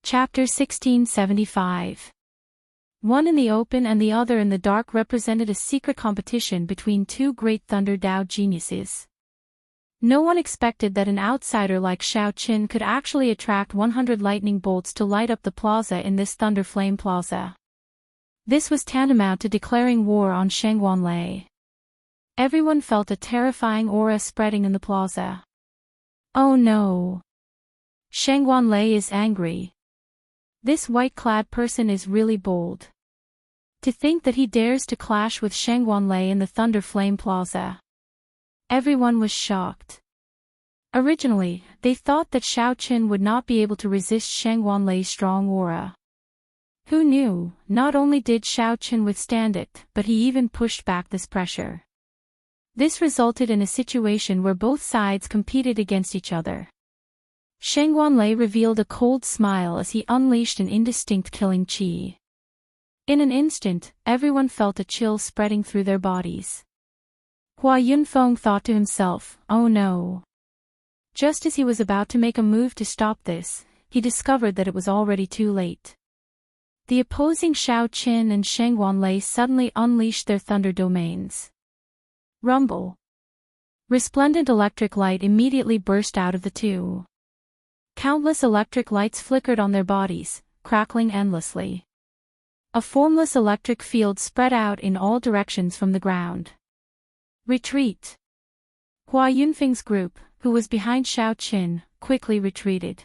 Chapter 1675. One in the open and the other in the dark represented a secret competition between two great Thunder Dao geniuses. No one expected that an outsider like Xiao Qin could actually attract 100 lightning bolts to light up the plaza in this Thunder Flame Plaza. This was tantamount to declaring war on Shangguanlei. Everyone felt a terrifying aura spreading in the plaza. Oh no! Shangguanlei is angry. This white-clad person is really bold. To think that he dares to clash with Shangguanlei in the Thunder Flame Plaza. Everyone was shocked. Originally, they thought that Xiao Qin would not be able to resist Shangguanlei's strong aura. Who knew, not only did Xiao Qin withstand it, but he even pushed back this pressure. This resulted in a situation where both sides competed against each other. Shangguanlei revealed a cold smile as he unleashed an indistinct killing qi. In an instant, everyone felt a chill spreading through their bodies. Hua Yunfeng thought to himself, oh no. Just as he was about to make a move to stop this, he discovered that it was already too late. The opposing Xiao Qin and Shangguanlei suddenly unleashed their thunder domains. Rumble. Resplendent electric light immediately burst out of the two. Countless electric lights flickered on their bodies, crackling endlessly. A formless electric field spread out in all directions from the ground. Retreat. Hua Yunfeng's group, who was behind Xiao Qin, quickly retreated.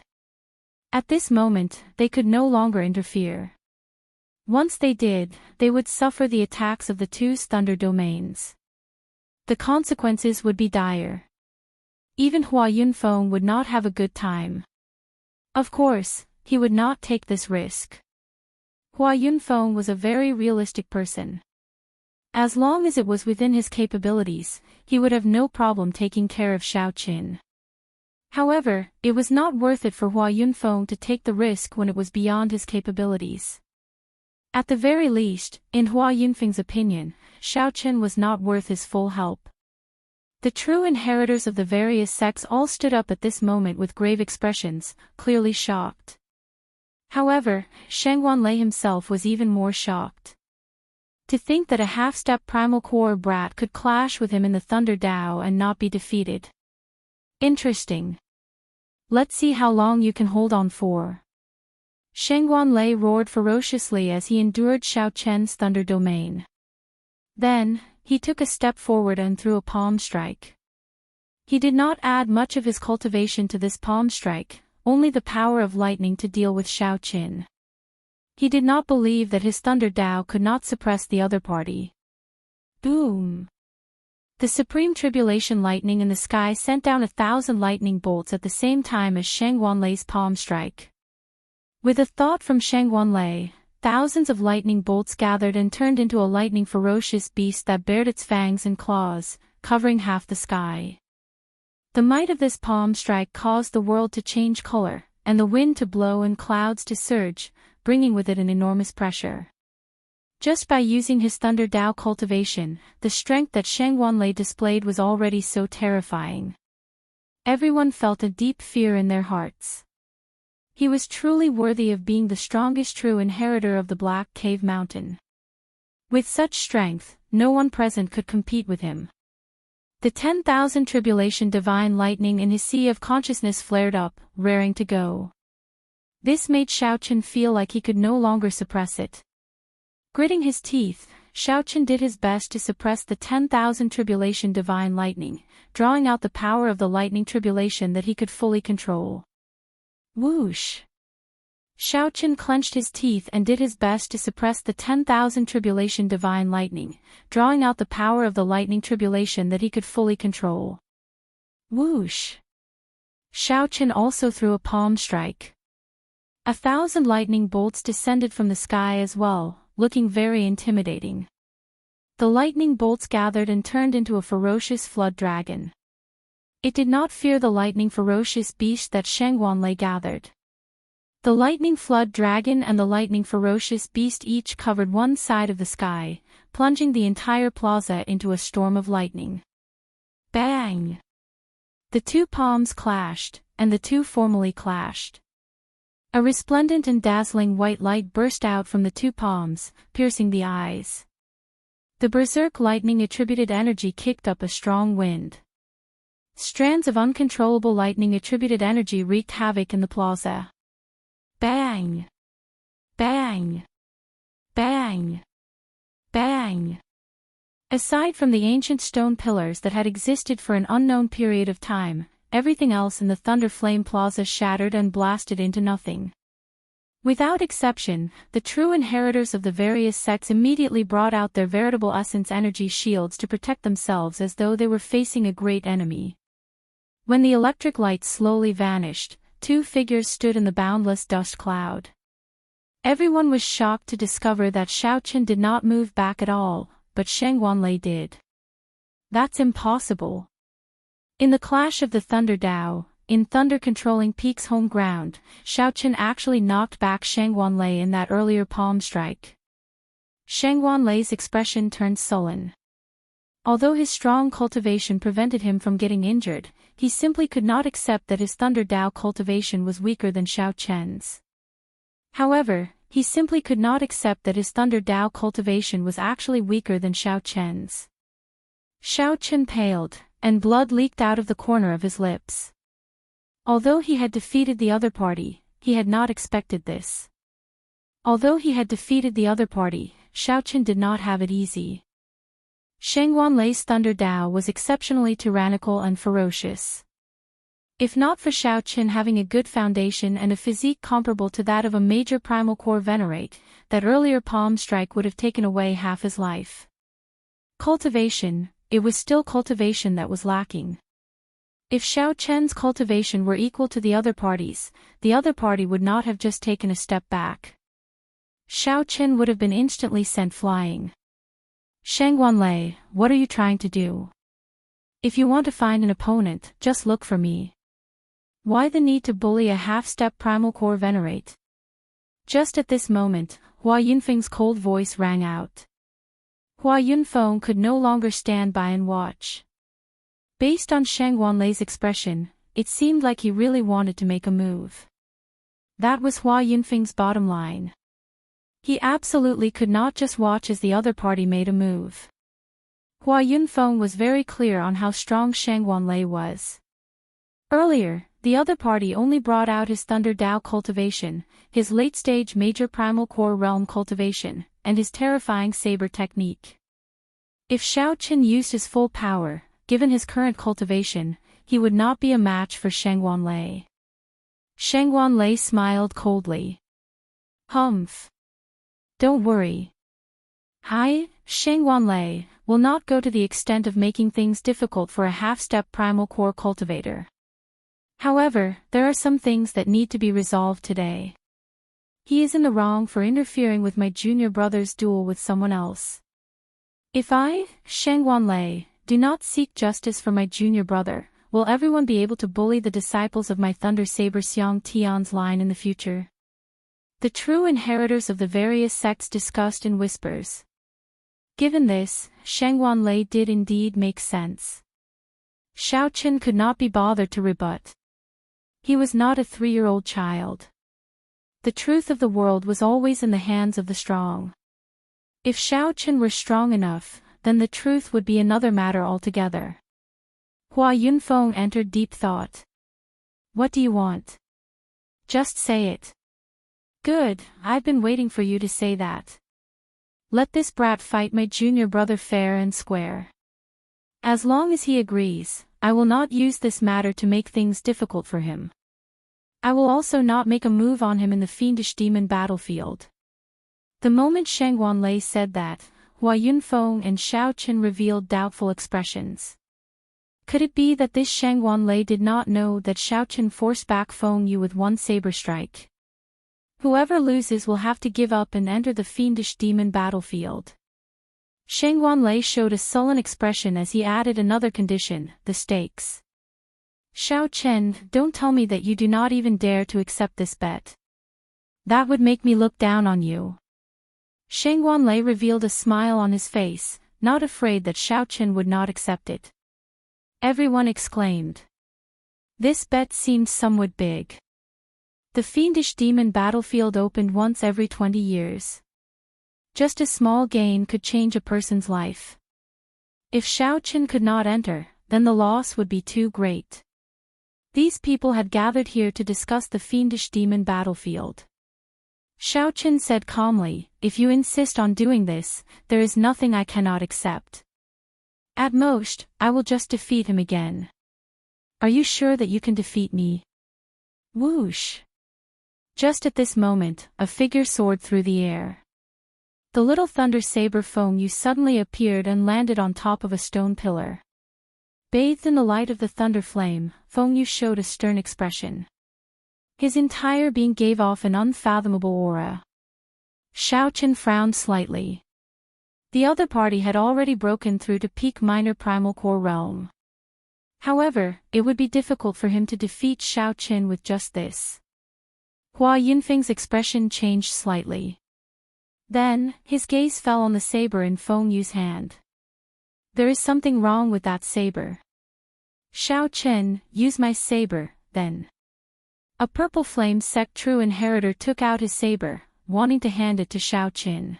At this moment, they could no longer interfere. Once they did, they would suffer the attacks of the two's thunder domains. The consequences would be dire. Even Hua Yunfeng would not have a good time. Of course, he would not take this risk. Hua Yunfeng was a very realistic person. As long as it was within his capabilities, he would have no problem taking care of Xiao Qin. However, it was not worth it for Hua Yunfeng to take the risk when it was beyond his capabilities. At the very least, in Hua Yunfeng's opinion, Xiao Qin was not worth his full help. The true inheritors of the various sects all stood up at this moment with grave expressions, clearly shocked. However, Shangguanlei himself was even more shocked. To think that a half-step primal core brat could clash with him in the Thunder Dao and not be defeated. Interesting. Let's see how long you can hold on for. Shangguanlei roared ferociously as he endured Xiao Qian's thunder domain. Then, he took a step forward and threw a palm strike. He did not add much of his cultivation to this palm strike, only the power of lightning to deal with Xiao Qin. He did not believe that his Thunder Dao could not suppress the other party. Boom! The supreme tribulation lightning in the sky sent down 1,000 lightning bolts at the same time as Shangguanlei's palm strike. With a thought from Shangguanlei, thousands of lightning bolts gathered and turned into a lightning ferocious beast that bared its fangs and claws, covering half the sky. The might of this palm strike caused the world to change color, and the wind to blow and clouds to surge, bringing with it an enormous pressure. Just by using his Thunder Dao cultivation, the strength that Shangguanlei displayed was already so terrifying. Everyone felt a deep fear in their hearts. He was truly worthy of being the strongest true inheritor of the Black Cave Mountain. With such strength, no one present could compete with him. The 10,000 tribulation divine lightning in his sea of consciousness flared up, raring to go. This made Xiao Qin feel like he could no longer suppress it. Gritting his teeth, Xiao Qin did his best to suppress the 10,000 tribulation divine lightning, drawing out the power of the lightning tribulation that he could fully control. Whoosh! Xiao Qin clenched his teeth and did his best to suppress the 10,000 tribulation divine lightning, drawing out the power of the lightning tribulation that he could fully control. Whoosh! Xiao Qin also threw a palm strike. 1,000 lightning bolts descended from the sky as well, looking very intimidating. The lightning bolts gathered and turned into a ferocious flood dragon. It did not fear the lightning ferocious beast that Shangguanlei gathered. The lightning flood dragon and the lightning ferocious beast each covered one side of the sky, plunging the entire plaza into a storm of lightning. Bang! The two palms clashed, and the two formally clashed. A resplendent and dazzling white light burst out from the two palms, piercing the eyes. The berserk lightning attributed energy kicked up a strong wind. Strands of uncontrollable lightning attributed energy wreaked havoc in the plaza. Bang! Bang! Bang! Bang! Aside from the ancient stone pillars that had existed for an unknown period of time, everything else in the Thunder Flame Plaza shattered and blasted into nothing. Without exception, the true inheritors of the various sects immediately brought out their veritable essence energy shields to protect themselves as though they were facing a great enemy. When the electric light slowly vanished, two figures stood in the boundless dust cloud. Everyone was shocked to discover that Xiaoqin did not move back at all, but Sheng Wanlei did. That's impossible. In the clash of the Thunder Dao, in Thunder controlling Peak's home ground, Xiaoqin actually knocked back Sheng Wanlei in that earlier palm strike. Sheng Wanlei's expression turned sullen. Although his strong cultivation prevented him from getting injured, he simply could not accept that his Thunder Dao cultivation was weaker than Xiaoqian's. However, he simply could not accept that his Thunder Dao cultivation was actually weaker than Xiaoqian's. Xiaoqian paled, and blood leaked out of the corner of his lips. Although he had defeated the other party, he had not expected this. Although he had defeated the other party, Xiaoqian did not have it easy. Sheng Wanlei's Thunder Dao was exceptionally tyrannical and ferocious. If not for Xiaoqin having a good foundation and a physique comparable to that of a major primal core venerate, that earlier palm strike would have taken away half his life. Cultivation, it was still cultivation that was lacking. If Xiaoqian's cultivation were equal to the other party's, the other party would not have just taken a step back. Xiaoqin would have been instantly sent flying. Sheng Wanlei, what are you trying to do? If you want to find an opponent, just look for me. Why the need to bully a half-step primal core venerate? Just at this moment, Hua Yunfeng's cold voice rang out. Hua Yunfeng could no longer stand by and watch. Based on Sheng Wanlei's expression, it seemed like he really wanted to make a move. That was Hua Yunfeng's bottom line. He absolutely could not just watch as the other party made a move. Hua Yunfeng was very clear on how strong Sheng Wanlei was. Earlier, the other party only brought out his Thunder Dao cultivation, his late-stage major primal core realm cultivation, and his terrifying saber technique. If Xiaoqin used his full power, given his current cultivation, he would not be a match for Sheng Wanlei. Sheng Wanlei smiled coldly. Humph. Don't worry. I, Sheng Wanlei, will not go to the extent of making things difficult for a half-step primal core cultivator. However, there are some things that need to be resolved today. He is in the wrong for interfering with my junior brother's duel with someone else. If I, Sheng Wanlei, do not seek justice for my junior brother, will everyone be able to bully the disciples of my Thunder Saber Xiang Tian's line in the future? The true inheritors of the various sects discussed in whispers. Given this, Sheng Wanlei did indeed make sense. Xiaoqin could not be bothered to rebut. He was not a 3-year-old child. The truth of the world was always in the hands of the strong. If Xiaoqin were strong enough, then the truth would be another matter altogether. Hua Yunfeng entered deep thought. What do you want? Just say it. Good, I've been waiting for you to say that. Let this brat fight my junior brother fair and square. As long as he agrees, I will not use this matter to make things difficult for him. I will also not make a move on him in the fiendish demon battlefield. The moment Sheng Wanlei said that, Hua Yunfeng and Xiaoqin revealed doubtful expressions. Could it be that this Sheng Wanlei did not know that Xiaoqin forced back Feng Yu with one saber strike? Whoever loses will have to give up and enter the fiendish demon battlefield. Sheng Wanlei showed a sullen expression as he added another condition, the stakes. Xiaoqin, don't tell me that you do not even dare to accept this bet. That would make me look down on you. Sheng Wanlei revealed a smile on his face, not afraid that Xiaoqin would not accept it. Everyone exclaimed. This bet seemed somewhat big. The fiendish demon battlefield opened once every 20 years. Just a small gain could change a person's life. If Xiao Qin could not enter, then the loss would be too great. These people had gathered here to discuss the fiendish demon battlefield. Xiao Qin said calmly, "If you insist on doing this, there is nothing I cannot accept. At most, I will just defeat him again." "Are you sure that you can defeat me?" Whoosh! Just at this moment, a figure soared through the air. The little thunder saber Feng Yu suddenly appeared and landed on top of a stone pillar. Bathed in the light of the thunder flame, Feng Yu showed a stern expression. His entire being gave off an unfathomable aura. Xiao Qin frowned slightly. The other party had already broken through to peak minor primal core realm. However, it would be difficult for him to defeat Xiao Qin with just this. Hua Yunfeng's expression changed slightly. Then, his gaze fell on the saber in Feng Yu's hand. "There is something wrong with that saber. Xiao Qin, use my saber, then." A purple flame sect true inheritor took out his saber, wanting to hand it to Xiao Qin.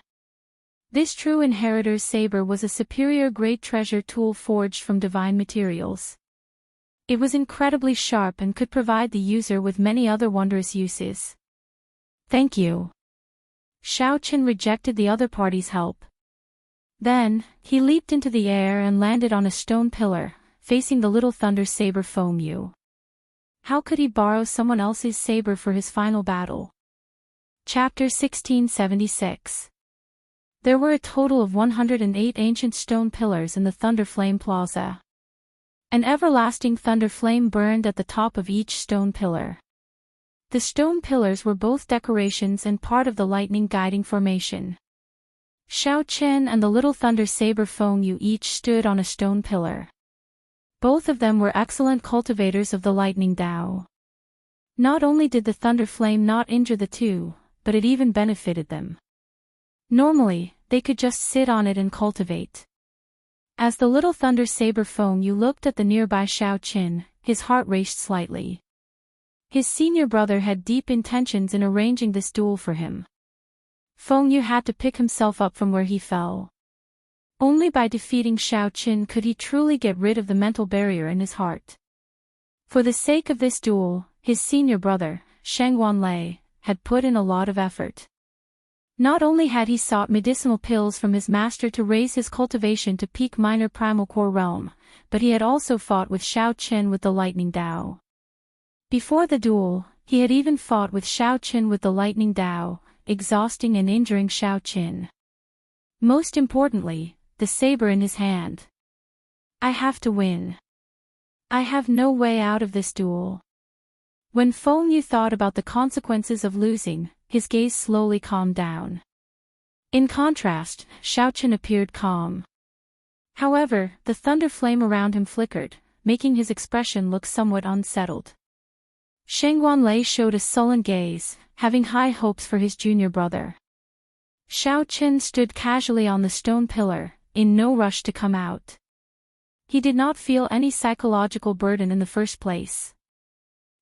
This true inheritor's saber was a superior grade treasure tool forged from divine materials. It was incredibly sharp and could provide the user with many other wondrous uses. "Thank you." Xiao Qin rejected the other party's help. Then, he leaped into the air and landed on a stone pillar, facing the little thunder saber Feng Yu. How could he borrow someone else's saber for his final battle? Chapter 1676. There were a total of 108 ancient stone pillars in the Thunder Flame Plaza. An everlasting thunder flame burned at the top of each stone pillar. The stone pillars were both decorations and part of the lightning guiding formation. Xiao Qin and the little thunder saber Feng Yu each stood on a stone pillar. Both of them were excellent cultivators of the lightning Dao. Not only did the thunder flame not injure the two, but it even benefited them. Normally, they could just sit on it and cultivate. As the little thunder saber Feng Yu looked at the nearby Xiao Qin, his heart raced slightly. His senior brother had deep intentions in arranging this duel for him. Feng Yu had to pick himself up from where he fell. Only by defeating Xiao Qin could he truly get rid of the mental barrier in his heart. For the sake of this duel, his senior brother, Sheng Wanlei, had put in a lot of effort. Not only had he sought medicinal pills from his master to raise his cultivation to peak minor primal core realm, but he had also fought with Xiao Qin with the lightning Dao. Before the duel, he had even fought with Xiao Qin with the lightning Dao, exhausting and injuring Xiao Qin. Most importantly, the saber in his hand. "I have to win. I have no way out of this duel." When Feng Yu thought about the consequences of losing, his gaze slowly calmed down. In contrast, Xiao Qin appeared calm. However, the thunder flame around him flickered, making his expression look somewhat unsettled. Sheng Wanlei showed a sullen gaze, having high hopes for his junior brother. Xiao Qin stood casually on the stone pillar, in no rush to come out. He did not feel any psychological burden in the first place.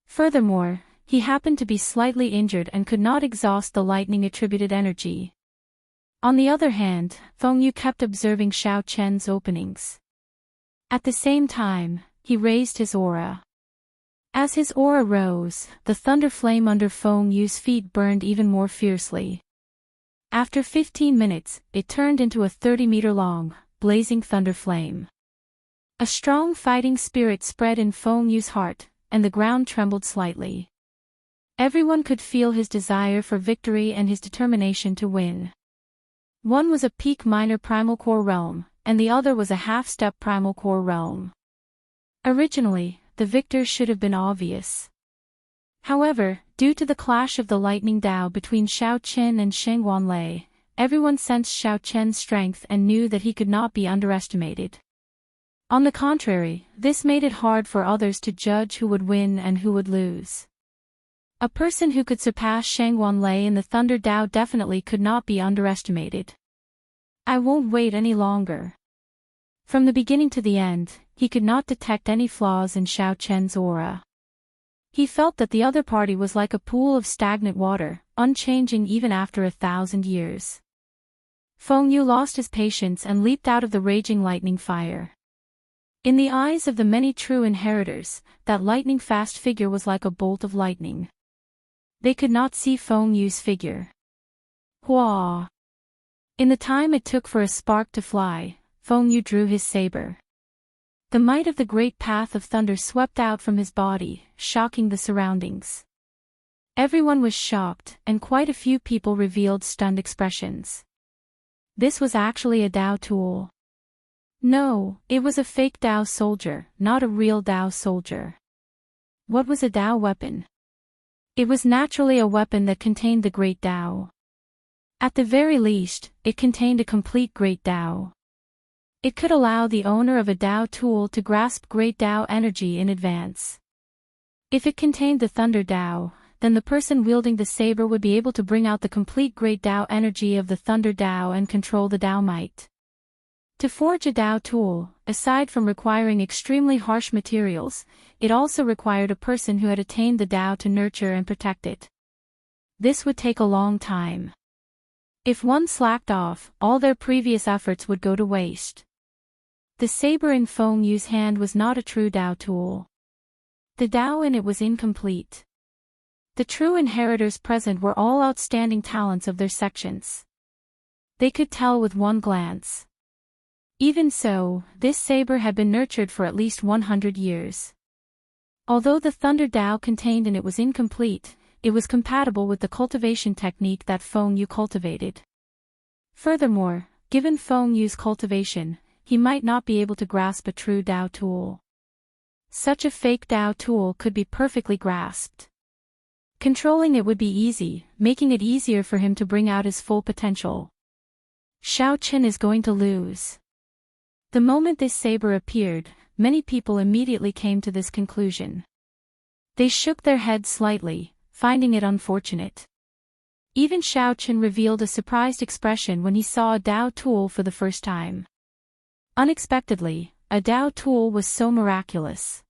Furthermore, he happened to be slightly injured and could not exhaust the lightning-attributed energy. On the other hand, Feng Yu kept observing Xiao Qin's openings. At the same time, he raised his aura. As his aura rose, the thunder flame under Feng Yu's feet burned even more fiercely. After 15 minutes, it turned into a 30-meter-long, blazing thunder flame. A strong fighting spirit spread in Feng Yu's heart, and the ground trembled slightly. Everyone could feel his desire for victory and his determination to win. One was a peak minor primal core realm, and the other was a half-step primal core realm. Originally, the victor should have been obvious. However, due to the clash of the lightning Dao between Xiao Qin and Sheng Wanlei, everyone sensed Xiao Qin's strength and knew that he could not be underestimated. On the contrary, this made it hard for others to judge who would win and who would lose. A person who could surpass Sheng Wanlei in the Thunder Dao definitely could not be underestimated. "I won't wait any longer." From the beginning to the end, he could not detect any flaws in Xiao Qin's aura. He felt that the other party was like a pool of stagnant water, unchanging even after 1,000 years. Feng Yu lost his patience and leaped out of the raging lightning fire. In the eyes of the many true inheritors, that lightning-fast figure was like a bolt of lightning. They could not see Feng Yu's figure. Hua! In the time it took for a spark to fly, Feng Yu drew his saber. The might of the great path of thunder swept out from his body, shocking the surroundings. Everyone was shocked, and quite a few people revealed stunned expressions. This was actually a Dao tool. No, it was a fake Dao soldier, not a real Dao soldier. What was a Dao weapon? It was naturally a weapon that contained the great Dao. At the very least, it contained a complete great Dao. It could allow the owner of a Dao tool to grasp great Dao energy in advance. If it contained the Thunder Dao, then the person wielding the saber would be able to bring out the complete great Dao energy of the Thunder Dao and control the Dao might. To forge a Dao tool, aside from requiring extremely harsh materials, it also required a person who had attained the Dao to nurture and protect it. This would take a long time. If one slacked off, all their previous efforts would go to waste. The saber in Feng Yu's hand was not a true Dao tool. The Dao in it was incomplete. The true inheritors present were all outstanding talents of their sections. They could tell with one glance. Even so, this saber had been nurtured for at least 100 years. Although the Thunder Dao contained in it was incomplete, it was compatible with the cultivation technique that Feng Yu cultivated. Furthermore, given Feng Yu's cultivation, he might not be able to grasp a true Dao tool. Such a fake Dao tool could be perfectly grasped. Controlling it would be easy, making it easier for him to bring out his full potential. Xiao Qin is going to lose. The moment this saber appeared, many people immediately came to this conclusion. They shook their heads slightly, finding it unfortunate. Even Xiao Qin revealed a surprised expression when he saw a Dao tool for the first time. Unexpectedly, a Dao tool was so miraculous.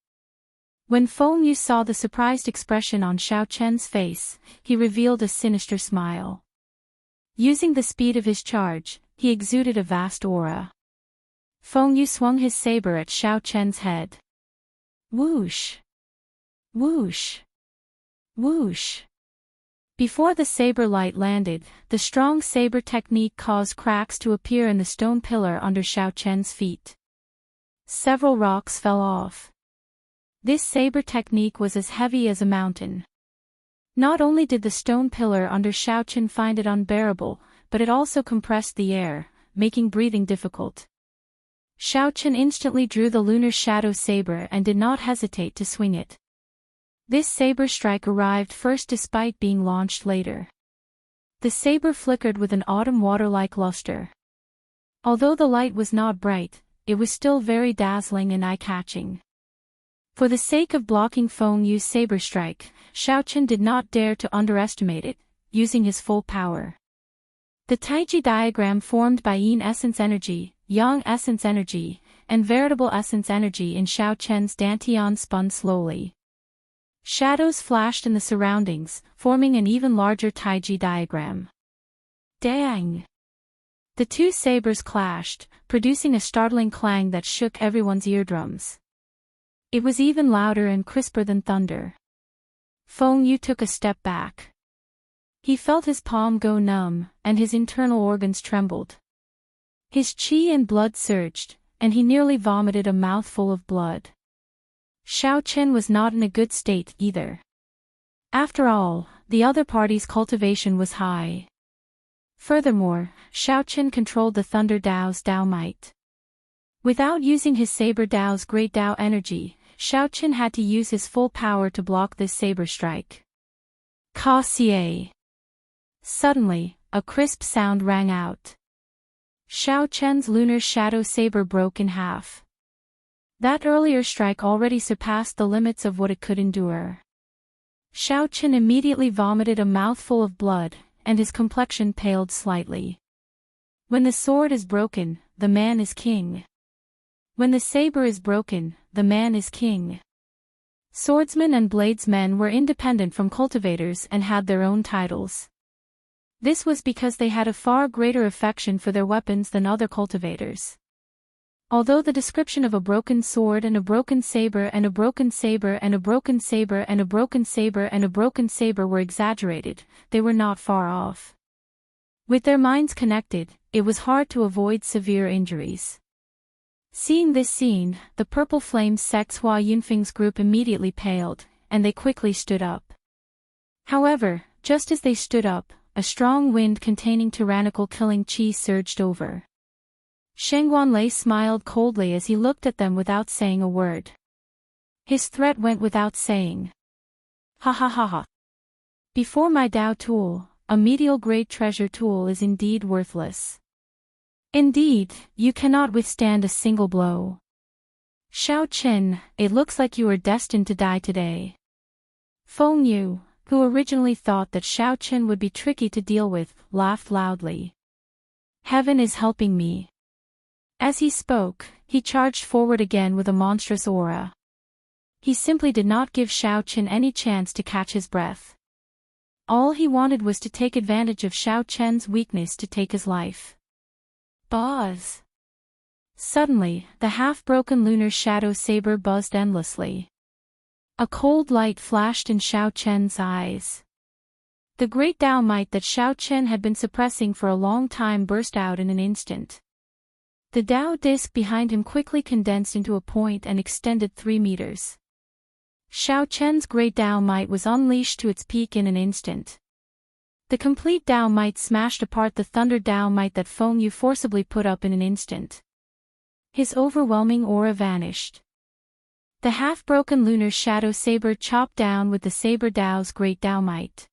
When Feng Yu saw the surprised expression on Xiao Qin's face, he revealed a sinister smile. Using the speed of his charge, he exuded a vast aura. Feng Yu swung his saber at Xiao Qin's head. Whoosh! Whoosh! Whoosh! Before the saber light landed, the strong saber technique caused cracks to appear in the stone pillar under Xiao Qin's feet. Several rocks fell off. This saber technique was as heavy as a mountain. Not only did the stone pillar under Xiao Qin find it unbearable, but it also compressed the air, making breathing difficult. Xiao Qin instantly drew the lunar shadow saber and did not hesitate to swing it. This saber strike arrived first despite being launched later. The saber flickered with an autumn water-like luster. Although the light was not bright, it was still very dazzling and eye-catching. For the sake of blocking Feng Yu's saber strike, Xiao Qin did not dare to underestimate it, using his full power. The Taiji diagram formed by Yin essence energy, Yang essence energy, and veritable essence energy in Xiao Qin's dantian spun slowly. Shadows flashed in the surroundings, forming an even larger Taiji diagram. Dang! The two sabers clashed, producing a startling clang that shook everyone's eardrums. It was even louder and crisper than thunder. Feng Yu took a step back. He felt his palm go numb, and his internal organs trembled. His qi and blood surged, and he nearly vomited a mouthful of blood. Xiao Qin was not in a good state either. After all, the other party's cultivation was high. Furthermore, Xiao Qin controlled the Thunder Dao's Dao might. Without using his saber Dao's great Dao energy, Xiao Qin had to use his full power to block this saber strike. Ka xie. Suddenly, a crisp sound rang out. Xiao Qin's lunar shadow saber broke in half. That earlier strike already surpassed the limits of what it could endure. Xiao Qin immediately vomited a mouthful of blood, and his complexion paled slightly. When the sword is broken, the man is king. When the saber is broken, the man is king. Swordsmen and bladesmen were independent from cultivators and had their own titles. This was because they had a far greater affection for their weapons than other cultivators. Although the description of a broken sword and a broken saber and a broken saber and a broken saber and a broken saber and a broken saber were exaggerated, they were not far off. With their minds connected, it was hard to avoid severe injuries. Seeing this scene, the Purple Flames sect Hua Yunfeng's group immediately paled, and they quickly stood up. However, just as they stood up, a strong wind containing tyrannical killing qi surged over. Sheng Wanlei smiled coldly as he looked at them without saying a word. His threat went without saying. Ha ha ha ha. Before my Dao tool, a medial grade treasure tool is indeed worthless. Indeed, you cannot withstand a single blow. Xiao Qin, it looks like you are destined to die today. Feng Yu, who originally thought that Xiao Qin would be tricky to deal with, laughed loudly. Heaven is helping me. As he spoke, he charged forward again with a monstrous aura. He simply did not give Xiao Qin any chance to catch his breath. All he wanted was to take advantage of Xiao Qin's weakness to take his life. Buzz! Suddenly, the half-broken lunar shadow saber buzzed endlessly. A cold light flashed in Xiao Qin's eyes. The great Dao might that Xiao Qin had been suppressing for a long time burst out in an instant. The Dao disc behind him quickly condensed into a point and extended 3 meters. Xiao Qin's great Dao might was unleashed to its peak in an instant. The complete Dao might smashed apart the thunder Dao might that Feng Yu forcibly put up in an instant. His overwhelming aura vanished. The half-broken lunar shadow saber chopped down with the saber Dao's great Dao might.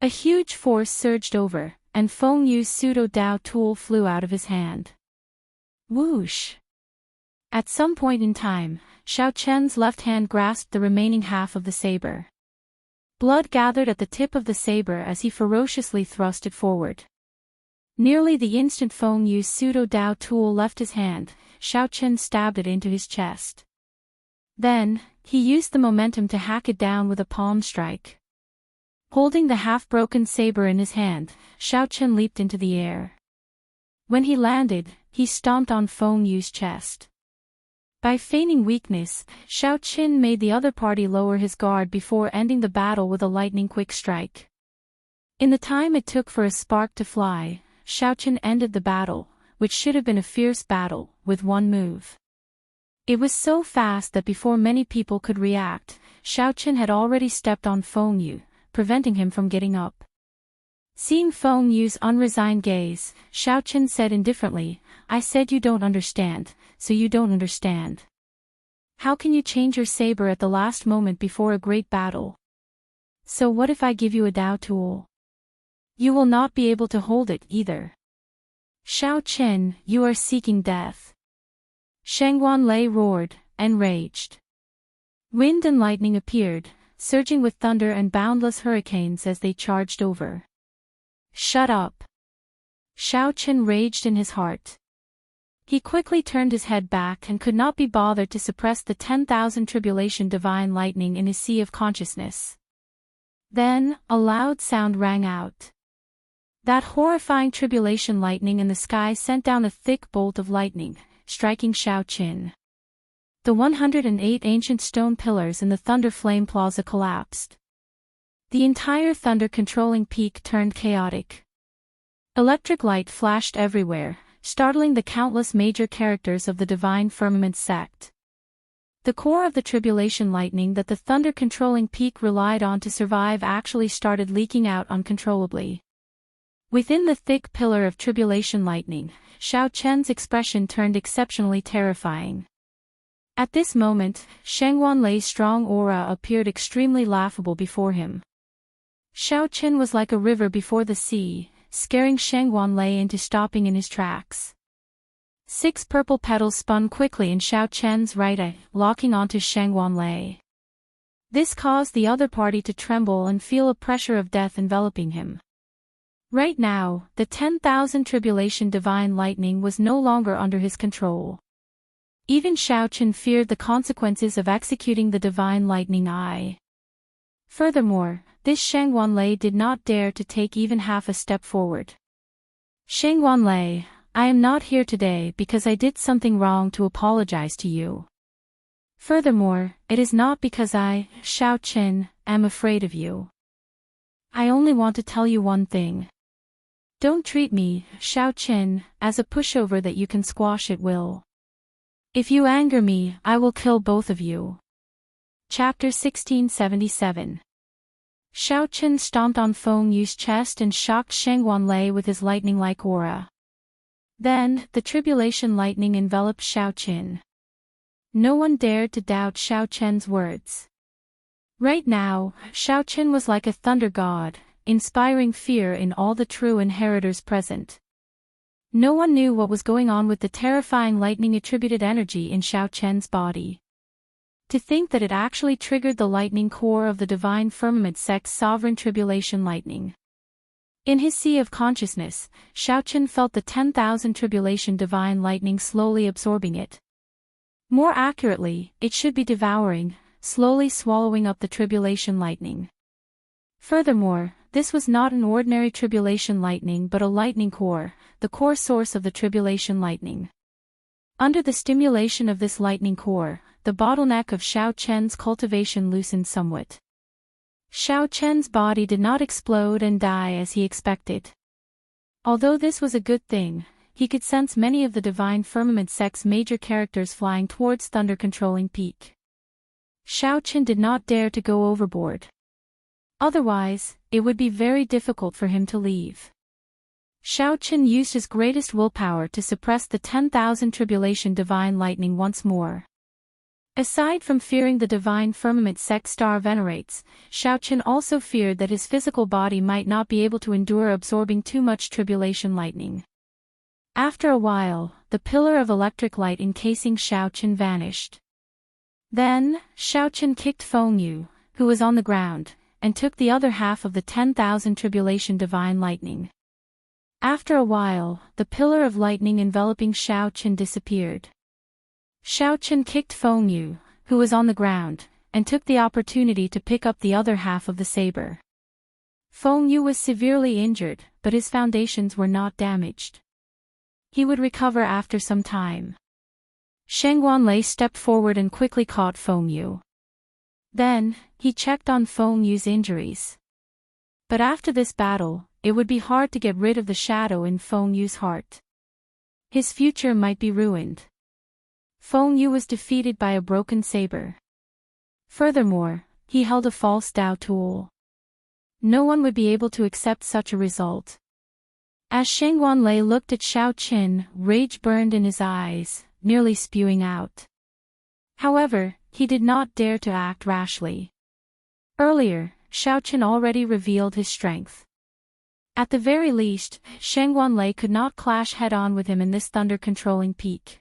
A huge force surged over, and Feng Yu's pseudo-Dao tool flew out of his hand. Whoosh! At some point in time, Xiao Qin's left hand grasped the remaining half of the saber. Blood gathered at the tip of the saber as he ferociously thrust it forward. Nearly the instant Feng Yu's pseudo-Dao tool left his hand, Xiao Qin stabbed it into his chest. Then, he used the momentum to hack it down with a palm strike. Holding the half-broken saber in his hand, Xiao Qin leaped into the air. When he landed, he stomped on Feng Yu's chest. By feigning weakness, Xiao Qin made the other party lower his guard before ending the battle with a lightning-quick strike. In the time it took for a spark to fly, Xiao Qin ended the battle, which should have been a fierce battle, with one move. It was so fast that before many people could react, Xiao Qin had already stepped on Feng Yu, preventing him from getting up. Seeing Feng Yu's unresigned gaze, Xiao Qin said indifferently, I said you don't understand, so you don't understand. How can you change your saber at the last moment before a great battle? So what if I give you a Dao tool? You will not be able to hold it either. Xiao Qin, you are seeking death. Sheng Wanlei roared, enraged. Wind and lightning appeared, surging with thunder and boundless hurricanes as they charged over. Shut up! Xiao Qin raged in his heart. He quickly turned his head back and could not be bothered to suppress the 10,000 tribulation divine lightning in his sea of consciousness. Then, a loud sound rang out. That horrifying tribulation lightning in the sky sent down a thick bolt of lightning, striking Xiao Qin. The 108 ancient stone pillars in the Thunder Flame Plaza collapsed. The entire thunder-controlling peak turned chaotic. Electric light flashed everywhere, startling the countless major characters of the Divine Firmament sect. The core of the tribulation lightning that the thunder-controlling peak relied on to survive actually started leaking out uncontrollably. Within the thick pillar of tribulation lightning, Xiao Qin's expression turned exceptionally terrifying. At this moment, Sheng Wanlei's strong aura appeared extremely laughable before him. Xiao Qin was like a river before the sea, scaring Sheng Wanlei into stopping in his tracks. 6 purple petals spun quickly in Xiao Qin's right eye, locking onto Sheng Wanlei. This caused the other party to tremble and feel a pressure of death enveloping him. Right now, the 10,000 tribulation divine lightning was no longer under his control. Even Xiao Chen feared the consequences of executing the divine lightning eye. Furthermore, this Shang Wanlei did not dare to take even half a step forward. Shang Wanlei, I am not here today because I did something wrong to apologize to you. Furthermore, it is not because I, Xiao Chen, am afraid of you. I only want to tell you one thing. Don't treat me, Xiao Chen, as a pushover that you can squash at will. If you anger me, I will kill both of you. Chapter 1677. Xiao Chen stomped on Feng Yu's chest and shocked Shang Wanlei with his lightning-like aura. Then, the tribulation lightning enveloped Xiao Chen. No one dared to doubt Xiao Chen's words. Right now, Xiao Chen was like a thunder god, inspiring fear in all the true inheritors present. No one knew what was going on with the terrifying lightning-attributed energy in Xiao Chen's body. To think that it actually triggered the lightning core of the divine firmament sect's sovereign tribulation lightning. In his sea of consciousness, Xiao Chen felt the 10,000 tribulation divine lightning slowly absorbing it. More accurately, it should be devouring, slowly swallowing up the tribulation lightning. Furthermore, this was not an ordinary tribulation lightning but a lightning core, the core source of the tribulation lightning. Under the stimulation of this lightning core, the bottleneck of Xiao Chen's cultivation loosened somewhat. Xiao Chen's body did not explode and die as he expected. Although this was a good thing, he could sense many of the divine firmament sect's major characters flying towards thunder-controlling peak. Xiao Chen did not dare to go overboard. Otherwise, it would be very difficult for him to leave. Xiao Chen used his greatest willpower to suppress the 10,000 tribulation divine lightning once more. Aside from fearing the divine firmament sect star venerates, Xiao Chen also feared that his physical body might not be able to endure absorbing too much tribulation lightning. After a while, the pillar of electric light encasing Xiao Chen vanished. Then, Xiao Chen kicked Feng Yu, who was on the ground, and took the other half of the 10,000 tribulation divine lightning. After a while, the pillar of lightning enveloping Xiao Chen disappeared. Xiao Chen kicked Feng Yu, who was on the ground, and took the opportunity to pick up the other half of the saber. Feng Yu was severely injured, but his foundations were not damaged. He would recover after some time. Shang Wanlei stepped forward and quickly caught Feng Yu. Then, he checked on Feng Yu's injuries. But after this battle, it would be hard to get rid of the shadow in Feng Yu's heart. His future might be ruined. Feng Yu was defeated by a broken saber. Furthermore, he held a false Dao tool. No one would be able to accept such a result. As Shang Wanlei looked at Xiao Chen, rage burned in his eyes, nearly spewing out. However, he did not dare to act rashly. Earlier, Xiao Chen already revealed his strength. At the very least, Shang Wanlei could not clash head-on with him in this thunder-controlling peak.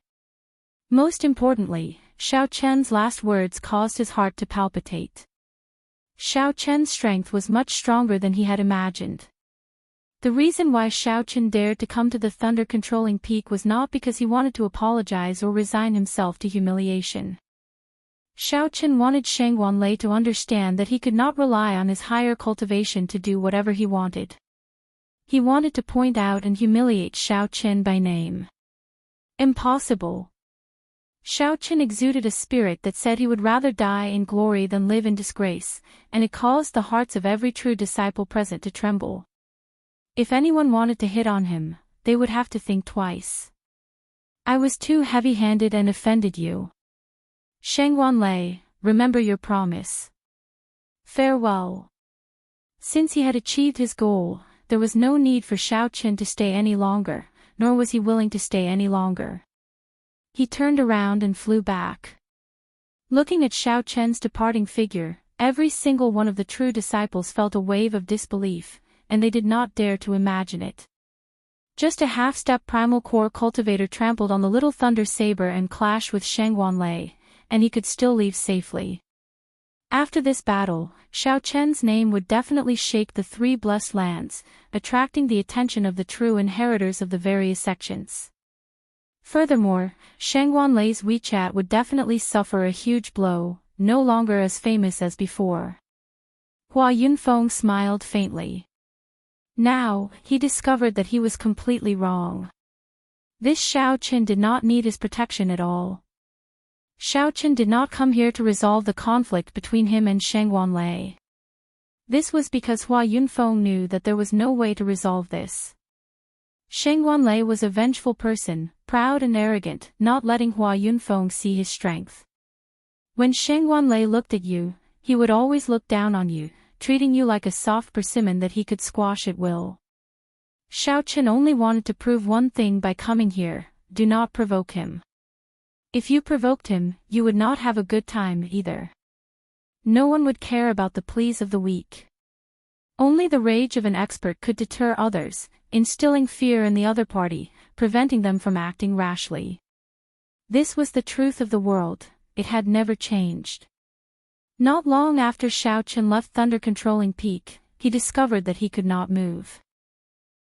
Most importantly, Xiao Chen's last words caused his heart to palpitate. Xiao Chen's strength was much stronger than he had imagined. The reason why Xiao Chen dared to come to the thunder-controlling peak was not because he wanted to apologize or resign himself to humiliation. Xiao Chen wanted Shang Wanlei to understand that he could not rely on his higher cultivation to do whatever he wanted. He wanted to point out and humiliate Xiao Chen by name. Impossible. Xiao Chen exuded a spirit that said he would rather die in glory than live in disgrace, and it caused the hearts of every true disciple present to tremble. If anyone wanted to hit on him, they would have to think twice. I was too heavy-handed and offended you. Shang Wanlei, remember your promise. Farewell. Since he had achieved his goal, there was no need for Xiao Chen to stay any longer, nor was he willing to stay any longer. He turned around and flew back. Looking at Xiao Chen's departing figure, every single one of the true disciples felt a wave of disbelief, and they did not dare to imagine it. Just a half-step primal core cultivator trampled on the little thunder saber and clashed with Shang Wanlei, and he could still leave safely. After this battle, Xiao Chen's name would definitely shake the three blessed lands, attracting the attention of the true inheritors of the various sections. Furthermore, Shangguanlei's WeChat would definitely suffer a huge blow, no longer as famous as before. Hua Yunfeng smiled faintly. Now, he discovered that he was completely wrong. This Xiao Qin did not need his protection at all. Xiao Qin did not come here to resolve the conflict between him and Shangguanlei. This was because Hua Yunfeng knew that there was no way to resolve this. Shangguanlei was a vengeful person, proud and arrogant, not letting Hua Yunfeng see his strength. When Shangguanlei looked at you, he would always look down on you, treating you like a soft persimmon that he could squash at will. Xiao Qin only wanted to prove one thing by coming here: do not provoke him. If you provoked him, you would not have a good time either. No one would care about the pleas of the weak. Only the rage of an expert could deter others, instilling fear in the other party, preventing them from acting rashly. This was the truth of the world, it had never changed. Not long after Xiao Qin left Thunder Controlling Peak, he discovered that he could not move.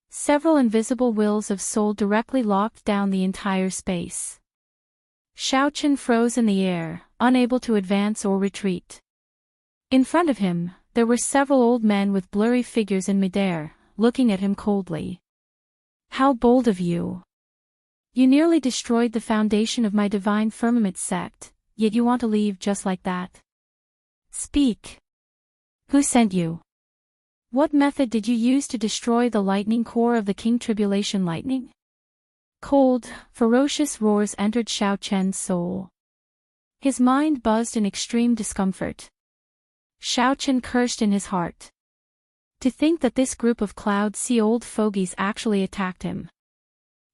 Several invisible wills of soul directly locked down the entire space. Xiao Qin froze in the air, unable to advance or retreat. In front of him, there were several old men with blurry figures in midair, looking at him coldly. How bold of you! You nearly destroyed the foundation of my divine firmament sect, yet you want to leave just like that. Speak. Who sent you? What method did you use to destroy the lightning core of the King Tribulation Lightning? Cold, ferocious roars entered Xiao Chen's soul. His mind buzzed in extreme discomfort. Xiao Chen cursed in his heart. To think that this group of Cloud Sea old fogies actually attacked him.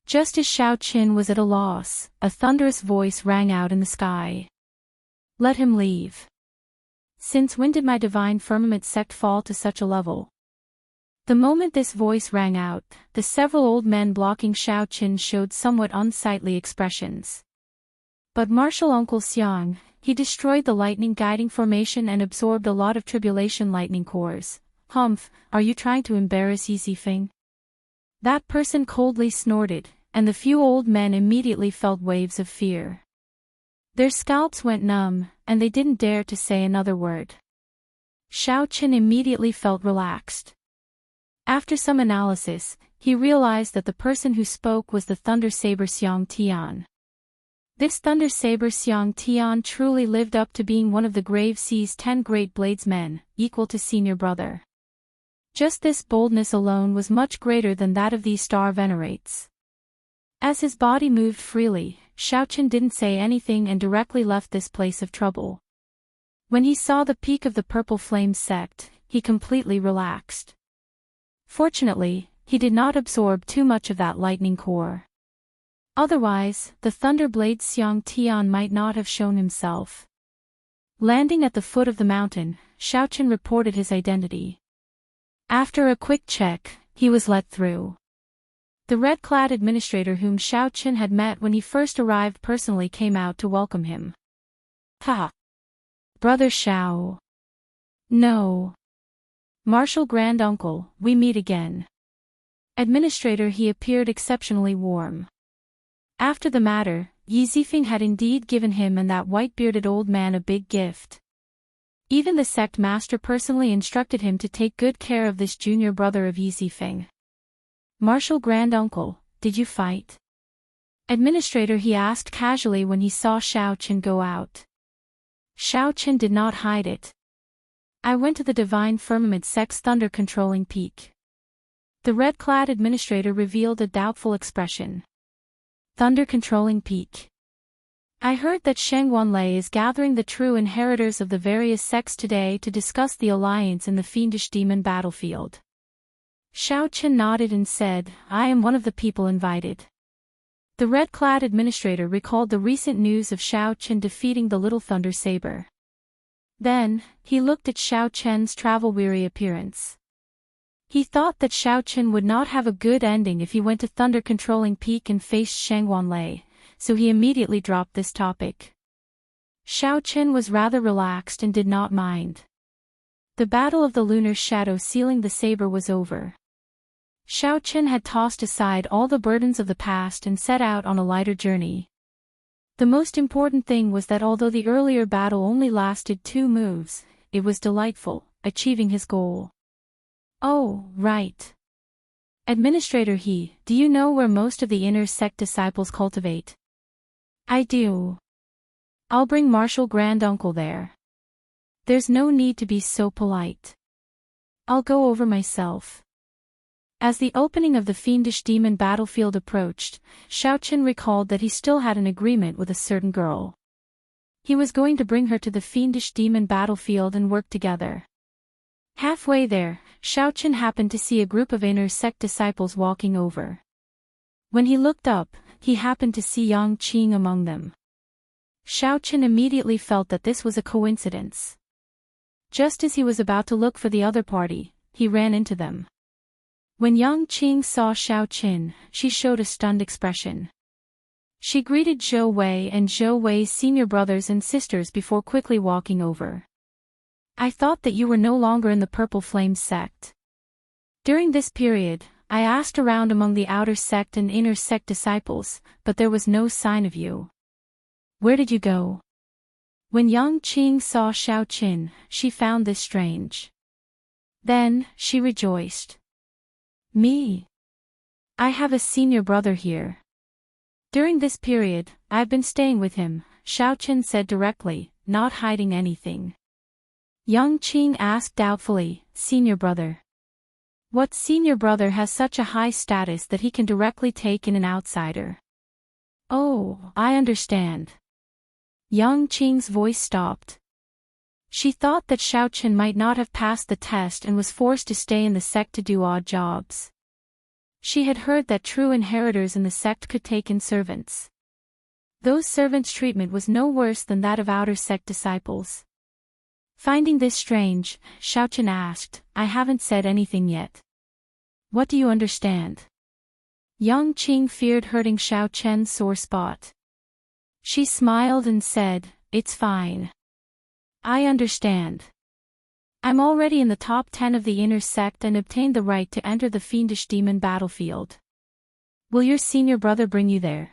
Just as Xiao Chen was at a loss, a thunderous voice rang out in the sky. Let him leave. Since when did my divine firmament sect fall to such a level? The moment this voice rang out, the several old men blocking Xiao Qin showed somewhat unsightly expressions. But Martial Uncle Xiang, he destroyed the lightning guiding formation and absorbed a lot of tribulation lightning cores. Humph, are you trying to embarrass Yi Zifeng? That person coldly snorted, and the few old men immediately felt waves of fear. Their scalps went numb, and they didn't dare to say another word. Xiao Qin immediately felt relaxed. After some analysis, he realized that the person who spoke was the Thunder Saber Xiang Tian. This Thunder Saber Xiang Tian truly lived up to being one of the Grave Sea's 10 great bladesmen, equal to senior brother. Just this boldness alone was much greater than that of these star venerates. As his body moved freely, Xiao Qin didn't say anything and directly left this place of trouble. When he saw the peak of the Purple Flame sect, he completely relaxed. Fortunately, he did not absorb too much of that lightning core. Otherwise, the Thunderblade Xiang Tian might not have shown himself. Landing at the foot of the mountain, Xiao Qin reported his identity. After a quick check, he was let through. The red-clad administrator whom Xiao Qin had met when he first arrived personally came out to welcome him. Ha! Brother Xiao. No. Martial Grand Uncle, we meet again. Administrator, he appeared exceptionally warm. After the matter, Yi Zifeng had indeed given him and that white-bearded old man a big gift. Even the sect master personally instructed him to take good care of this junior brother of Yi Zifeng. Martial Grand Uncle, did you fight? Administrator, he asked casually when he saw Xiao Qin go out. Xiao Qin did not hide it. I went to the Divine Firmament sect's Thunder Controlling Peak. The red-clad administrator revealed a doubtful expression. Thunder Controlling Peak. I heard that Shangguanlei is gathering the true inheritors of the various sects today to discuss the alliance in the fiendish demon battlefield. Xiao Qin nodded and said, I am one of the people invited. The red-clad administrator recalled the recent news of Xiao Qin defeating the Little Thunder Saber. Then, he looked at Xiao Chen's travel-weary appearance. He thought that Xiao Qin would not have a good ending if he went to Thunder Controlling Peak and faced Shangguanlei, so he immediately dropped this topic. Xiao Qin was rather relaxed and did not mind. The battle of the lunar shadow sealing the saber was over. Xiao Chen had tossed aside all the burdens of the past and set out on a lighter journey. The most important thing was that although the earlier battle only lasted 2 moves, it was delightful, achieving his goal. Oh, right. Administrator He, do you know where most of the inner sect disciples cultivate? I do. I'll bring Marshal Granduncle there. There's no need to be so polite. I'll go over myself. As the opening of the fiendish demon battlefield approached, Xiao Chen recalled that he still had an agreement with a certain girl. He was going to bring her to the fiendish demon battlefield and work together. Halfway there, Xiao Chen happened to see a group of inner sect disciples walking over. When he looked up, he happened to see Yang Qing among them. Xiao Chen immediately felt that this was a coincidence. Just as he was about to look for the other party, he ran into them. When Yang Qing saw Xiao Chen, she showed a stunned expression. She greeted Zhou Wei and Zhou Wei's senior brothers and sisters before quickly walking over. I thought that you were no longer in the Purple Flame sect. During this period, I asked around among the outer sect and inner sect disciples, but there was no sign of you. Where did you go? When Yang Qing saw Xiao Chen, she found this strange. Then, she rejoiced. Me? I have a senior brother here. During this period, I've been staying with him, Xiao Chen said directly, not hiding anything. Yang Qing asked doubtfully, senior brother. What senior brother has such a high status that he can directly take in an outsider? Oh, I understand. Yang Qing's voice stopped. She thought that Xiao Chen might not have passed the test and was forced to stay in the sect to do odd jobs. She had heard that true inheritors in the sect could take in servants. Those servants' treatment was no worse than that of outer sect disciples. Finding this strange, Xiao Chen asked, I haven't said anything yet. What do you understand? Yang Qing feared hurting Xiao Chen's sore spot. She smiled and said, it's fine. I understand. I'm already in the top 10 of the inner sect and obtained the right to enter the fiendish demon battlefield. Will your senior brother bring you there?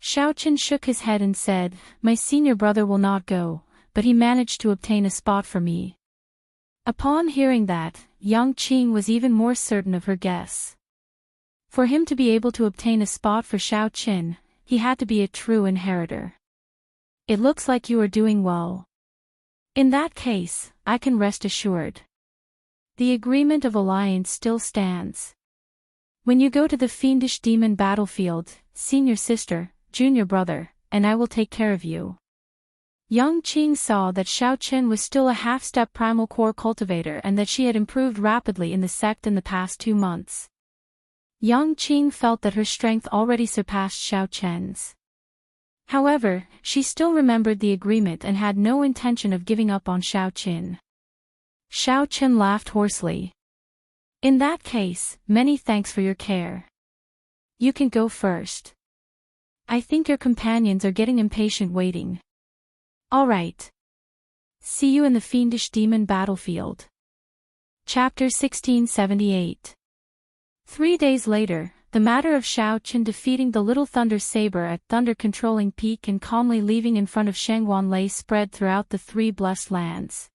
Xiao Chen shook his head and said, my senior brother will not go, but he managed to obtain a spot for me. Upon hearing that, Yang Qing was even more certain of her guess. For him to be able to obtain a spot for Xiao Chen, he had to be a true inheritor. It looks like you are doing well. In that case, I can rest assured. The agreement of alliance still stands. When you go to the fiendish demon battlefield, senior sister, junior brother, and I will take care of you. Yang Qing saw that Xiao Chen was still a half-step primal core cultivator and that she had improved rapidly in the sect in the past 2 months. Yang Qing felt that her strength already surpassed Xiao Chen's. However, she still remembered the agreement and had no intention of giving up on Xiao Chen. Xiao Chen laughed hoarsely. In that case, many thanks for your care. You can go first. I think your companions are getting impatient waiting. All right. See you in the fiendish demon battlefield. Chapter 1678. 3 days later, the matter of Xiao Chen defeating the Little Thunder Saber at Thunder Controlling Peak and calmly leaving in front of Shangguan Lei spread throughout the 3 Blessed Lands.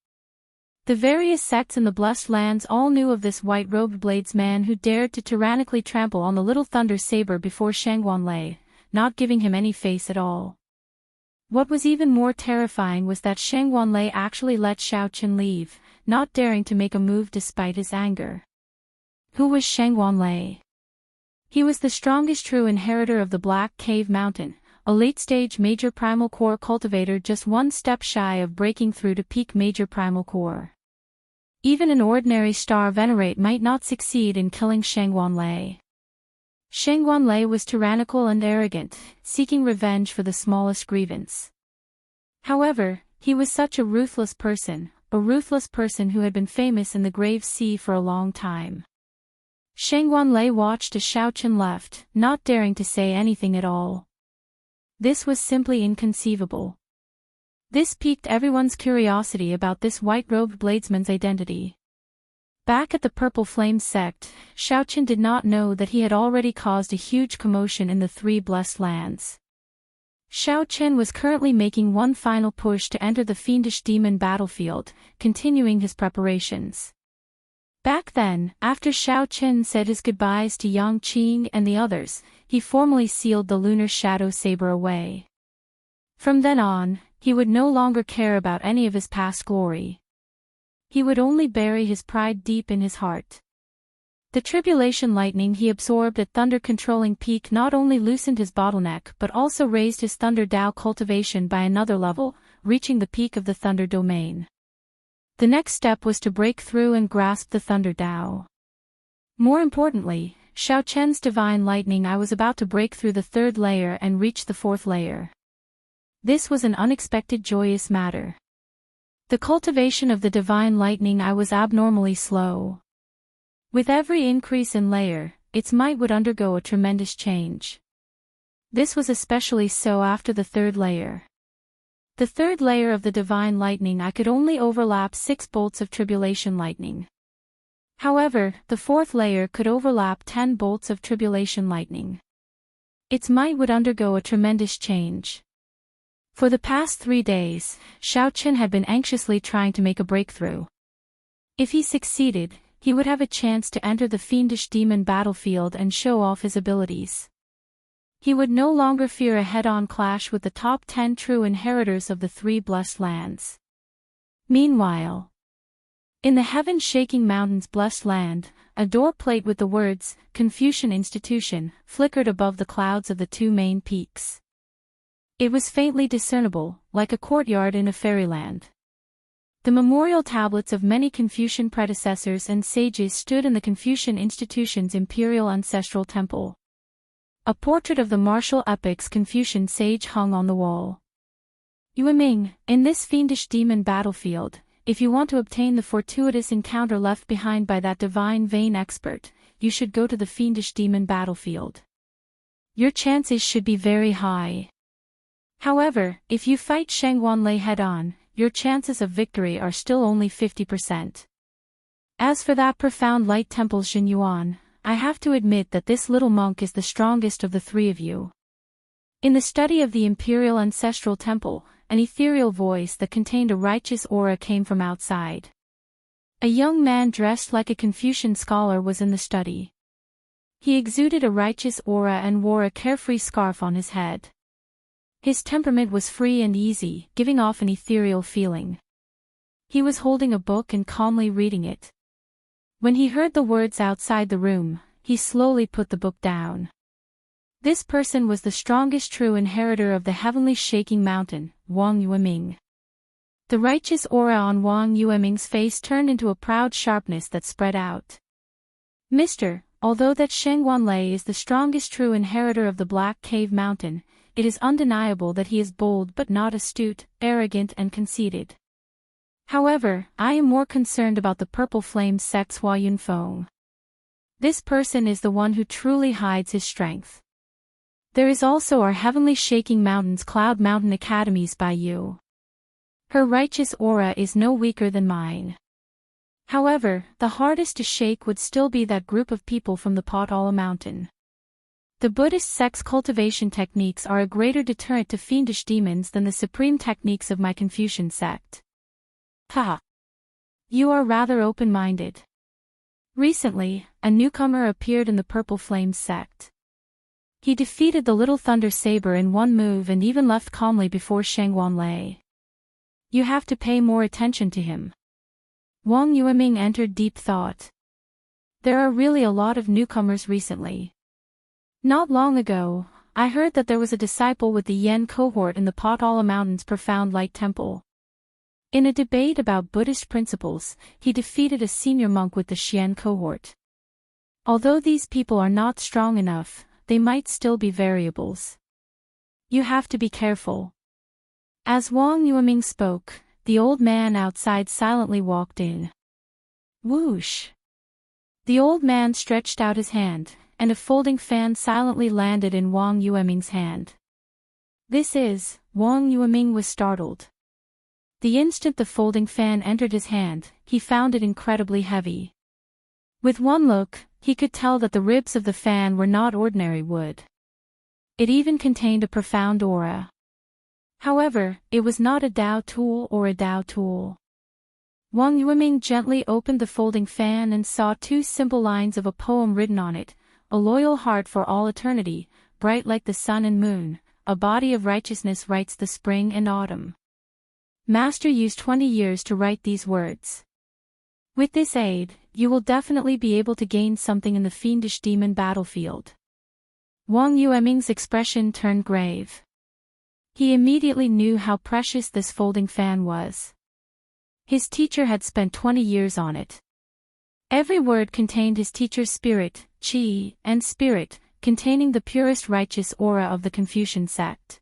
The various sects in the Blessed Lands all knew of this white-robed bladesman who dared to tyrannically trample on the Little Thunder Saber before Shangguan Lei, not giving him any face at all. What was even more terrifying was that Shangguan Lei actually let Xiao Chen leave, not daring to make a move despite his anger. Who was Shangguan Lei? He was the strongest true inheritor of the Black Cave Mountain, a late-stage major primal core cultivator just 1 step shy of breaking through to peak major primal core. Even an ordinary star venerate might not succeed in killing Shangguan Lei. Shangguan Lei was tyrannical and arrogant, seeking revenge for the smallest grievance. However, he was such a ruthless person who had been famous in the Grave Sea for a long time. Shangguan Lei watched as Xiao Chen left, not daring to say anything at all. This was simply inconceivable. This piqued everyone's curiosity about this white-robed bladesman's identity. Back at the Purple Flame sect, Xiaoqian did not know that he had already caused a huge commotion in the three blessed lands. Xiaoqian was currently making one final push to enter the fiendish demon battlefield, continuing his preparations. Back then, after Xiaoqian said his goodbyes to Yang Qing and the others, he formally sealed the lunar shadow saber away. From then on, he would no longer care about any of his past glory. He would only bury his pride deep in his heart. The tribulation lightning he absorbed at thunder-controlling peak not only loosened his bottleneck but also raised his thunder Dao cultivation by another level, reaching the peak of the thunder domain. The next step was to break through and grasp the thunder Dao. More importantly, Xiaoqian's divine lightning I was about to break through the third layer and reach the fourth layer. This was an unexpected joyous matter. The cultivation of the divine lightning I was abnormally slow. With every increase in layer, its might would undergo a tremendous change. This was especially so after the third layer. The third layer of the divine lightning I could only overlap 6 bolts of tribulation lightning. However, the fourth layer could overlap 10 bolts of tribulation lightning. Its might would undergo a tremendous change. For the past 3 days, Xiaoqian had been anxiously trying to make a breakthrough. If he succeeded, he would have a chance to enter the fiendish demon battlefield and show off his abilities. He would no longer fear a head-on clash with the top 10 true inheritors of the three blessed lands. Meanwhile, in the heaven-shaking mountains blessed land, a door plate with the words, Confucian Institution, flickered above the clouds of the 2 main peaks. It was faintly discernible, like a courtyard in a fairyland. The memorial tablets of many Confucian predecessors and sages stood in the Confucian Institution's imperial ancestral temple. A portrait of the martial epic's Confucian sage hung on the wall. Yueming, in this fiendish demon battlefield, if you want to obtain the fortuitous encounter left behind by that divine vein expert, you should go to the fiendish demon battlefield. Your chances should be very high. However, if you fight Sheng Wanlei head-on, your chances of victory are still only 50%. As for that profound light temple Xin Yuan, I have to admit that this little monk is the strongest of the 3 of you. In the study of the imperial ancestral temple, an ethereal voice that contained a righteous aura came from outside. A young man dressed like a Confucian scholar was in the study. He exuded a righteous aura and wore a carefree scarf on his head. His temperament was free and easy, giving off an ethereal feeling. He was holding a book and calmly reading it. When he heard the words outside the room, he slowly put the book down. This person was the strongest true inheritor of the heavenly shaking mountain, Wang Yueming. The righteous aura on Wang Yueming's face turned into a proud sharpness that spread out. Mister, although that Sheng Wanlei is the strongest true inheritor of the Black Cave Mountain, it is undeniable that he is bold but not astute, arrogant and conceited. However, I am more concerned about the Purple Flame sect's Hua Yunfeng. This person is the one who truly hides his strength. There is also our heavenly shaking mountains Cloud Mountain Academies by you. Her righteous aura is no weaker than mine. However, the hardest to shake would still be that group of people from the Potala Mountain. The Buddhist sect's cultivation techniques are a greater deterrent to fiendish demons than the supreme techniques of my Confucian sect. Haha. You are rather open-minded. Recently, a newcomer appeared in the Purple Flames sect. He defeated the Little Thunder Saber in one move and even left calmly before Sheng Wanlei. You have to pay more attention to him. Wang Yueming entered deep thought. There are really a lot of newcomers recently. Not long ago, I heard that there was a disciple with the Yen cohort in the Potala Mountains Profound Light Temple. In a debate about Buddhist principles, he defeated a senior monk with the Xian cohort. Although these people are not strong enough, they might still be variables. You have to be careful. As Wang Yueming spoke, the old man outside silently walked in. Whoosh! The old man stretched out his hand, and a folding fan silently landed in Wang Yueming's hand. This is, Wang Yueming was startled. The instant the folding fan entered his hand, he found it incredibly heavy. With one look, he could tell that the ribs of the fan were not ordinary wood. It even contained a profound aura. However, it was not a Dao tool or a Dao tool. Wang Yueming gently opened the folding fan and saw two simple lines of a poem written on it: a loyal heart for all eternity, bright like the sun and moon, a body of righteousness writes the spring and autumn. Master used 20 years to write these words. With this aid, you will definitely be able to gain something in the fiendish demon battlefield. Wang Yueming's expression turned grave. He immediately knew how precious this folding fan was. His teacher had spent 20 years on it. Every word contained his teacher's spirit, qi, and spirit, containing the purest righteous aura of the Confucian sect.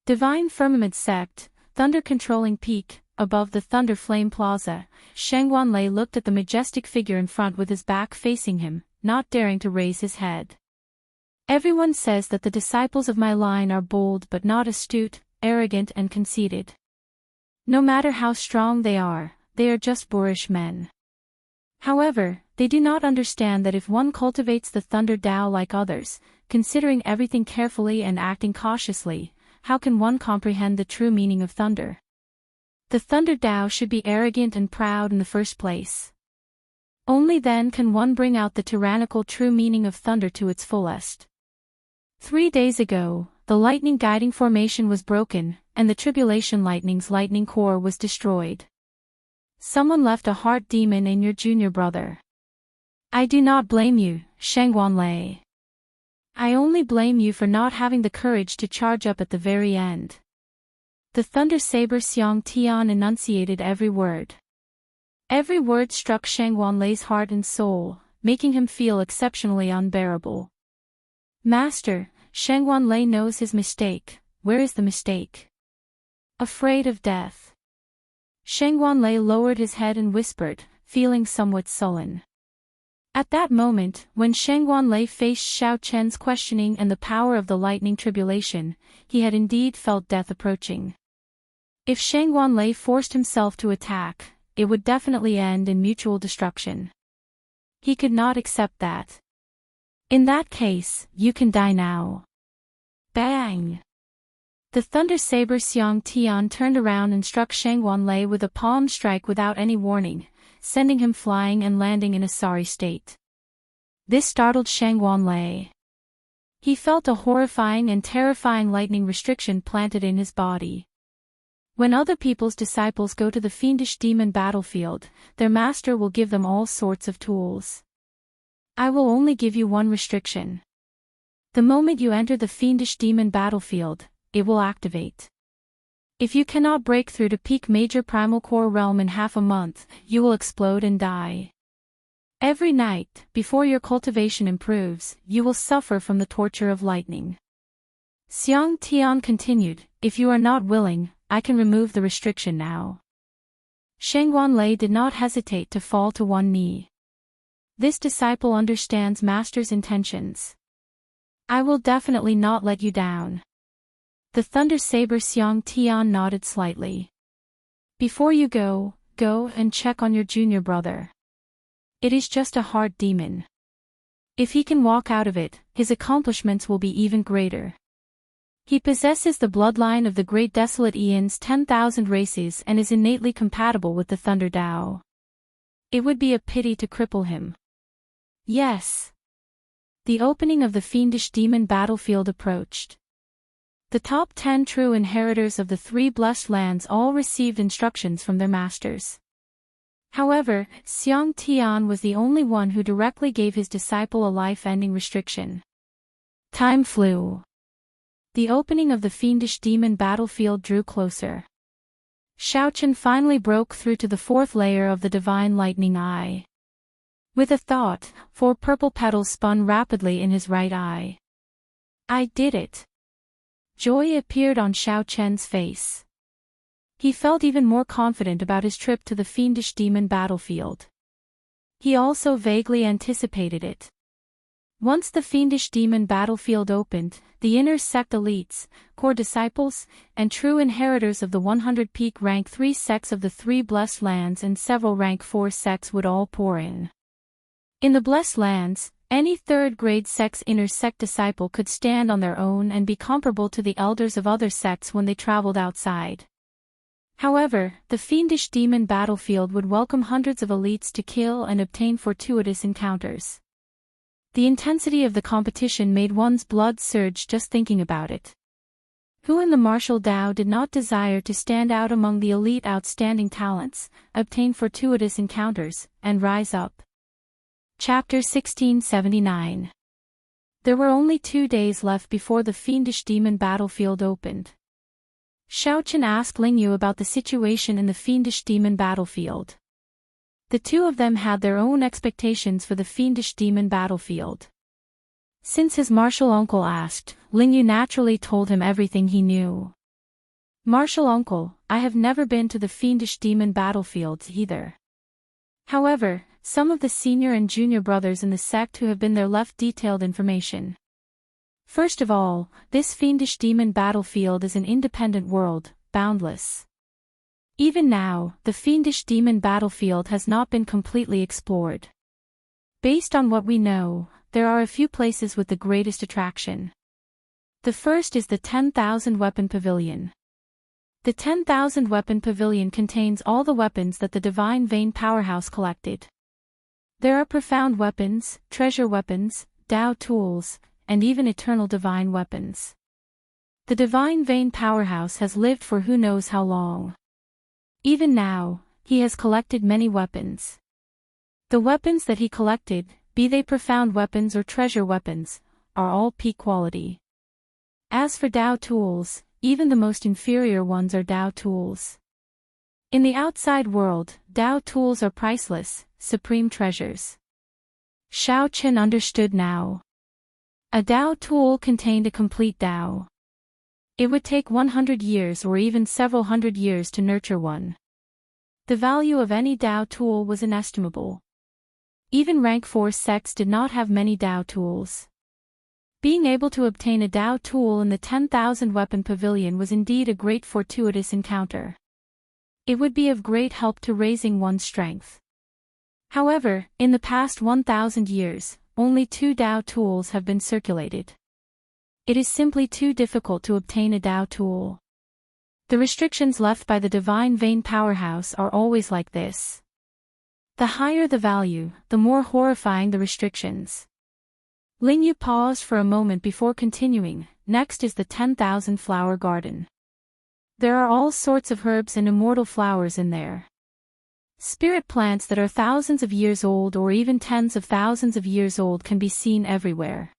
Divine Firmament Sect, thunder-controlling peak, above the Thunder Flame Plaza, Sheng Wanlei looked at the majestic figure in front with his back facing him, not daring to raise his head. Everyone says that the disciples of my line are bold but not astute, arrogant and conceited. No matter how strong they are just boorish men. However, they do not understand that if one cultivates the Thunder Tao like others, considering everything carefully and acting cautiously, how can one comprehend the true meaning of thunder? The Thunder Tao should be arrogant and proud in the first place. Only then can one bring out the tyrannical true meaning of thunder to its fullest. 3 days ago, the lightning guiding formation was broken, and the Tribulation Lightning's lightning core was destroyed. Someone left a heart demon in your junior brother. I do not blame you, Sheng Wanlei. I only blame you for not having the courage to charge up at the very end. The Thunder Saber Xiang Tian enunciated every word. Every word struck Sheng Wanlei's heart and soul, making him feel exceptionally unbearable. Master, Sheng Wanlei knows his mistake. Where is the mistake? Afraid of death. Sheng Wanlei lowered his head and whispered, feeling somewhat sullen. At that moment, when Sheng Wanlei faced Xiao Chen's questioning and the power of the lightning tribulation, he had indeed felt death approaching. If Sheng Wanlei forced himself to attack, it would definitely end in mutual destruction. He could not accept that. In that case, you can die now. Bang! The Thunder Saber Xiang Tian turned around and struck Sheng Wanlei with a palm strike without any warning, sending him flying and landing in a sorry state. This startled Sheng Wanlei. He felt a horrifying and terrifying lightning restriction planted in his body. When other people's disciples go to the fiendish demon battlefield, their master will give them all sorts of tools. I will only give you one restriction. The moment you enter the fiendish demon battlefield, it will activate. If you cannot break through to peak major primal core realm in half a month, you will explode and die. Every night, before your cultivation improves, you will suffer from the torture of lightning. Xiang Tian continued, if you are not willing, I can remove the restriction now. Sheng Wanlei did not hesitate to fall to one knee. This disciple understands Master's intentions. I will definitely not let you down. The Thunder Saber Xiang Tian nodded slightly. Before you go and check on your junior brother. It is just a heart demon. If he can walk out of it, his accomplishments will be even greater. He possesses the bloodline of the great desolate Eon's 10,000 races and is innately compatible with the Thunder Tao. It would be a pity to cripple him. Yes. The opening of the fiendish demon battlefield approached. The top 10 true inheritors of the 3 blessed lands all received instructions from their masters. However, Xiang Tian was the only one who directly gave his disciple a life-ending restriction. Time flew. The opening of the fiendish demon battlefield drew closer. Xiao Chen finally broke through to the 4th layer of the divine lightning eye. With a thought, 4 purple petals spun rapidly in his right eye. I did it. Joy appeared on Xiao Chen's face. He felt even more confident about his trip to the fiendish demon battlefield. He also vaguely anticipated it. Once the fiendish demon battlefield opened, the inner sect elites, core disciples, and true inheritors of the 100 peak rank 3 sects of the 3 blessed lands and several rank 4 sects would all pour in. In the Blessed Lands, any third-grade sect's inner sect disciple could stand on their own and be comparable to the elders of other sects when they traveled outside. However, the fiendish demon battlefield would welcome hundreds of elites to kill and obtain fortuitous encounters. The intensity of the competition made one's blood surge just thinking about it. Who in the martial Tao did not desire to stand out among the elite outstanding talents, obtain fortuitous encounters, and rise up? Chapter 1679. There were only 2 days left before the fiendish demon battlefield opened. Xiao Chen asked Ling Yu about the situation in the fiendish demon battlefield. The two of them had their own expectations for the fiendish demon battlefield. Since his martial uncle asked, Ling Yu naturally told him everything he knew. "Martial uncle, I have never been to the fiendish demon battlefields either. However, some of the senior and junior brothers in the sect who have been there left detailed information. First of all, this fiendish demon battlefield is an independent world, boundless. Even now, the fiendish demon battlefield has not been completely explored. Based on what we know, there are a few places with the greatest attraction. The first is the 10,000 Weapon Pavilion. The 10,000 Weapon Pavilion contains all the weapons that the Divine Vein Powerhouse collected. There are profound weapons, treasure weapons, Tao tools, and even eternal divine weapons. The Divine Vein Powerhouse has lived for who knows how long. Even now, he has collected many weapons. The weapons that he collected, be they profound weapons or treasure weapons, are all peak quality. As for Tao tools, even the most inferior ones are Tao tools. In the outside world, Tao tools are priceless, supreme treasures. Xiao Chen understood now. A Tao tool contained a complete Tao. It would take 100 years or even several hundred years to nurture one. The value of any Tao tool was inestimable. Even rank 4 sects did not have many Tao tools. Being able to obtain a Tao tool in the 10,000 Weapon Pavilion was indeed a great fortuitous encounter. It would be of great help to raising one's strength. However, in the past 1,000 years, only 2 Tao tools have been circulated. It is simply too difficult to obtain a Tao tool. The restrictions left by the Divine Vein Powerhouse are always like this. The higher the value, the more horrifying the restrictions. Ling Yu paused for a moment before continuing. Next is the 10,000 Flower Garden. There are all sorts of herbs and immortal flowers in there. Spirit plants that are thousands of years old or even tens of thousands of years old can be seen everywhere.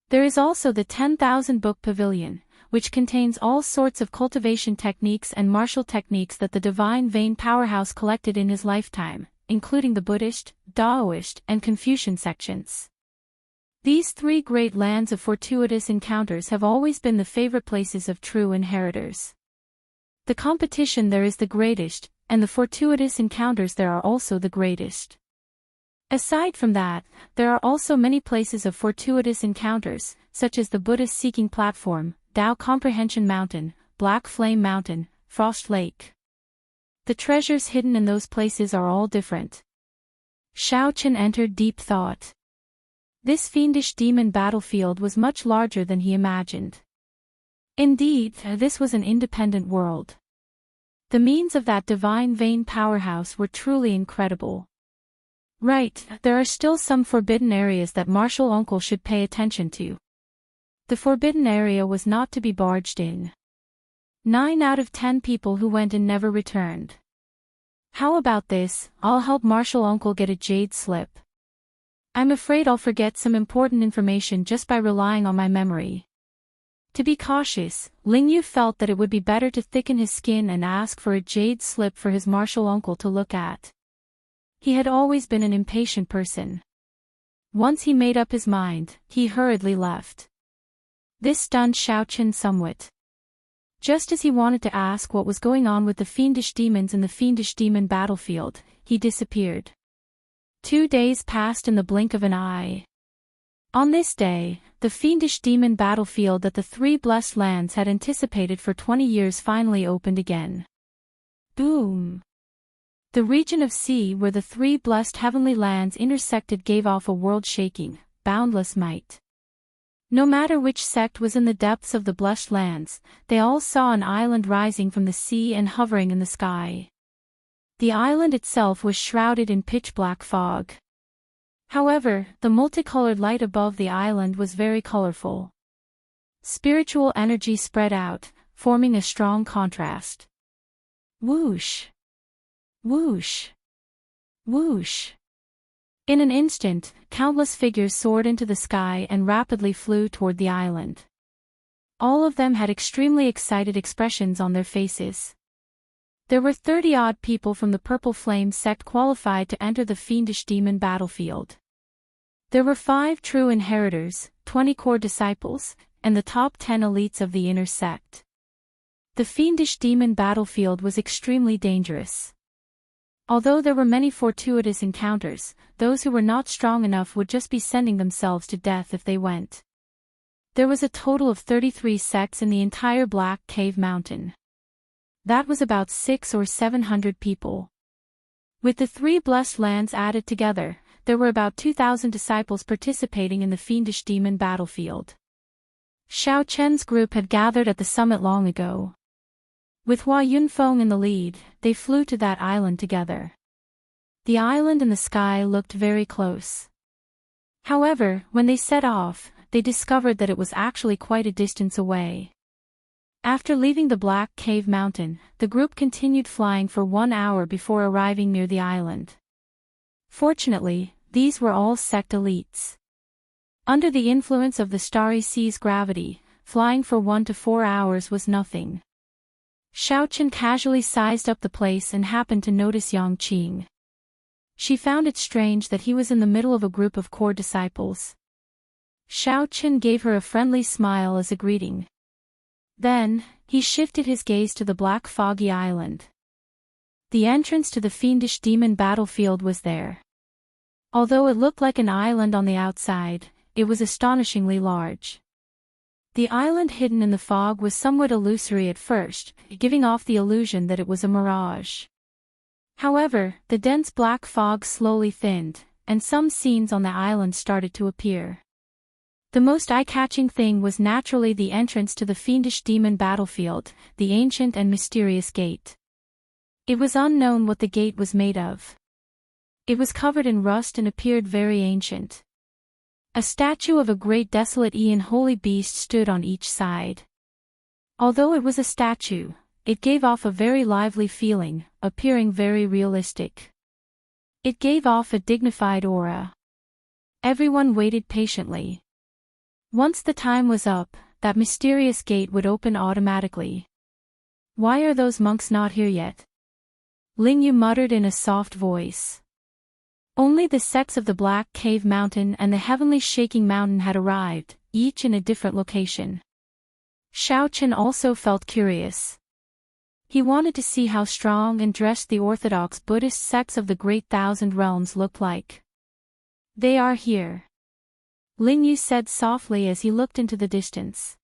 There is also the 10,000 Book Pavilion, which contains all sorts of cultivation techniques and martial techniques that the Divine Vein Powerhouse collected in his lifetime, including the Buddhist, Taoist, and Confucian sections. These 3 great lands of fortuitous encounters have always been the favorite places of true inheritors. The competition there is the greatest, and the fortuitous encounters there are also the greatest. Aside from that, there are also many places of fortuitous encounters, such as the Buddhist Seeking Platform, Tao Comprehension Mountain, Black Flame Mountain, Frost Lake. The treasures hidden in those places are all different. Xiao Chen entered deep thought. This fiendish demon battlefield was much larger than he imagined. Indeed, this was an independent world. The means of that Divine Vein Powerhouse were truly incredible. Right, there are still some forbidden areas that Martial Uncle should pay attention to. The forbidden area was not to be barged in. 9 out of 10 people who went in never returned. How about this? I'll help Martial Uncle get a jade slip. I'm afraid I'll forget some important information just by relying on my memory. To be cautious, Ling Yu felt that it would be better to thicken his skin and ask for a jade slip for his martial uncle to look at. He had always been an impatient person. Once he made up his mind, he hurriedly left. This stunned Xiao Chen somewhat. Just as he wanted to ask what was going on with the fiendish demons in the fiendish demon battlefield, he disappeared. 2 days passed in the blink of an eye. On this day, the fiendish demon battlefield that the 3 blessed lands had anticipated for 20 years finally opened again. Boom! The region of sea where the three blessed heavenly lands intersected gave off a world-shaking, boundless might. No matter which sect was in the depths of the blessed lands, they all saw an island rising from the sea and hovering in the sky. The island itself was shrouded in pitch-black fog. However, the multicolored light above the island was very colorful. Spiritual energy spread out, forming a strong contrast. Whoosh! Whoosh! Whoosh! In an instant, countless figures soared into the sky and rapidly flew toward the island. All of them had extremely excited expressions on their faces. There were 30-odd people from the Purple Flame sect qualified to enter the fiendish demon battlefield. There were 5 true inheritors, 20 core disciples, and the top 10 elites of the inner sect. The fiendish demon battlefield was extremely dangerous. Although there were many fortuitous encounters, those who were not strong enough would just be sending themselves to death if they went. There was a total of 33 sects in the entire Black Cave Mountain. That was about 600 or 700 people. With the 3 blessed lands added together, there were about 2,000 disciples participating in the fiendish demon battlefield. Xiao Chen's group had gathered at the summit long ago. With Hua Yunfeng in the lead, they flew to that island together. The island and the sky looked very close. However, when they set off, they discovered that it was actually quite a distance away. After leaving the Black Cave Mountain, the group continued flying for 1 hour before arriving near the island. Fortunately, these were all sect elites. Under the influence of the Starry Sea's gravity, flying for 1 to 4 hours was nothing. Xiao Chen casually sized up the place and happened to notice Yang Qing. She found it strange that he was in the middle of a group of core disciples. Xiao Chen gave her a friendly smile as a greeting. Then, he shifted his gaze to the black foggy island. The entrance to the fiendish demon battlefield was there. Although it looked like an island on the outside, it was astonishingly large. The island hidden in the fog was somewhat illusory at first, giving off the illusion that it was a mirage. However, the dense black fog slowly thinned, and some scenes on the island started to appear. The most eye-catching thing was naturally the entrance to the fiendish demon battlefield, the ancient and mysterious gate. It was unknown what the gate was made of. It was covered in rust and appeared very ancient. A statue of a great desolate and holy beast stood on each side. Although it was a statue, it gave off a very lively feeling, appearing very realistic. It gave off a dignified aura. Everyone waited patiently. Once the time was up, that mysterious gate would open automatically. "Why are those monks not here yet?" Ling Yu muttered in a soft voice. Only the sects of the Black Cave Mountain and the Heavenly Shaking Mountain had arrived, each in a different location. Xiao Chen also felt curious. He wanted to see how strong and dressed the orthodox Buddhist sects of the Great Thousand Realms looked like. "They are here," Ling Yu said softly as he looked into the distance.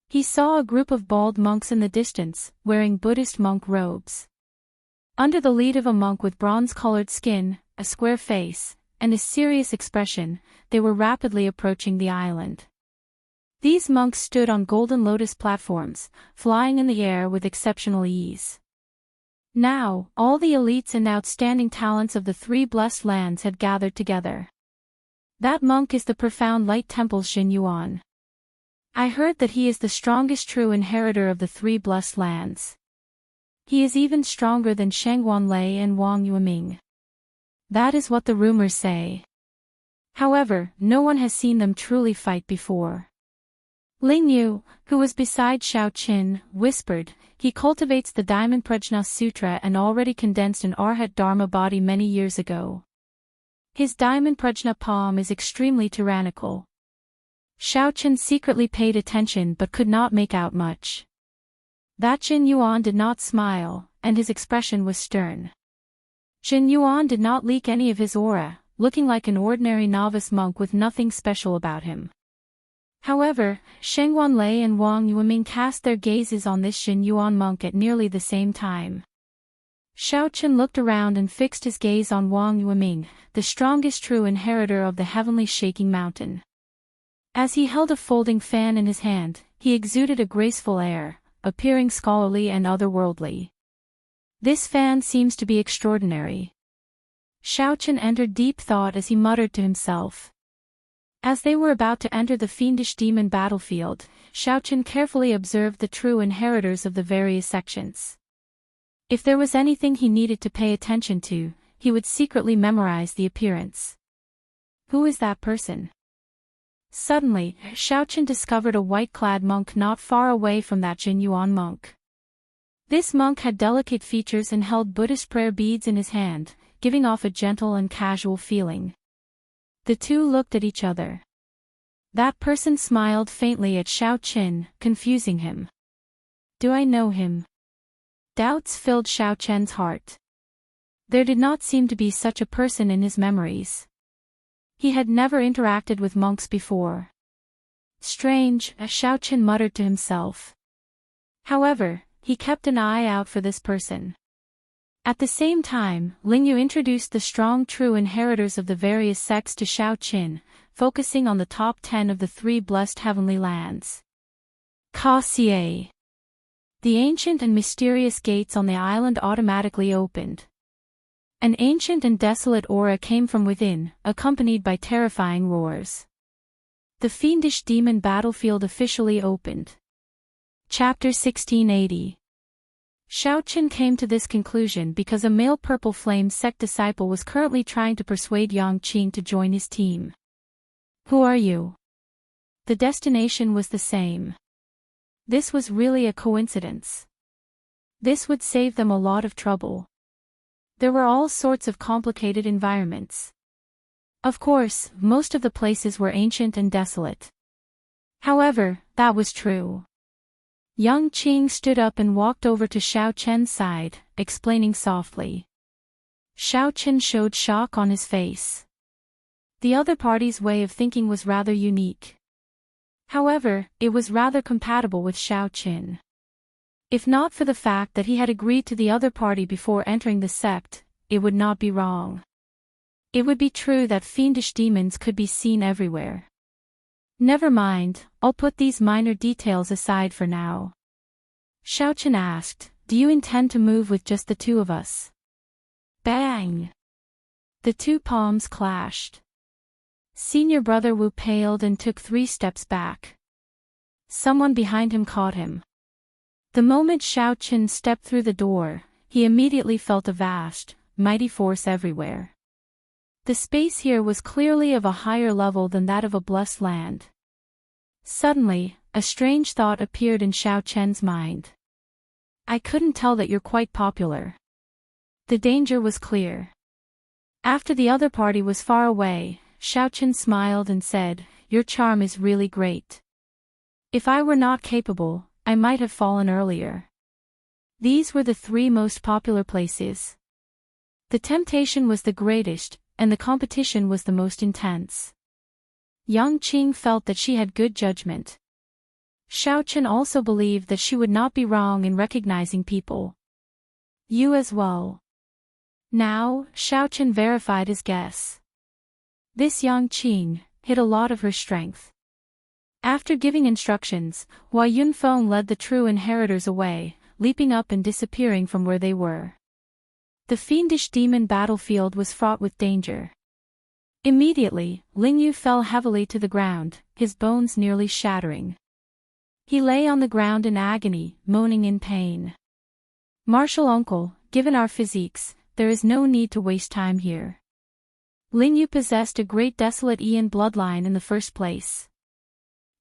He saw a group of bald monks in the distance, wearing Buddhist monk robes. Under the lead of a monk with bronze-colored skin, a square face, and a serious expression, they were rapidly approaching the island. These monks stood on golden lotus platforms, flying in the air with exceptional ease. Now, all the elites and outstanding talents of the 3 blessed lands had gathered together. "That monk is the profound light temple's Xin Yuan. I heard that he is the strongest true inheritor of the 3 blessed lands. He is even stronger than Shangguan Lei and Wang Yueming. That is what the rumors say. However, no one has seen them truly fight before." Ling Yu, who was beside Xiao Qin, whispered, "He cultivates the Diamond Prajna Sutra and already condensed an Arhat Dharma body many years ago. His Diamond Prajna palm is extremely tyrannical." Xiao Qin secretly paid attention but could not make out much. That Xin Yuan did not smile, and his expression was stern. Xin Yuan did not leak any of his aura, looking like an ordinary novice monk with nothing special about him. However, Shangguan Lei and Wang Yueming cast their gazes on this Xin Yuan monk at nearly the same time. Xiao Chen looked around and fixed his gaze on Wang Yueming, the strongest true inheritor of the heavenly shaking mountain. As he held a folding fan in his hand, he exuded a graceful air, appearing scholarly and otherworldly. This fan seems to be extraordinary. Xiao Chen entered deep thought as he muttered to himself. As they were about to enter the fiendish demon battlefield, Xiao Chen carefully observed the true inheritors of the various sections. If there was anything he needed to pay attention to, he would secretly memorize the appearance. Who is that person? Suddenly, Xiao Chen discovered a white-clad monk not far away from that Jin Yuan monk. This monk had delicate features and held Buddhist prayer beads in his hand, giving off a gentle and casual feeling. The two looked at each other. That person smiled faintly at Xiao Chen, confusing him. Do I know him? Doubts filled Xiao Chen's heart. There did not seem to be such a person in his memories. He had never interacted with monks before. Strange, Xiao Chen muttered to himself. However, he kept an eye out for this person. At the same time, Lingyu introduced the strong true inheritors of the various sects to Xiao Chen, focusing on the top 10 of the 3 blessed heavenly lands. Ka Xie. The ancient and mysterious gates on the island automatically opened. An ancient and desolate aura came from within, accompanied by terrifying roars. The fiendish demon battlefield officially opened. Chapter 1680. Xiao Chen came to this conclusion because a male Purple Flame sect disciple was currently trying to persuade Yang Qing to join his team. Who are you? The destination was the same. This was really a coincidence. This would save them a lot of trouble. There were all sorts of complicated environments. Of course, most of the places were ancient and desolate. However, that was true. Yang Qing stood up and walked over to Xiao Chen's side, explaining softly. Xiao Chen showed shock on his face. The other party's way of thinking was rather unique. However, it was rather compatible with Xiao Chen. If not for the fact that he had agreed to the other party before entering the sect, it would not be wrong. It would be true that fiendish demons could be seen everywhere. Never mind, I'll put these minor details aside for now. Xiao Chen asked, do you intend to move with just the 2 of us? Bang! The 2 palms clashed. Senior brother Wu paled and took 3 steps back. Someone behind him caught him. The moment Xiao Chen stepped through the door, he immediately felt a vast, mighty force everywhere. The space here was clearly of a higher level than that of a blessed land. Suddenly, a strange thought appeared in Xiao Chen's mind. I couldn't tell that you're quite popular. The danger was clear. After the other party was far away, Xiao Chen smiled and said, your charm is really great. If I were not capable, I might have fallen earlier. These were the 3 most popular places. The temptation was the greatest, and the competition was the most intense. Yang Qing felt that she had good judgment. Xiao Chen also believed that she would not be wrong in recognizing people. You as well. Now, Xiao Chen verified his guess. This Yang Qing hid a lot of her strength. After giving instructions, Hua Yunfeng led the true inheritors away, leaping up and disappearing from where they were. The fiendish demon battlefield was fraught with danger. Immediately, Lingyu fell heavily to the ground, his bones nearly shattering. He lay on the ground in agony, moaning in pain. Martial uncle, given our physiques, there is no need to waste time here. Lingyu possessed a great desolate Ian bloodline in the first place.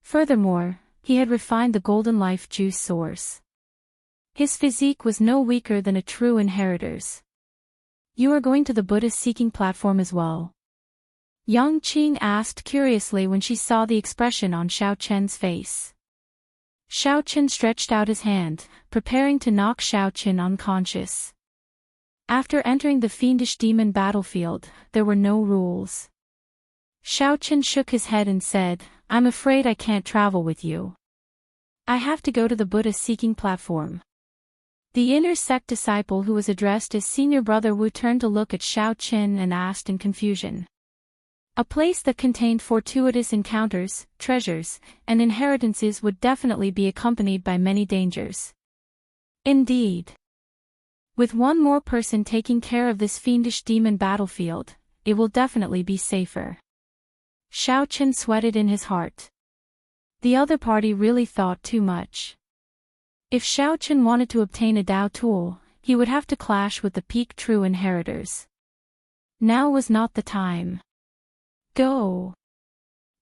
Furthermore, he had refined the golden life juice source. His physique was no weaker than a true inheritor's. You are going to the Buddha-seeking platform as well? Yang Qing asked curiously when she saw the expression on Xiao Chen's face. Xiao Chen stretched out his hand, preparing to knock Xiao Chen unconscious. After entering the fiendish demon battlefield, there were no rules. Xiao Chen shook his head and said, I'm afraid I can't travel with you. I have to go to the Buddha-seeking platform. The inner sect disciple who was addressed as Senior Brother Wu turned to look at Xiao Qin and asked in confusion. A place that contained fortuitous encounters, treasures, and inheritances would definitely be accompanied by many dangers. Indeed. With one more person taking care of this fiendish demon battlefield, it will definitely be safer. Xiao Qin sweated in his heart. The other party really thought too much. If Xiao Qin wanted to obtain a Dao tool, he would have to clash with the peak true inheritors. Now was not the time. Go.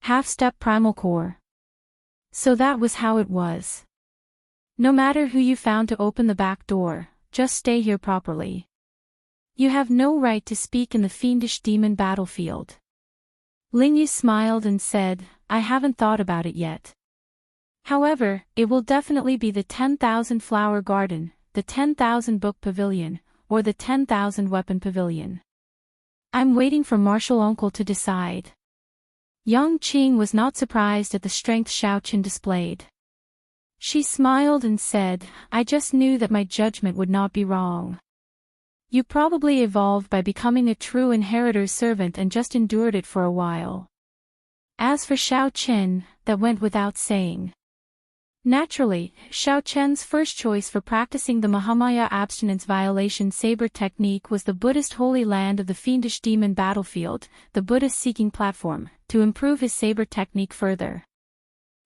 Half-step primal core. So that was how it was. No matter who you found to open the back door, just stay here properly. You have no right to speak in the fiendish demon battlefield. Lingyu smiled and said, I haven't thought about it yet. However, it will definitely be the 10,000 flower garden, the 10,000 book pavilion, or the 10,000 weapon pavilion. I'm waiting for Martial Uncle to decide. Yang Qing was not surprised at the strength Xiao Qin displayed. She smiled and said, I just knew that my judgment would not be wrong. You probably evolved by becoming a true inheritor's servant and just endured it for a while. As for Xiao Qin, that went without saying. Naturally, Xiao Qin's first choice for practicing the Mahamaya abstinence violation saber technique was the Buddhist holy land of the fiendish demon battlefield, the Buddhist seeking platform, to improve his saber technique further.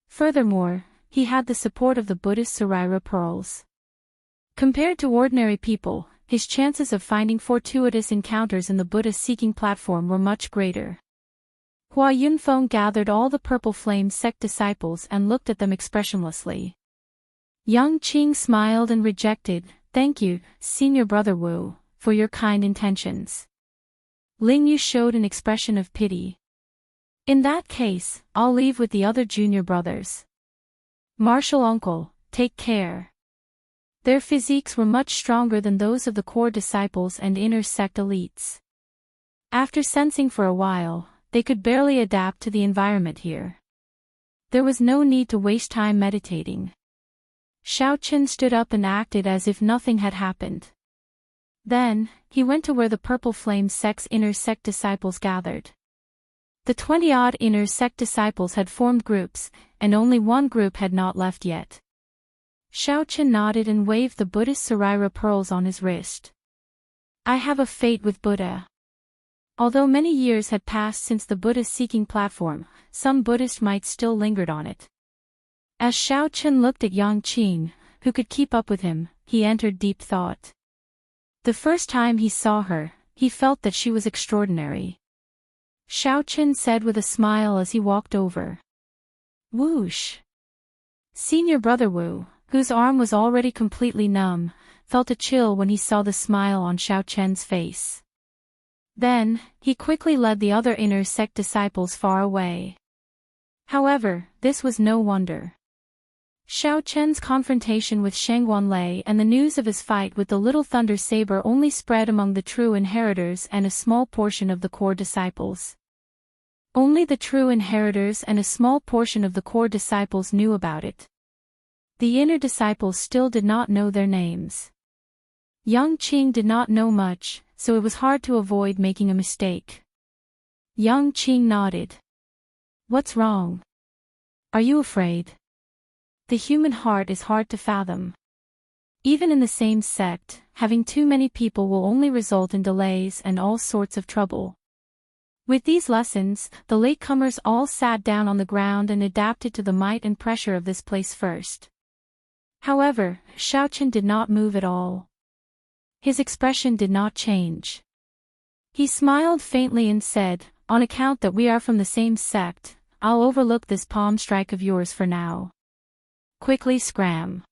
Furthermore, he had the support of the Buddhist Saraira pearls. Compared to ordinary people, his chances of finding fortuitous encounters in the Buddhist seeking platform were much greater. Hua Yunfeng gathered all the Purple Flame sect disciples and looked at them expressionlessly. Yang Qing smiled and rejected, Thank you, Senior Brother Wu, for your kind intentions. Lingyu showed an expression of pity. In that case, I'll leave with the other junior brothers. Martial Uncle, take care. Their physiques were much stronger than those of the core disciples and inner sect elites. After sensing for a while, they could barely adapt to the environment here. There was no need to waste time meditating. Xiao Qin stood up and acted as if nothing had happened. Then, he went to where the Purple Flame sect's inner sect disciples gathered. The 20-odd inner sect disciples had formed groups, and only one group had not left yet. Xiao Qin nodded and waved the Buddhist Saraira pearls on his wrist. I have a fate with Buddha. Although many years had passed since the Buddha-seeking platform, some Buddhists might still lingered on it. As Xiao Qin looked at Yang Qing, who could keep up with him, he entered deep thought. The first time he saw her, he felt that she was extraordinary. Xiao Qin said with a smile as he walked over. Whoosh! Senior Brother Wu, whose arm was already completely numb, felt a chill when he saw the smile on Xiao Qin's face. Then, he quickly led the other inner sect disciples far away. However, this was no wonder. Xiao Qin's confrontation with Sheng Wanlei and the news of his fight with the Little Thunder Saber only spread among the true inheritors and a small portion of the core disciples. Only the true inheritors and a small portion of the core disciples knew about it. The inner disciples still did not know their names. Yang Qing did not know much, so it was hard to avoid making a mistake. Yang Qing nodded. What's wrong? Are you afraid? The human heart is hard to fathom. Even in the same sect, having too many people will only result in delays and all sorts of trouble. With these lessons, the latecomers all sat down on the ground and adapted to the might and pressure of this place first. However, Xiao Qin did not move at all. His expression did not change. He smiled faintly and said, On account that we are from the same sect, I'll overlook this palm strike of yours for now. Quickly scram.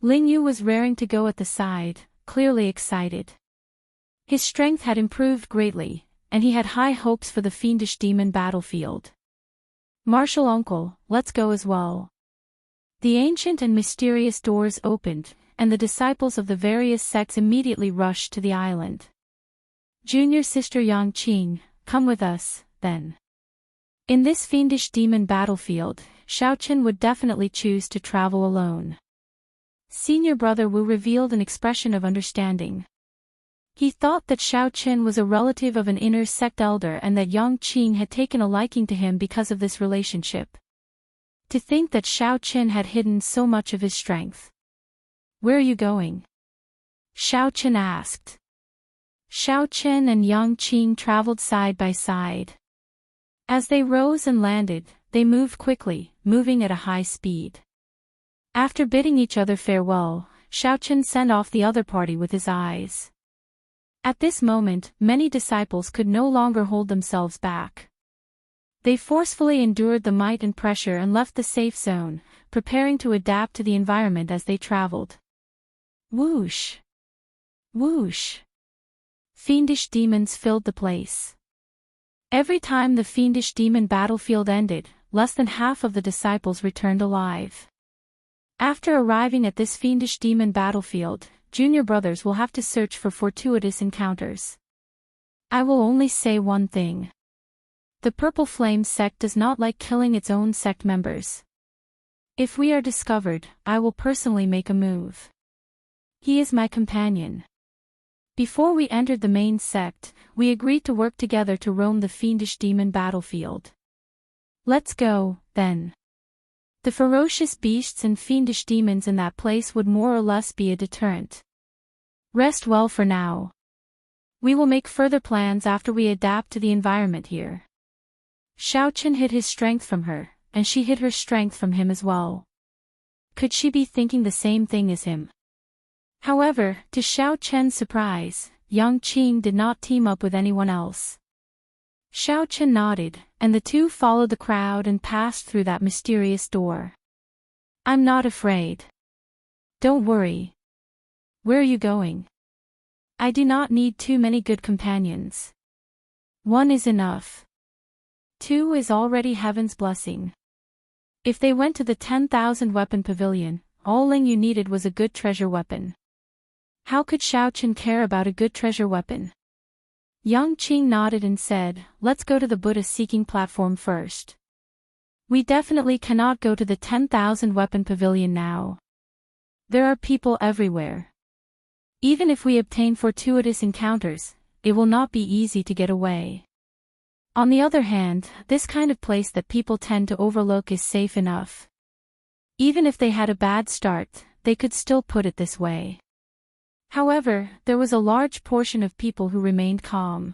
Lingyu was raring to go at the side, clearly excited. His strength had improved greatly, and he had high hopes for the fiendish demon battlefield. Martial Uncle, let's go as well. The ancient and mysterious doors opened, and the disciples of the various sects immediately rushed to the island. Junior sister Yang Qing, come with us, then. In this fiendish demon battlefield, Xiao Qin would definitely choose to travel alone. Senior brother Wu revealed an expression of understanding. He thought that Xiao Qin was a relative of an inner sect elder and that Yang Qing had taken a liking to him because of this relationship. To think that Xiao Qin had hidden so much of his strength. "Where are you going?" Xiao Qin asked. Xiao Qin and Yang Qing traveled side by side. As they rose and landed, they moved quickly, moving at a high speed. After bidding each other farewell, Xiao Qin sent off the other party with his eyes. At this moment, many disciples could no longer hold themselves back. They forcefully endured the might and pressure and left the safe zone, preparing to adapt to the environment as they traveled. Whoosh! Whoosh! Fiendish demons filled the place. Every time the fiendish demon battlefield ended, less than half of the disciples returned alive. After arriving at this fiendish demon battlefield, junior brothers will have to search for fortuitous encounters. I will only say one thing. The Purple Flame sect does not like killing its own sect members. If we are discovered, I will personally make a move. He is my companion. Before we entered the main sect, we agreed to work together to roam the fiendish demon battlefield. Let's go, then. The ferocious beasts and fiendish demons in that place would more or less be a deterrent. Rest well for now. We will make further plans after we adapt to the environment here. Xiao Qin hid his strength from her, and she hid her strength from him as well. Could she be thinking the same thing as him? However, to Xiao Qin's surprise, Yang Qing did not team up with anyone else. Xiao Qin nodded, and the two followed the crowd and passed through that mysterious door. I'm not afraid. Don't worry. Where are you going? I do not need too many good companions. One is enough. Two is already heaven's blessing. If they went to the 10,000 weapon pavilion, all Ling Yu needed was a good treasure weapon. How could Xiao Qin care about a good treasure weapon? Yang Qing nodded and said, let's go to the Buddha-seeking platform first. We definitely cannot go to the 10,000 weapon pavilion now. There are people everywhere. Even if we obtain fortuitous encounters, it will not be easy to get away. On the other hand, this kind of place that people tend to overlook is safe enough. Even if they had a bad start, they could still put it this way. However, there was a large portion of people who remained calm.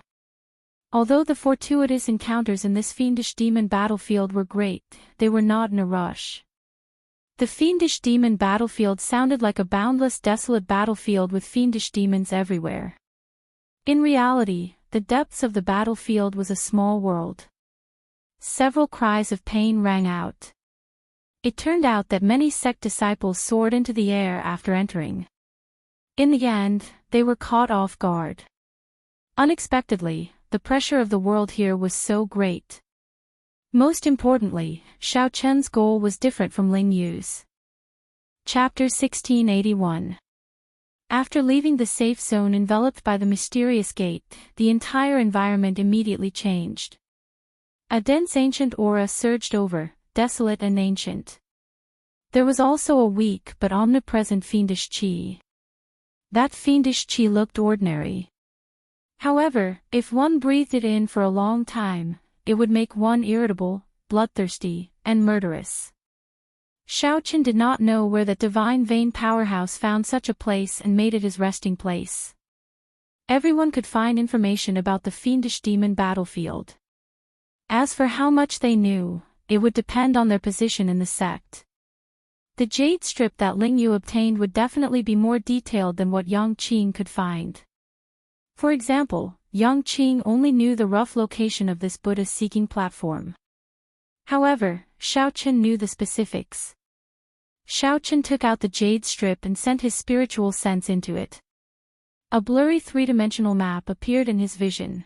Although the fortuitous encounters in this fiendish demon battlefield were great, they were not in a rush. The fiendish demon battlefield sounded like a boundless desolate battlefield with fiendish demons everywhere. In reality, the depths of the battlefield was a small world. Several cries of pain rang out. It turned out that many sect disciples soared into the air after entering. In the end, they were caught off guard. Unexpectedly, the pressure of the world here was so great. Most importantly, Xiao Chen's goal was different from Ling Yu's. Chapter 1681. After leaving the safe zone enveloped by the mysterious gate, the entire environment immediately changed. A dense ancient aura surged over, desolate and ancient. There was also a weak but omnipresent fiendish qi. That fiendish qi looked ordinary. However, if one breathed it in for a long time, it would make one irritable, bloodthirsty, and murderous. Xiao Qin did not know where that divine vein powerhouse found such a place and made it his resting place. Everyone could find information about the fiendish demon battlefield. As for how much they knew, it would depend on their position in the sect. The jade strip that Ling Yu obtained would definitely be more detailed than what Yang Qing could find. For example, Yang Qing only knew the rough location of this Buddha-seeking platform. However, Xiao Qin knew the specifics. Xiao Qin took out the jade strip and sent his spiritual sense into it. A blurry three-dimensional map appeared in his vision.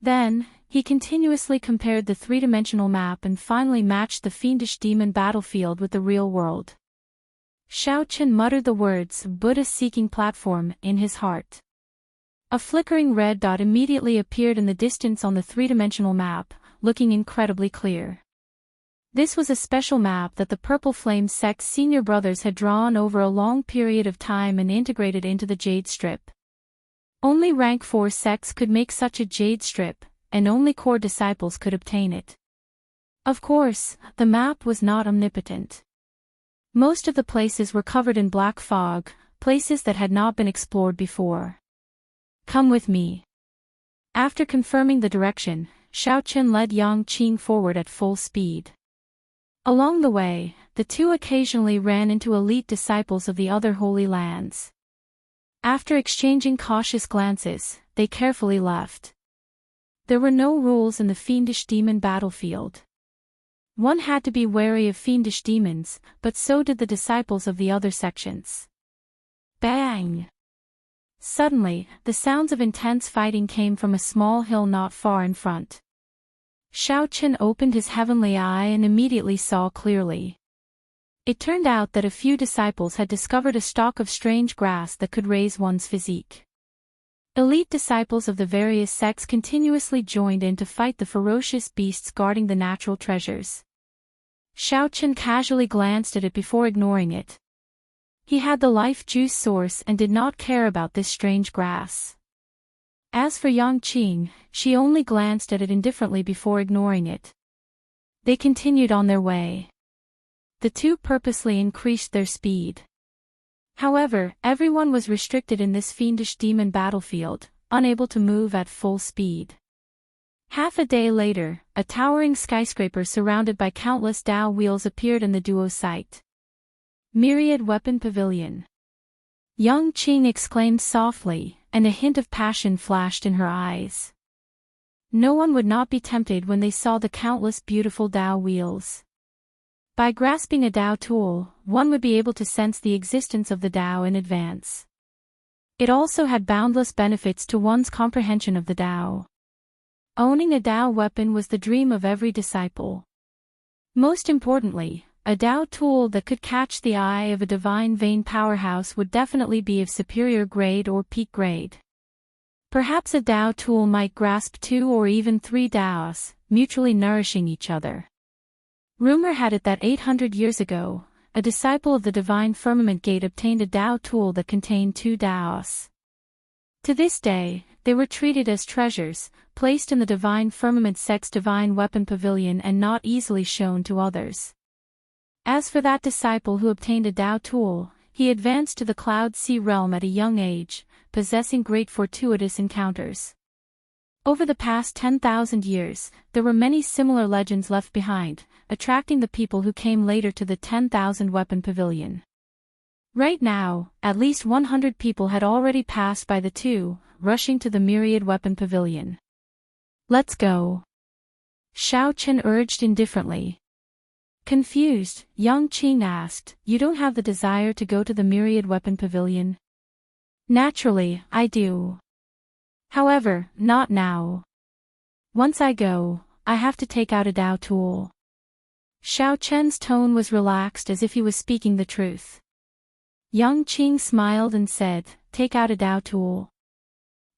Then, he continuously compared the three-dimensional map and finally matched the fiendish demon battlefield with the real world. Xiao Qin muttered the words Buddha-seeking platform in his heart. A flickering red dot immediately appeared in the distance on the three-dimensional map, looking incredibly clear. This was a special map that the Purple Flame sect's senior brothers had drawn over a long period of time and integrated into the Jade Strip. Only rank 4 sects could make such a Jade Strip, and only core disciples could obtain it. Of course, the map was not omnipotent. Most of the places were covered in black fog, places that had not been explored before. Come with me. After confirming the direction, Xiaochen led Yang Qing forward at full speed. Along the way, the two occasionally ran into elite disciples of the other holy lands. After exchanging cautious glances, they carefully left. There were no rules in the fiendish demon battlefield. One had to be wary of fiendish demons, but so did the disciples of the other sections. Bang! Suddenly, the sounds of intense fighting came from a small hill not far in front. Xiaochen opened his heavenly eye and immediately saw clearly. It turned out that a few disciples had discovered a stalk of strange grass that could raise one's physique. Elite disciples of the various sects continuously joined in to fight the ferocious beasts guarding the natural treasures. Xiaochen casually glanced at it before ignoring it. He had the life juice source and did not care about this strange grass. As for Yang Qing, she only glanced at it indifferently before ignoring it. They continued on their way. The two purposely increased their speed. However, everyone was restricted in this fiendish demon battlefield, unable to move at full speed. Half a day later, a towering skyscraper surrounded by countless Dao wheels appeared in the duo site. Myriad Weapon Pavilion. Yang Qing exclaimed softly, and a hint of passion flashed in her eyes. No one would not be tempted when they saw the countless beautiful Dao wheels. By grasping a Dao tool, one would be able to sense the existence of the Dao in advance. It also had boundless benefits to one's comprehension of the Dao. Owning a Dao weapon was the dream of every disciple. Most importantly, a Dao tool that could catch the eye of a divine vein powerhouse would definitely be of superior grade or peak grade. Perhaps a Dao tool might grasp 2 or even 3 Daos, mutually nourishing each other. Rumor had it that 800 years ago, a disciple of the Divine Firmament Gate obtained a Dao tool that contained 2 Daos. To this day, they were treated as treasures, placed in the Divine Firmament sect's Divine Weapon Pavilion and not easily shown to others. As for that disciple who obtained a Dao tool, he advanced to the Cloud Sea realm at a young age, possessing great fortuitous encounters. Over the past 10,000 years, there were many similar legends left behind, attracting the people who came later to the 10,000 Weapon Pavilion. Right now, at least 100 people had already passed by the two, rushing to the Myriad Weapon Pavilion. Let's go. Xiaochen urged indifferently. Confused, Yang Qing asked, "You don't have the desire to go to the Myriad Weapon Pavilion?" "Naturally, I do. However, not now. Once I go, I have to take out a Dao tool." Xiaochen's tone was relaxed as if he was speaking the truth. Yang Qing smiled and said, "Take out a Dao tool?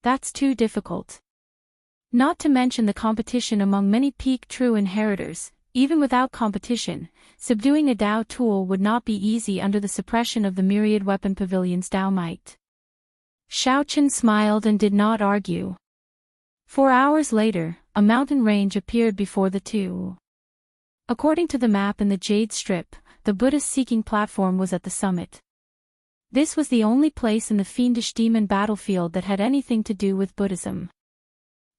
That's too difficult. Not to mention the competition among many peak true inheritors. Even without competition, subduing a Dao tool would not be easy under the suppression of the Myriad Weapon Pavilion's Dao might." Xiaochen smiled and did not argue. 4 hours later, a mountain range appeared before the two. According to the map in the Jade Strip, the Buddhist-seeking platform was at the summit. This was the only place in the fiendish demon battlefield that had anything to do with Buddhism.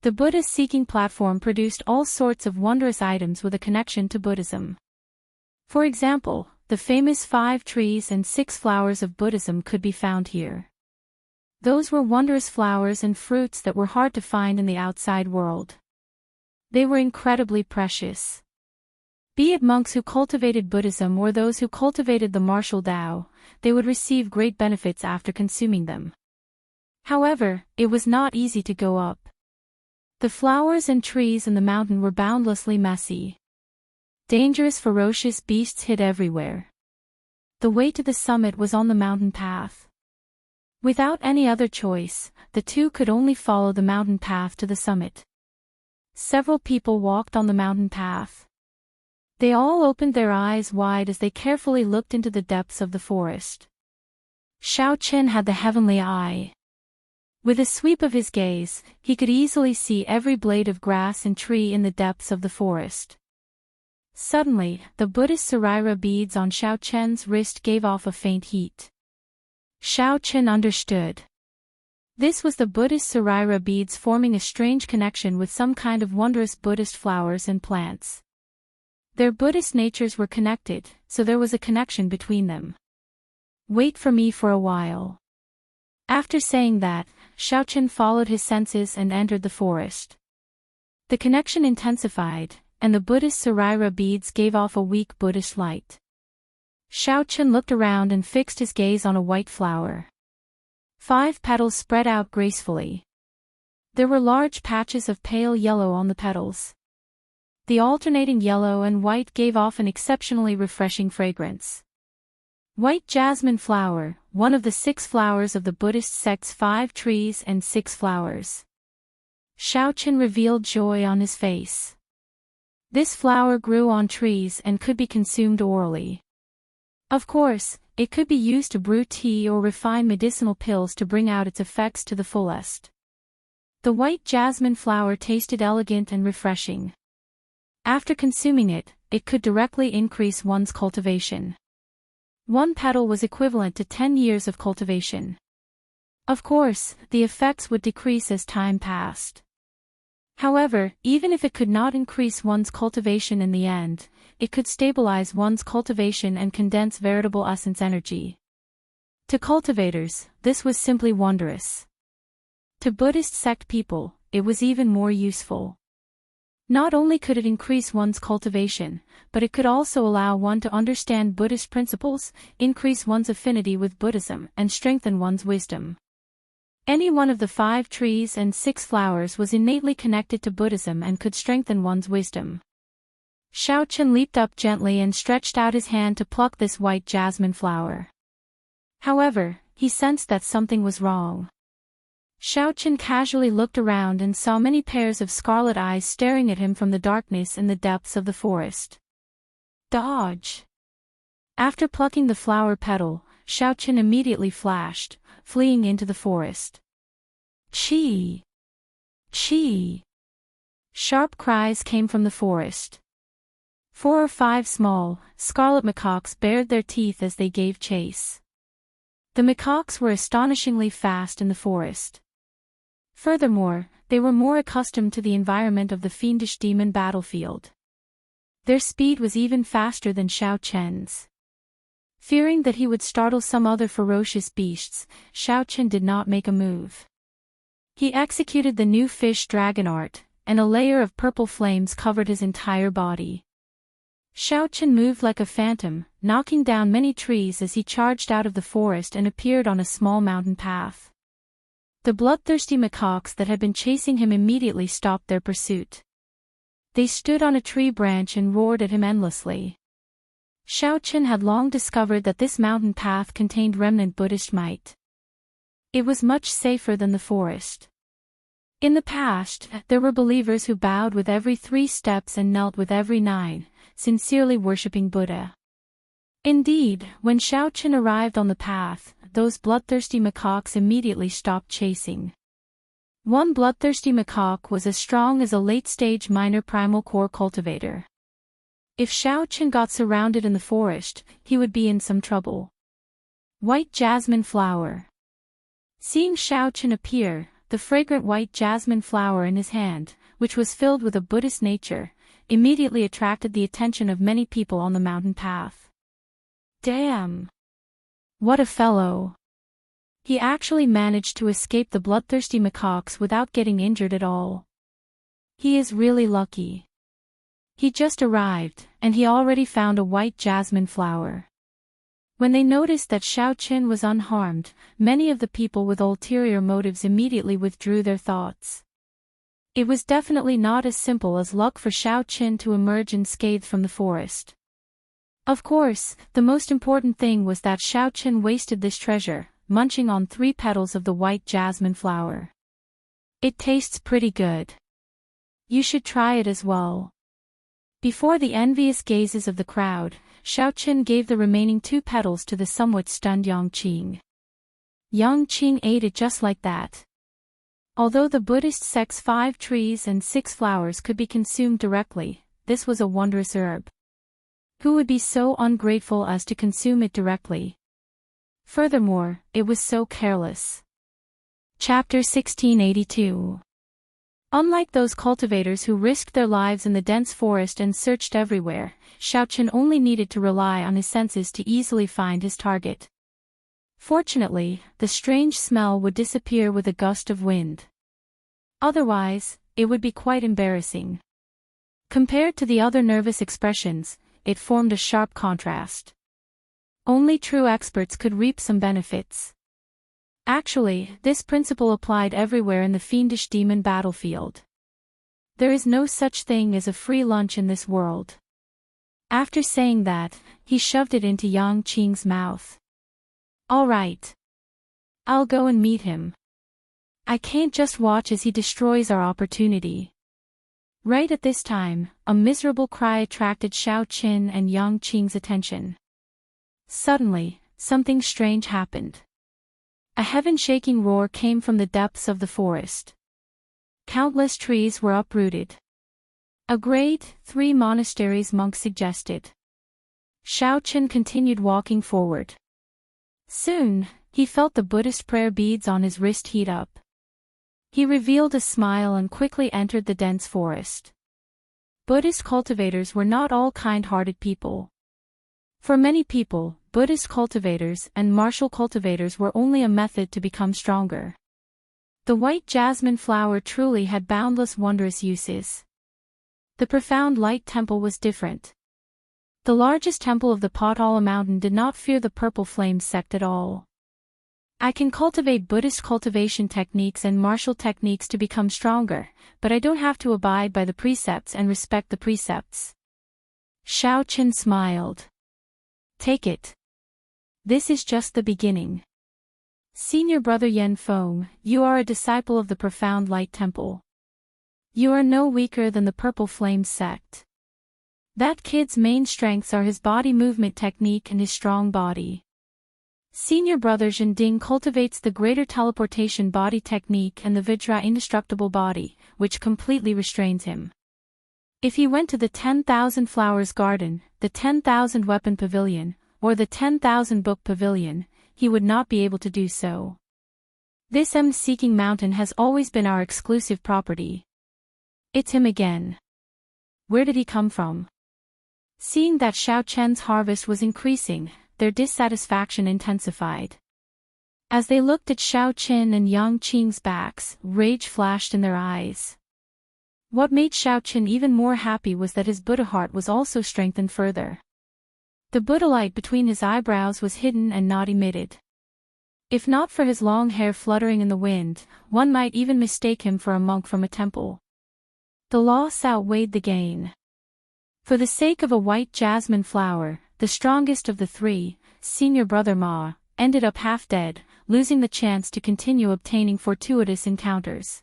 The Buddhist-seeking platform produced all sorts of wondrous items with a connection to Buddhism. For example, the famous 5 trees and 6 flowers of Buddhism could be found here. Those were wondrous flowers and fruits that were hard to find in the outside world. They were incredibly precious. Be it monks who cultivated Buddhism or those who cultivated the martial Tao, they would receive great benefits after consuming them. However, it was not easy to go up. The flowers and trees in the mountain were boundlessly messy. Dangerous ferocious beasts hid everywhere. The way to the summit was on the mountain path. Without any other choice, the two could only follow the mountain path to the summit. Several people walked on the mountain path. They all opened their eyes wide as they carefully looked into the depths of the forest. Xiao Chen had the heavenly eye. With a sweep of his gaze, he could easily see every blade of grass and tree in the depths of the forest. Suddenly, the Buddhist Saraira beads on Xiao Chen's wrist gave off a faint heat. Xiao Chen understood. This was the Buddhist Saraira beads forming a strange connection with some kind of wondrous Buddhist flowers and plants. Their Buddhist natures were connected, so there was a connection between them. Wait for me for a while. After saying that, Xiao Chen followed his senses and entered the forest. The connection intensified, and the Buddhist Saraira beads gave off a weak Buddhist light. Xiao Chen looked around and fixed his gaze on a white flower. 5 petals spread out gracefully. There were large patches of pale yellow on the petals. The alternating yellow and white gave off an exceptionally refreshing fragrance. White jasmine flower, one of the 6 flowers of the Buddhist sect's 5 trees and 6 flowers. Xiao Chen revealed joy on his face. This flower grew on trees and could be consumed orally. Of course, it could be used to brew tea or refine medicinal pills to bring out its effects to the fullest. The white jasmine flower tasted elegant and refreshing. After consuming it, it could directly increase one's cultivation. 1 petal was equivalent to 10 years of cultivation. Of course, the effects would decrease as time passed. However, even if it could not increase one's cultivation in the end, it could stabilize one's cultivation and condense veritable essence energy. To cultivators, this was simply wondrous. To Buddhist sect people, it was even more useful. Not only could it increase one's cultivation, but it could also allow one to understand Buddhist principles, increase one's affinity with Buddhism, and strengthen one's wisdom. Any one of the 5 trees and 6 flowers was innately connected to Buddhism and could strengthen one's wisdom. Xiao Chen leaped up gently and stretched out his hand to pluck this white jasmine flower. However, he sensed that something was wrong. Xiao Chen casually looked around and saw many pairs of scarlet eyes staring at him from the darkness in the depths of the forest. Dodge! After plucking the flower petal, Xiao Chen immediately flashed, fleeing into the forest. Chi! Chi! Sharp cries came from the forest. 4 or 5 small, scarlet macaques bared their teeth as they gave chase. The macaques were astonishingly fast in the forest. Furthermore, they were more accustomed to the environment of the fiendish demon battlefield. Their speed was even faster than Xiao Chen's. Fearing that he would startle some other ferocious beasts, Xiao Chen did not make a move. He executed the new fish dragon art, and a layer of purple flames covered his entire body. Xiao Chen moved like a phantom, knocking down many trees as he charged out of the forest and appeared on a small mountain path. The bloodthirsty macaques that had been chasing him immediately stopped their pursuit. They stood on a tree branch and roared at him endlessly. Xiao Chen had long discovered that this mountain path contained remnant Buddhist might. It was much safer than the forest. In the past, there were believers who bowed with every 3 steps and knelt with every 9, sincerely worshipping Buddha. Indeed, when Xiao Chen arrived on the path, those bloodthirsty macaques immediately stopped chasing. One bloodthirsty macaque was as strong as a late-stage minor primal core cultivator. If Xiao Chen got surrounded in the forest, he would be in some trouble. White jasmine flower. Seeing Xiao Chen appear, the fragrant white jasmine flower in his hand, which was filled with a Buddhist nature, immediately attracted the attention of many people on the mountain path. Damn! What a fellow! He actually managed to escape the bloodthirsty macaques without getting injured at all. He is really lucky. He just arrived, and he already found a white jasmine flower. When they noticed that Xiao Chen was unharmed, many of the people with ulterior motives immediately withdrew their thoughts. It was definitely not as simple as luck for Xiao Chen to emerge unscathed from the forest. Of course, the most important thing was that Xiao Chen wasted this treasure, munching on 3 petals of the white jasmine flower. It tastes pretty good. You should try it as well. Before the envious gazes of the crowd, Xiaoqin gave the remaining 2 petals to the somewhat stunned Yangqing. Yangqing ate it just like that. Although the Buddhist sect's 5 trees and 6 flowers could be consumed directly, this was a wondrous herb. Who would be so ungrateful as to consume it directly? Furthermore, it was so careless. Chapter 1682. Unlike those cultivators who risked their lives in the dense forest and searched everywhere, Xiaoqin only needed to rely on his senses to easily find his target. Fortunately, the strange smell would disappear with a gust of wind. Otherwise, it would be quite embarrassing. Compared to the other nervous expressions, it formed a sharp contrast. Only true experts could reap some benefits. Actually, this principle applied everywhere in the fiendish demon battlefield. There is no such thing as a free lunch in this world. After saying that, he shoved it into Yangqing's mouth. All right. I'll go and meet him. I can't just watch as he destroys our opportunity. Right at this time, a miserable cry attracted Xiaoqin and Yangqing's attention. Suddenly, something strange happened. A heaven-shaking roar came from the depths of the forest. Countless trees were uprooted. A great, 3 monasteries monk suggested. Xiaoqin continued walking forward. Soon, he felt the Buddhist prayer beads on his wrist heat up. He revealed a smile and quickly entered the dense forest. Buddhist cultivators were not all kind-hearted people. For many people, Buddhist cultivators and martial cultivators were only a method to become stronger. The white jasmine flower truly had boundless wondrous uses. The profound light temple was different. The largest temple of the Potala mountain did not fear the purple flame sect at all. I can cultivate Buddhist cultivation techniques and martial techniques to become stronger, but I don't have to abide by the precepts and respect the precepts. Xiaoqin smiled. Take it. This is just the beginning. Senior Brother Yen Feng, you are a disciple of the Profound Light Temple. You are no weaker than the Purple Flame sect. That kid's main strengths are his body movement technique and his strong body. Senior Brother Zhending cultivates the greater teleportation body technique and the Vajra indestructible body, which completely restrains him. If he went to the 10,000 Flowers Garden, the 10,000 Weapon Pavilion, or the 10,000 Book Pavilion, he would not be able to do so. This seeking mountain has always been our exclusive property. It's him again. Where did he come from? Seeing that Xiaoqin's harvest was increasing, their dissatisfaction intensified. As they looked at Xiaoqin and Yangqing's backs, rage flashed in their eyes. What made Xiaoqin even more happy was that his Buddha heart was also strengthened further. The Buddha light between his eyebrows was hidden and not emitted. If not for his long hair fluttering in the wind, one might even mistake him for a monk from a temple. The loss outweighed the gain. For the sake of a white jasmine flower, the strongest of the 3, Senior Brother Ma, ended up half dead, losing the chance to continue obtaining fortuitous encounters.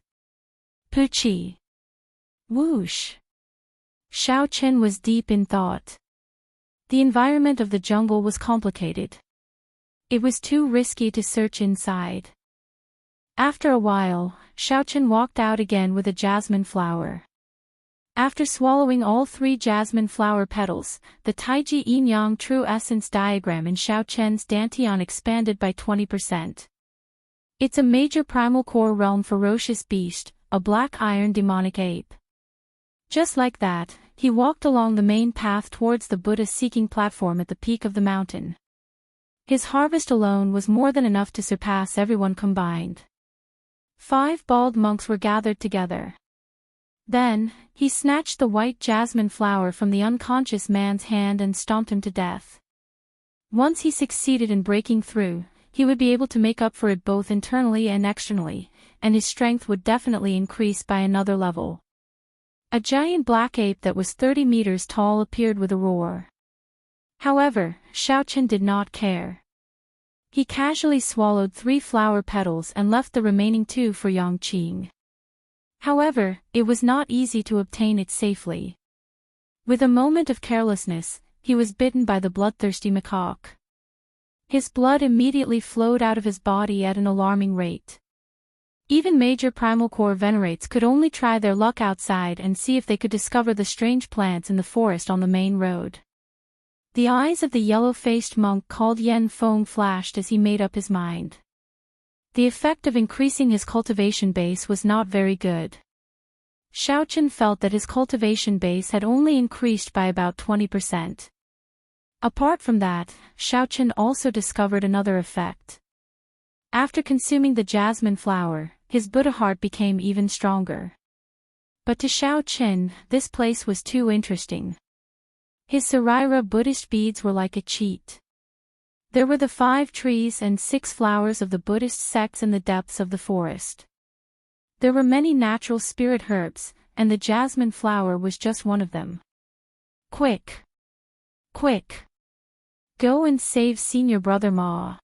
Puchi. Whoosh. Xiaoqin was deep in thought. The environment of the jungle was complicated. It was too risky to search inside. After a while, Xiaoqin walked out again with a jasmine flower. After swallowing all 3 jasmine flower petals, the Taiji Yin-Yang True Essence diagram in Xiaoqin's dantian expanded by 20%. It's a major primal core realm ferocious beast, a black iron demonic ape. Just like that, he walked along the main path towards the Buddha-seeking platform at the peak of the mountain. His harvest alone was more than enough to surpass everyone combined. 5 bald monks were gathered together. Then, he snatched the white jasmine flower from the unconscious man's hand and stomped him to death. Once he succeeded in breaking through, he would be able to make up for it both internally and externally, and his strength would definitely increase by another level. A giant black ape that was 30 meters tall appeared with a roar. However, Xiaoqin did not care. He casually swallowed 3 flower petals and left the remaining 2 for Yangqing. However, it was not easy to obtain it safely. With a moment of carelessness, he was bitten by the bloodthirsty macaque. His blood immediately flowed out of his body at an alarming rate. Even major primal core venerates could only try their luck outside and see if they could discover the strange plants in the forest on the main road. The eyes of the yellow-faced monk called Yen Feng flashed as he made up his mind. The effect of increasing his cultivation base was not very good. Xiaochen felt that his cultivation base had only increased by about 20%. Apart from that, Xiaochen also discovered another effect. After consuming the jasmine flower, his Buddha heart became even stronger. But to Xiaochen, this place was too interesting. His Saraira Buddhist beads were like a cheat. There were the 5 trees and 6 flowers of the Buddhist sects in the depths of the forest. There were many natural spirit herbs, and the jasmine flower was just one of them. Quick! Quick! Go and save Senior Brother Ma.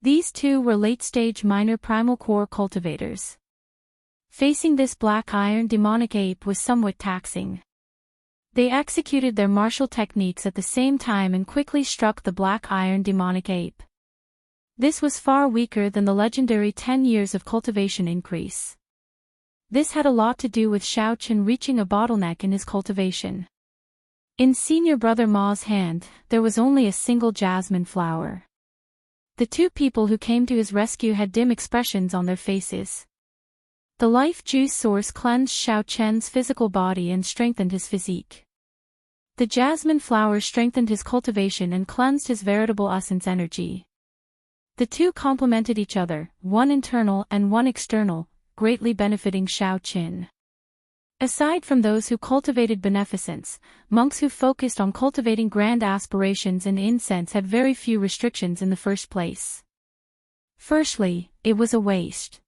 These two were late-stage minor primal core cultivators. Facing this black iron demonic ape was somewhat taxing. They executed their martial techniques at the same time and quickly struck the black iron demonic ape. This was far weaker than the legendary 10 years of cultivation increase. This had a lot to do with Xiaochen reaching a bottleneck in his cultivation. In Senior Brother Ma's hand, there was only a single jasmine flower. The two people who came to his rescue had dim expressions on their faces. The life juice source cleansed Xiaochen's physical body and strengthened his physique. The jasmine flower strengthened his cultivation and cleansed his veritable essence energy. The two complemented each other, one internal and one external, greatly benefiting Xiaochen. Aside from those who cultivated beneficence, monks who focused on cultivating grand aspirations and incense had very few restrictions in the first place. Firstly, it was a waste.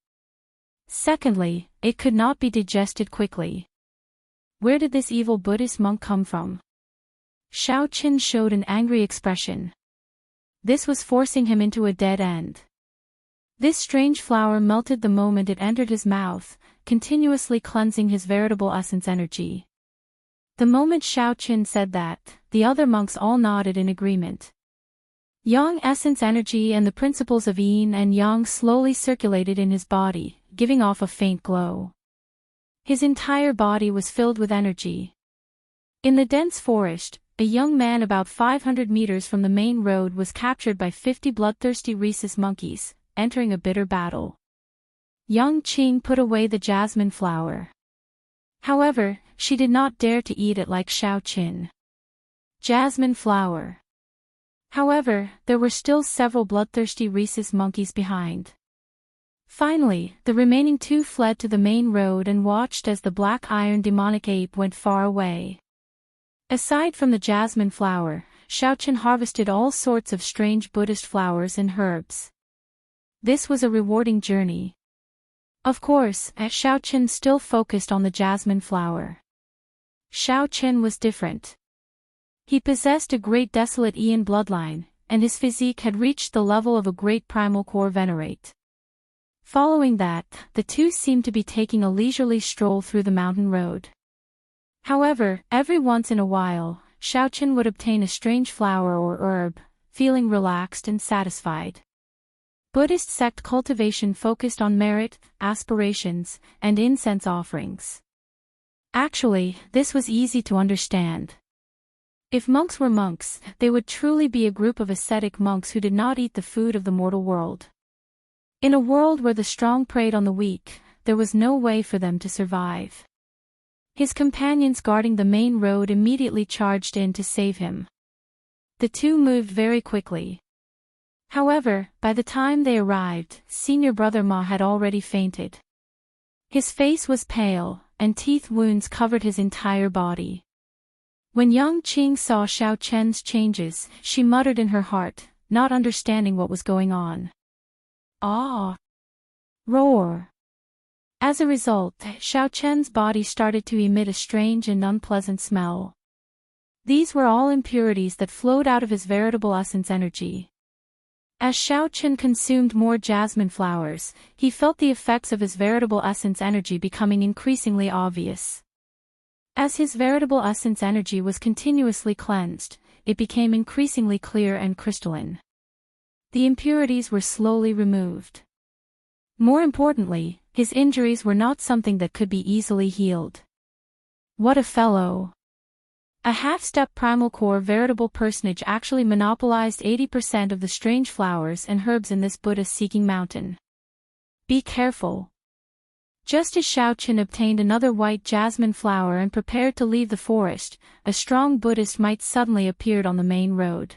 Secondly, it could not be digested quickly. Where did this evil Buddhist monk come from? Xiaochen showed an angry expression. This was forcing him into a dead end. This strange flower melted the moment it entered his mouth, continuously cleansing his veritable essence energy. The moment Xiaochen said that, the other monks all nodded in agreement. Yang essence energy and the principles of yin and yang slowly circulated in his body, giving off a faint glow. His entire body was filled with energy. In the dense forest, a young man about 500 meters from the main road was captured by 50 bloodthirsty rhesus monkeys, entering a bitter battle. Yang Qing put away the jasmine flower. However, she did not dare to eat it like Xiaochen. Jasmine flower. However, there were still several bloodthirsty rhesus monkeys behind. Finally, the remaining two fled to the main road and watched as the black iron demonic ape went far away. Aside from the jasmine flower, Xiaochen harvested all sorts of strange Buddhist flowers and herbs. This was a rewarding journey. Of course, Xiaochen still focused on the jasmine flower. Xiaochen was different. He possessed a great desolate Ian bloodline, and his physique had reached the level of a great primal core venerate. Following that, the two seemed to be taking a leisurely stroll through the mountain road. However, every once in a while, Xiaochen would obtain a strange flower or herb, feeling relaxed and satisfied. Buddhist sect cultivation focused on merit, aspirations, and incense offerings. Actually, this was easy to understand. If monks were monks, they would truly be a group of ascetic monks who did not eat the food of the mortal world. In a world where the strong preyed on the weak, there was no way for them to survive. His companions guarding the main road immediately charged in to save him. The two moved very quickly. However, by the time they arrived, Senior Brother Ma had already fainted. His face was pale, and teeth wounds covered his entire body. When Yang Qing saw Xiaochen's changes, she muttered in her heart, not understanding what was going on. Ah! Roar! As a result, Xiaochen's body started to emit a strange and unpleasant smell. These were all impurities that flowed out of his veritable essence energy. As Xiaochen consumed more jasmine flowers, he felt the effects of his veritable essence energy becoming increasingly obvious. As his veritable essence energy was continuously cleansed, it became increasingly clear and crystalline. The impurities were slowly removed. More importantly, his injuries were not something that could be easily healed. What a fellow! A half-step primal core veritable personage actually monopolized 80% of the strange flowers and herbs in this Buddha-seeking mountain. Be careful. Just as Shao Qin obtained another white jasmine flower and prepared to leave the forest, a strong Buddhist might suddenly appeared on the main road.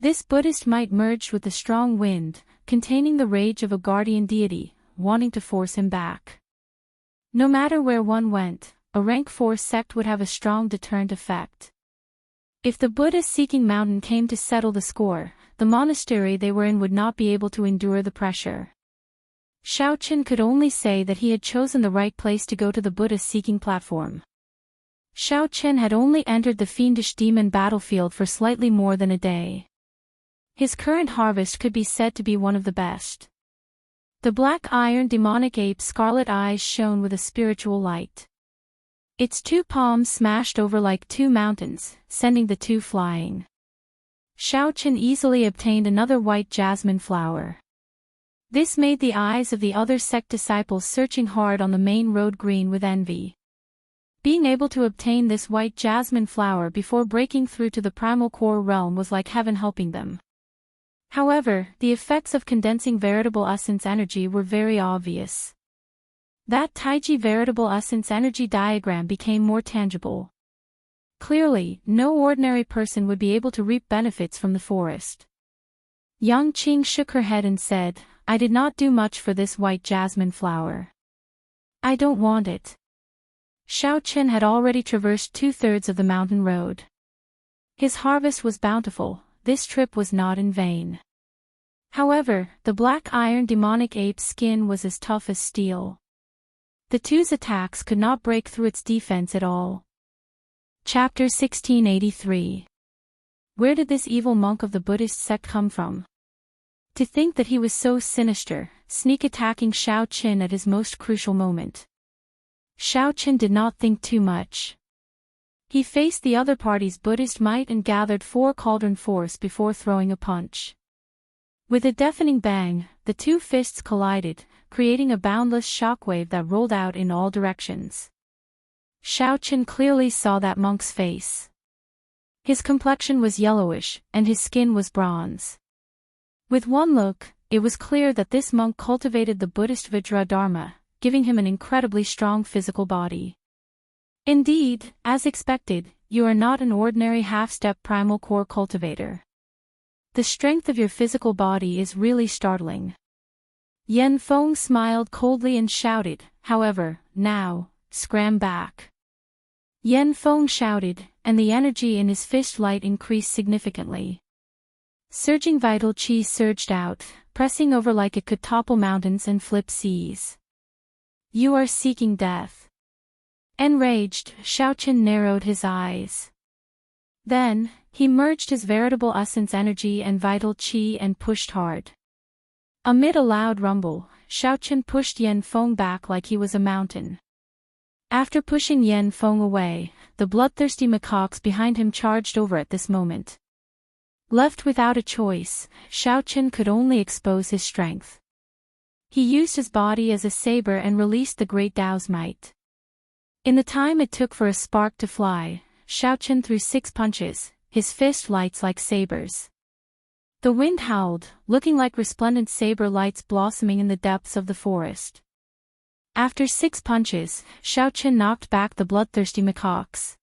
This Buddhist might merged with the strong wind, containing the rage of a guardian deity, wanting to force him back. No matter where one went, a rank 4 sect would have a strong deterrent effect. If the Buddha-seeking mountain came to settle the score, the monastery they were in would not be able to endure the pressure. Shao Qin could only say that he had chosen the right place to go to the Buddha-seeking platform. Shao Qin had only entered the fiendish demon battlefield for slightly more than a day. His current harvest could be said to be one of the best. The black iron demonic ape's scarlet eyes shone with a spiritual light. Its 2 palms smashed over like 2 mountains, sending the 2 flying. Shao Qin easily obtained another white jasmine flower. This made the eyes of the other sect disciples searching hard on the main road green with envy. Being able to obtain this white jasmine flower before breaking through to the primal core realm was like heaven helping them. However, the effects of condensing veritable essence energy were very obvious. That Taiji veritable essence energy diagram became more tangible. Clearly, no ordinary person would be able to reap benefits from the forest. Yang Qing shook her head and said, I did not do much for this white jasmine flower. I don't want it. Shao Qin had already traversed 2/3 of the mountain road. His harvest was bountiful, this trip was not in vain. However, the black iron demonic ape's skin was as tough as steel. The 2's attacks could not break through its defense at all. Chapter 1683. Where did this evil monk of the Buddhist sect come from? To think that he was so sinister, sneak-attacking Shao Qin at his most crucial moment. Shao Qin did not think too much. He faced the other party's Buddhist might and gathered 4 cauldron force before throwing a punch. With a deafening bang, the 2 fists collided, creating a boundless shockwave that rolled out in all directions. Shao Qin clearly saw that monk's face. His complexion was yellowish, and his skin was bronze. With one look, it was clear that this monk cultivated the Buddhist Vajra Dharma, giving him an incredibly strong physical body. Indeed, as expected, you are not an ordinary half-step primal core cultivator. The strength of your physical body is really startling. Yan Feng smiled coldly and shouted, however, now, scram back. Yan Feng shouted, and the energy in his fist light increased significantly. Surging vital chi surged out, pressing over like it could topple mountains and flip seas. You are seeking death. Enraged, Shao Qin narrowed his eyes. Then, he merged his veritable essence energy and vital chi and pushed hard. Amid a loud rumble, Shao Qin pushed Yan Feng back like he was a mountain. After pushing Yan Feng away, the bloodthirsty macaques behind him charged over at this moment. Left without a choice, Shao Qin could only expose his strength. He used his body as a saber and released the great Tao's might. In the time it took for a spark to fly, Shao Qin threw 6 punches, his fist lights like sabers. The wind howled, looking like resplendent saber lights blossoming in the depths of the forest. After 6 punches, Shao Qin knocked back the bloodthirsty macaques.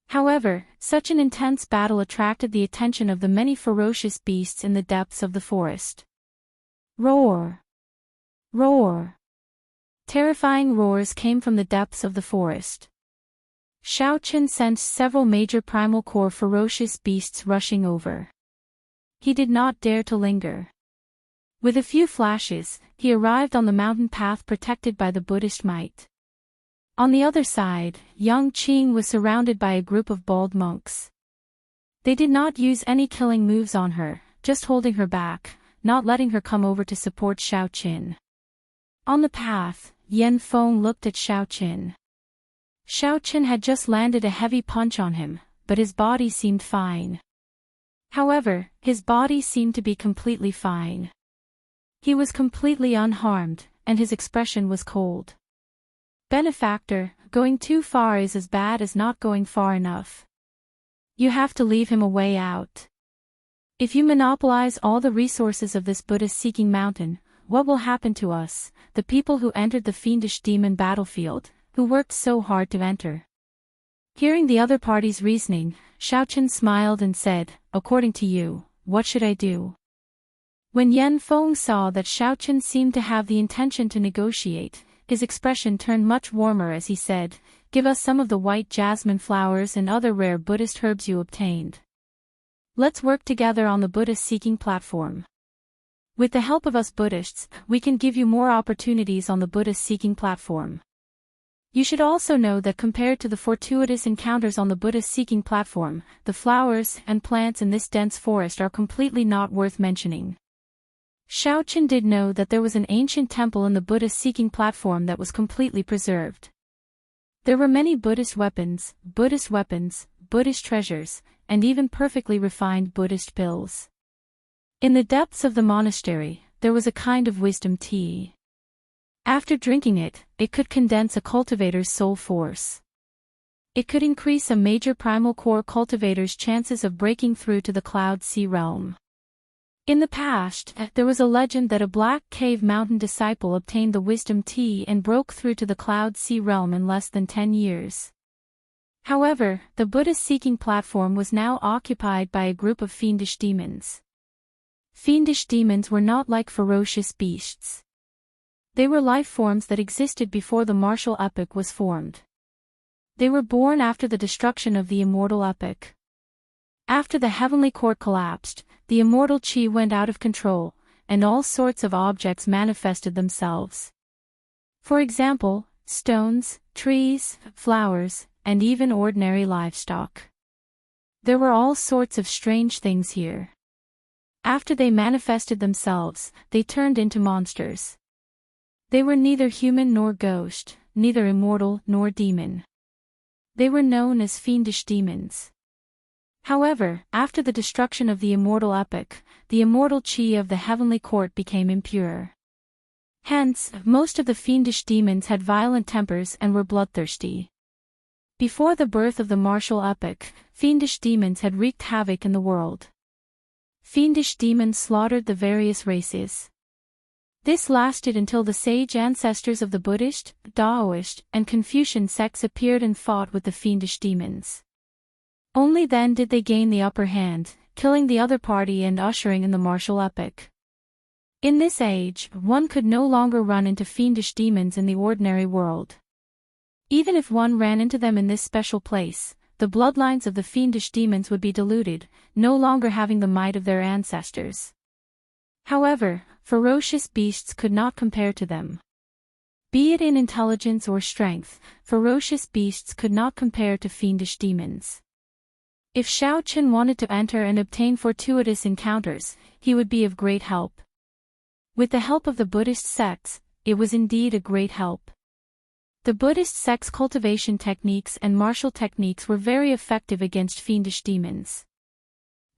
However, such an intense battle attracted the attention of the many ferocious beasts in the depths of the forest. Roar! Roar! Terrifying roars came from the depths of the forest. Shao Qin sensed several major primal core ferocious beasts rushing over. He did not dare to linger. With a few flashes, he arrived on the mountain path protected by the Buddhist might. On the other side, Yang Qing was surrounded by a group of bald monks. They did not use any killing moves on her, just holding her back, not letting her come over to support Shao Qin. On the path, Yan Feng looked at Shao Qin. Xiao Chen had just landed a heavy punch on him, but his body seemed fine. However, his body seemed to be completely fine. He was completely unharmed, and his expression was cold. Benefactor, going too far is as bad as not going far enough. You have to leave him a way out. If you monopolize all the resources of this Buddhist-seeking mountain, what will happen to us, the people who entered the fiendish demon battlefield, who worked so hard to enter? Hearing the other party's reasoning, Xiao Chen smiled and said, according to you, what should I do? When Yan Feng saw that Xiao Chen seemed to have the intention to negotiate, his expression turned much warmer as he said, give us some of the white jasmine flowers and other rare Buddhist herbs you obtained. Let's work together on the Buddhist-seeking platform. With the help of us Buddhists, we can give you more opportunities on the Buddhist-seeking platform. You should also know that compared to the fortuitous encounters on the Buddhist-seeking platform, the flowers and plants in this dense forest are completely not worth mentioning. Xiao Chen did know that there was an ancient temple in the Buddhist-seeking platform that was completely preserved. There were many Buddhist weapons, Buddhist treasures, and even perfectly refined Buddhist pills. In the depths of the monastery, there was a kind of wisdom tea. After drinking it, it could condense a cultivator's soul force. It could increase a major primal core cultivator's chances of breaking through to the Cloud Sea realm. In the past, there was a legend that a Black Cave Mountain disciple obtained the wisdom tea and broke through to the Cloud Sea realm in less than 10 years. However, the Buddhist-seeking platform was now occupied by a group of fiendish demons. Fiendish demons were not like ferocious beasts. They were life forms that existed before the martial epoch was formed. They were born after the destruction of the immortal epoch. After the heavenly court collapsed, the immortal chi went out of control, and all sorts of objects manifested themselves. For example, stones, trees, flowers, and even ordinary livestock. There were all sorts of strange things here. After they manifested themselves, they turned into monsters. They were neither human nor ghost, neither immortal nor demon. They were known as fiendish demons. However, after the destruction of the immortal epoch, the immortal chi of the heavenly court became impure. Hence, most of the fiendish demons had violent tempers and were bloodthirsty. Before the birth of the martial epoch, fiendish demons had wreaked havoc in the world. Fiendish demons slaughtered the various races. This lasted until the sage ancestors of the Buddhist, Taoist, and Confucian sects appeared and fought with the fiendish demons. Only then did they gain the upper hand, killing the other party and ushering in the martial epoch. In this age, one could no longer run into fiendish demons in the ordinary world. Even if one ran into them in this special place, the bloodlines of the fiendish demons would be diluted, no longer having the might of their ancestors. However, ferocious beasts could not compare to them. Be it in intelligence or strength, ferocious beasts could not compare to fiendish demons. If Xiao Chen wanted to enter and obtain fortuitous encounters, he would be of great help. With the help of the Buddhist sects, it was indeed a great help. The Buddhist sects' cultivation techniques and martial techniques were very effective against fiendish demons.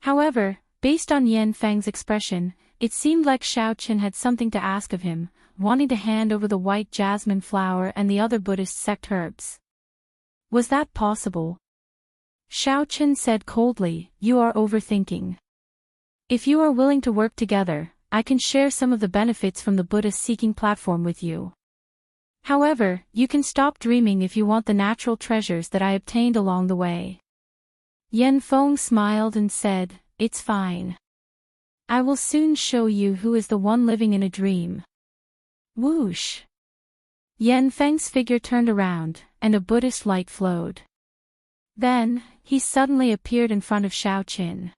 However, based on Yan Feng's expression, it seemed like Xiao Chen had something to ask of him, wanting to hand over the white jasmine flower and the other Buddhist sect herbs. Was that possible? Xiao Chen said coldly, "You are overthinking. If you are willing to work together, I can share some of the benefits from the Buddhist-seeking platform with you. However, you can stop dreaming if you want the natural treasures that I obtained along the way." Yan Feng smiled and said, "It's fine. I will soon show you who is the one living in a dream." Whoosh! Yan Feng's figure turned around, and a Buddhist light flowed. Then, he suddenly appeared in front of Xiao Chen.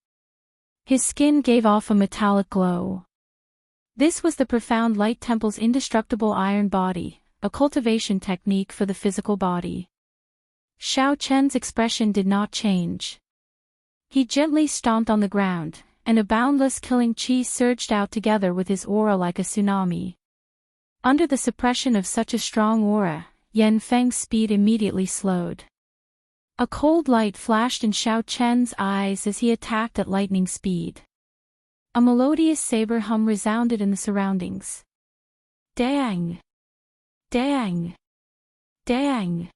His skin gave off a metallic glow. This was the Profound Light Temple's indestructible iron body, a cultivation technique for the physical body. Xiao Chen's expression did not change. He gently stomped on the ground, and a boundless killing chi surged out together with his aura like a tsunami. Under the suppression of such a strong aura, Yan Feng's speed immediately slowed. A cold light flashed in Xiao Chen's eyes as he attacked at lightning speed. A melodious saber hum resounded in the surroundings. Dang! Dang! Dang!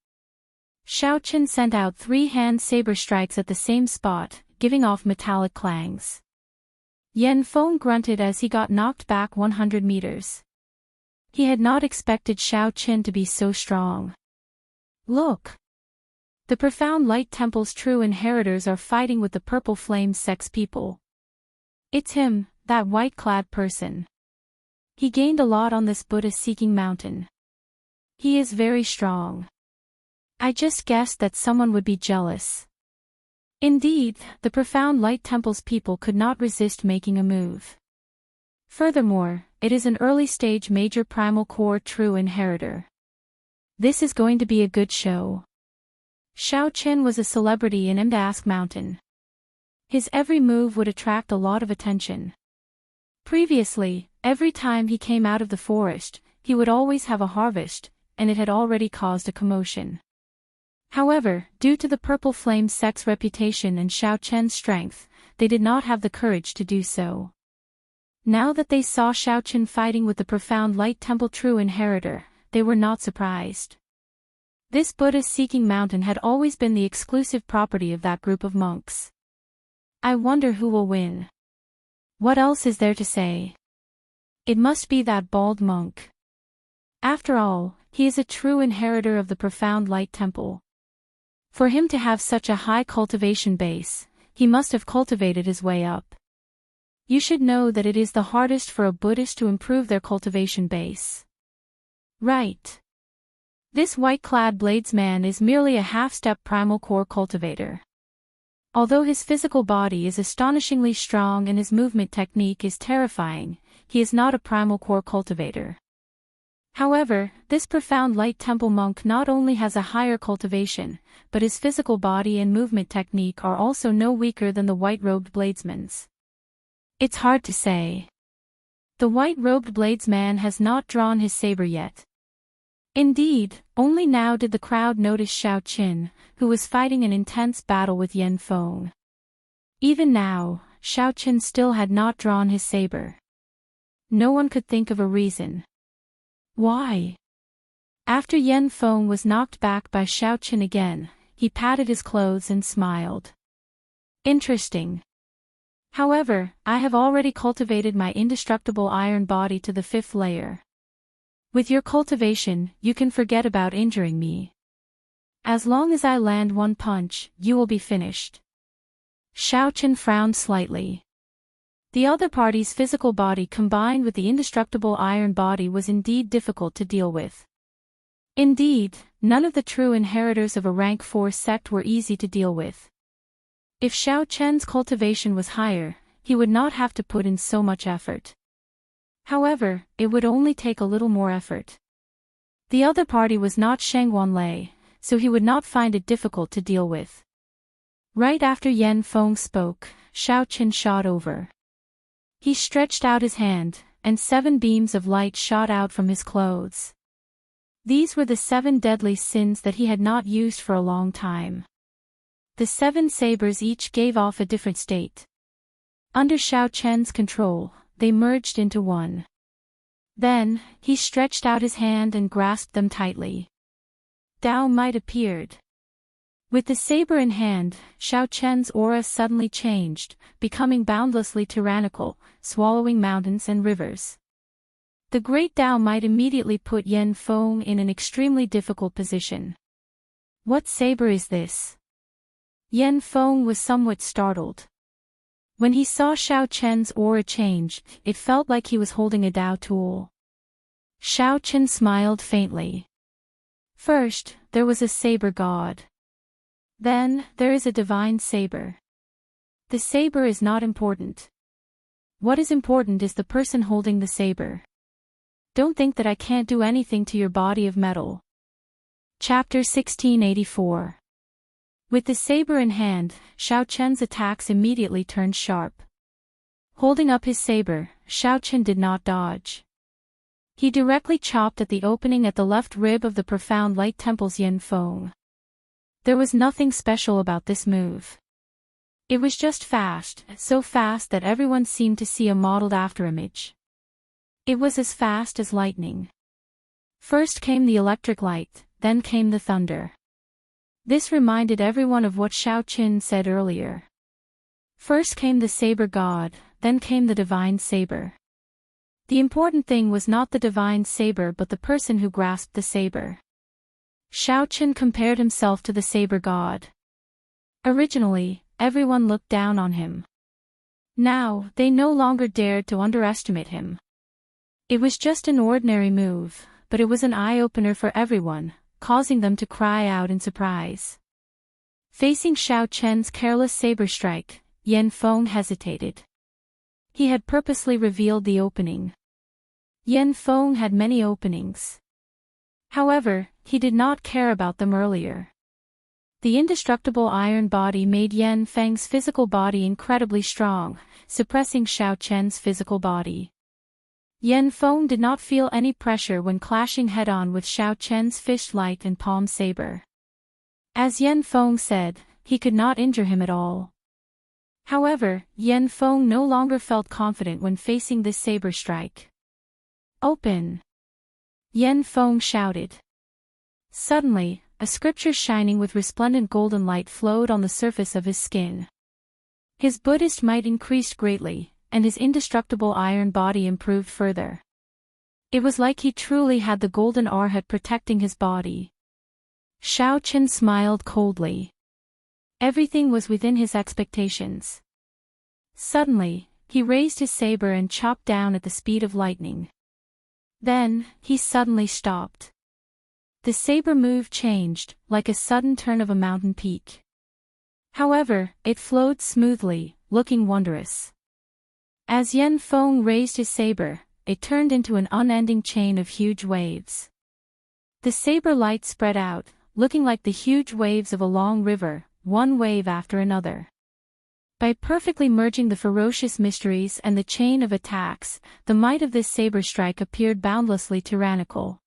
Xiao Chen sent out 3 hand saber strikes at the same spot, giving off metallic clangs. Yan Feng grunted as he got knocked back 100 meters. He had not expected Xiao Chen to be so strong. Look! The Profound Light Temple's true inheritors are fighting with the Purple Flame sex people. It's him, that white-clad person. He gained a lot on this Buddha-seeking mountain. He is very strong. I just guessed that someone would be jealous. Indeed, the Profound Light Temple's people could not resist making a move. Furthermore, it is an early-stage major primal core true inheritor. This is going to be a good show. Xiao Chen was a celebrity in Embark Mountain. His every move would attract a lot of attention. Previously, every time he came out of the forest, he would always have a harvest, and it had already caused a commotion. However, due to the Purple Flame sect's reputation and Xiao Chen's strength, they did not have the courage to do so. Now that they saw Xiao Chen fighting with the Profound Light Temple true inheritor, they were not surprised. This Buddha-seeking mountain had always been the exclusive property of that group of monks. I wonder who will win. What else is there to say? It must be that bald monk. After all, he is a true inheritor of the Profound Light Temple. For him to have such a high cultivation base, he must have cultivated his way up. You should know that it is the hardest for a Buddhist to improve their cultivation base. Right. This white-clad bladesman is merely a half-step primal core cultivator. Although his physical body is astonishingly strong and his movement technique is terrifying, he is not a primal core cultivator. However, this Profound Light Temple monk not only has a higher cultivation, but his physical body and movement technique are also no weaker than the white-robed bladesman's. It's hard to say. The white-robed bladesman has not drawn his saber yet. Indeed, only now did the crowd notice Xiao Chen, who was fighting an intense battle with Yan Feng. Even now, Xiao Chen still had not drawn his saber. No one could think of a reason. Why? After Yan Feng was knocked back by Xiao Chen again, he patted his clothes and smiled. Interesting. However, I have already cultivated my indestructible iron body to the 5th layer. With your cultivation, you can forget about injuring me. As long as I land one punch, you will be finished. Xiao Chen frowned slightly. The other party's physical body combined with the indestructible iron body was indeed difficult to deal with. Indeed, none of the true inheritors of a rank 4 sect were easy to deal with. If Xiao Chen's cultivation was higher, he would not have to put in so much effort. However, it would only take a little more effort. The other party was not Sheng Wanlei, so he would not find it difficult to deal with. Right after Yan Feng spoke, Xiao Chen shot over. He stretched out his hand, and 7 beams of light shot out from his clothes. These were the 7 deadly sins that he had not used for a long time. The 7 sabers each gave off a different state. Under Xiao Chen's control, they merged into one. Then, he stretched out his hand and grasped them tightly. Dao Might appeared. With the saber in hand, Xiao Chen's aura suddenly changed, becoming boundlessly tyrannical, swallowing mountains and rivers. The great Dao Might immediately put Yan Feng in an extremely difficult position. What saber is this? Yan Feng was somewhat startled. When he saw Xiao Chen's aura change, it felt like he was holding a Dao tool. Xiao Chen smiled faintly. First, there was a saber god. Then, there is a divine saber. The saber is not important. What is important is the person holding the saber. Don't think that I can't do anything to your body of metal. Chapter 1684. With the saber in hand, Xiao Chen's attacks immediately turned sharp. Holding up his saber, Xiao Chen did not dodge. He directly chopped at the opening at the left rib of the profound light temple's Yin Feng. There was nothing special about this move. It was just fast, so fast that everyone seemed to see a modeled afterimage. It was as fast as lightning. First came the electric light, then came the thunder. This reminded everyone of what Xiao Qin said earlier. First came the saber god, then came the divine saber. The important thing was not the divine saber but the person who grasped the saber. Xiao Qin compared himself to the saber god. Originally, everyone looked down on him. Now, they no longer dared to underestimate him. It was just an ordinary move, but it was an eye-opener for everyone, causing them to cry out in surprise. Facing Xiao Chen's careless saber strike, Yin Feng hesitated. He had purposely revealed the opening. Yin Feng had many openings. However, he did not care about them earlier. The indestructible iron body made Yin Feng's physical body incredibly strong, suppressing Xiao Chen's physical body. Yin Feng did not feel any pressure when clashing head-on with Xiao Chen's fish-light and palm saber. As Yin Feng said, he could not injure him at all. However, Yin Feng no longer felt confident when facing this saber strike. "Open!" Yin Feng shouted. Suddenly, a scripture shining with resplendent golden light flowed on the surface of his skin. His Buddhist might increased greatly, and his indestructible iron body improved further. It was like he truly had the golden arhat protecting his body. Xiao Qin smiled coldly. Everything was within his expectations. Suddenly, he raised his saber and chopped down at the speed of lightning. Then, he suddenly stopped. The saber move changed, like a sudden turn of a mountain peak. However, it flowed smoothly, looking wondrous. As Yin Feng raised his saber, it turned into an unending chain of huge waves. The saber light spread out, looking like the huge waves of a long river, one wave after another. By perfectly merging the ferocious mysteries and the chain of attacks, the might of this saber strike appeared boundlessly tyrannical.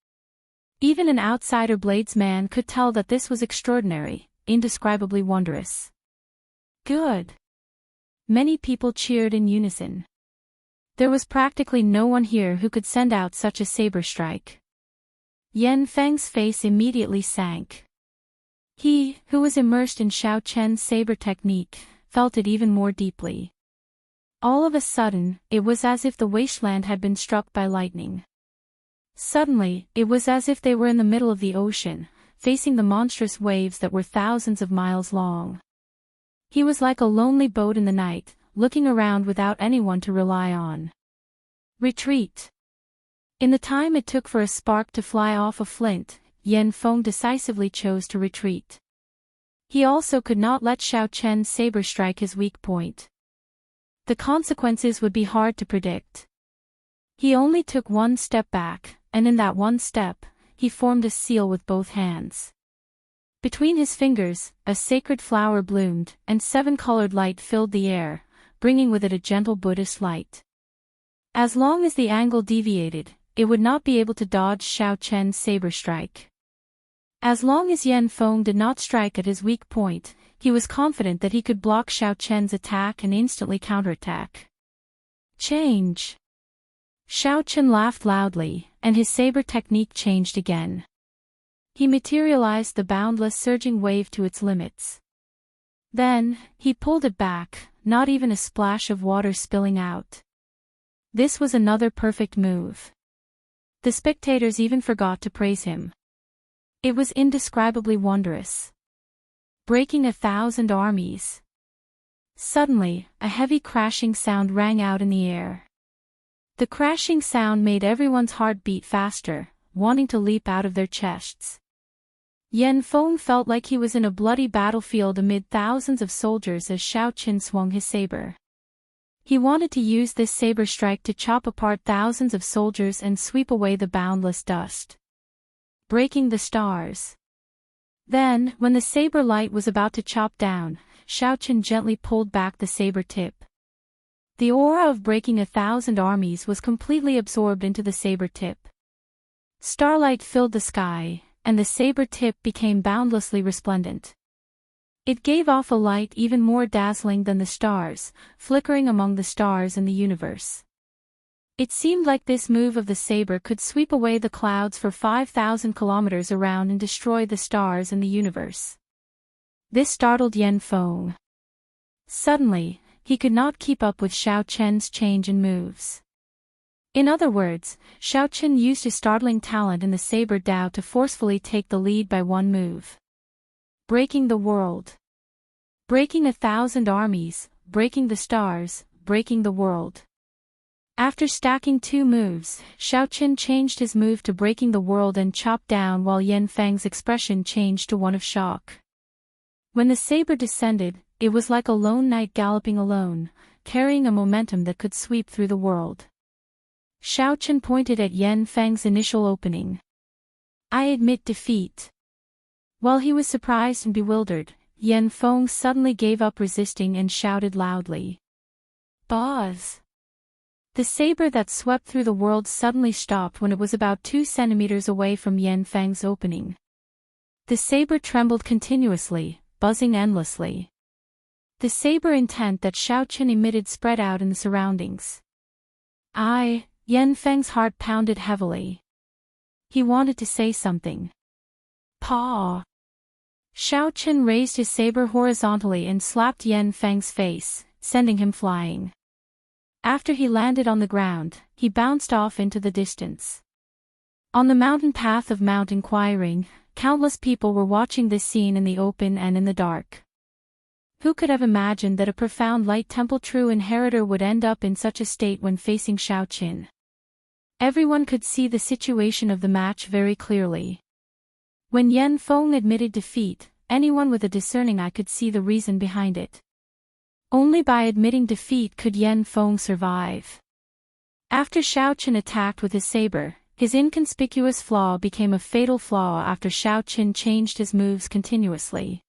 Even an outsider bladesman could tell that this was extraordinary, indescribably wondrous. Good! Many people cheered in unison. There was practically no one here who could send out such a saber strike. Yin Feng's face immediately sank. He, who was immersed in Xiao Chen's saber technique, felt it even more deeply. All of a sudden, it was as if the wasteland had been struck by lightning. Suddenly, it was as if they were in the middle of the ocean, facing the monstrous waves that were thousands of miles long. He was like a lonely boat in the night, looking around without anyone to rely on. Retreat. In the time it took for a spark to fly off a flint, Yin Feng decisively chose to retreat. He also could not let Xiao Chen's saber strike his weak point. The consequences would be hard to predict. He only took one step back, and in that one step, he formed a seal with both hands. Between his fingers, a sacred flower bloomed, and seven-colored light filled the air, bringing with it a gentle Buddhist light. As long as the angle deviated, it would not be able to dodge Xiao Chen's saber strike. As long as Yin Feng did not strike at his weak point, he was confident that he could block Xiao Chen's attack and instantly counterattack. Change! Xiao Chen laughed loudly, and his saber technique changed again. He materialized the boundless surging wave to its limits. Then, he pulled it back, not even a splash of water spilling out. This was another perfect move. The spectators even forgot to praise him. It was indescribably wondrous. Breaking 1,000 armies. Suddenly, a heavy crashing sound rang out in the air. The crashing sound made everyone's heart beat faster, wanting to leap out of their chests. Yin Feng felt like he was in a bloody battlefield amid thousands of soldiers as Xiao Qin swung his saber. He wanted to use this saber strike to chop apart thousands of soldiers and sweep away the boundless dust. Breaking the stars. Then, when the saber light was about to chop down, Xiao Qin gently pulled back the saber tip. The aura of breaking 1,000 armies was completely absorbed into the saber tip. Starlight filled the sky, and the saber tip became boundlessly resplendent. It gave off a light even more dazzling than the stars, flickering among the stars in the universe. It seemed like this move of the saber could sweep away the clouds for 5,000 kilometers around and destroy the stars in the universe. This startled Yan Feng. Suddenly, he could not keep up with Xiao Chen's change in moves. In other words, Xiao Chen used his startling talent in the saber Dao to forcefully take the lead by one move. Breaking the world. Breaking 1,000 armies, breaking the stars, breaking the world. After stacking 2 moves, Xiao Chen changed his move to breaking the world and chopped down while Yan Feng's expression changed to one of shock. When the saber descended, it was like a lone knight galloping alone, carrying a momentum that could sweep through the world. Xiao Chen pointed at Yan Feng's initial opening. "I admit defeat." While he was surprised and bewildered, Yan Feng suddenly gave up resisting and shouted loudly. "Boss!" The saber that swept through the world suddenly stopped when it was about 2 centimeters away from Yan Feng's opening. The saber trembled continuously, buzzing endlessly. The saber intent that Xiao Chen emitted spread out in the surroundings. Yan Feng's heart pounded heavily. He wanted to say something. "Paw!" Xiao Chen raised his saber horizontally and slapped Yan Feng's face, sending him flying. After he landed on the ground, he bounced off into the distance. On the mountain path of Mount Inquiring, countless people were watching this scene in the open and in the dark. Who could have imagined that a profound Light Temple true inheritor would end up in such a state when facing Xiao Chen? Everyone could see the situation of the match very clearly. When Yan Feng admitted defeat, anyone with a discerning eye could see the reason behind it. Only by admitting defeat could Yan Feng survive. After Xiao Chen attacked with his saber, his inconspicuous flaw became a fatal flaw after Xiao Chen changed his moves continuously.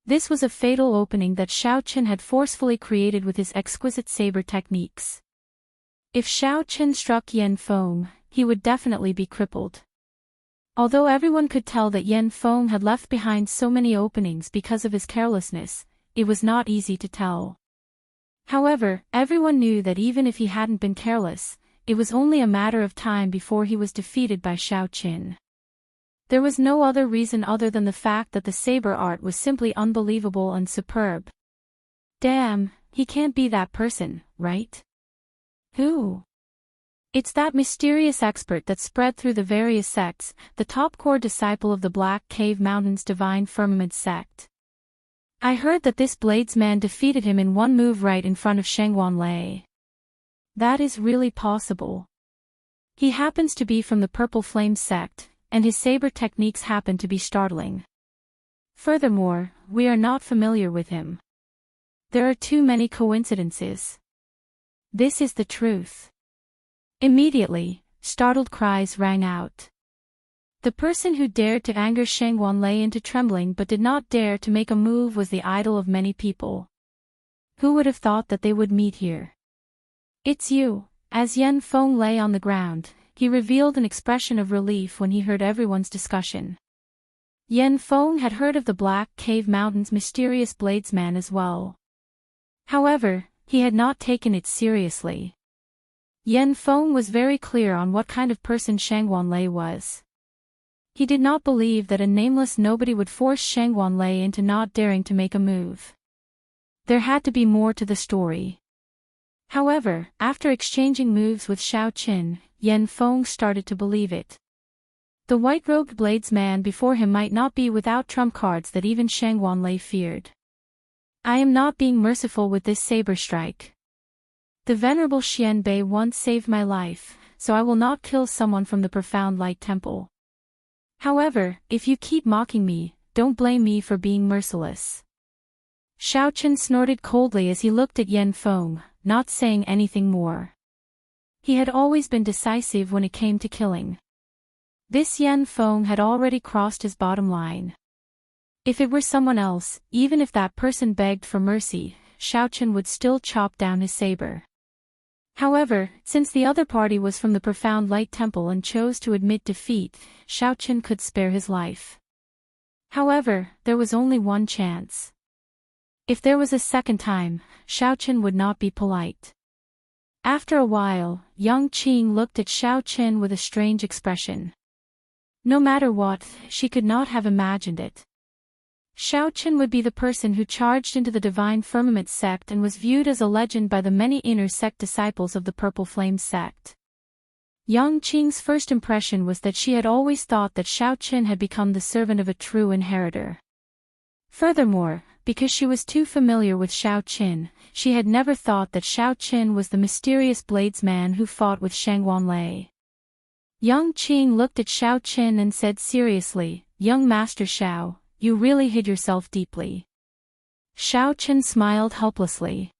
This was a fatal opening that Xiao Chen had forcefully created with his exquisite saber techniques. If Xiao Chen struck Yan Feng, he would definitely be crippled. Although everyone could tell that Yan Feng had left behind so many openings because of his carelessness, it was not easy to tell. However, everyone knew that even if he hadn't been careless, it was only a matter of time before he was defeated by Xiao Chen. There was no other reason other than the fact that the saber art was simply unbelievable and superb. Damn, he can't be that person, right? Who? It's that mysterious expert that spread through the various sects, the top core disciple of the Black Cave Mountain's Divine Firmament sect. I heard that this bladesman defeated him in one move right in front of Shengguan Lei. That is really possible. He happens to be from the Purple Flame sect, and his saber techniques happen to be startling. Furthermore, we are not familiar with him. There are too many coincidences. This is the truth. Immediately, startled cries rang out. The person who dared to anger Shengguan Lei into trembling but did not dare to make a move was the idol of many people. Who would have thought that they would meet here? It's you. As Yan Feng lay on the ground, he revealed an expression of relief when he heard everyone's discussion. Yan Feng had heard of the Black Cave Mountain's mysterious bladesman as well. However, he had not taken it seriously. Yan Feng was very clear on what kind of person Shengguan Lei was. He did not believe that a nameless nobody would force Shengguan Lei into not daring to make a move. There had to be more to the story. However, after exchanging moves with Xiao Chen, Yan Feng started to believe it. The white-robed bladesman before him might not be without trump cards that even Shengguan Lei feared. I am not being merciful with this saber strike. The Venerable Xian Bei once saved my life, so I will not kill someone from the Profound Light Temple. However, if you keep mocking me, don't blame me for being merciless. Xiao Chen snorted coldly as he looked at Yan Feng, not saying anything more. He had always been decisive when it came to killing. This Yan Feng had already crossed his bottom line. If it were someone else, even if that person begged for mercy, Xiao Chen would still chop down his saber. However, since the other party was from the Profound Light Temple and chose to admit defeat, Xiaoqin could spare his life. However, there was only one chance. If there was a second time, Xiaoqin would not be polite. After a while, young Qing looked at Xiaoqin with a strange expression. No matter what, she could not have imagined it. Xiaoqin would be the person who charged into the Divine Firmament sect and was viewed as a legend by the many inner sect disciples of the Purple Flame sect. Yang Qing's first impression was that she had always thought that Xiaoqin had become the servant of a true inheritor. Furthermore, because she was too familiar with Xiaoqin, she had never thought that Xiaoqin was the mysterious bladesman who fought with Shangguan Lei. Yang Qing looked at Xiaoqin and said seriously, "Young Master Xiao, you really hid yourself deeply." Xiaoqin smiled helplessly.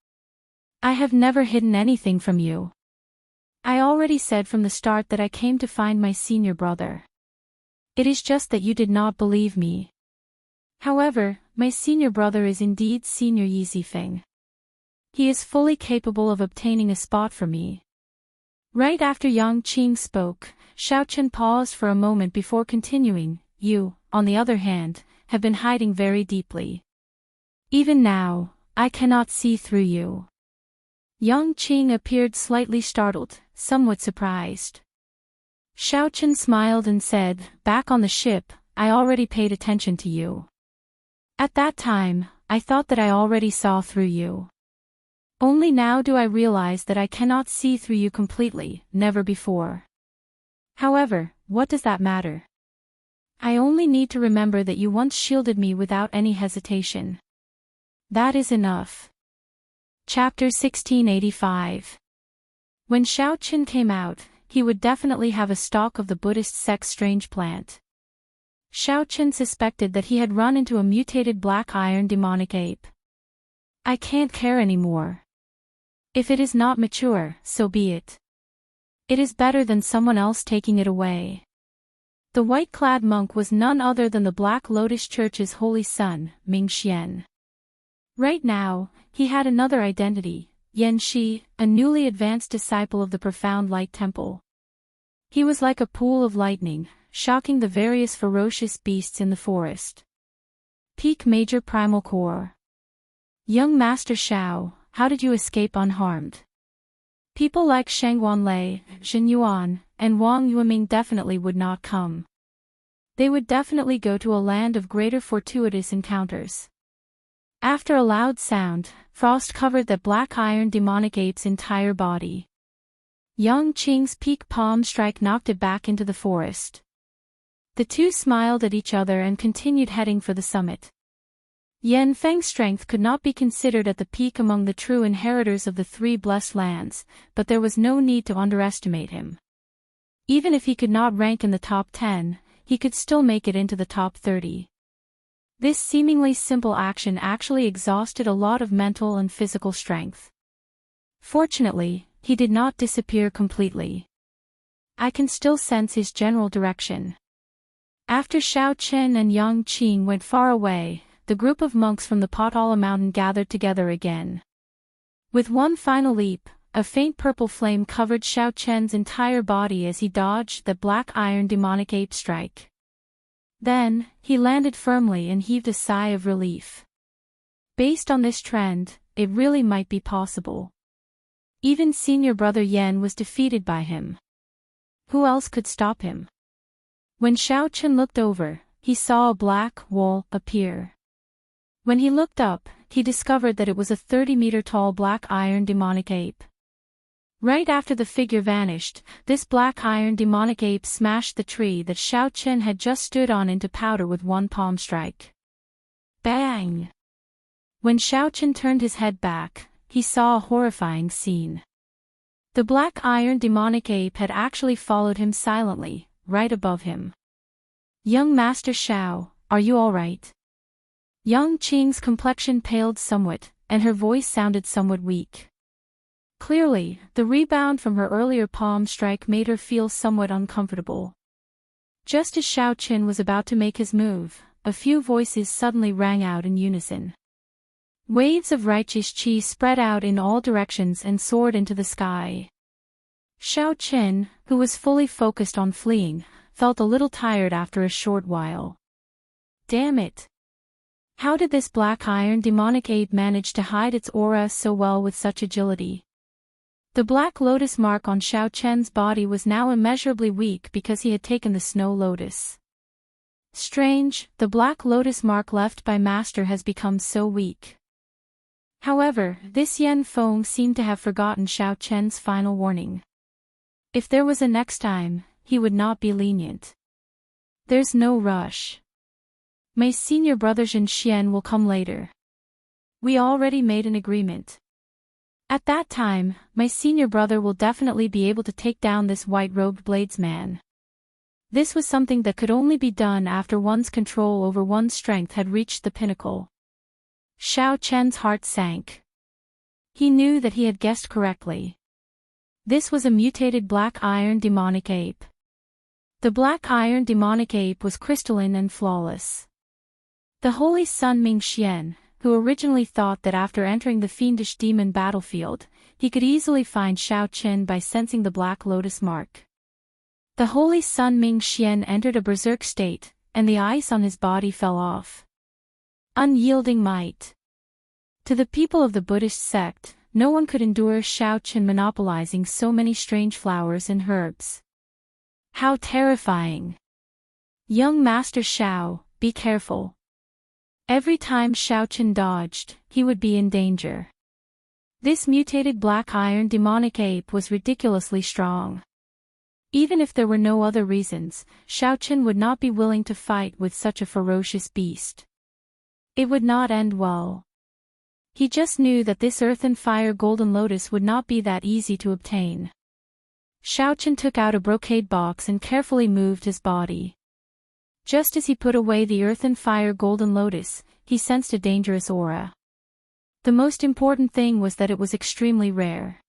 "I have never hidden anything from you. I already said from the start that I came to find my senior brother. It is just that you did not believe me. However, my senior brother is indeed Senior Yi Zifeng. He is fully capable of obtaining a spot for me." Right after Yang Qing spoke, Xiaoqin paused for a moment before continuing, "You, on the other hand, have been hiding very deeply. Even now, I cannot see through you." Yang Qing appeared slightly startled, somewhat surprised. Xiaoqin smiled and said, "Back on the ship, I already paid attention to you. At that time, I thought that I already saw through you. Only now do I realize that I cannot see through you completely, never before. However, what does that matter? I only need to remember that you once shielded me without any hesitation. That is enough." Chapter 1685. When Xiaoqin came out, he would definitely have a stalk of the Buddhist sect's strange plant. Xiaoqin suspected that he had run into a mutated black iron demonic ape. "I can't care anymore. If it is not mature, so be it. It is better than someone else taking it away." The white-clad monk was none other than the Black Lotus Church's holy son, Ming Xian. Right now, he had another identity, Yan Shi, a newly advanced disciple of the Profound Light Temple. He was like a pool of lightning, shocking the various ferocious beasts in the forest. Peak Major Primal Core. "Young Master Xiao, how did you escape unharmed?" People like Shangguan Lei, Zhen Yuan, and Wang Yueming definitely would not come. They would definitely go to a land of greater fortuitous encounters. After a loud sound, frost covered that black iron demonic ape's entire body. Yang Qing's peak palm strike knocked it back into the forest. The two smiled at each other and continued heading for the summit. Yan Feng's strength could not be considered at the peak among the true inheritors of the three blessed lands, but there was no need to underestimate him. Even if he could not rank in the top 10, he could still make it into the top 30. This seemingly simple action actually exhausted a lot of mental and physical strength. Fortunately, he did not disappear completely. I can still sense his general direction. After Xiaoqin and Yang Qing went far away, the group of monks from the Potala Mountain gathered together again. With one final leap, a faint purple flame covered Xiaoqin's entire body as he dodged the black iron demonic ape strike. Then, he landed firmly and heaved a sigh of relief. Based on this trend, it really might be possible. Even senior brother Yan was defeated by him. Who else could stop him? When Xiaoqin looked over, he saw a black wall appear. When he looked up, he discovered that it was a 30-meter-tall black iron demonic ape. Right after the figure vanished, this black iron demonic ape smashed the tree that Xiaoqin had just stood on into powder with one palm strike. Bang! When Xiaoqin turned his head back, he saw a horrifying scene. The black iron demonic ape had actually followed him silently, right above him. "Young Master Xiao, are you all right?" Yang Qing's complexion paled somewhat, and her voice sounded somewhat weak. Clearly, the rebound from her earlier palm strike made her feel somewhat uncomfortable. Just as Xiaoqin was about to make his move, a few voices suddenly rang out in unison. Waves of righteous chi spread out in all directions and soared into the sky. Xiao Chen, who was fully focused on fleeing, felt a little tired after a short while. Damn it! How did this black iron demonic ape manage to hide its aura so well with such agility? The black lotus mark on Xiao Chen's body was now immeasurably weak because he had taken the snow lotus. Strange, the black lotus mark left by Master has become so weak. However, this Yen Feng seemed to have forgotten Xiao Chen's final warning. If there was a next time, he would not be lenient. There's no rush. My senior brother Zhen Xian will come later. We already made an agreement. At that time, my senior brother will definitely be able to take down this white-robed bladesman. This was something that could only be done after one's control over one's strength had reached the pinnacle. Xiao Chen's heart sank. He knew that he had guessed correctly. This was a mutated black iron demonic ape. The black iron demonic ape was crystalline and flawless. The Holy Sun Ming Xian, who originally thought that after entering the fiendish demon battlefield, he could easily find Xiao Chen by sensing the black lotus mark. The Holy Sun Ming Xian entered a berserk state, and the ice on his body fell off. Unyielding might. To the people of the Buddhist sect, no one could endure Xiao Chen monopolizing so many strange flowers and herbs. How terrifying! Young Master Xiao, be careful. Every time Xiao Chen dodged, he would be in danger. This mutated black iron demonic ape was ridiculously strong. Even if there were no other reasons, Xiao Chen would not be willing to fight with such a ferocious beast. It would not end well. He just knew that this earth and fire golden lotus would not be that easy to obtain. Xiao Chen took out a brocade box and carefully moved his body. Just as he put away the earth and fire golden lotus, he sensed a dangerous aura. The most important thing was that it was extremely rare.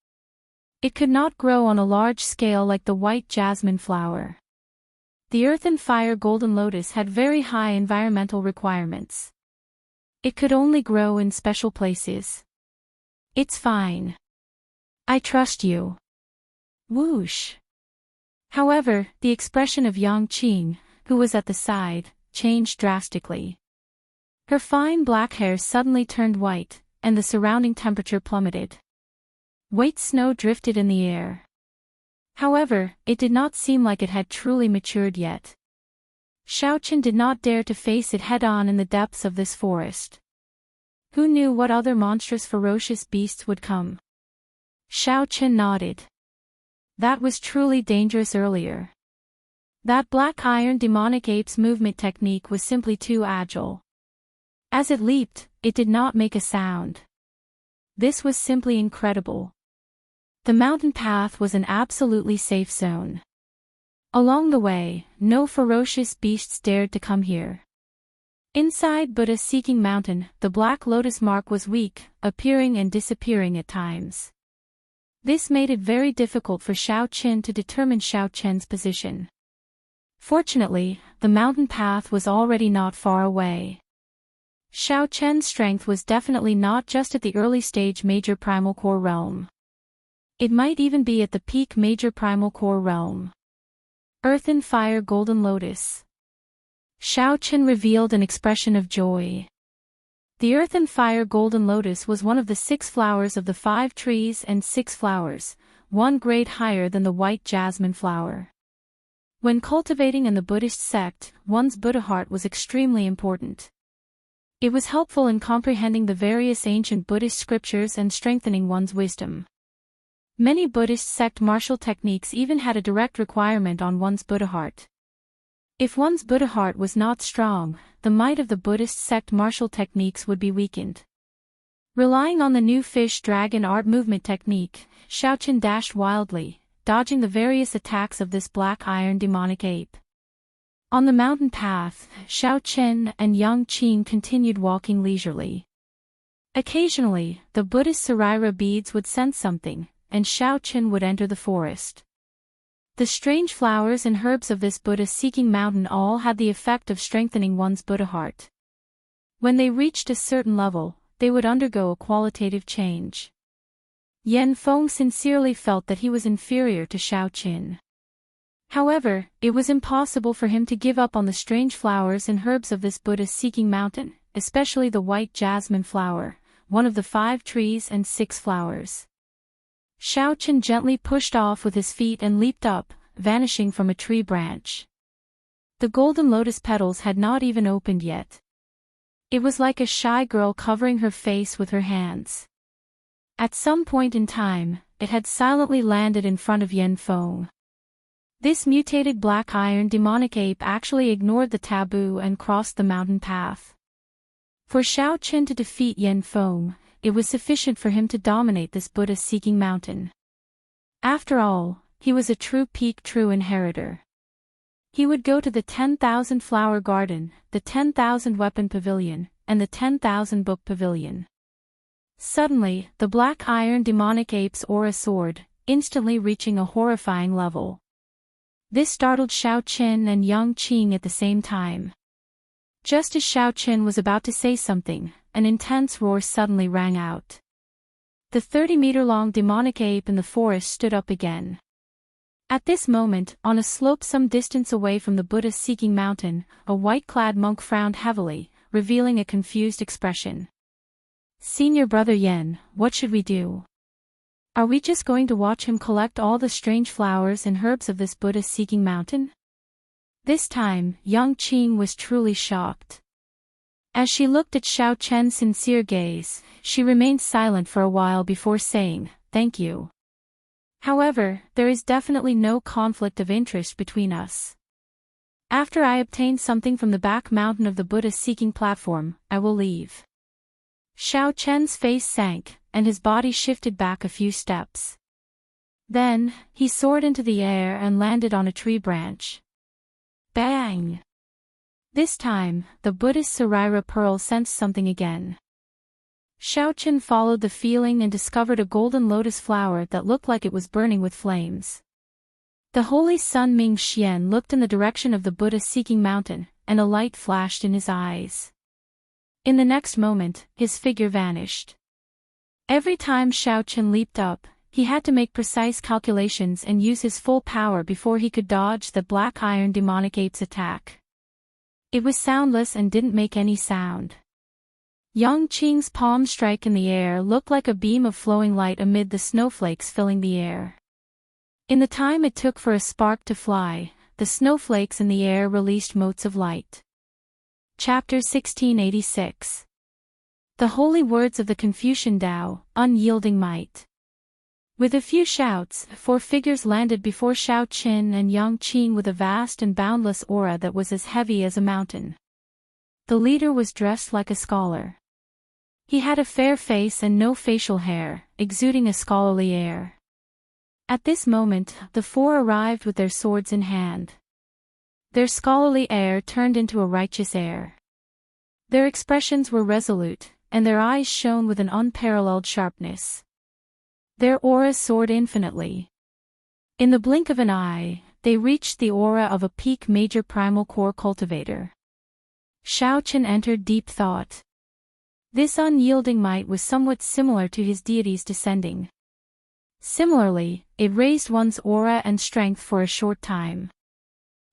It could not grow on a large scale like the white jasmine flower. The earth and fire golden lotus had very high environmental requirements. It could only grow in special places. It's fine. I trust you. Whoosh. However, the expression of Yang Qing, who was at the side, changed drastically. Her fine black hair suddenly turned white, and the surrounding temperature plummeted. White snow drifted in the air. However, it did not seem like it had truly matured yet. Xiao Chen did not dare to face it head-on in the depths of this forest. Who knew what other monstrous ferocious beasts would come? Xiao Chen nodded. That was truly dangerous earlier. That black iron demonic ape's movement technique was simply too agile. As it leaped, it did not make a sound. This was simply incredible. The mountain path was an absolutely safe zone. Along the way, no ferocious beasts dared to come here. Inside Buddha-seeking mountain, the black lotus mark was weak, appearing and disappearing at times. This made it very difficult for Xiao Chen to determine Xiao Chen's position. Fortunately, the mountain path was already not far away. Xiao Chen's strength was definitely not just at the early stage major primal core realm. It might even be at the peak major primal core realm. Earth and fire golden lotus. Xiao Chen revealed an expression of joy. The earth and fire golden lotus was one of the 6 flowers of the 5 trees and 6 flowers, one grade higher than the white jasmine flower. When cultivating in the Buddhist sect, one's Buddha heart was extremely important. It was helpful in comprehending the various ancient Buddhist scriptures and strengthening one's wisdom. Many Buddhist sect martial techniques even had a direct requirement on one's Buddha heart. If one's Buddha heart was not strong, the might of the Buddhist sect martial techniques would be weakened. Relying on the new fish dragon art movement technique, Xiao Chen dashed wildly, dodging the various attacks of this black iron demonic ape. On the mountain path, Xiao Chen and Yang Qing continued walking leisurely. Occasionally, the Buddhist Sarira beads would sense something, and Xiao Chen would enter the forest. The strange flowers and herbs of this Buddha-seeking mountain all had the effect of strengthening one's Buddha heart. When they reached a certain level, they would undergo a qualitative change. Yan Feng sincerely felt that he was inferior to Xiao Qin. However, it was impossible for him to give up on the strange flowers and herbs of this Buddha-seeking mountain, especially the white jasmine flower, one of the 5 trees and 6 flowers. Xiao Qin gently pushed off with his feet and leaped up, vanishing from a tree branch. The golden lotus petals had not even opened yet. It was like a shy girl covering her face with her hands. At some point in time, it had silently landed in front of Yan Feng. This mutated black iron demonic ape actually ignored the taboo and crossed the mountain path. For Xiao Qin to defeat Yan Feng, it was sufficient for him to dominate this Buddha-seeking mountain. After all, he was a true peak true inheritor. He would go to the 10,000 flower garden, the 10,000 weapon pavilion, and the 10,000 book pavilion. Suddenly, the black iron demonic ape's aura soared, instantly reaching a horrifying level. This startled Xiao Qin and Yang Qing at the same time. Just as Xiao Qin was about to say something, an intense roar suddenly rang out. The 30-meter-long demonic ape in the forest stood up again. At this moment, on a slope some distance away from the Buddha-seeking mountain, a white-clad monk frowned heavily, revealing a confused expression. "Senior Brother Yan, what should we do? Are we just going to watch him collect all the strange flowers and herbs of this Buddha-seeking mountain?" This time, Yang Qing was truly shocked. As she looked at Xiao Chen's sincere gaze, she remained silent for a while before saying, "Thank you. However, there is definitely no conflict of interest between us. After I obtain something from the back mountain of the Buddha-seeking platform, I will leave." Xiao Chen's face sank, and his body shifted back a few steps. Then, he soared into the air and landed on a tree branch. Bang! This time, the Buddhist Sarira pearl sensed something again. Xiao Chen followed the feeling and discovered a golden lotus flower that looked like it was burning with flames. The holy sun Ming Xian looked in the direction of the Buddha-seeking mountain, and a light flashed in his eyes. In the next moment, his figure vanished. Every time Xiao Chen leaped up, he had to make precise calculations and use his full power before he could dodge the black iron demonic ape's attack. It was soundless and didn't make any sound. Yang Qing's palm strike in the air looked like a beam of flowing light amid the snowflakes filling the air. In the time it took for a spark to fly, the snowflakes in the air released motes of light. Chapter 1686. The Holy Words of the Confucian Tao, Unyielding Might. With a few shouts, 4 figures landed before Xiao Qin and Yang Qing with a vast and boundless aura that was as heavy as a mountain. The leader was dressed like a scholar. He had a fair face and no facial hair, exuding a scholarly air. At this moment, the 4 arrived with their swords in hand. Their scholarly air turned into a righteous air. Their expressions were resolute, and their eyes shone with an unparalleled sharpness. Their auras soared infinitely. In the blink of an eye, they reached the aura of a peak major primal core cultivator. Xiao Chen entered deep thought. This unyielding might was somewhat similar to his deity's descending. Similarly, it raised one's aura and strength for a short time.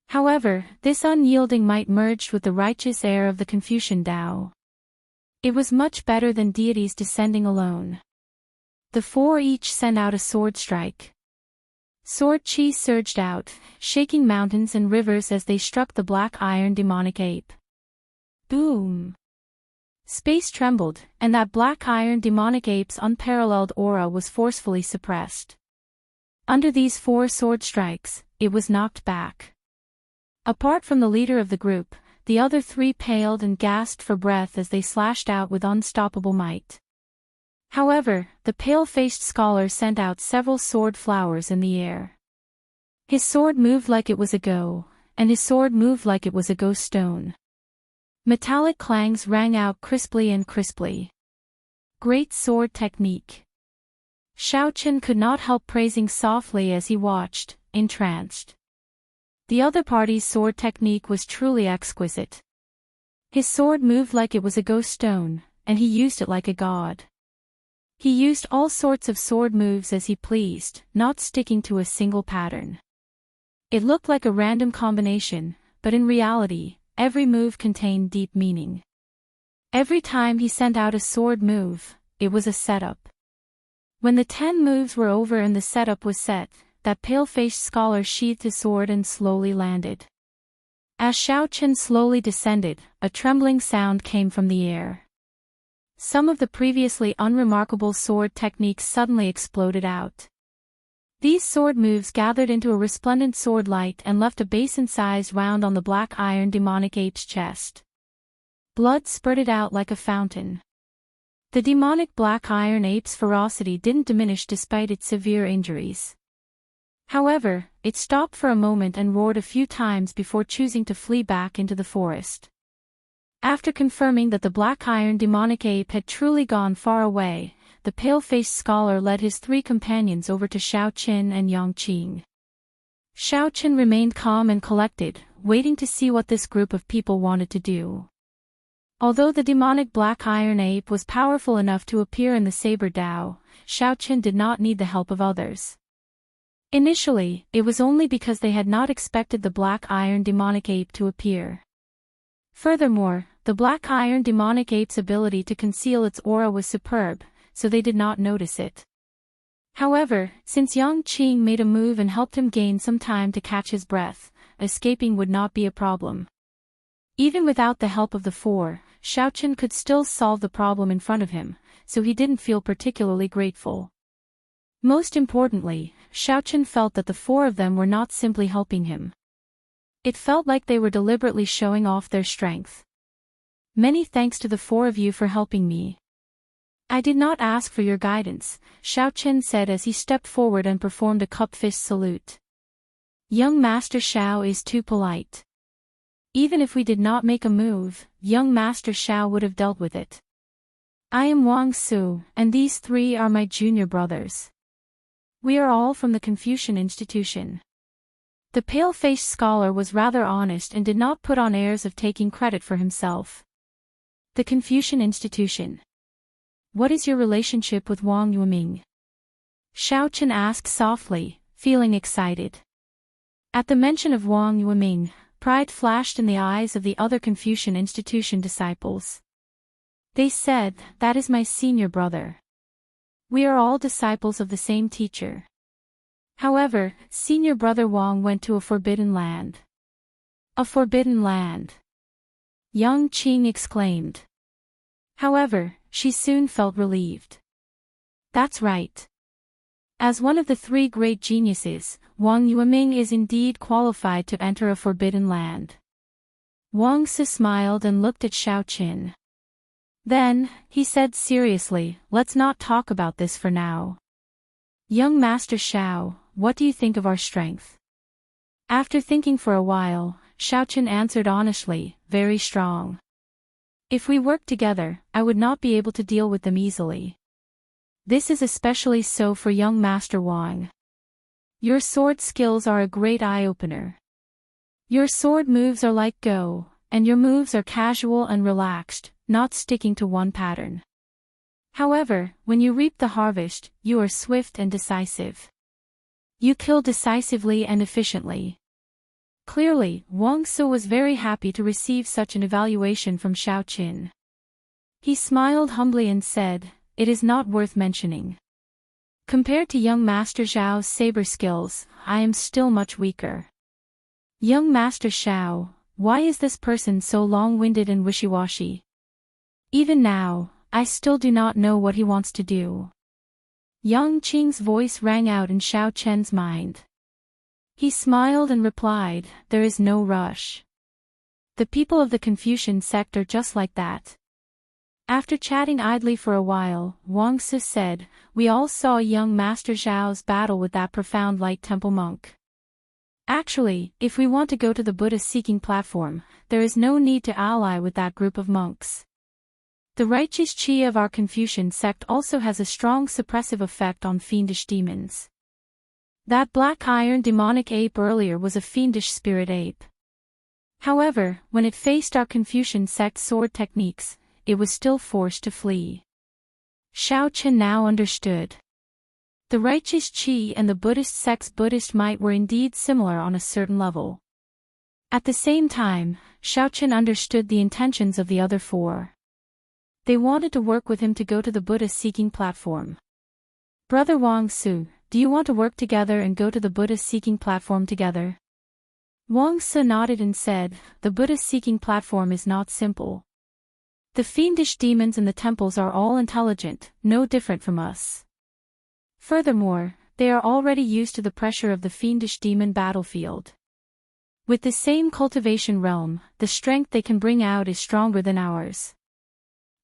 However, this unyielding might merged with the righteous air of the Confucian Tao. It was much better than deities descending alone. The 4 each sent out a sword strike. Sword chi surged out, shaking mountains and rivers as they struck the black iron demonic ape. Boom! Space trembled, and that black iron demonic ape's unparalleled aura was forcefully suppressed. Under these 4 sword strikes, it was knocked back. Apart from the leader of the group, the other 3 paled and gasped for breath as they slashed out with unstoppable might. However, the pale-faced scholar sent out several sword flowers in the air. His sword moved like it was a go, and his sword moved like it was a ghost stone. Metallic clangs rang out crisply and crisply. Great sword technique. Xiao Chen could not help praising softly as he watched, entranced. The other party's sword technique was truly exquisite. His sword moved like it was a ghost stone, and he used it like a god. He used all sorts of sword moves as he pleased, not sticking to a single pattern. It looked like a random combination, but in reality, every move contained deep meaning. Every time he sent out a sword move, it was a setup. When the 10 moves were over and the setup was set, that pale-faced scholar sheathed his sword and slowly landed. As Xiao Chen slowly descended, a trembling sound came from the air. Some of the previously unremarkable sword techniques suddenly exploded out. These sword moves gathered into a resplendent sword light and left a basin-sized wound on the black iron demonic ape's chest. Blood spurted out like a fountain. The demonic black iron ape's ferocity didn't diminish despite its severe injuries. However, it stopped for a moment and roared a few times before choosing to flee back into the forest. After confirming that the black iron demonic ape had truly gone far away, the pale-faced scholar led his 3 companions over to Xiao Qin and Yang Qing. Xiao Qin remained calm and collected, waiting to see what this group of people wanted to do. Although the demonic black iron ape was powerful enough to appear in the Saber Dao, Xiao Qin did not need the help of others. Initially, it was only because they had not expected the black iron demonic ape to appear. Furthermore, the black iron demonic ape's ability to conceal its aura was superb, so they did not notice it. However, since Yang Qing made a move and helped him gain some time to catch his breath, escaping would not be a problem. Even without the help of the 4, Xiao Chen could still solve the problem in front of him, so he didn't feel particularly grateful. Most importantly, Xiao Chen felt that the 4 of them were not simply helping him. It felt like they were deliberately showing off their strength. Many thanks to the 4 of you for helping me. I did not ask for your guidance, Xiao Chen said as he stepped forward and performed a cup-fist salute. Young Master Xiao is too polite. Even if we did not make a move, young Master Xiao would have dealt with it. I am Wang Su, and these 3 are my junior brothers. We are all from the Confucian Institution. The pale-faced scholar was rather honest and did not put on airs of taking credit for himself. The Confucian Institution. What is your relationship with Wang Yueming? Xiao Chen asked softly, feeling excited. At the mention of Wang Yueming, pride flashed in the eyes of the other Confucian Institution disciples. They said, "That is my senior brother. We are all disciples of the same teacher." However, senior brother Wang went to a forbidden land. A forbidden land. Yang Qing exclaimed. However, she soon felt relieved. That's right. As one of the 3 great geniuses, Wang Yueming is indeed qualified to enter a forbidden land. Wang Su smiled and looked at Xiao Qin. Then, he said seriously, let's not talk about this for now. Young Master Xiao, what do you think of our strength? After thinking for a while, Xiao Chen answered honestly, very strong. If we worked together, I would not be able to deal with them easily. This is especially so for young Master Wang. Your sword skills are a great eye-opener. Your sword moves are like Go, and your moves are casual and relaxed, not sticking to one pattern. However, when you reap the harvest, you are swift and decisive. You kill decisively and efficiently. Clearly, Wang Su was very happy to receive such an evaluation from Xiao Qin. He smiled humbly and said, "It is not worth mentioning. Compared to young Master Zhao's saber skills, I am still much weaker." Young Master Xiao, why is this person so long-winded and wishy-washy? Even now, I still do not know what he wants to do. Yang Qing's voice rang out in Xiao Chen's mind. He smiled and replied, "There is no rush. The people of the Confucian sect are just like that." After chatting idly for a while, Wang Su said, "We all saw young Master Zhao's battle with that profound light temple monk. Actually, if we want to go to the Buddha-seeking platform, there is no need to ally with that group of monks. The righteous chi of our Confucian sect also has a strong suppressive effect on fiendish demons. That black iron demonic ape earlier was a fiendish spirit ape. However, when it faced our Confucian sect sword techniques, it was still forced to flee. Xiao-Chen now understood. The righteous Qi and the Buddhist sect's Buddhist might were indeed similar on a certain level. At the same time, Xiao-Chen understood the intentions of the other four. They wanted to work with him to go to the Buddha-seeking platform. Brother Wang Su, do you want to work together and go to the Buddha-seeking platform together? Wang Su nodded and said, the Buddha-seeking platform is not simple. The fiendish demons in the temples are all intelligent, no different from us. Furthermore, they are already used to the pressure of the fiendish demon battlefield. With the same cultivation realm, the strength they can bring out is stronger than ours.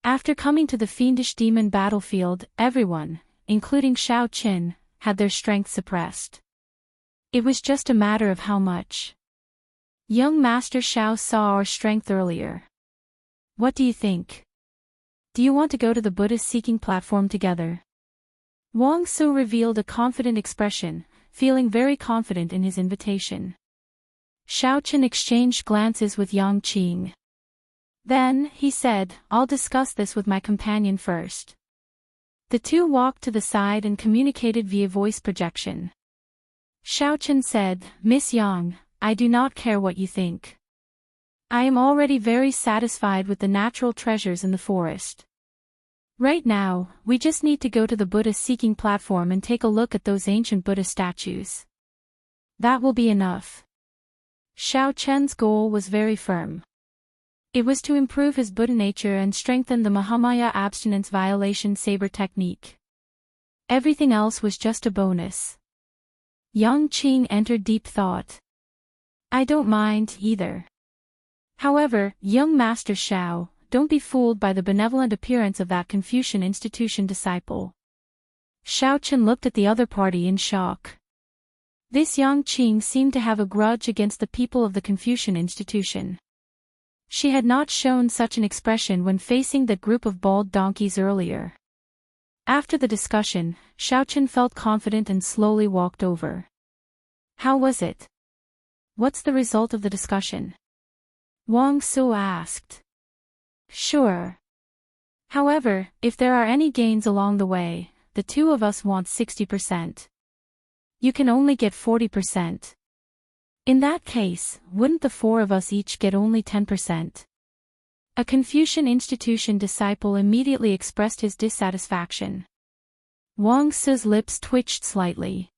After coming to the fiendish demon battlefield, everyone, including Xiao-Chen, had their strength suppressed. It was just a matter of how much. Young Master Xiao saw our strength earlier. What do you think? Do you want to go to the Buddha-seeking platform together? Wang Su revealed a confident expression, feeling very confident in his invitation. Xiao-Chen exchanged glances with Yang Qing. Then, he said, I'll discuss this with my companion first. The two walked to the side and communicated via voice projection. Xiao-Chen said, Miss Yang, I do not care what you think. I am already very satisfied with the natural treasures in the forest. Right now, we just need to go to the Buddha-seeking platform and take a look at those ancient Buddha statues. That will be enough. Xiao-Chen's goal was very firm. It was to improve his Buddha nature and strengthen the Mahamaya abstinence violation saber technique. Everything else was just a bonus. Yang Qing entered deep thought. I don't mind, either. However, young Master Xiao, don't be fooled by the benevolent appearance of that Confucian institution disciple. Xiao-Chen looked at the other party in shock. This Yang Qing seemed to have a grudge against the people of the Confucian institution. She had not shown such an expression when facing that group of bald donkeys earlier. After the discussion, Xiao-Chen felt confident and slowly walked over. How was it? What's the result of the discussion? Wang Su asked. Sure. However, if there are any gains along the way, the two of us want 60%. You can only get 40%. In that case, wouldn't the four of us each get only 10%? A Confucian institution disciple immediately expressed his dissatisfaction. Wang Su's lips twitched slightly.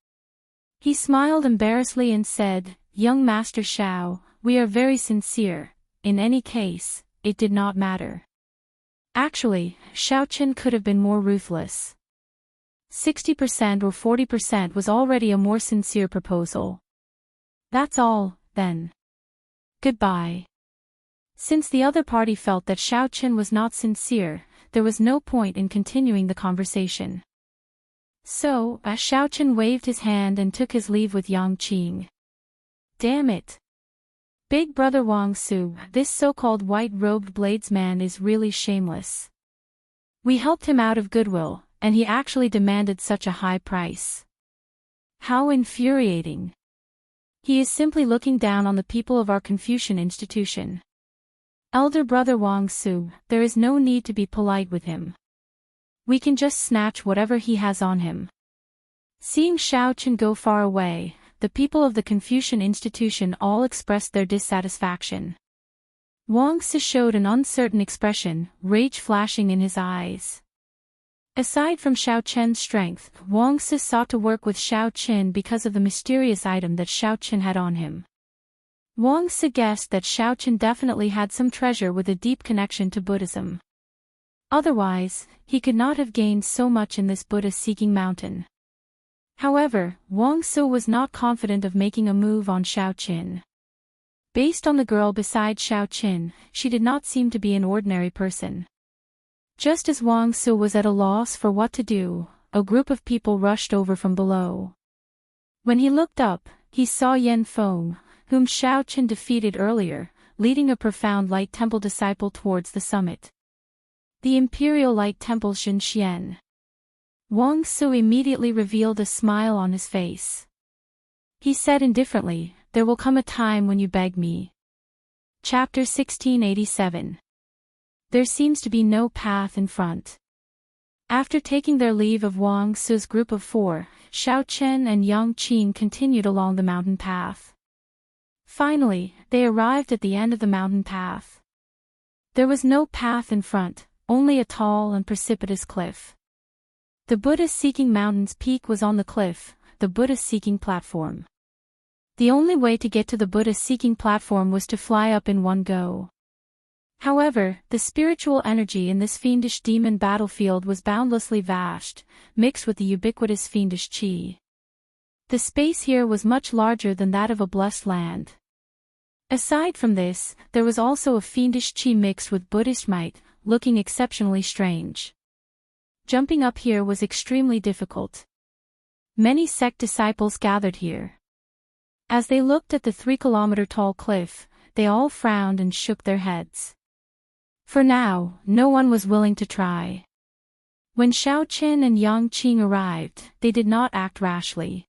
He smiled embarrassedly and said, Young Master Xiao, we are very sincere. In any case, it did not matter. Actually, Xiao-Chen could have been more ruthless. 60% or 40% was already a more sincere proposal. That's all, then. Goodbye. Since the other party felt that Xiao-Chen was not sincere, there was no point in continuing the conversation. So, Xiao-Chen waved his hand and took his leave with Yang Qing. Damn it. Big brother Wang Su, this so-called white-robed bladesman is really shameless. We helped him out of goodwill, and he actually demanded such a high price. How infuriating. He is simply looking down on the people of our Confucian institution. Elder brother Wang Su, there is no need to be polite with him. We can just snatch whatever he has on him. Seeing Xiao-Chen go far away, the people of the Confucian institution all expressed their dissatisfaction. Wang Su showed an uncertain expression, rage flashing in his eyes. Aside from Xiao-Chen's strength, Wang Su sought to work with Xiao-Chen because of the mysterious item that Xiao-Chen had on him. Wang Su guessed that Xiao-Chen definitely had some treasure with a deep connection to Buddhism. Otherwise, he could not have gained so much in this Buddha-seeking mountain. However, Wang Su was not confident of making a move on Xiao-Chen. Based on the girl beside Xiao-Chen, she did not seem to be an ordinary person. Just as Wang Su was at a loss for what to do, a group of people rushed over from below. When he looked up, he saw Yan Feng, whom Xiao-Chen defeated earlier, leading a profound light temple disciple towards the summit. The Imperial Light Temple Xinxian. Wang Su immediately revealed a smile on his face. He said indifferently, there will come a time when you beg me. Chapter 1687. There seems to be no path in front. After taking their leave of Wang Su's group of 4, Xiao Chen and Yang Qing continued along the mountain path. Finally, they arrived at the end of the mountain path. There was no path in front, only a tall and precipitous cliff. The Buddha-seeking mountain's peak was on the cliff, the Buddha-seeking platform. The only way to get to the Buddha-seeking platform was to fly up in one go. However, the spiritual energy in this fiendish demon battlefield was boundlessly vast, mixed with the ubiquitous fiendish qi. The space here was much larger than that of a blessed land. Aside from this, there was also a fiendish qi mixed with Buddhist might, looking exceptionally strange. Jumping up here was extremely difficult. Many sect disciples gathered here. As they looked at the 3-kilometer-tall cliff, they all frowned and shook their heads. For now, no one was willing to try. When Xiao Chen and Yang Qing arrived, they did not act rashly.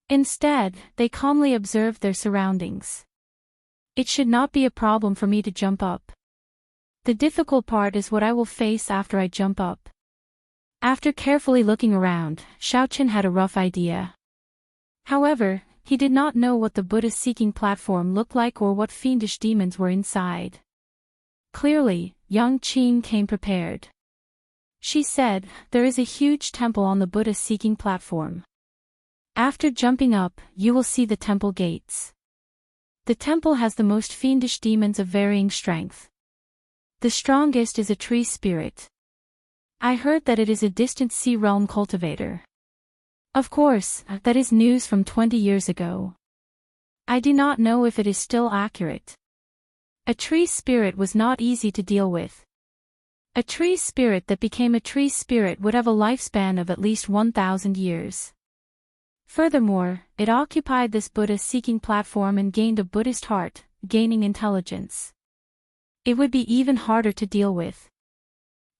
Instead, they calmly observed their surroundings. It should not be a problem for me to jump up. The difficult part is what I will face after I jump up. After carefully looking around, Xiao Chen had a rough idea. However, he did not know what the Buddha-seeking platform looked like or what fiendish demons were inside. Clearly, Yang Qing came prepared. She said, "There is a huge temple on the Buddha-seeking platform. After jumping up, you will see the temple gates. The temple has the most fiendish demons of varying strength. The strongest is a tree spirit. I heard that it is a distant sea realm cultivator. Of course, that is news from 20 years ago. I do not know if it is still accurate. A tree spirit was not easy to deal with. A tree spirit that became a tree spirit would have a lifespan of at least 1,000 years. Furthermore, it occupied this Buddha-seeking platform and gained a Buddhist heart, gaining intelligence. It would be even harder to deal with.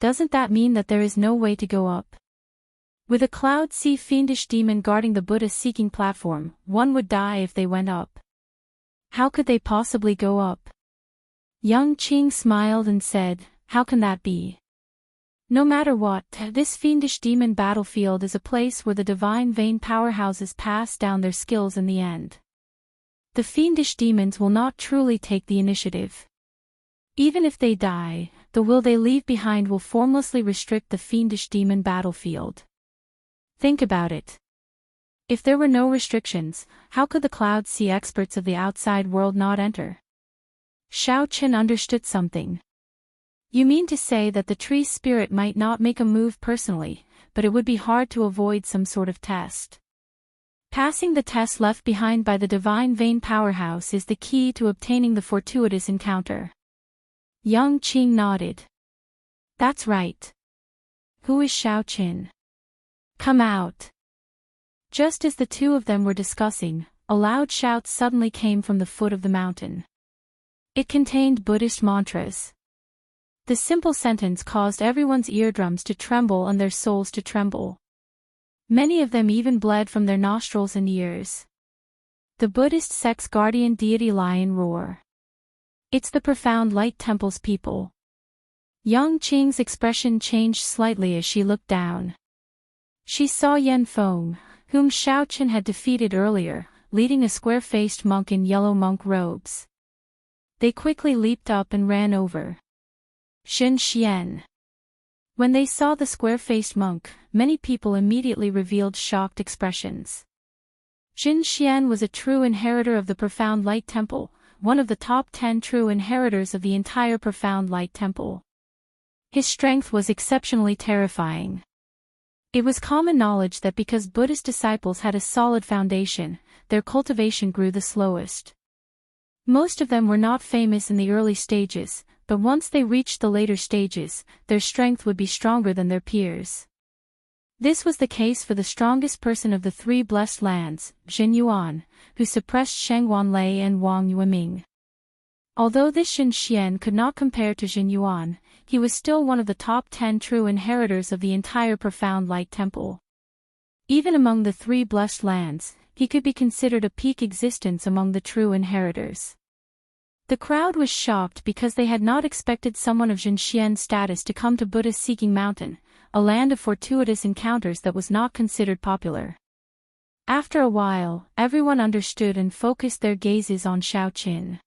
Doesn't that mean that there is no way to go up? With a cloud sea fiendish demon guarding the Buddha-seeking platform, one would die if they went up. How could they possibly go up?" Yang Qing smiled and said, "How can that be? No matter what, this fiendish demon battlefield is a place where the divine vein powerhouses pass down their skills in the end. The fiendish demons will not truly take the initiative. Even if they die, the will they leave behind will formlessly restrict the fiendish demon battlefield. Think about it. If there were no restrictions, how could the cloud sea experts of the outside world not enter?" Xiao Chen understood something. "You mean to say that the tree spirit might not make a move personally, but it would be hard to avoid some sort of test. Passing the test left behind by the divine vein powerhouse is the key to obtaining the fortuitous encounter." Yang Qing nodded. "That's right. Who is Xiao Chen? Come out." Just as the two of them were discussing, a loud shout suddenly came from the foot of the mountain. It contained Buddhist mantras. The simple sentence caused everyone's eardrums to tremble and their souls to tremble. Many of them even bled from their nostrils and ears. The Buddhist sect's guardian deity lion roar. "It's the Profound Light Temple's people." Yang Qing's expression changed slightly as she looked down. She saw Yan Feng, whom Xiao Chen had defeated earlier, leading a square-faced monk in yellow monk robes. They quickly leaped up and ran over. Xin Xian. When they saw the square-faced monk, many people immediately revealed shocked expressions. Xin Xian was a true inheritor of the Profound Light Temple, one of the top 10 true inheritors of the entire Profound Light Temple. His strength was exceptionally terrifying. It was common knowledge that because Buddhist disciples had a solid foundation, their cultivation grew the slowest. Most of them were not famous in the early stages, but once they reached the later stages, their strength would be stronger than their peers. This was the case for the strongest person of the 3 blessed lands, Jin Yuan, who suppressed Sheng Wanlei and Wang Yueming. Although this Xin Xian could not compare to Jin Yuan, he was still one of the top 10 true inheritors of the entire Profound Light Temple. Even among the 3 blessed lands, he could be considered a peak existence among the true inheritors. The crowd was shocked because they had not expected someone of Jinxian's status to come to Buddha-seeking mountain, a land of fortuitous encounters that was not considered popular. After a while, everyone understood and focused their gazes on Xiaoqin.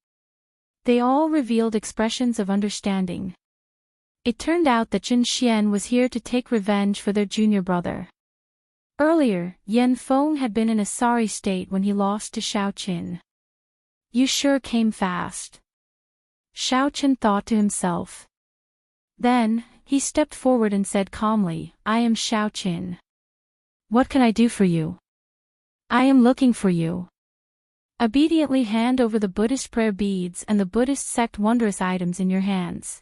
They all revealed expressions of understanding. It turned out that Jinxian was here to take revenge for their junior brother. Earlier, Yan Feng had been in a sorry state when he lost to Xiaoqin. You sure came fast. Xiaoqin thought to himself. Then, he stepped forward and said calmly, I am Xiaoqin. What can I do for you? I am looking for you. Obediently hand over the Buddhist prayer beads and the Buddhist sect wondrous items in your hands.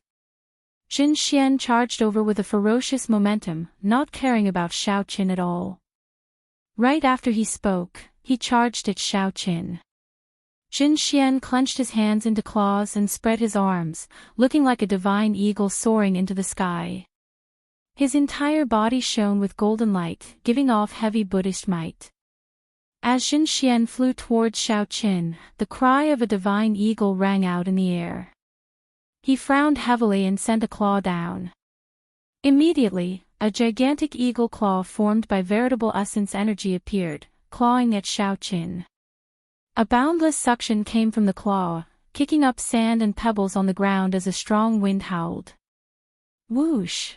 Jinxian charged over with a ferocious momentum, not caring about Xiaoqin at all. Right after he spoke, he charged at Xiaoqin. Jinxian clenched his hands into claws and spread his arms, looking like a divine eagle soaring into the sky. His entire body shone with golden light, giving off heavy Buddhist might. As Jinxian flew towards Xiaoqin, the cry of a divine eagle rang out in the air. He frowned heavily and sent a claw down. Immediately, a gigantic eagle claw formed by veritable essence energy appeared, clawing at Xiaoqin. A boundless suction came from the claw, kicking up sand and pebbles on the ground as a strong wind howled. Whoosh!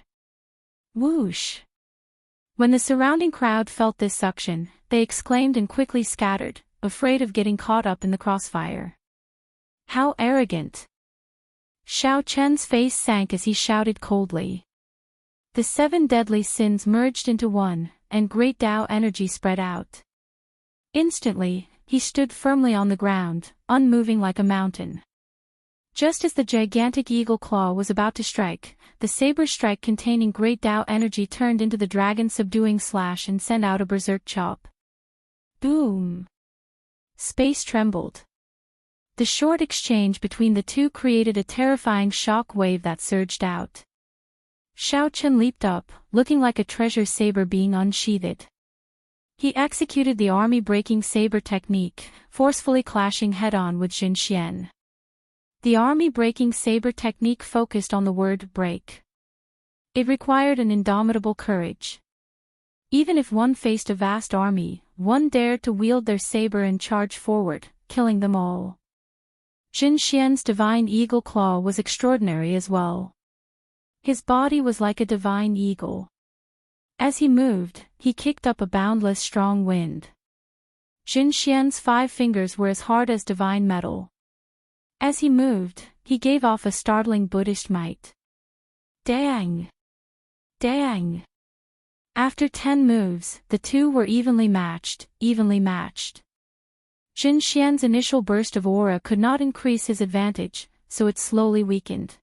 Whoosh! When the surrounding crowd felt this suction, they exclaimed and quickly scattered, afraid of getting caught up in the crossfire. How arrogant! Xiaoqian's face sank as he shouted coldly. The 7 deadly sins merged into one, and great Tao energy spread out. Instantly, he stood firmly on the ground, unmoving like a mountain. Just as the gigantic eagle claw was about to strike, the saber strike containing great Tao energy turned into the dragon subduing slash and sent out a berserk chop. Boom! Space trembled. The short exchange between the two created a terrifying shock wave that surged out. Xiaoqin leaped up, looking like a treasure saber being unsheathed. He executed the army-breaking saber technique, forcefully clashing head-on with Jinxian. The army-breaking saber technique focused on the word break. It required an indomitable courage. Even if one faced a vast army, one dared to wield their saber and charge forward, killing them all. Jinxian's divine eagle claw was extraordinary as well. His body was like a divine eagle. As he moved, he kicked up a boundless strong wind. Jinxian's 5 fingers were as hard as divine metal. As he moved, he gave off a startling Buddhist might. Dang! Dang! After 10 moves, the two were evenly matched. Jinxian's initial burst of aura could not increase his advantage, so it slowly weakened.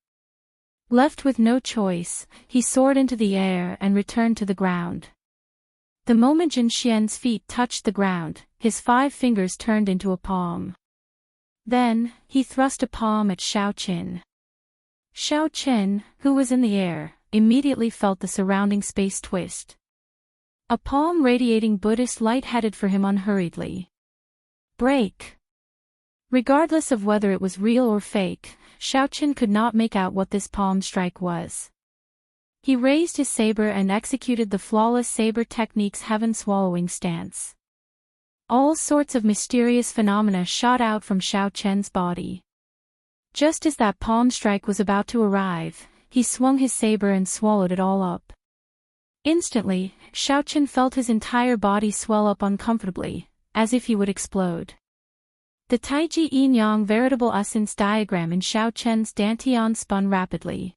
Left with no choice, he soared into the air and returned to the ground. The moment Jinxian's feet touched the ground, his 5 fingers turned into a palm. Then, he thrust a palm at Xiaoqin. Xiaoqin, who was in the air, immediately felt the surrounding space twist. A palm radiating Buddhist light headed for him unhurriedly. Break! Regardless of whether it was real or fake, Xiaoqin could not make out what this palm strike was. He raised his saber and executed the flawless saber technique's heaven-swallowing stance. All sorts of mysterious phenomena shot out from Xiaoqian's body. Just as that palm strike was about to arrive, he swung his saber and swallowed it all up. Instantly, Xiaoqin felt his entire body swell up uncomfortably, as if he would explode. The Taiji Yin-Yang veritable essence diagram in Xiaoqian's dantian spun rapidly.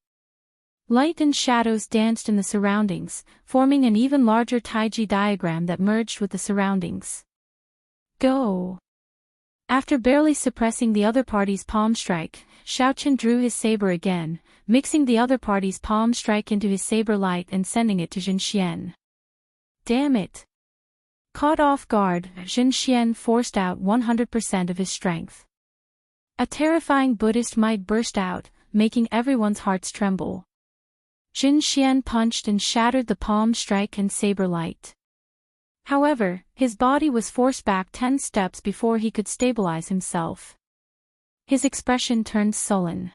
Light and shadows danced in the surroundings, forming an even larger Taiji diagram that merged with the surroundings. Go! After barely suppressing the other party's palm strike, Xiaoqin drew his saber again, mixing the other party's palm strike into his saber light and sending it to Jinxian. Damn it! Caught off guard, Jinxian forced out 100% of his strength. A terrifying Buddhist might burst out, making everyone's hearts tremble. Jinxian punched and shattered the palm strike and saber light. However, his body was forced back 10 steps before he could stabilize himself. His expression turned sullen.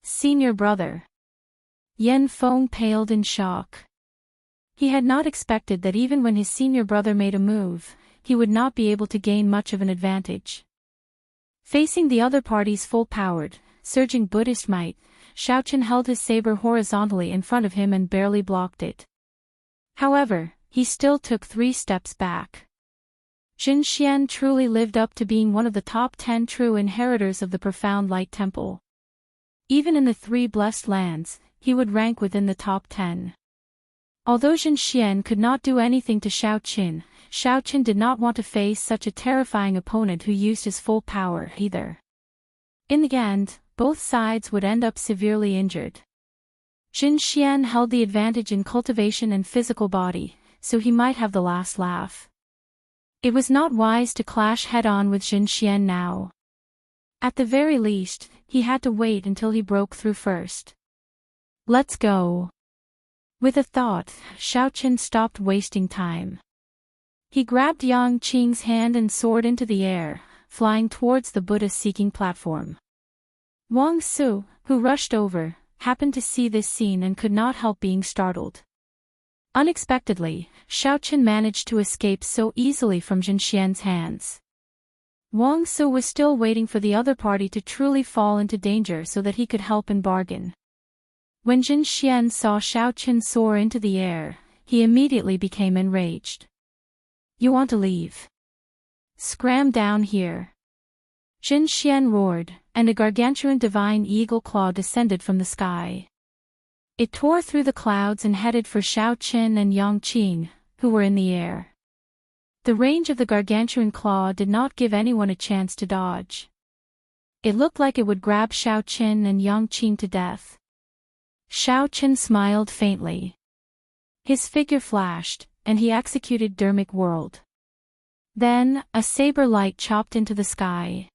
Senior brother. Yan Feng paled in shock. He had not expected that even when his senior brother made a move, he would not be able to gain much of an advantage. Facing the other party's full-powered, surging Buddhist might, Xiaoqin held his saber horizontally in front of him and barely blocked it. However, he still took 3 steps back. Jin Xian truly lived up to being one of the top 10 true inheritors of the profound light temple. Even in the 3 blessed lands, he would rank within the top 10. Although Jin Xian could not do anything to Xiaoqin did not want to face such a terrifying opponent who used his full power either. In the end, both sides would end up severely injured. Jin Xian held the advantage in cultivation and physical body, so he might have the last laugh. It was not wise to clash head-on with Jin Xian now. At the very least, he had to wait until he broke through first. Let's go. With a thought, Xiaoqin stopped wasting time. He grabbed Yang Qing's hand and soared into the air, flying towards the Buddha-seeking platform. Wang Su, who rushed over, happened to see this scene and could not help being startled. Unexpectedly, Xiaoqin managed to escape so easily from Jin Xian's hands. Wang Su was still waiting for the other party to truly fall into danger so that he could help and bargain. When Jin Xian saw Xiaoqin soar into the air, he immediately became enraged. You want to leave? Scram down here. Jin Xian roared, and a gargantuan divine eagle claw descended from the sky. It tore through the clouds and headed for Xiaoqin and Yang Qing, who were in the air. The range of the gargantuan claw did not give anyone a chance to dodge. It looked like it would grab Xiaoqin and Yang Qing to death. Xiaoqin smiled faintly. His figure flashed, and he executed Dermic World. Then, a saber light chopped into the sky.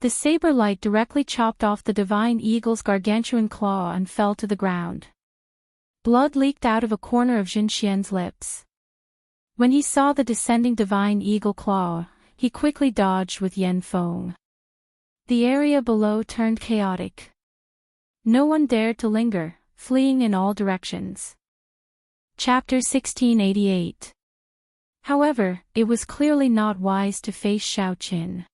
The saber light directly chopped off the divine eagle's gargantuan claw and fell to the ground. Blood leaked out of a corner of Jin Xian's lips. When he saw the descending divine eagle claw, he quickly dodged with Yan Feng. The area below turned chaotic. No one dared to linger, fleeing in all directions. Chapter 1688. However, it was clearly not wise to face Xiaoqin.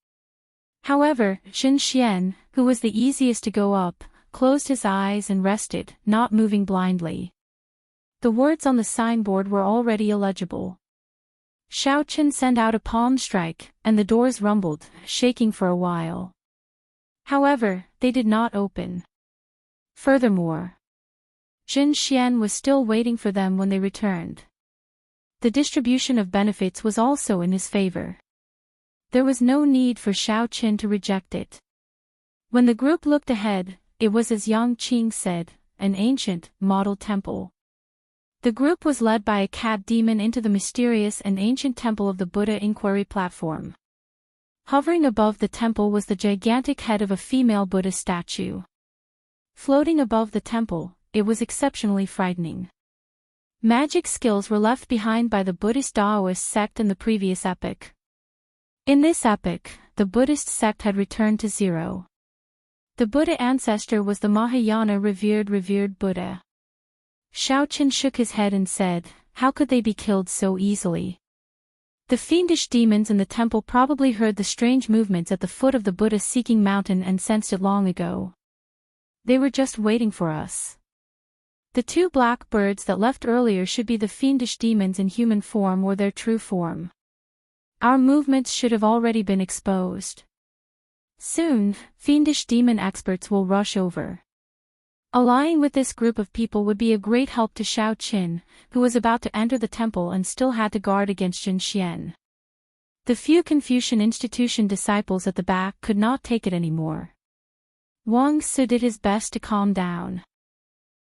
However, Jin Xian, who was the easiest to go up, closed his eyes and rested, not moving blindly. The words on the signboard were already illegible. Xiaoqin sent out a palm strike, and the doors rumbled, shaking for a while. However, they did not open. Furthermore, Jin Xian was still waiting for them when they returned. The distribution of benefits was also in his favor. There was no need for Xiaoqin to reject it. When the group looked ahead, it was as Yang Qing said, an ancient, model temple. The group was led by a cat demon into the mysterious and ancient temple of the Buddha Inquiry platform. Hovering above the temple was the gigantic head of a female Buddha statue. Floating above the temple, it was exceptionally frightening. Magic skills were left behind by the Buddhist Taoist sect in the previous epoch. In this epoch, the Buddhist sect had returned to zero. The Buddha ancestor was the Mahayana revered Buddha. Xiaoqin shook his head and said, how could they be killed so easily? The fiendish demons in the temple probably heard the strange movements at the foot of the Buddha-seeking mountain and sensed it long ago. They were just waiting for us. The 2 black birds that left earlier should be the fiendish demons in human form or their true form. Our movements should have already been exposed. Soon, fiendish demon experts will rush over. Allying with this group of people would be a great help to Xiaoqin, who was about to enter the temple and still had to guard against Jin Xian. The few Confucian institution disciples at the back could not take it anymore. Wang Su did his best to calm down.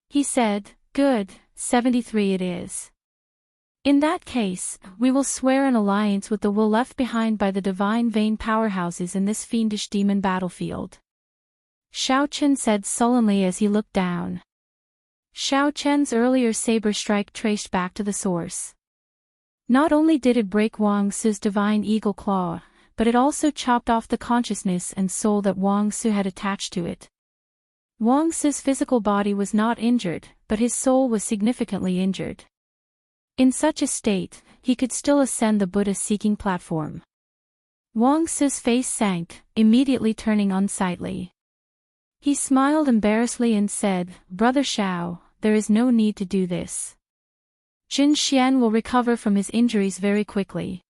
He said, good, 73 it is. In that case, we will swear an alliance with the will left behind by the divine vein powerhouses in this fiendish demon battlefield. Xiaoqin said sullenly as he looked down. Xiaoqian's earlier saber strike traced back to the source. Not only did it break Wang Su's divine eagle claw, but it also chopped off the consciousness and soul that Wang Su had attached to it. Wang Su's physical body was not injured, but his soul was significantly injured. In such a state, he could still ascend the Buddha-seeking platform. Wang Su's face sank, immediately turning unsightly. He smiled embarrassedly and said, "Brother Xiao, there is no need to do this. Jin Xian will recover from his injuries very quickly.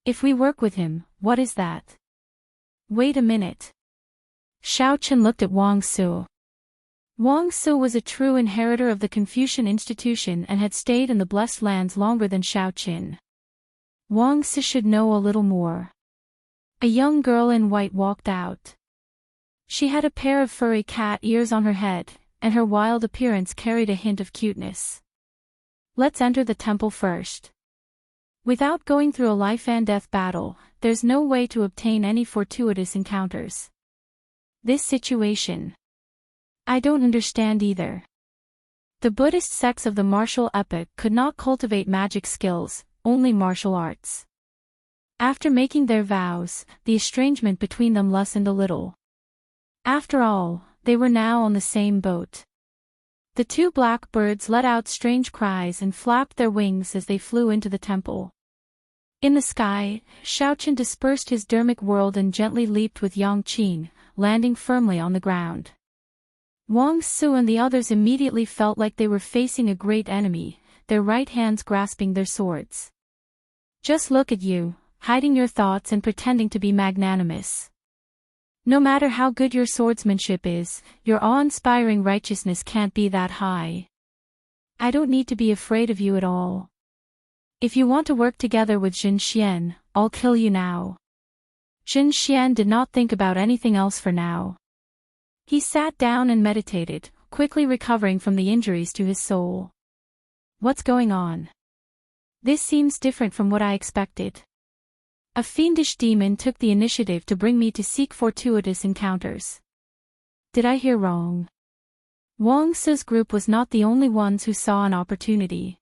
If we work with him, what is that?" "Wait a minute." Xiao Chen looked at Wang Su. Wang Su was a true inheritor of the Confucian institution and had stayed in the Blessed Lands longer than Xiao Chen. Wang Su should know a little more. A young girl in white walked out. She had a pair of furry cat ears on her head, and her wild appearance carried a hint of cuteness. "Let's enter the temple first. Without going through a life-and-death battle, there's no way to obtain any fortuitous encounters. This situation, I don't understand either." The Buddhist sects of the martial epoch could not cultivate magic skills, only martial arts. After making their vows, the estrangement between them lessened a little. After all, they were now on the same boat. The two black birds let out strange cries and flapped their wings as they flew into the temple. In the sky, Xiaoqian dispersed his dermic world and gently leaped with Yang Qing, landing firmly on the ground. Wang Su and the others immediately felt like they were facing a great enemy, their right hands grasping their swords. "Just look at you, hiding your thoughts and pretending to be magnanimous. No matter how good your swordsmanship is, your awe-inspiring righteousness can't be that high. I don't need to be afraid of you at all. If you want to work together with Jin Xian, I'll kill you now." Jin Xian did not think about anything else for now. He sat down and meditated, quickly recovering from the injuries to his soul. "What's going on? This seems different from what I expected. A fiendish demon took the initiative to bring me to seek fortuitous encounters. Did I hear wrong?" Wang Su's group was not the only ones who saw an opportunity.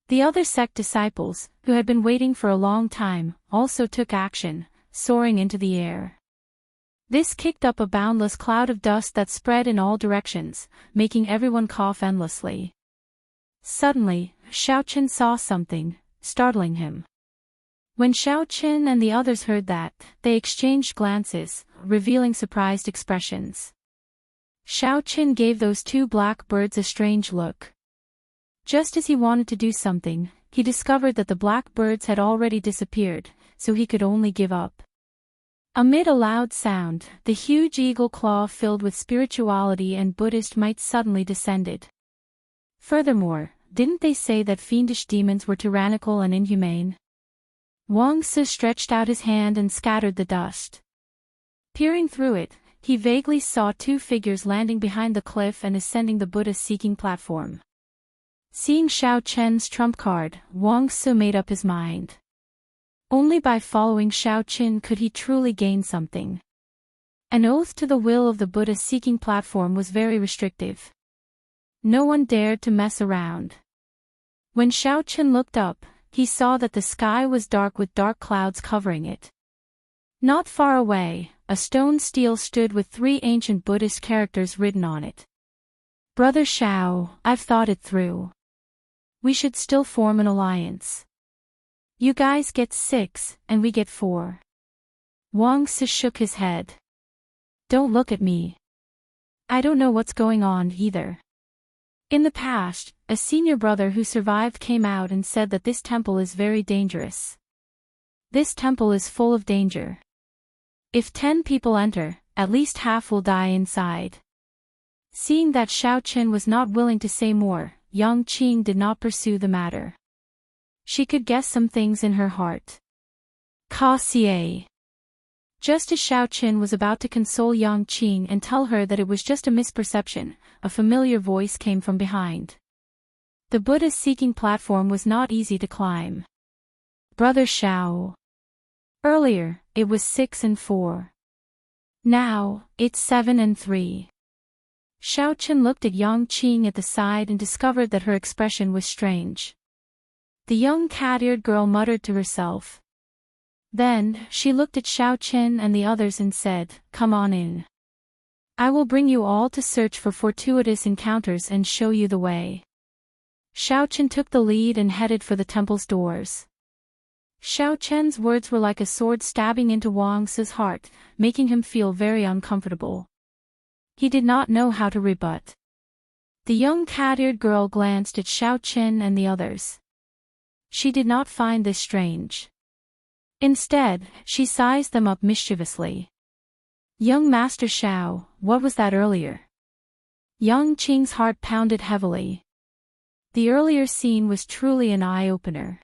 The other sect disciples, who had been waiting for a long time, also took action, soaring into the air. This kicked up a boundless cloud of dust that spread in all directions, making everyone cough endlessly. Suddenly, Xiaoqian saw something, startling him. When Xiaoqian and the others heard that, they exchanged glances, revealing surprised expressions. Xiaoqian gave those two black birds a strange look. Just as he wanted to do something, he discovered that the black birds had already disappeared, so he could only give up. Amid a loud sound, the huge eagle claw filled with spirituality and Buddhist might suddenly descended. Furthermore, didn't they say that fiendish demons were tyrannical and inhumane? Wang Su stretched out his hand and scattered the dust. Peering through it, he vaguely saw two figures landing behind the cliff and ascending the Buddha-seeking platform. Seeing Xiao Chen's trump card, Wang Su made up his mind. Only by following Xiao Chen could he truly gain something. An oath to the will of the Buddha-seeking platform was very restrictive. No one dared to mess around. When Xiao Chen looked up, he saw that the sky was dark with dark clouds covering it. Not far away, a stone stele stood with 3 ancient Buddhist characters written on it. "Brother Xiao, I've thought it through. We should still form an alliance. You guys get 6, and we get 4. Wang Su shook his head. "Don't look at me. I don't know what's going on either." In the past, a senior brother who survived came out and said that this temple is very dangerous. This temple is full of danger. If 10 people enter, at least half will die inside. Seeing that Xiao Chen was not willing to say more, Yang Qing did not pursue the matter. She could guess some things in her heart. Ka Xie. Just as Xiao Chen was about to console Yang Qing and tell her that it was just a misperception, a familiar voice came from behind. The Buddha-seeking platform was not easy to climb. "Brother Xiao. Earlier, it was 6 and 4. Now, it's 7 and 3. Xiao Chen looked at Yang Qing at the side and discovered that her expression was strange. The young cat-eared girl muttered to herself. Then, she looked at Xiao Chen and the others and said, "Come on in. I will bring you all to search for fortuitous encounters and show you the way." Xiao Chen took the lead and headed for the temple's doors. Xiao Chen's words were like a sword stabbing into Wang Su's heart, making him feel very uncomfortable. He did not know how to rebut. The young cat-eared girl glanced at Xiao Chen and the others. She did not find this strange. Instead, she sized them up mischievously. "Young Master Xiao, what was that earlier?" Yang Qing's heart pounded heavily. The earlier scene was truly an eye-opener.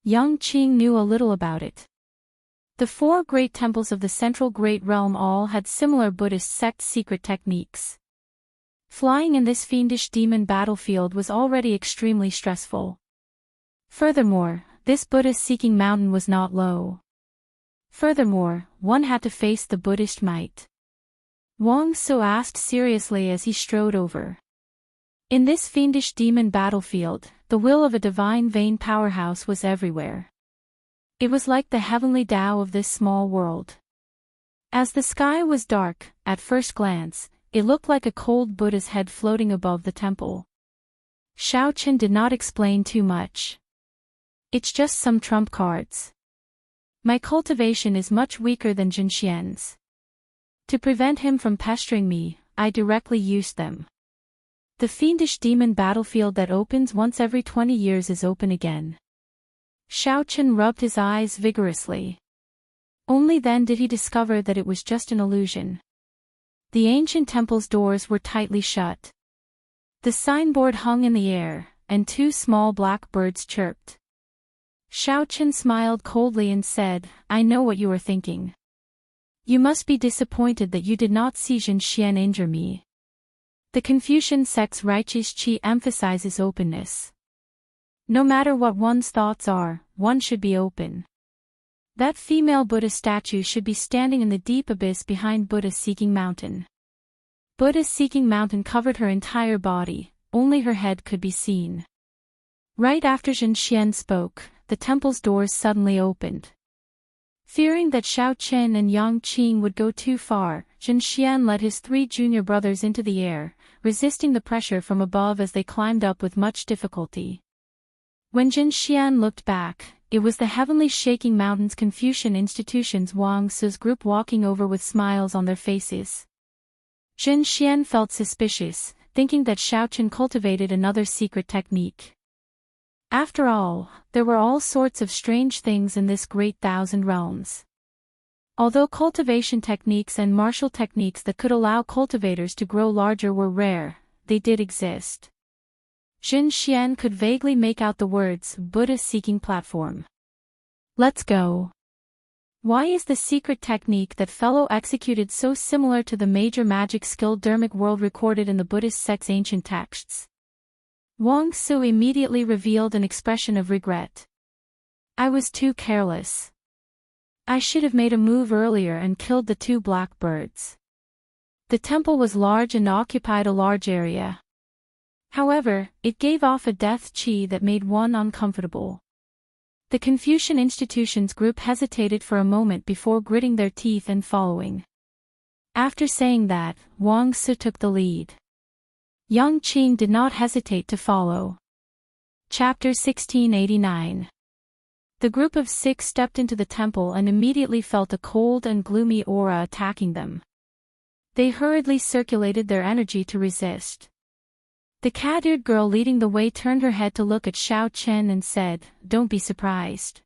Yang Qing knew a little about it. The four great temples of the Central Great Realm all had similar Buddhist sect secret techniques. Flying in this fiendish demon battlefield was already extremely stressful. Furthermore, this Buddha-seeking mountain was not low. Furthermore, one had to face the Buddhist might. Wang Su asked seriously as he strode over. In this fiendish demon battlefield, the will of a divine vein powerhouse was everywhere. It was like the heavenly Tao of this small world. As the sky was dark, at first glance, it looked like a cold Buddha's head floating above the temple. Xiao Chen did not explain too much. "It's just some trump cards. My cultivation is much weaker than Jin Xian's. To prevent him from pestering me, I directly used them. The fiendish demon battlefield that opens once every 20 years is open again." Xiao Chen rubbed his eyes vigorously. Only then did he discover that it was just an illusion. The ancient temple's doors were tightly shut. The signboard hung in the air, and two small black birds chirped. Xiao Chen smiled coldly and said, "I know what you are thinking. You must be disappointed that you did not see Jin Xian injure me." The Confucian sect's righteous qi emphasizes openness. No matter what one's thoughts are, one should be open. That female Buddha statue should be standing in the deep abyss behind Buddha-seeking mountain. Buddha-seeking mountain covered her entire body, only her head could be seen. Right after Jin Xian spoke, the temple's doors suddenly opened. Fearing that Xiao Chen and Yang Qing would go too far, Jin Xian led his three junior brothers into the air, resisting the pressure from above as they climbed up with much difficulty. When Jin Xian looked back, it was the heavenly shaking mountains Confucian institution's Wang Su's group walking over with smiles on their faces. Jin Xian felt suspicious, thinking that Xiao Chen cultivated another secret technique. After all, there were all sorts of strange things in this great thousand realms. Although cultivation techniques and martial techniques that could allow cultivators to grow larger were rare, they did exist. Jin Xian could vaguely make out the words Buddha-seeking platform. "Let's go." Why is the secret technique that fellow executed so similar to the major magic skill Dermic world recorded in the Buddhist sect's ancient texts? Wang Su immediately revealed an expression of regret. "I was too careless. I should have made a move earlier and killed the two black birds." The temple was large and occupied a large area. However, it gave off a death qi that made one uncomfortable. The Confucian institution's group hesitated for a moment before gritting their teeth and following. After saying that, Wang Su took the lead. Yang Qing did not hesitate to follow. Chapter 1689. The group of 6 stepped into the temple and immediately felt a cold and gloomy aura attacking them. They hurriedly circulated their energy to resist. The cat-eared girl leading the way turned her head to look at Xiao Chen and said, "Don't be surprised.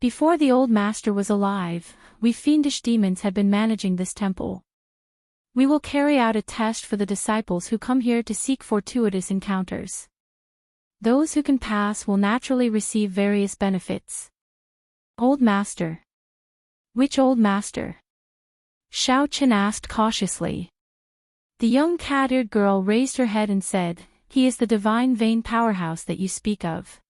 Before the old master was alive, we fiendish demons had been managing this temple. We will carry out a test for the disciples who come here to seek fortuitous encounters. Those who can pass will naturally receive various benefits." "Old master? Which old master?" Xiao Chen asked cautiously. The young cat-eared girl raised her head and said, "He is the divine vein powerhouse that you speak of.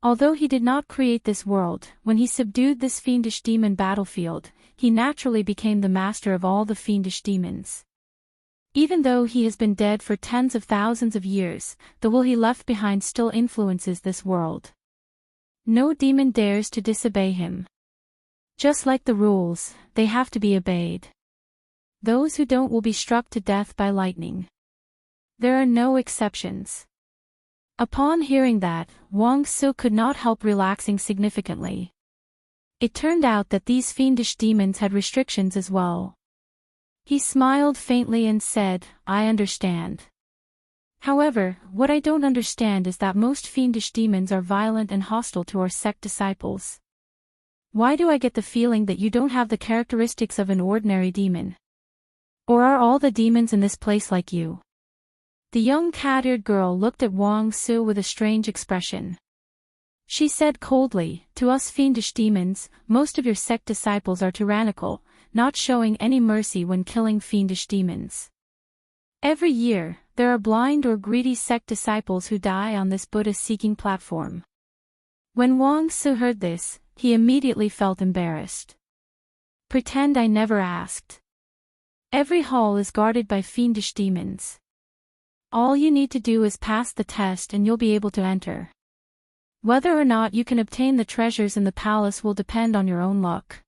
Although he did not create this world, when he subdued this fiendish demon battlefield, he naturally became the master of all the fiendish demons. Even though he has been dead for tens of thousands of years, the will he left behind still influences this world. No demon dares to disobey him. Just like the rules, they have to be obeyed. Those who don't will be struck to death by lightning. There are no exceptions. Upon hearing that, Wang Su could not help relaxing significantly. It turned out that these fiendish demons had restrictions as well. He smiled faintly and said, I understand. However, what I don't understand is that most fiendish demons are violent and hostile to our sect disciples. Why do I get the feeling that you don't have the characteristics of an ordinary demon? Or are all the demons in this place like you? The young cat-eared girl looked at Wang Su with a strange expression. She said coldly, to us fiendish demons, most of your sect disciples are tyrannical, not showing any mercy when killing fiendish demons. Every year, there are blind or greedy sect disciples who die on this Buddha-seeking platform. When Wang Su heard this, he immediately felt embarrassed. Pretend I never asked. Every hall is guarded by fiendish demons. All you need to do is pass the test and you'll be able to enter. Whether or not you can obtain the treasures in the palace will depend on your own luck.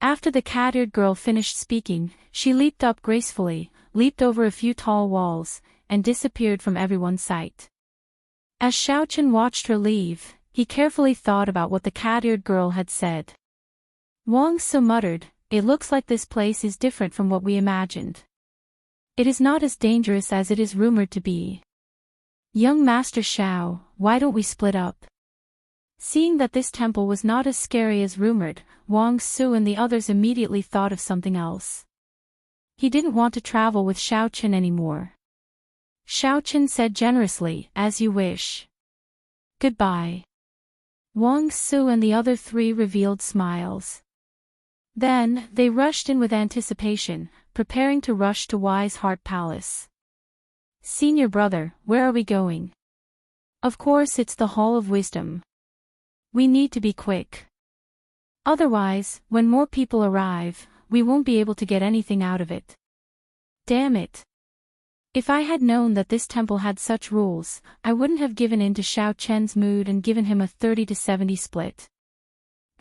After the cat-eared girl finished speaking, she leaped up gracefully, leaped over a few tall walls, and disappeared from everyone's sight. As Xiaochen watched her leave, he carefully thought about what the cat-eared girl had said. Wang Su muttered, it looks like this place is different from what we imagined. It is not as dangerous as it is rumored to be. Young Master Xiao, why don't we split up? Seeing that this temple was not as scary as rumored, Wang Su and the others immediately thought of something else. He didn't want to travel with Xiaochen anymore. Xiaochen said generously, as you wish. Goodbye. Wang Su and the other three revealed smiles. Then, they rushed in with anticipation, preparing to rush to Wise Heart Palace. Senior brother, where are we going? Of course it's the Hall of Wisdom. We need to be quick. Otherwise, when more people arrive, we won't be able to get anything out of it. Damn it. If I had known that this temple had such rules, I wouldn't have given in to Xiao Chen's mood and given him a 30-70 split.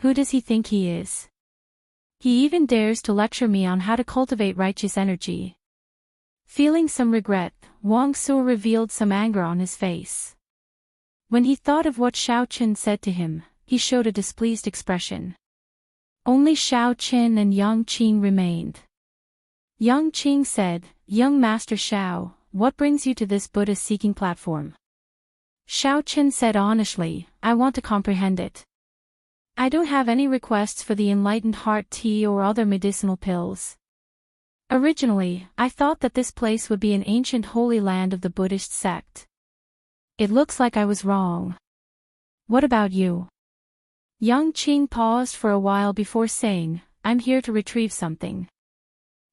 Who does he think he is? He even dares to lecture me on how to cultivate righteous energy. Feeling some regret, Wang Su revealed some anger on his face. When he thought of what Xiao Chen said to him, he showed a displeased expression. Only Xiao Chen and Yang Qing remained. Yang Qing said, Young Master Xiao, what brings you to this Buddha-seeking platform? Xiao Chen said honestly, I want to comprehend it. I don't have any requests for the enlightened heart tea or other medicinal pills. Originally, I thought that this place would be an ancient holy land of the Buddhist sect. It looks like I was wrong. What about you? Yang Qing paused for a while before saying, I'm here to retrieve something.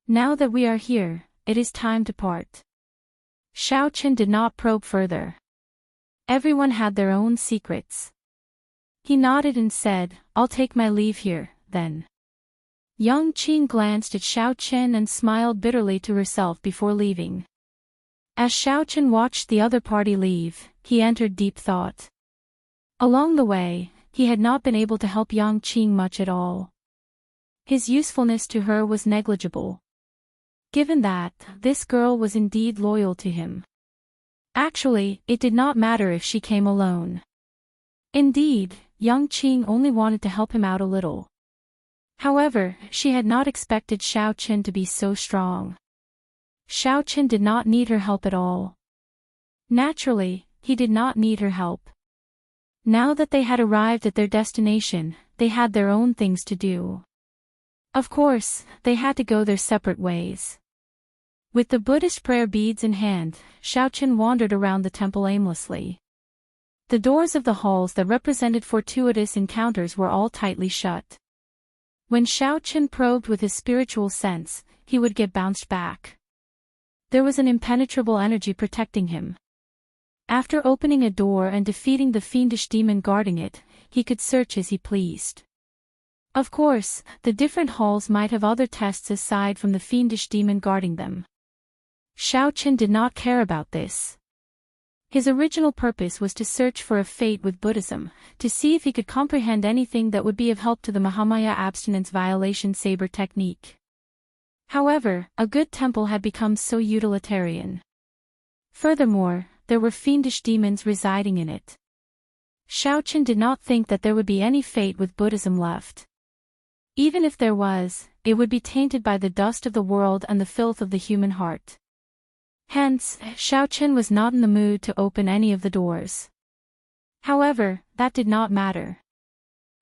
Now that we are here, it is time to part. Xiao Chen did not probe further. Everyone had their own secrets. He nodded and said, I'll take my leave here, then. Yang Qing glanced at Xiao Chen and smiled bitterly to herself before leaving. As Xiao Chen watched the other party leave, he entered deep thought. Along the way, he had not been able to help Yang Qing much at all. His usefulness to her was negligible. Given that, this girl was indeed loyal to him. Actually, it did not matter if she came alone. Indeed, Yang Qing only wanted to help him out a little. However, she had not expected Xiao Chen to be so strong. Xiao Chen did not need her help at all. Naturally, he did not need her help. Now that they had arrived at their destination, they had their own things to do. Of course, they had to go their separate ways. With the Buddhist prayer beads in hand, Xiao Chen wandered around the temple aimlessly. The doors of the halls that represented fortuitous encounters were all tightly shut. When Xiao Chen probed with his spiritual sense, he would get bounced back. There was an impenetrable energy protecting him. After opening a door and defeating the fiendish demon guarding it, he could search as he pleased. Of course, the different halls might have other tests aside from the fiendish demon guarding them. Xiao Chen did not care about this. His original purpose was to search for a fate with Buddhism, to see if he could comprehend anything that would be of help to the Mahamaya abstinence violation saber technique. However, a good temple had become so utilitarian. Furthermore, there were fiendish demons residing in it. Shaochen did not think that there would be any fate with Buddhism left. Even if there was, it would be tainted by the dust of the world and the filth of the human heart. Hence, Shaochen was not in the mood to open any of the doors. However, that did not matter.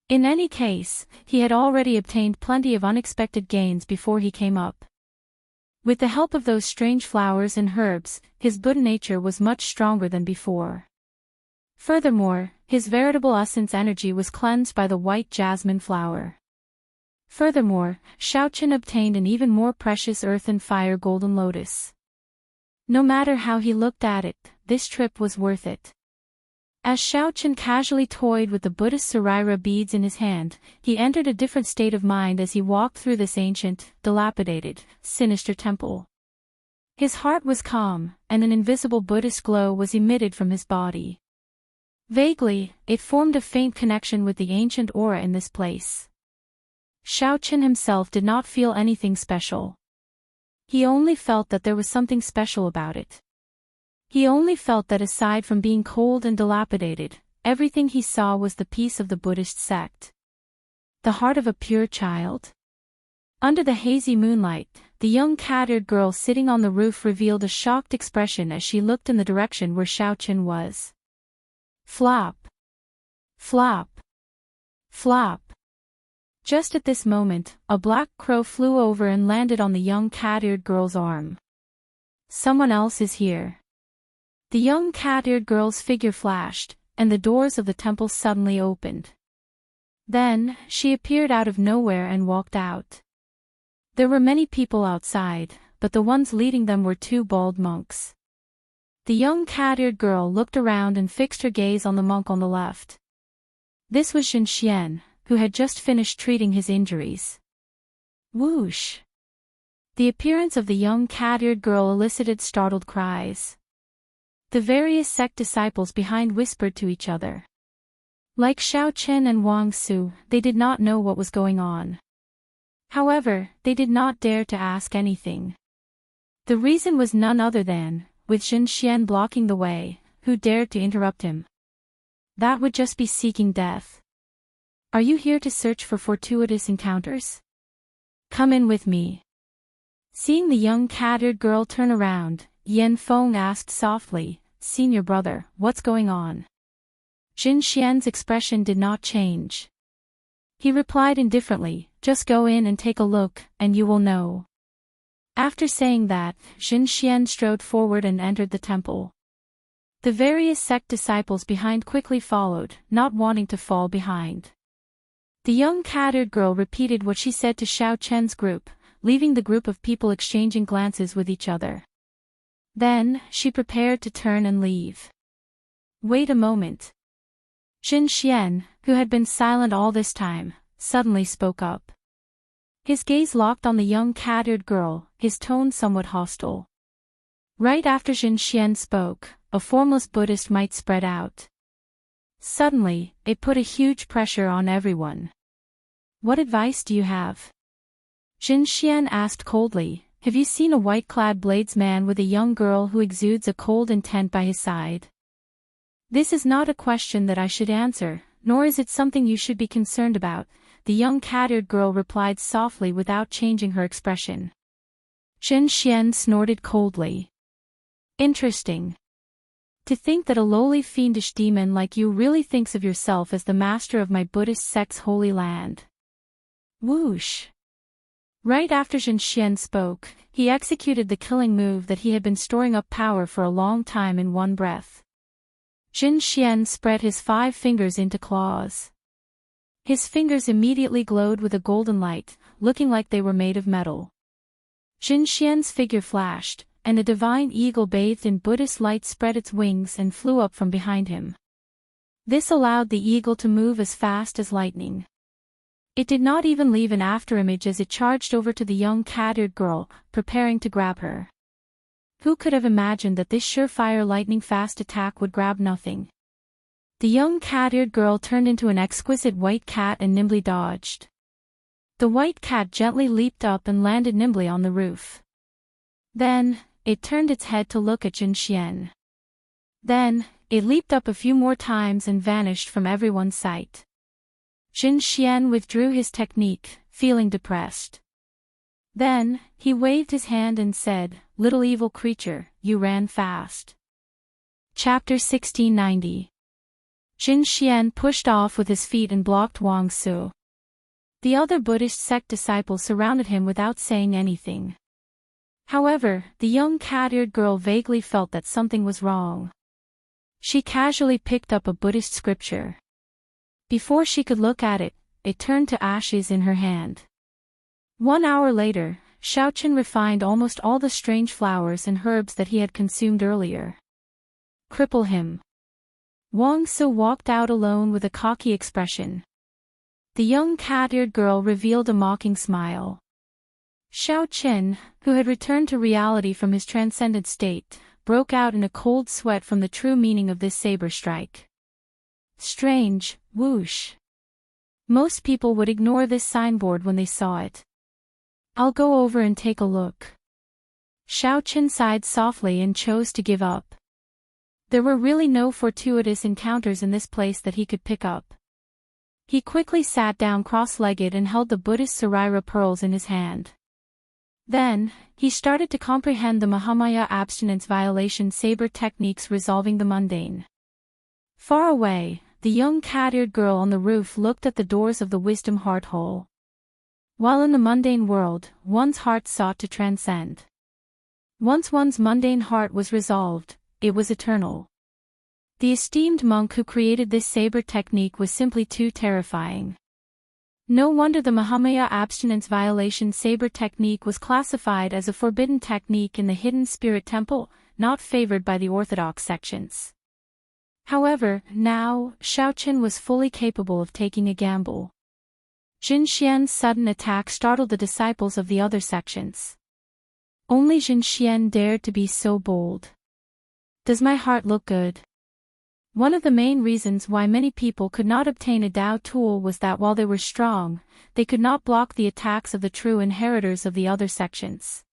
In any case, he had already obtained plenty of unexpected gains before he came up. With the help of those strange flowers and herbs, his Buddha nature was much stronger than before. Furthermore, his veritable essence energy was cleansed by the white jasmine flower. Furthermore, Shaochen obtained an even more precious earth and fire golden lotus. No matter how he looked at it, this trip was worth it. As Shaochen casually toyed with the Buddhist Saraira beads in his hand, he entered a different state of mind as he walked through this ancient, dilapidated, sinister temple. His heart was calm, and an invisible Buddhist glow was emitted from his body. Vaguely, it formed a faint connection with the ancient aura in this place. Shaochen himself did not feel anything special. He only felt that there was something special about it. He only felt that aside from being cold and dilapidated, everything he saw was the peace of the Buddhist sect. The heart of a pure child? Under the hazy moonlight, the young cat-eared girl sitting on the roof revealed a shocked expression as she looked in the direction where Shaochen was. Flop! Flop! Flop! Just at this moment, a black crow flew over and landed on the young cat-eared girl's arm. Someone else is here. The young cat-eared girl's figure flashed, and the doors of the temple suddenly opened. Then, she appeared out of nowhere and walked out. There were many people outside, but the ones leading them were two bald monks. The young cat-eared girl looked around and fixed her gaze on the monk on the left. This was Xin Xian, who had just finished treating his injuries. Whoosh! The appearance of the young cat-eared girl elicited startled cries. The various sect disciples behind whispered to each other. Like Shaochen and Wang Su, they did not know what was going on. However, they did not dare to ask anything. The reason was none other than, with Xin Xian blocking the way, who dared to interrupt him? That would just be seeking death. Are you here to search for fortuitous encounters? Come in with me. Seeing the young cat-eared girl turn around, Yan Feng asked softly, Senior brother, what's going on? Xin Xian's expression did not change. He replied indifferently, just go in and take a look, and you will know. After saying that, Xin Xian strode forward and entered the temple. The various sect disciples behind quickly followed, not wanting to fall behind. The young cat-eared girl repeated what she said to Shaochen's group, leaving the group of people exchanging glances with each other. Then, she prepared to turn and leave. Wait a moment. Xin Xian, who had been silent all this time, suddenly spoke up. His gaze locked on the young cat-eared girl, his tone somewhat hostile. Right after Xin Xian spoke, a formless Buddhist might spread out. Suddenly, it put a huge pressure on everyone. What advice do you have? Xin Xian asked coldly, have you seen a white-clad bladesman with a young girl who exudes a cold intent by his side? This is not a question that I should answer, nor is it something you should be concerned about, the young cat-eared girl replied softly without changing her expression. Xin Xian snorted coldly. Interesting. To think that a lowly fiendish demon like you really thinks of yourself as the master of my Buddhist sect's holy land. Whoosh! Right after Xin Xian spoke, he executed the killing move that he had been storing up power for a long time in one breath. Xin Xian spread his 5 fingers into claws. His fingers immediately glowed with a golden light, looking like they were made of metal. Xin Xian's figure flashed, and a divine eagle bathed in Buddhist light spread its wings and flew up from behind him. This allowed the eagle to move as fast as lightning. It did not even leave an afterimage as it charged over to the young cat-eared girl, preparing to grab her. Who could have imagined that this surefire lightning-fast attack would grab nothing? The young cat-eared girl turned into an exquisite white cat and nimbly dodged. The white cat gently leaped up and landed nimbly on the roof. Then, it turned its head to look at Jin Xian. Then, it leaped up a few more times and vanished from everyone's sight. Jin Xian withdrew his technique, feeling depressed. Then, he waved his hand and said, "Little evil creature, you ran fast." Chapter 1690. Jin Xian pushed off with his feet and blocked Wang Su. The other Buddhist sect disciples surrounded him without saying anything. However, the young cat-eared girl vaguely felt that something was wrong. She casually picked up a Buddhist scripture. Before she could look at it, it turned to ashes in her hand. 1 hour later, Xiaochen refined almost all the strange flowers and herbs that he had consumed earlier. Cripple him. Wang Su walked out alone with a cocky expression. The young cat-eared girl revealed a mocking smile. Xiaochen, who had returned to reality from his transcendent state, broke out in a cold sweat from the true meaning of this saber strike. Strange, whoosh. Most people would ignore this signboard when they saw it. I'll go over and take a look. Xiaochen sighed softly and chose to give up. There were really no fortuitous encounters in this place that he could pick up. He quickly sat down cross-legged and held the Buddhist Saraira pearls in his hand. Then, he started to comprehend the Mahamaya abstinence violation saber techniques resolving the mundane. Far away, the young cat-eared girl on the roof looked at the doors of the wisdom heart hole. While in the mundane world, one's heart sought to transcend. Once one's mundane heart was resolved, it was eternal. The esteemed monk who created this saber technique was simply too terrifying. No wonder the Mahamaya abstinence violation saber technique was classified as a forbidden technique in the hidden spirit temple, not favored by the orthodox sections. However, now, Xiaochen was fully capable of taking a gamble. Jin Xian's sudden attack startled the disciples of the other sections. Only Jin Xian dared to be so bold. Does my heart look good? One of the main reasons why many people could not obtain a Dao tool was that while they were strong, they could not block the attacks of the true inheritors of the other sections.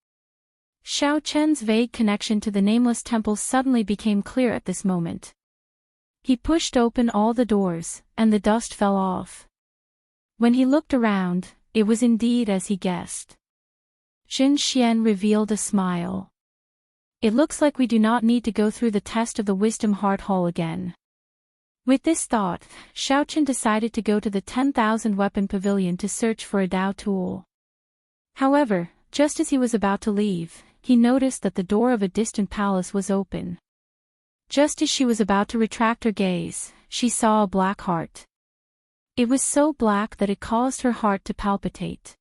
Xiao Chen's vague connection to the nameless temple suddenly became clear at this moment. He pushed open all the doors, and the dust fell off. When he looked around, it was indeed as he guessed. Jin Xian revealed a smile. It looks like we do not need to go through the test of the wisdom heart hole again. With this thought, Xiaochen decided to go to the 10,000 weapon pavilion to search for a Dao tool. However, just as he was about to leave, he noticed that the door of a distant palace was open. Just as she was about to retract her gaze, she saw a black heart. It was so black that it caused her heart to palpitate.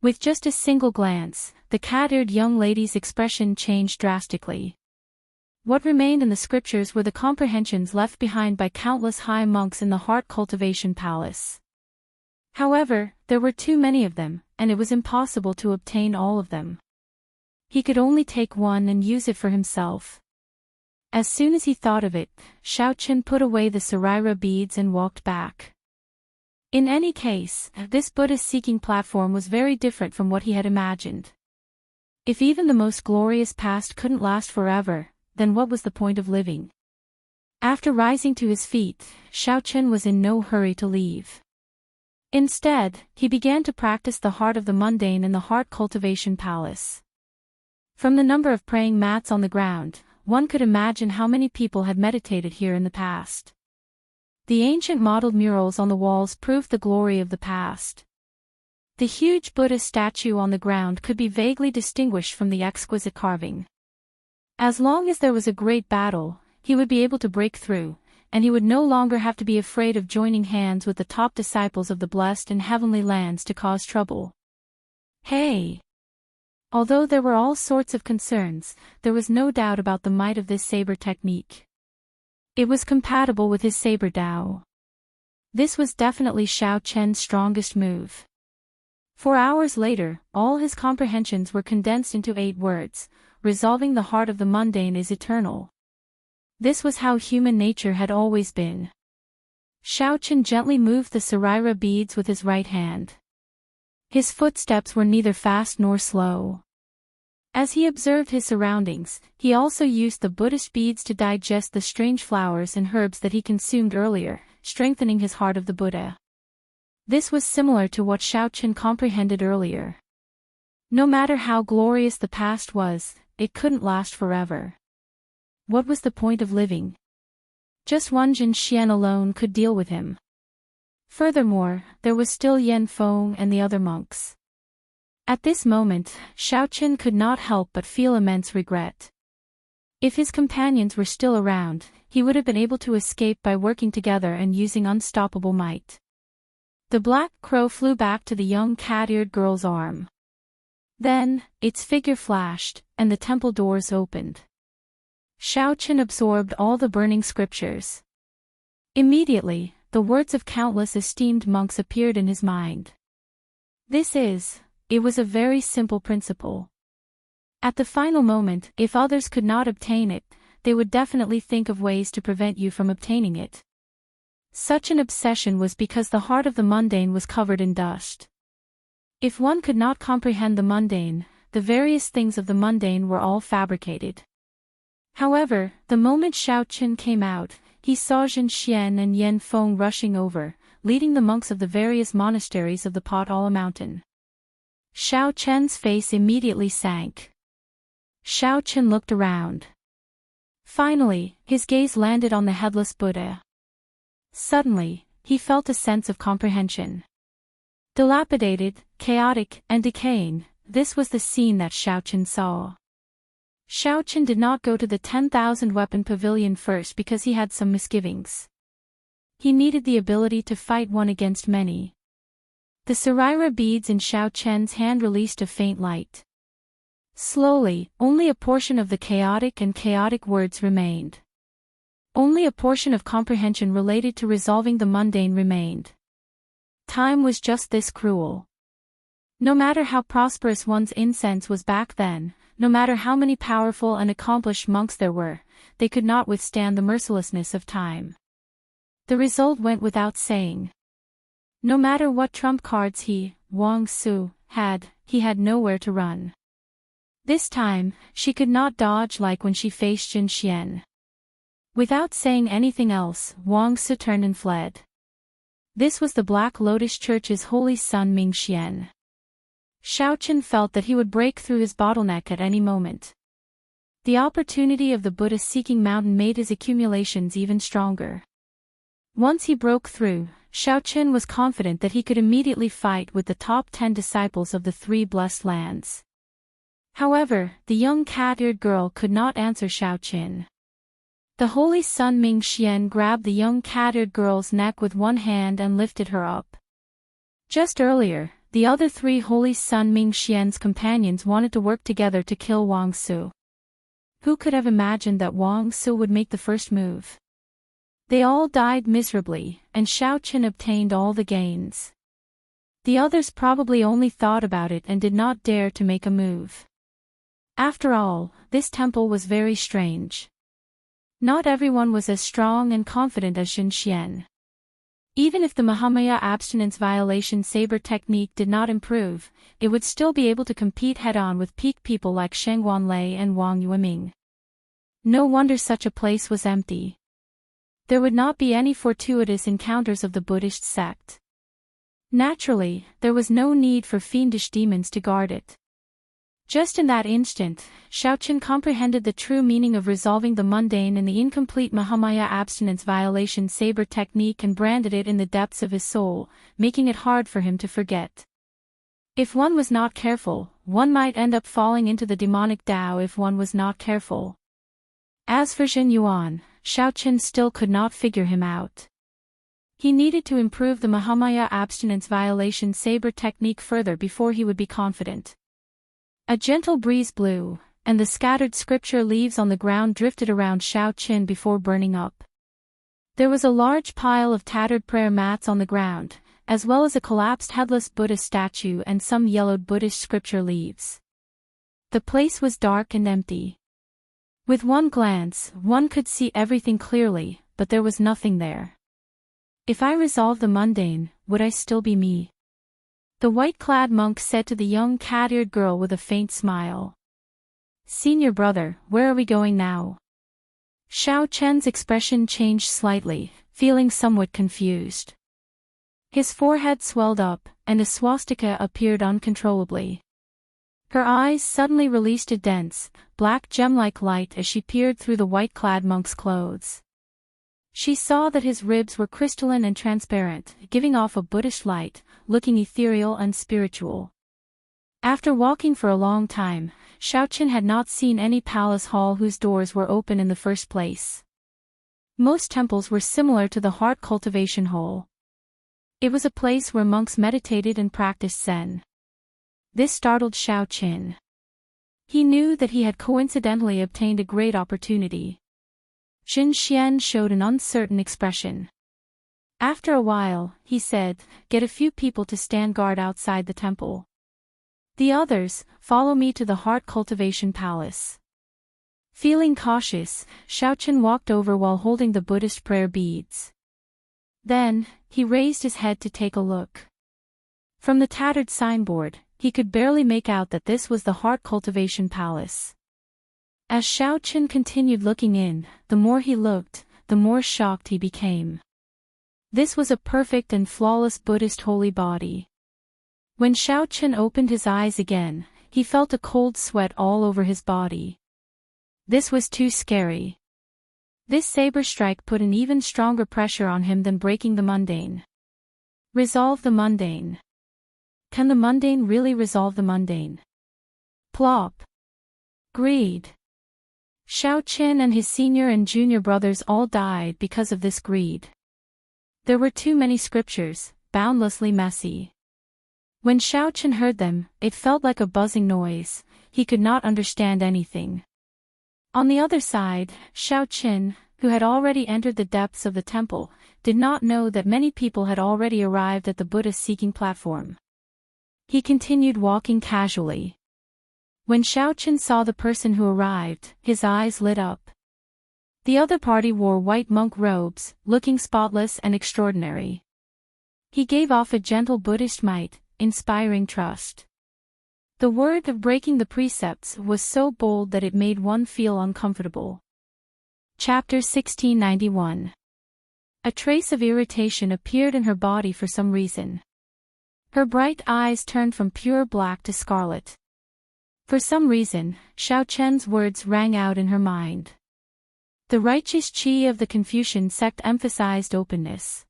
With just a single glance, the cat-eared young lady's expression changed drastically. What remained in the scriptures were the comprehensions left behind by countless high monks in the heart cultivation palace. However, there were too many of them, and it was impossible to obtain all of them. He could only take one and use it for himself. As soon as he thought of it, Xiaochen put away the Saraira beads and walked back. In any case, this Buddhist-seeking platform was very different from what he had imagined. If even the most glorious past couldn't last forever, then what was the point of living? After rising to his feet, Xiaochen was in no hurry to leave. Instead, he began to practice the heart of the mundane in the heart cultivation palace. From the number of praying mats on the ground, one could imagine how many people had meditated here in the past. The ancient modeled murals on the walls proved the glory of the past. The huge Buddha statue on the ground could be vaguely distinguished from the exquisite carving. As long as there was a great battle, he would be able to break through, and he would no longer have to be afraid of joining hands with the top disciples of the blessed and heavenly lands to cause trouble. Hey! Although there were all sorts of concerns, there was no doubt about the might of this saber technique. It was compatible with his saber Dao. This was definitely Xiao Chen's strongest move. 4 hours later, all his comprehensions were condensed into 8 words, resolving the heart of the mundane is eternal. This was how human nature had always been. Shaochen gently moved the Saraira beads with his right hand. His footsteps were neither fast nor slow. As he observed his surroundings, he also used the Buddhist beads to digest the strange flowers and herbs that he consumed earlier, strengthening his heart of the Buddha. This was similar to what Shaochen comprehended earlier. No matter how glorious the past was, it couldn't last forever. What was the point of living? Just Wang Jinxian alone could deal with him. Furthermore, there was still Yan Feng and the other monks. At this moment, Shaochen could not help but feel immense regret. If his companions were still around, he would have been able to escape by working together and using unstoppable might. The black crow flew back to the young cat-eared girl's arm. Then, its figure flashed, and the temple doors opened. Shaochen absorbed all the burning scriptures. Immediately, the words of countless esteemed monks appeared in his mind. It was a very simple principle. At the final moment, if others could not obtain it, they would definitely think of ways to prevent you from obtaining it. Such an obsession was because the heart of the mundane was covered in dust. If one could not comprehend the mundane, the various things of the mundane were all fabricated. However, the moment Shaochen came out, he saw Jinxian and Yan Feng rushing over, leading the monks of the various monasteries of the Potala mountain. Shaochen's face immediately sank. Shaochen looked around. Finally, his gaze landed on the headless Buddha. Suddenly, he felt a sense of comprehension. Dilapidated, chaotic, and decaying, this was the scene that Shaochen saw. Shaochen did not go to the 10,000 weapon pavilion first because he had some misgivings. He needed the ability to fight one against many. The Saraira beads in Shaochen's hand released a faint light. Slowly, only a portion of the chaotic words remained. Only a portion of comprehension related to resolving the mundane remained. Time was just this cruel. No matter how prosperous one's incense was back then, no matter how many powerful and accomplished monks there were, they could not withstand the mercilessness of time. The result went without saying. No matter what trump cards Wang Su, he had nowhere to run. This time, she could not dodge like when she faced Jin Xian. Without saying anything else, Wang Su turned and fled. This was the Black Lotus Church's holy son Ming Xian. Shaochen felt that he would break through his bottleneck at any moment. The opportunity of the Buddha-seeking mountain made his accumulations even stronger. Once he broke through, Shaochen was confident that he could immediately fight with the top 10 disciples of the three blessed lands. However, the young cat-eared girl could not answer Shaochen. The holy son Ming Xian grabbed the young cat-eared girl's neck with one hand and lifted her up. Just earlier, the other three holy son Ming Xian's companions wanted to work together to kill Wang Su. Who could have imagined that Wang Su would make the first move? They all died miserably, and Shaochen obtained all the gains. The others probably only thought about it and did not dare to make a move. After all, this temple was very strange. Not everyone was as strong and confident as Jin Xian. Even if the Mahamaya abstinence violation saber technique did not improve, it would still be able to compete head-on with peak people like Sheng Wanlei and Wang Yueming. No wonder such a place was empty. There would not be any fortuitous encounters of the Buddhist sect. Naturally, there was no need for fiendish demons to guard it. Just in that instant, Shaochen comprehended the true meaning of resolving the mundane in the incomplete Mahamaya abstinence violation saber technique and branded it in the depths of his soul, making it hard for him to forget. If one was not careful, one might end up falling into the demonic Tao if one was not careful. As for Jin Yuan, Shaochen still could not figure him out. He needed to improve the Mahamaya abstinence violation saber technique further before he would be confident. A gentle breeze blew, and the scattered scripture leaves on the ground drifted around Shaochen before burning up. There was a large pile of tattered prayer mats on the ground, as well as a collapsed headless Buddha statue and some yellowed Buddhist scripture leaves. The place was dark and empty. With one glance, one could see everything clearly, but there was nothing there. If I resolve the mundane, would I still be me? The white-clad monk said to the young cat-eared girl with a faint smile. Senior brother, where are we going now? Xiao Chen's expression changed slightly, feeling somewhat confused. His forehead swelled up, and a swastika appeared uncontrollably. Her eyes suddenly released a dense, black gem-like light as she peered through the white-clad monk's clothes. She saw that his ribs were crystalline and transparent, giving off a Buddhist light, looking ethereal and spiritual. After walking for a long time, Xiaoqin had not seen any palace hall whose doors were open in the first place. Most temples were similar to the heart cultivation hall. It was a place where monks meditated and practiced Zen. This startled Xiaoqin. He knew that he had coincidentally obtained a great opportunity. Jin Xian showed an uncertain expression. After a while, he said, "Get a few people to stand guard outside the temple. The others, follow me to the heart cultivation palace." Feeling cautious, Xiaoqin walked over while holding the Buddhist prayer beads. Then, he raised his head to take a look. From the tattered signboard, he could barely make out that this was the heart cultivation palace. As Xiaoqin continued looking in, the more he looked, the more shocked he became. This was a perfect and flawless Buddhist holy body. When Xiaoqin opened his eyes again, he felt a cold sweat all over his body. This was too scary. This saber strike put an even stronger pressure on him than breaking the mundane. Resolve the mundane. Can the mundane really resolve the mundane? Plop. Greed. Xiaoqin and his senior and junior brothers all died because of this greed. There were too many scriptures, boundlessly messy. When Xiaoqin heard them, it felt like a buzzing noise. He could not understand anything. On the other side, Xiaoqin, who had already entered the depths of the temple, did not know that many people had already arrived at the Buddha-seeking platform. He continued walking casually. When Xiaoqin saw the person who arrived, his eyes lit up. The other party wore white monk robes, looking spotless and extraordinary. He gave off a gentle Buddhist might, inspiring trust. The word of breaking the precepts was so bold that it made one feel uncomfortable. Chapter 1691. A trace of irritation appeared in her body for some reason. Her bright eyes turned from pure black to scarlet. For some reason, Xiaoqian's words rang out in her mind. The righteous qi of the Confucian sect emphasized openness.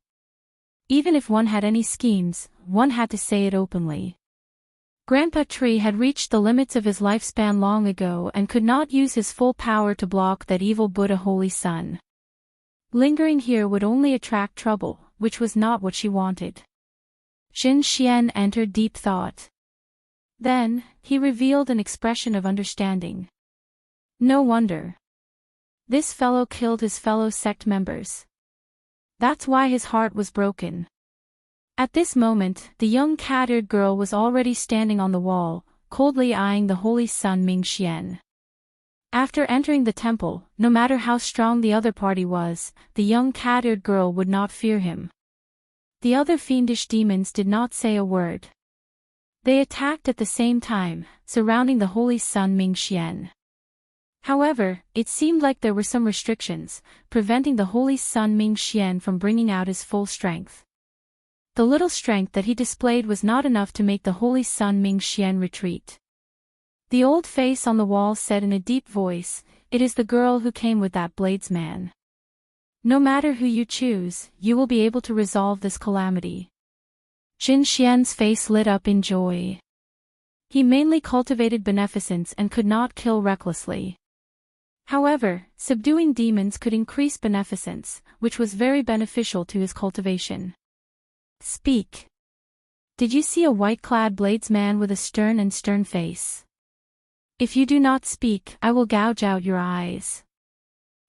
Even if one had any schemes, one had to say it openly. Grandpa Tree had reached the limits of his lifespan long ago and could not use his full power to block that evil Buddha holy sun. Lingering here would only attract trouble, which was not what she wanted. Jin Xian entered deep thought. Then, he revealed an expression of understanding. No wonder. This fellow killed his fellow sect members. That's why his heart was broken. At this moment, the young cat-eared girl was already standing on the wall, coldly eyeing the holy sun Ming Xian. After entering the temple, no matter how strong the other party was, the young cat-eared girl would not fear him. The other fiendish demons did not say a word. They attacked at the same time, surrounding the holy sun Ming Xian. However, it seemed like there were some restrictions, preventing the holy sun Ming Xian from bringing out his full strength. The little strength that he displayed was not enough to make the holy sun Ming Xian retreat. The old face on the wall said in a deep voice, "It is the girl who came with that bladesman. No matter who you choose, you will be able to resolve this calamity." Jin Xian's face lit up in joy. He mainly cultivated beneficence and could not kill recklessly. However, subduing demons could increase beneficence, which was very beneficial to his cultivation. Speak. Did you see a white-clad bladesman with a stern face? If you do not speak, I will gouge out your eyes.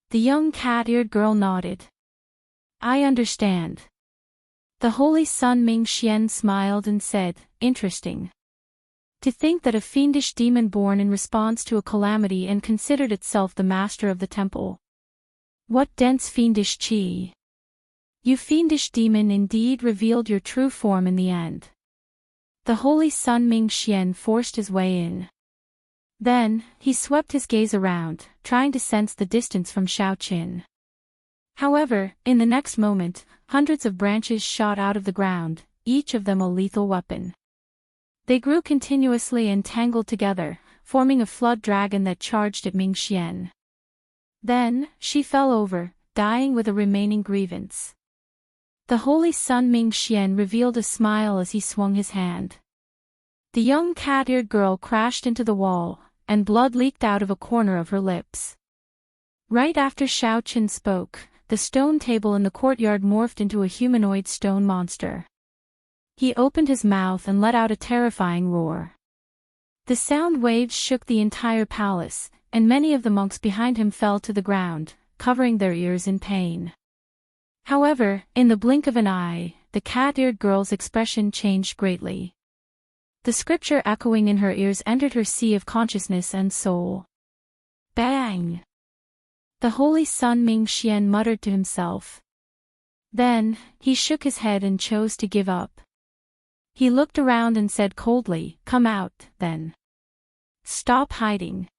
The young cat-eared girl nodded. I understand. The holy sun Ming Xian smiled and said, Interesting. To think that a fiendish demon born in response to a calamity and considered itself the master of the temple. What dense fiendish chi! You fiendish demon indeed revealed your true form in the end. The holy Sun Ming Xian forced his way in. Then, he swept his gaze around, trying to sense the distance from Xiao Qin. However, in the next moment, hundreds of branches shot out of the ground, each of them a lethal weapon. They grew continuously and tangled together, forming a flood dragon that charged at Ming Xian. Then, she fell over, dying with a remaining grievance. The holy Sun Ming Xian revealed a smile as he swung his hand. The young cat-eared girl crashed into the wall, and blood leaked out of a corner of her lips. Right after Xiao Qin spoke, the stone table in the courtyard morphed into a humanoid stone monster. He opened his mouth and let out a terrifying roar. The sound waves shook the entire palace, and many of the monks behind him fell to the ground, covering their ears in pain. However, in the blink of an eye, the cat-eared girl's expression changed greatly. The scripture echoing in her ears entered her sea of consciousness and soul. Bang! The holy Sun Ming Xian muttered to himself. Then, he shook his head and chose to give up. He looked around and said coldly, "Come out, then. Stop hiding.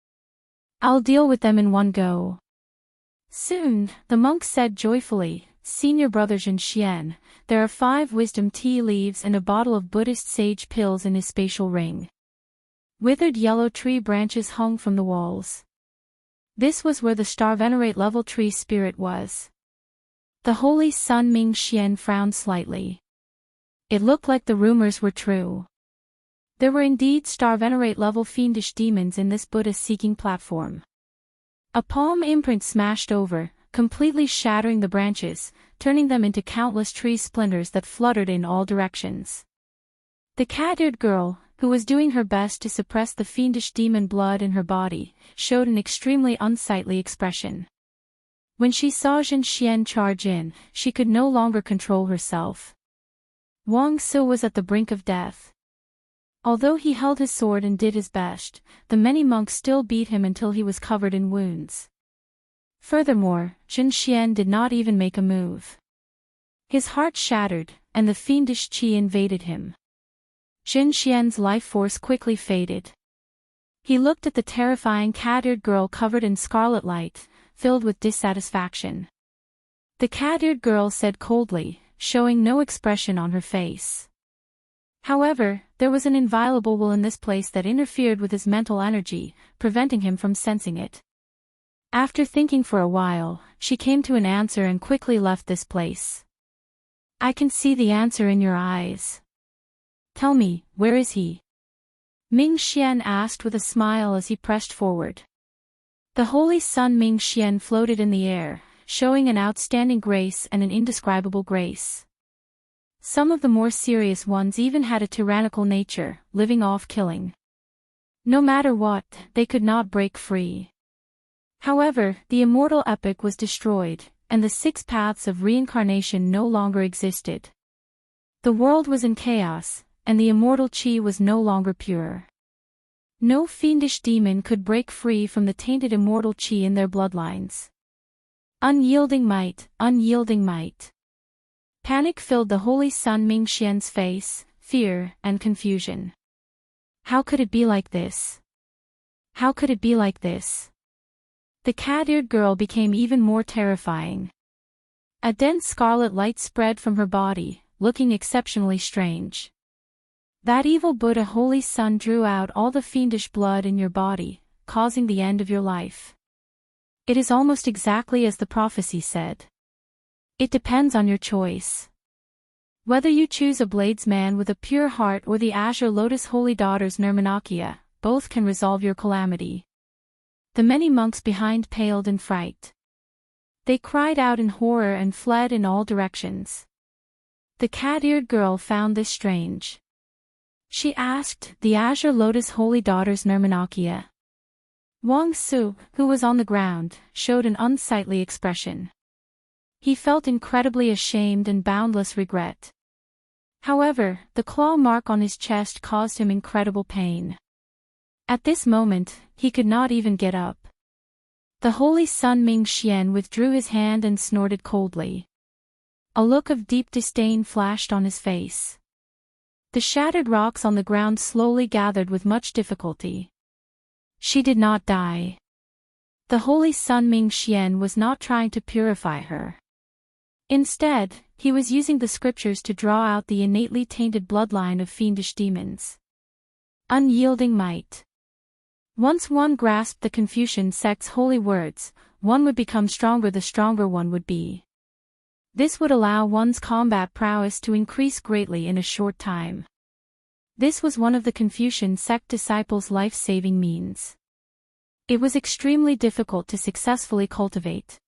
I'll deal with them in one go." Soon, the monk said joyfully, "Senior brother Zhen Xian, there are 5 wisdom tea leaves and a bottle of Buddhist sage pills in his spatial ring." Withered yellow tree branches hung from the walls. This was where the star venerate level tree spirit was. The holy Sun Ming Xian frowned slightly. It looked like the rumors were true. There were indeed star venerate level fiendish demons in this Buddha-seeking platform. A palm imprint smashed over, completely shattering the branches, turning them into countless tree splinters that fluttered in all directions. The cat-eared girl, who was doing her best to suppress the fiendish demon blood in her body, showed an extremely unsightly expression. When she saw Zhen Xian charge in, she could no longer control herself. Wang Su was at the brink of death. Although he held his sword and did his best, the many monks still beat him until he was covered in wounds. Furthermore, Zhen Xian did not even make a move. His heart shattered, and the fiendish qi invaded him. Zhen Xian's life force quickly faded. He looked at the terrifying cat-eared girl covered in scarlet light, filled with dissatisfaction. The cat-eared girl said coldly, showing no expression on her face. However, there was an inviolable will in this place that interfered with his mental energy, preventing him from sensing it. After thinking for a while, she came to an answer and quickly left this place. "I can see the answer in your eyes. Tell me, where is he?" Ming Xian asked with a smile as he pressed forward. The holy Sun Ming Xian floated in the air, showing an outstanding grace and an indescribable grace. Some of the more serious ones even had a tyrannical nature, living off killing. No matter what, they could not break free. However, the immortal epic was destroyed, and the 6 paths of reincarnation no longer existed. The world was in chaos, and the immortal chi was no longer pure. No fiendish demon could break free from the tainted immortal chi in their bloodlines. Unyielding might, unyielding might. Panic filled the holy Sun Ming Xian's face, fear and confusion. How could it be like this? How could it be like this? The cat-eared girl became even more terrifying. A dense scarlet light spread from her body, looking exceptionally strange. That evil Buddha holy sun drew out all the fiendish blood in your body, causing the end of your life. It is almost exactly as the prophecy said. It depends on your choice. Whether you choose a Blades man with a pure heart or the Azure Lotus Holy Daughters Nirmanakya, both can resolve your calamity. The many monks behind paled in fright. They cried out in horror and fled in all directions. The cat-eared girl found this strange. She asked, "The Azure Lotus Holy Daughters Nirmanakya?" Wang Su, who was on the ground, showed an unsightly expression. He felt incredibly ashamed and boundless regret. However, the claw mark on his chest caused him incredible pain. At this moment, he could not even get up. The Holy Sun Ming Xian withdrew his hand and snorted coldly. A look of deep disdain flashed on his face. The shattered rocks on the ground slowly gathered with much difficulty. She did not die. The Holy Sun Ming Xian was not trying to purify her. Instead, he was using the scriptures to draw out the innately tainted bloodline of fiendish demons. Unyielding might. Once one grasped the Confucian sect's holy words, one would become stronger, the stronger one would be. This would allow one's combat prowess to increase greatly in a short time. This was one of the Confucian sect disciples' life-saving means. It was extremely difficult to successfully cultivate.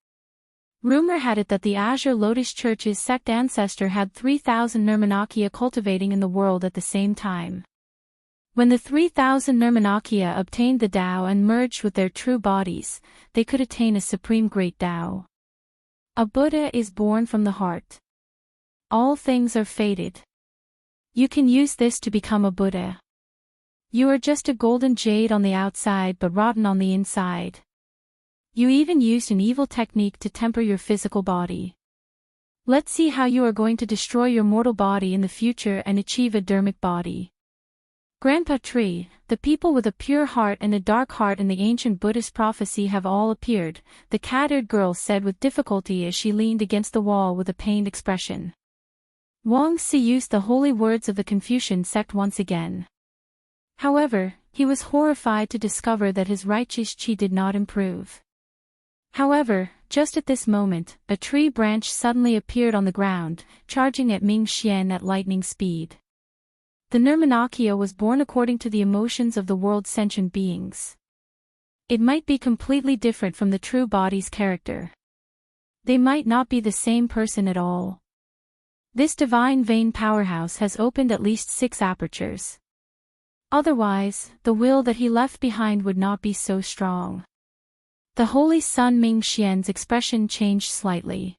Rumor had it that the Azure Lotus Church's sect ancestor had 3,000 Nirmanakya cultivating in the world at the same time. When the 3,000 Nirmanakya obtained the Tao and merged with their true bodies, they could attain a supreme great Tao. A Buddha is born from the heart. All things are fated. You can use this to become a Buddha. You are just a golden jade on the outside but rotten on the inside. You even used an evil technique to temper your physical body. Let's see how you are going to destroy your mortal body in the future and achieve a dharmic body. Grandpa Tree, the people with a pure heart and a dark heart in the ancient Buddhist prophecy have all appeared, the cat-eared girl said with difficulty as she leaned against the wall with a pained expression. Wang Si used the holy words of the Confucian sect once again. However, he was horrified to discover that his righteous qi did not improve. However, just at this moment, a tree branch suddenly appeared on the ground, charging at Ming Xian at lightning speed. The Nirmanakya was born according to the emotions of the world's sentient beings. It might be completely different from the true body's character. They might not be the same person at all. This divine vein powerhouse has opened at least 6 apertures. Otherwise, the will that he left behind would not be so strong. The Holy Sun Ming Xian's expression changed slightly.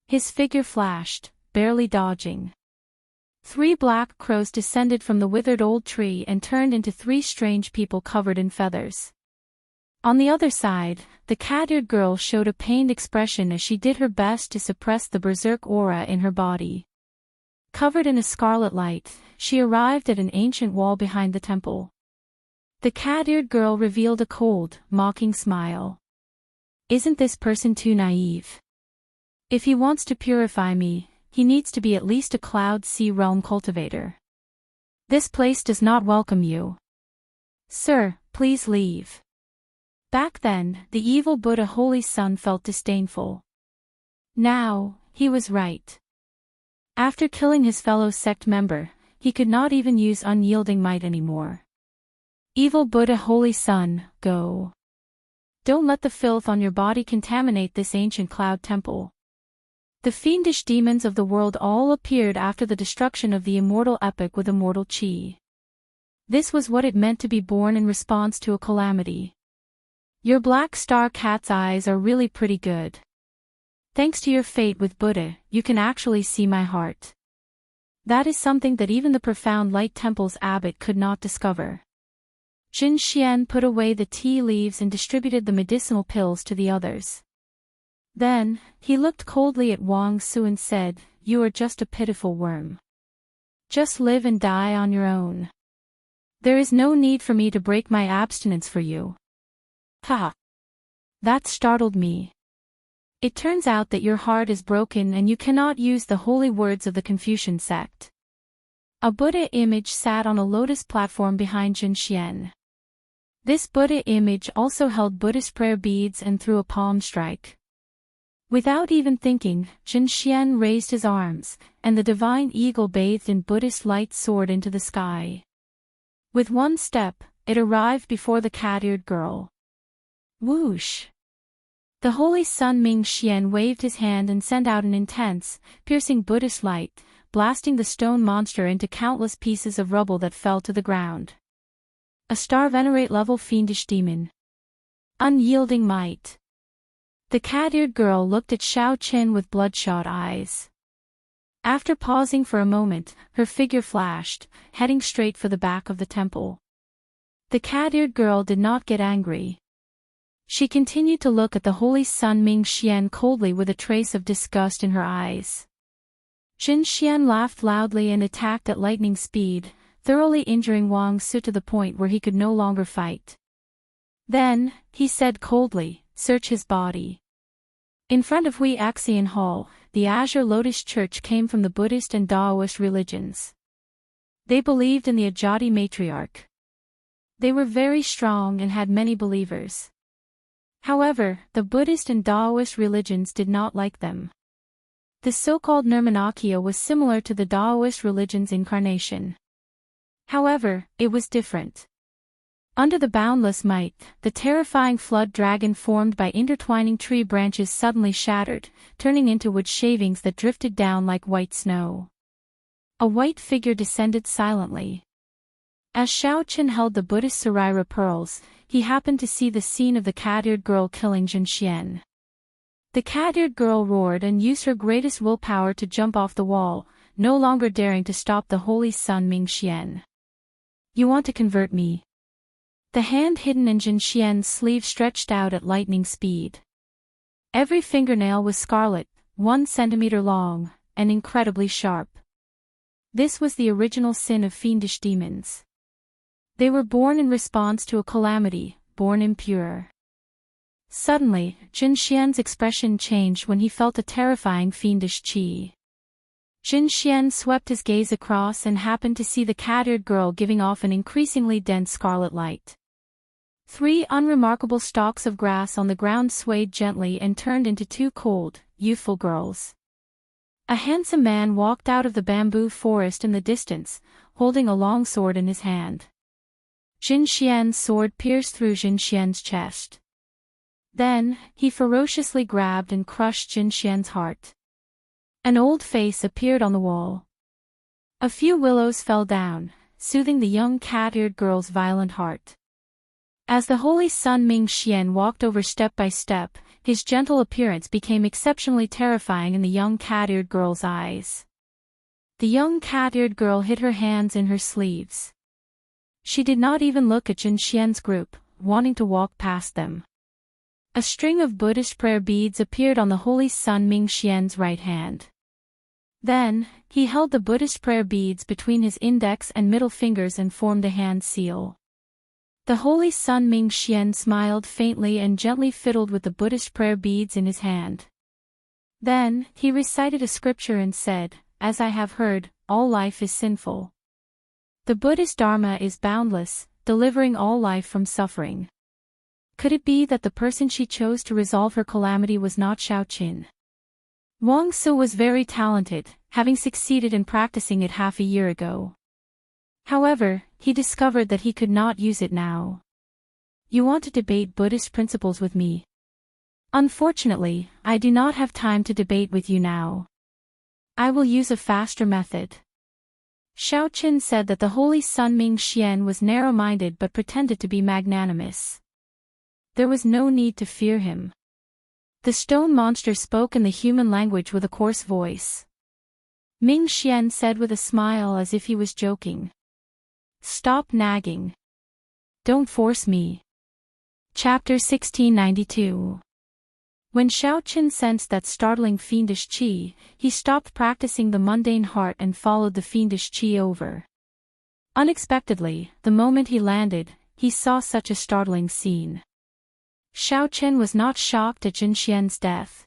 His figure flashed, barely dodging. 3 black crows descended from the withered old tree and turned into 3 strange people covered in feathers. On the other side, the cat-eared girl showed a pained expression as she did her best to suppress the berserk aura in her body. Covered in a scarlet light, she arrived at an ancient wall behind the temple. The cat-eared girl revealed a cold, mocking smile. Isn't this person too naive? If he wants to purify me, he needs to be at least a Cloud Sea realm cultivator. This place does not welcome you. Sir, please leave. Back then, the evil Buddha Holy Sun felt disdainful. Now, he was right. After killing his fellow sect member, he could not even use unyielding might anymore. Evil Buddha Holy Sun, go. Don't let the filth on your body contaminate this ancient cloud temple. The fiendish demons of the world all appeared after the destruction of the immortal epic with immortal qi. This was what it meant to be born in response to a calamity. Your black star cat's eyes are really pretty good. Thanks to your fate with Buddha, you can actually see my heart. That is something that even the profound light temple's abbot could not discover. Jin Xian put away the tea leaves and distributed the medicinal pills to the others. Then, he looked coldly at Wang Su and said, "You are just a pitiful worm. Just live and die on your own. There is no need for me to break my abstinence for you." Ha! That startled me. It turns out that your heart is broken and you cannot use the holy words of the Confucian sect. A Buddha image sat on a lotus platform behind Jin Xian. This Buddha image also held Buddhist prayer beads and threw a palm strike. Without even thinking, Jin Xian raised his arms, and the divine eagle bathed in Buddhist light soared into the sky. With one step, it arrived before the cat-eared girl. Whoosh! The Holy Sun Ming Xian waved his hand and sent out an intense, piercing Buddhist light, blasting the stone monster into countless pieces of rubble that fell to the ground. A star venerate level fiendish demon. Unyielding might. The cat-eared girl looked at Xiao Qin with bloodshot eyes. After pausing for a moment, her figure flashed, heading straight for the back of the temple. The cat-eared girl did not get angry. She continued to look at the holy sun Ming Xian coldly with a trace of disgust in her eyes. Jin Xian laughed loudly and attacked at lightning speed, thoroughly injuring Wang Su to the point where he could no longer fight. Then, he said coldly, "Search his body." In front of Hui Axian Hall, the Azure Lotus Church came from the Buddhist and Taoist religions. They believed in the Ajati matriarch. They were very strong and had many believers. However, the Buddhist and Taoist religions did not like them. The so-called Nirmanakya was similar to the Taoist religion's incarnation. However, it was different. Under the boundless might, the terrifying flood dragon formed by intertwining tree branches suddenly shattered, turning into wood shavings that drifted down like white snow. A white figure descended silently. As Xiao Qin held the Buddhist Saraira pearls, he happened to see the scene of the cat-eared girl killing Jin Xian. The cat-eared girl roared and used her greatest willpower to jump off the wall, no longer daring to stop the holy sun Ming Xian. "You want to convert me?" The hand hidden in Jin Xian's sleeve stretched out at lightning speed. Every fingernail was scarlet, 1 centimeter long, and incredibly sharp. This was the original sin of fiendish demons. They were born in response to a calamity, born impure. Suddenly, Jin Xian's expression changed when he felt a terrifying fiendish qi. Jin Xian swept his gaze across and happened to see the cat-eared girl giving off an increasingly dense scarlet light. 3 unremarkable stalks of grass on the ground swayed gently and turned into 2 cold, youthful girls. A handsome man walked out of the bamboo forest in the distance, holding a long sword in his hand. Jin Xian's sword pierced through Jin Xian's chest. Then, he ferociously grabbed and crushed Jin Xian's heart. An old face appeared on the wall. A few willows fell down, soothing the young cat-eared girl's violent heart. As the holy sun Ming Xian walked over step by step, his gentle appearance became exceptionally terrifying in the young cat-eared girl's eyes. The young cat-eared girl hid her hands in her sleeves. She did not even look at Jin Xian's group, wanting to walk past them. A string of Buddhist prayer beads appeared on the holy sun Ming Xian's right hand. Then, he held the Buddhist prayer beads between his index and middle fingers and formed a hand seal. The holy sun Ming Xian smiled faintly and gently fiddled with the Buddhist prayer beads in his hand. Then, he recited a scripture and said, "As I have heard, all life is sinful. The Buddhist Dharma is boundless, delivering all life from suffering." Could it be that the person she chose to resolve her calamity was not Xiao Qin? Wang Su was very talented, having succeeded in practicing it half a year ago. However, he discovered that he could not use it now. "You want to debate Buddhist principles with me? Unfortunately, I do not have time to debate with you now. I will use a faster method." Xiao Qin said that the holy sun Ming Xian was narrow-minded but pretended to be magnanimous. There was no need to fear him. The stone monster spoke in the human language with a coarse voice. Ming Xian said with a smile as if he was joking, "Stop nagging. Don't force me." Chapter 1692. When Xiao Qin sensed that startling fiendish qi, he stopped practicing the mundane heart and followed the fiendish qi over. Unexpectedly, the moment he landed, he saw such a startling scene. Xiao Qin was not shocked at Jin Xian's death.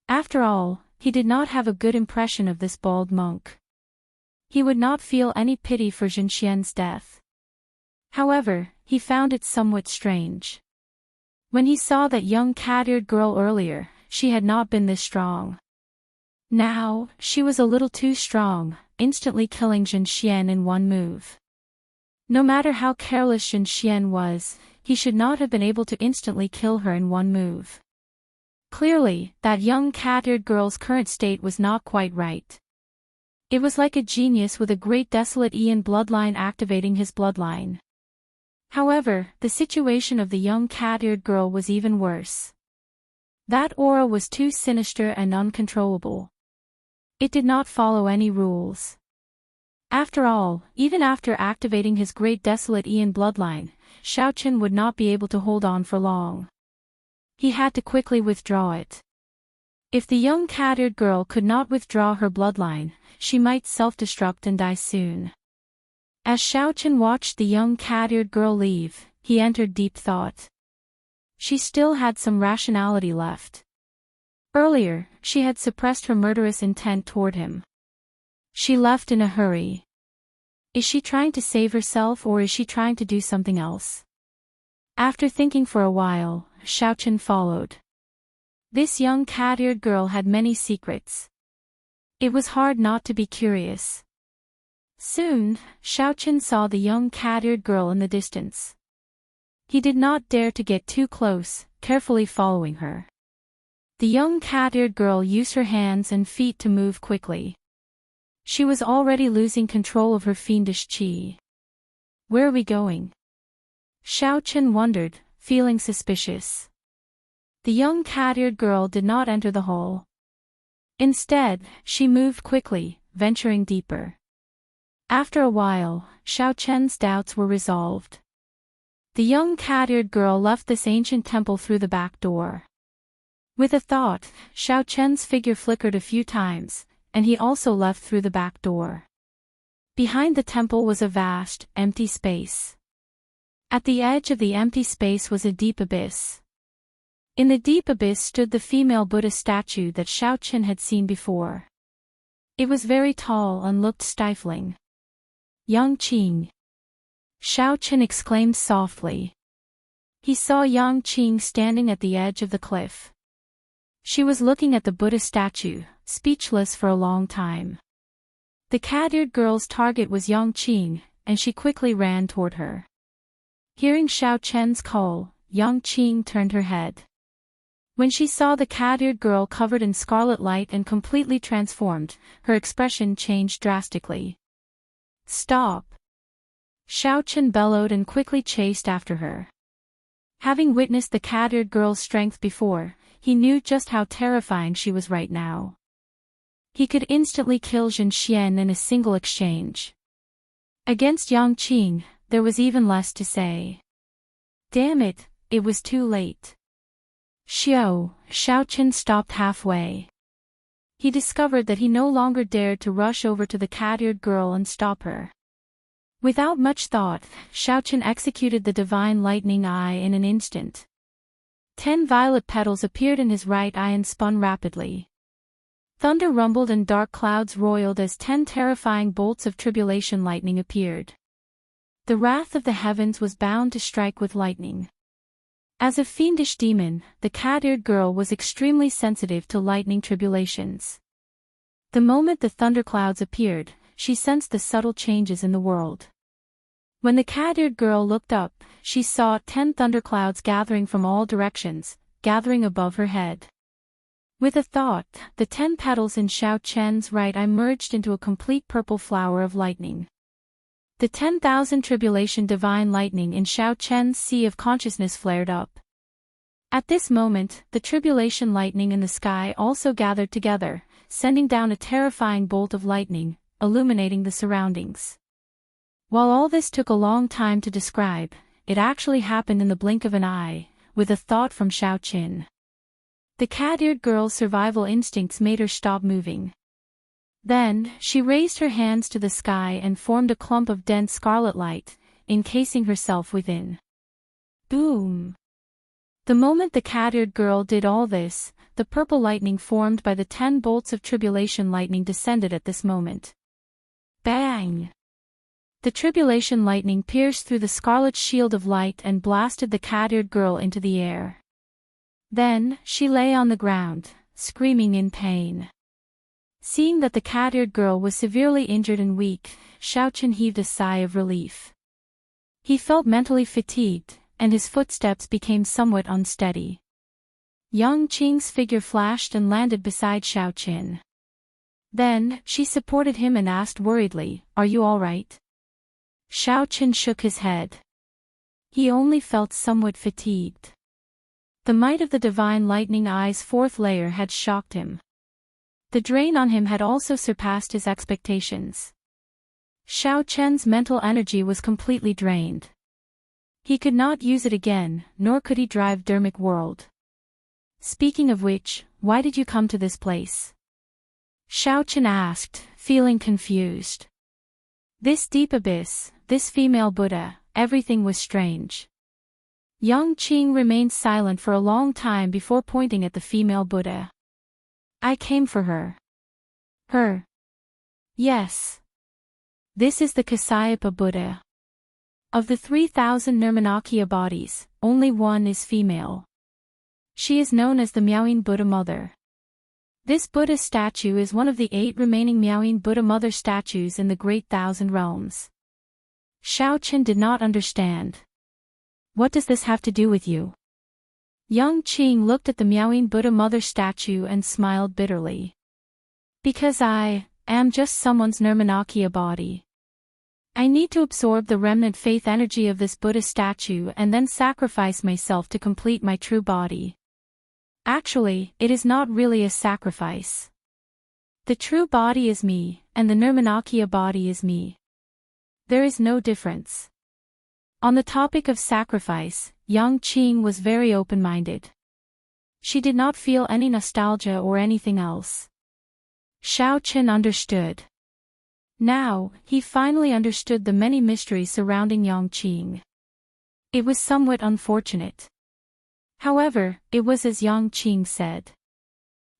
After all, he did not have a good impression of this bald monk. He would not feel any pity for Jin Xian's death. However, he found it somewhat strange. When he saw that young cat-eared girl earlier, she had not been this strong. Now, she was a little too strong, instantly killing Jin Xian in one move. No matter how careless Jin Xian was, he should not have been able to instantly kill her in one move. Clearly, that young cat-eared girl's current state was not quite right. It was like a genius with a great desolate Ian bloodline activating his bloodline. However, the situation of the young cat-eared girl was even worse. That aura was too sinister and uncontrollable. It did not follow any rules. After all, even after activating his great desolate Ian bloodline, Xiaoqin would not be able to hold on for long. He had to quickly withdraw it. If the young cat-eared girl could not withdraw her bloodline, she might self-destruct and die soon. As Xiaoqin watched the young cat-eared girl leave, he entered deep thought. She still had some rationality left. Earlier, she had suppressed her murderous intent toward him. She left in a hurry. Is she trying to save herself or is she trying to do something else? After thinking for a while, Xiaoqin followed. This young cat-eared girl had many secrets. It was hard not to be curious. Soon, Xiaoqin saw the young cat-eared girl in the distance. He did not dare to get too close, carefully following her. The young cat-eared girl used her hands and feet to move quickly. She was already losing control of her fiendish qi. Where are we going? Xiaoqin wondered, feeling suspicious. The young cat-eared girl did not enter the hall. Instead, she moved quickly, venturing deeper. After a while, Xiaoqian's doubts were resolved. The young cat-eared girl left this ancient temple through the back door. With a thought, Xiaoqian's figure flickered a few times, and he also left through the back door. Behind the temple was a vast, empty space. At the edge of the empty space was a deep abyss. In the deep abyss stood the female Buddha statue that Xiaoqin had seen before. It was very tall and looked stifling. Yang Qing. Xiaoqin exclaimed softly. He saw Yang Qing standing at the edge of the cliff. She was looking at the Buddha statue, speechless for a long time. The cat-eared girl's target was Yang Qing, and she quickly ran toward her. Hearing Xiaoqian's call, Yang Qing turned her head. When she saw the cat-eared girl covered in scarlet light and completely transformed, her expression changed drastically. Stop! Xiaoqin bellowed and quickly chased after her. Having witnessed the cat-eared girl's strength before, he knew just how terrifying she was right now. He could instantly kill Zhen Xian in a single exchange. Against Yang Qing, there was even less to say. Damn it, it was too late. Xiaoqin stopped halfway. He discovered that he no longer dared to rush over to the cat-eared girl and stop her. Without much thought, Xiaoqin executed the divine lightning eye in an instant. 10 violet petals appeared in his right eye and spun rapidly. Thunder rumbled and dark clouds roiled as 10 terrifying bolts of tribulation lightning appeared. The wrath of the heavens was bound to strike with lightning. As a fiendish demon, the cat-eared girl was extremely sensitive to lightning tribulations. The moment the thunderclouds appeared, she sensed the subtle changes in the world. When the cat-eared girl looked up, she saw 10 thunderclouds gathering from all directions, gathering above her head. With a thought, the 10 petals in Xiaoqian's right eye merged into a complete purple flower of lightning. The 10,000 tribulation divine lightning in Xiaoqian's sea of consciousness flared up. At this moment, the tribulation lightning in the sky also gathered together, sending down a terrifying bolt of lightning, illuminating the surroundings. While all this took a long time to describe, it actually happened in the blink of an eye, with a thought from Xiaoqin. The cat-eared girl's survival instincts made her stop moving. Then, she raised her hands to the sky and formed a clump of dense scarlet light, encasing herself within. Boom! The moment the cat-eared girl did all this, the purple lightning formed by the 10 bolts of tribulation lightning descended at this moment. Bang! The tribulation lightning pierced through the scarlet shield of light and blasted the cat-eared girl into the air. Then, she lay on the ground, screaming in pain. Seeing that the cat-eared girl was severely injured and weak, Xiaoqin heaved a sigh of relief. He felt mentally fatigued, and his footsteps became somewhat unsteady. Yang Qing's figure flashed and landed beside Xiaoqin. Then, she supported him and asked worriedly, "Are you all right?" Xiaoqin shook his head. He only felt somewhat fatigued. The might of the divine lightning eye's 4th layer had shocked him. The drain on him had also surpassed his expectations. Xiao Chen's mental energy was completely drained. He could not use it again, nor could he drive Dermic World. Speaking of which, why did you come to this place? Xiao Chen asked, feeling confused. This deep abyss, this female Buddha, everything was strange. Yang Qing remained silent for a long time before pointing at the female Buddha. I came for her. Her? Yes. This is the Kasyapa Buddha. Of the 3,000 Nirmanakaya bodies, only one is female. She is known as the Miaoying Buddha Mother. This Buddha statue is one of the 8 remaining Miaoying Buddha Mother statues in the Great Thousand Realms. Xiao Chen did not understand. What does this have to do with you? Yang Qing looked at the Miaoying Buddha Mother statue and smiled bitterly. Because I am just someone's Nirmanakaya body. I need to absorb the remnant faith energy of this Buddha statue and then sacrifice myself to complete my true body. Actually, it is not really a sacrifice. The true body is me, and the Nirmanakaya body is me. There is no difference. On the topic of sacrifice, Yang Qing was very open-minded. She did not feel any nostalgia or anything else. Xiao Chen understood. Now, he finally understood the many mysteries surrounding Yang Qing. It was somewhat unfortunate. However, it was as Yang Qing said.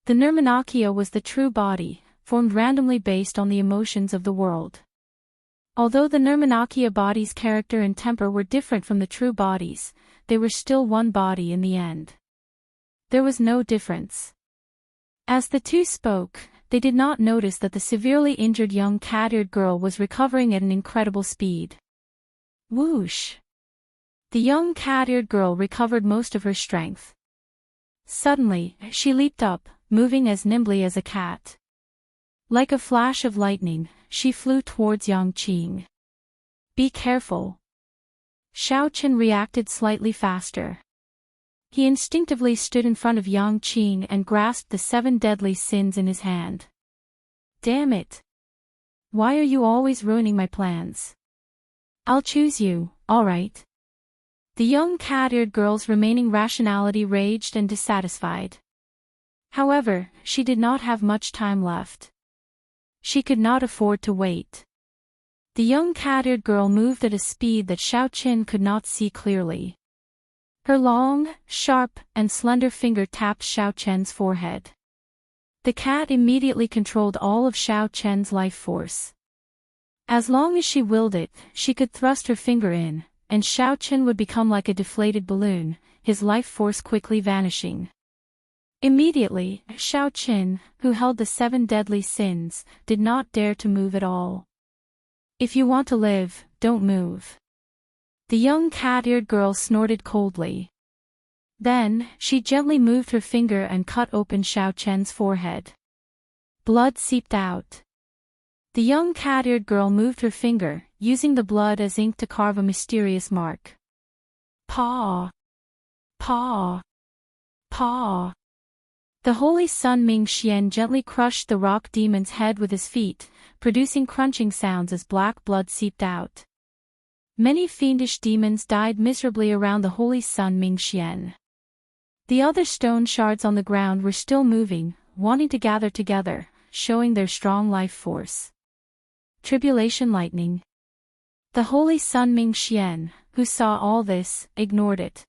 The Nirmanakaya was the true body, formed randomly based on the emotions of the world. Although the Nirmanakaya body's character and temper were different from the true bodies, they were still one body in the end. There was no difference. As the two spoke, they did not notice that the severely injured young cat-eared girl was recovering at an incredible speed. Whoosh! The young cat-eared girl recovered most of her strength. Suddenly, she leaped up, moving as nimbly as a cat. Like a flash of lightning, she flew towards Yang Qing. Be careful. Xiao Chen reacted slightly faster. He instinctively stood in front of Yang Qing and grasped the 7 deadly sins in his hand. Damn it! Why are you always ruining my plans? I'll choose you, alright. The young cat-eared girl's remaining rationality raged and dissatisfied. However, she did not have much time left. She could not afford to wait. The young cat-eared girl moved at a speed that Xiao Chen could not see clearly. Her long, sharp, and slender finger tapped Xiao Chen's forehead. The cat immediately controlled all of Xiao Chen's life force. As long as she willed it, she could thrust her finger in, and Xiao Chen would become like a deflated balloon, his life force quickly vanishing. Immediately, Xiao Chen, who held the 7 deadly sins, did not dare to move at all. If you want to live, don't move. The young cat-eared girl snorted coldly. Then, she gently moved her finger and cut open Xiao Chen's forehead. Blood seeped out. The young cat-eared girl moved her finger, using the blood as ink to carve a mysterious mark. Paw! Paw! Paw! The holy sun Ming Xian gently crushed the rock demon's head with his feet, producing crunching sounds as black blood seeped out. Many fiendish demons died miserably around the holy sun Ming Xian. The other stone shards on the ground were still moving, wanting to gather together, showing their strong life force. Tribulation lightning. The holy sun Ming Xian, who saw all this, ignored it.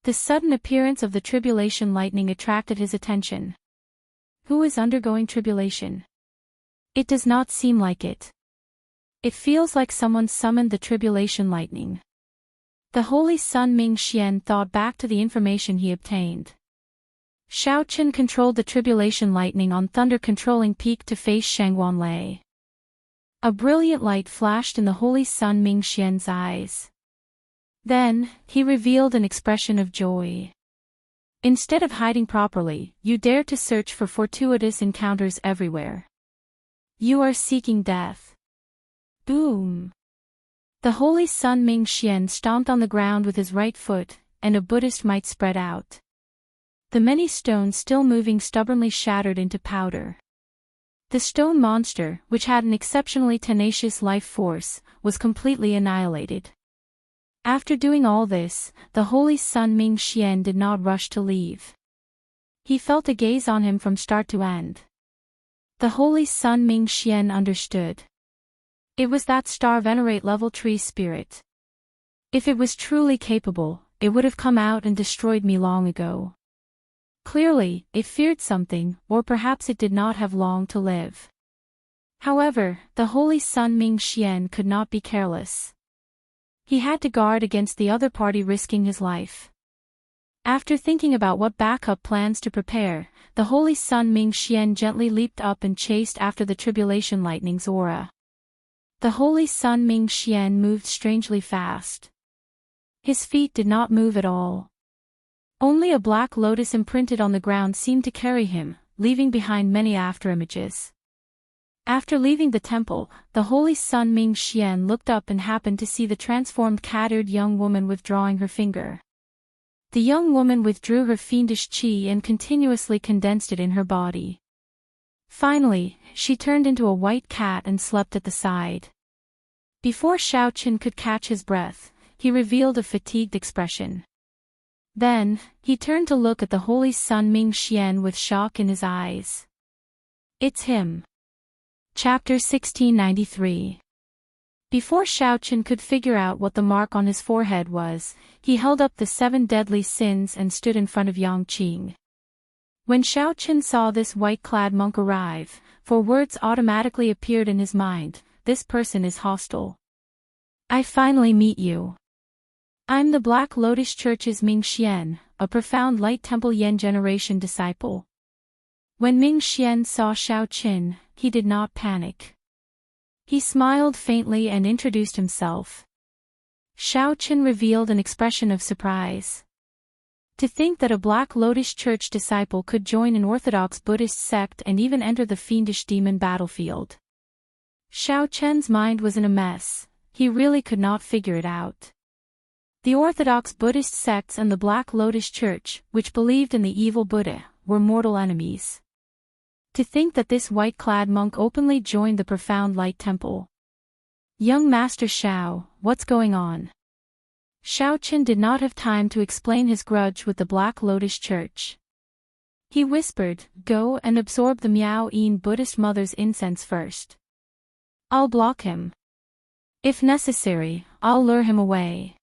The sudden appearance of the tribulation lightning attracted his attention. Who is undergoing tribulation? It does not seem like it. It feels like someone summoned the tribulation lightning. The holy sun Ming Xian thought back to the information he obtained. Xiao Chen controlled the tribulation lightning on thunder controlling peak to face Shangguan Lei. A brilliant light flashed in the holy sun Ming Xian's eyes. Then, he revealed an expression of joy. Instead of hiding properly, you dare to search for fortuitous encounters everywhere. You are seeking death. Boom! The holy sun Ming Xian stomped on the ground with his right foot, and a Buddhist might spread out. The many stones still moving stubbornly shattered into powder. The stone monster, which had an exceptionally tenacious life force, was completely annihilated. After doing all this, the Holy Sun Ming Xian did not rush to leave. He felt a gaze on him from start to end. The Holy Sun Ming Xian understood. It was that star venerate level tree spirit. If it was truly capable, it would have come out and destroyed me long ago. Clearly, it feared something, or perhaps it did not have long to live. However, the Holy Sun Ming Xian could not be careless. He had to guard against the other party risking his life. After thinking about what backup plans to prepare, the Holy Sun Ming Xian gently leaped up and chased after the Tribulation Lightning's aura. The Holy Sun Ming Xian moved strangely fast. His feet did not move at all. Only a black lotus imprinted on the ground seemed to carry him, leaving behind many afterimages. After leaving the temple, the Holy Sun Ming Xian looked up and happened to see the transformed cat-eared young woman withdrawing her finger. The young woman withdrew her fiendish qi and continuously condensed it in her body. Finally, she turned into a white cat and slept at the side. Before Xiao Qin could catch his breath, he revealed a fatigued expression. Then, he turned to look at the Holy Sun Ming Xian with shock in his eyes. It's him. Chapter 1693. Before Xiao Qin could figure out what the mark on his forehead was, he held up the 7 deadly sins and stood in front of Yang Qing. When Xiao Qin saw this white-clad monk arrive, 4 words automatically appeared in his mind: this person is hostile. I finally meet you. I'm the Black Lotus Church's Ming Xian, a profound Light Temple Yen generation disciple. When Ming Xian saw Xiao Qin, he did not panic. He smiled faintly and introduced himself. Xiao Qin revealed an expression of surprise. To think that a Black Lotus Church disciple could join an Orthodox Buddhist sect and even enter the fiendish demon battlefield. Xiao Qin's mind was in a mess. He really could not figure it out. The Orthodox Buddhist sects and the Black Lotus Church, which believed in the evil Buddha, were mortal enemies. To think that this white-clad monk openly joined the profound Light Temple. Young Master Xiao, what's going on? Xiao Qin did not have time to explain his grudge with the Black Lotus Church. He whispered, go and absorb the Miao Yin Buddhist mother's incense first. I'll block him. If necessary, I'll lure him away.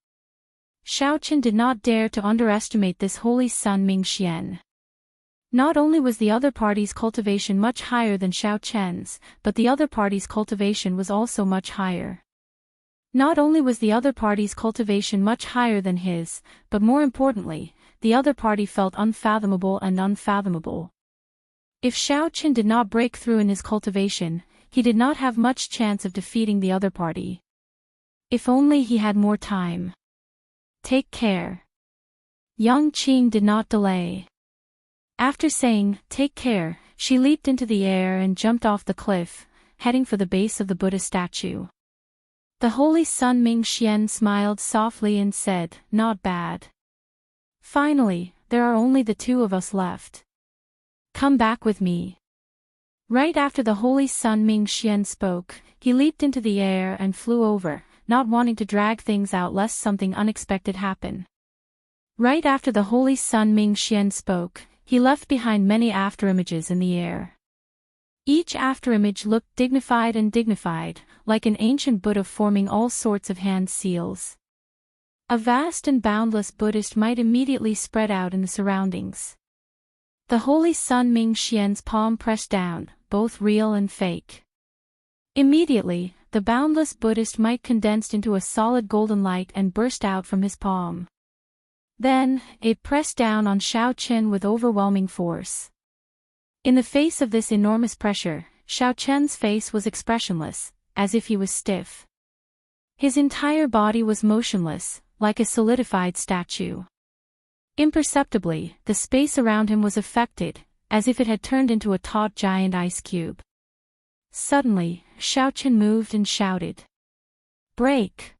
Xiao Qin did not dare to underestimate this Holy Sun Ming Xian. Not only was the other party's cultivation much higher than Xiao Qin's, but the other party's cultivation was also much higher. Not only was the other party's cultivation much higher than his, but more importantly, the other party felt unfathomable and unfathomable. If Xiao Qin did not break through in his cultivation, he did not have much chance of defeating the other party. If only he had more time. Take care. Yang Qing did not delay. After saying, take care, she leaped into the air and jumped off the cliff, heading for the base of the Buddha statue. The Holy Sun Ming Xian smiled softly and said, not bad. Finally, there are only the 2 of us left. Come back with me. Right after the Holy Sun Ming Xian spoke, he leaped into the air and flew over, not wanting to drag things out lest something unexpected happen. Right after the Holy Sun Ming Xian spoke, he left behind many afterimages in the air. Each afterimage looked dignified, like an ancient Buddha forming all sorts of hand seals. A vast and boundless Buddhist might immediately spread out in the surroundings. The Holy Sun Ming Xian's palm pressed down, both real and fake. Immediately, the boundless Buddhist might condensed into a solid golden light and burst out from his palm. Then, it pressed down on Xiao Qin with overwhelming force. In the face of this enormous pressure, Xiao Qin's face was expressionless, as if he was stiff. His entire body was motionless, like a solidified statue. Imperceptibly, the space around him was affected, as if it had turned into a taut giant ice cube. Suddenly, Xiao Qin moved and shouted. Break!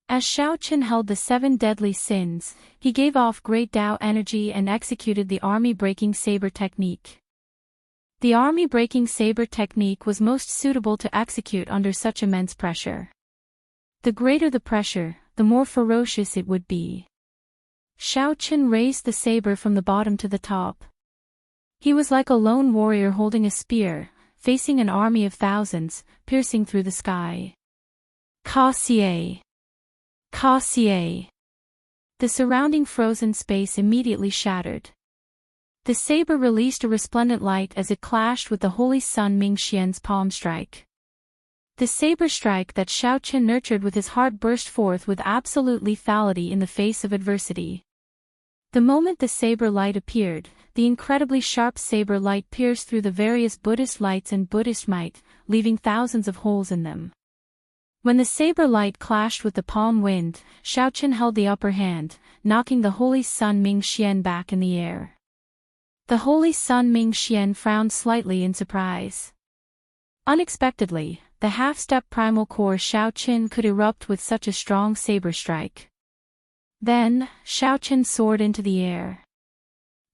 As Xiao Qin held the 7 deadly sins, he gave off great Tao energy and executed the army-breaking saber technique. The army-breaking saber technique was most suitable to execute under such immense pressure. The greater the pressure, the more ferocious it would be. Xiaoqun raised the saber from the bottom to the top. He was like a lone warrior holding a spear, facing an army of thousands, piercing through the sky. Ka xie! Ka xie! The surrounding frozen space immediately shattered. The saber released a resplendent light as it clashed with the holy sun Mingxian's palm strike. The saber strike that Xiaoqun nurtured with his heart burst forth with absolute lethality in the face of adversity. The moment the saber light appeared, the incredibly sharp saber light pierced through the various Buddhist lights and Buddhist might, leaving thousands of holes in them. When the saber light clashed with the palm wind, Xiaoqun held the upper hand, knocking the holy sun Mingxian back in the air. The holy sun Mingxian frowned slightly in surprise. Unexpectedly, the half-step primal core Xiaoqun could erupt with such a strong saber strike. Then, Xiaoqun soared into the air.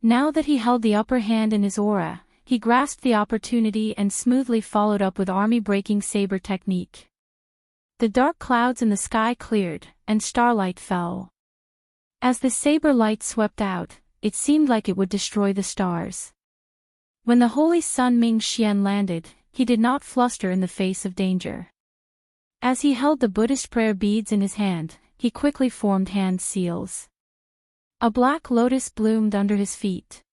Now that he held the upper hand in his aura, he grasped the opportunity and smoothly followed up with army-breaking saber technique. The dark clouds in the sky cleared, and starlight fell. As the saber light swept out, it seemed like it would destroy the stars. When the holy sun Mingxian landed, he did not fluster in the face of danger. As he held the Buddhist prayer beads in his hand, he quickly formed hand seals. A black lotus bloomed under his feet.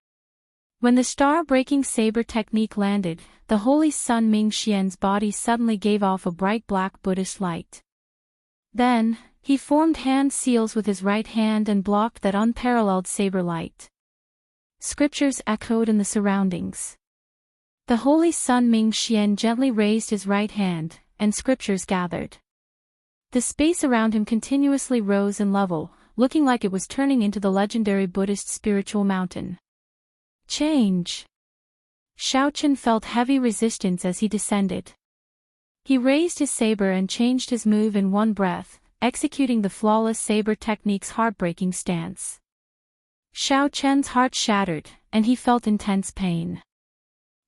When the star-breaking saber technique landed, the holy sun Mingxian's body suddenly gave off a bright black Buddhist light. Then, he formed hand seals with his right hand and blocked that unparalleled saber light. Scriptures echoed in the surroundings. The holy sun Mingxian gently raised his right hand, and scriptures gathered. The space around him continuously rose in level, looking like it was turning into the legendary Buddhist spiritual mountain. Change! Xiaoqun felt heavy resistance as he descended. He raised his saber and changed his move in one breath, executing the flawless saber technique's heartbreaking stance. Xiaoqun's heart shattered, and he felt intense pain.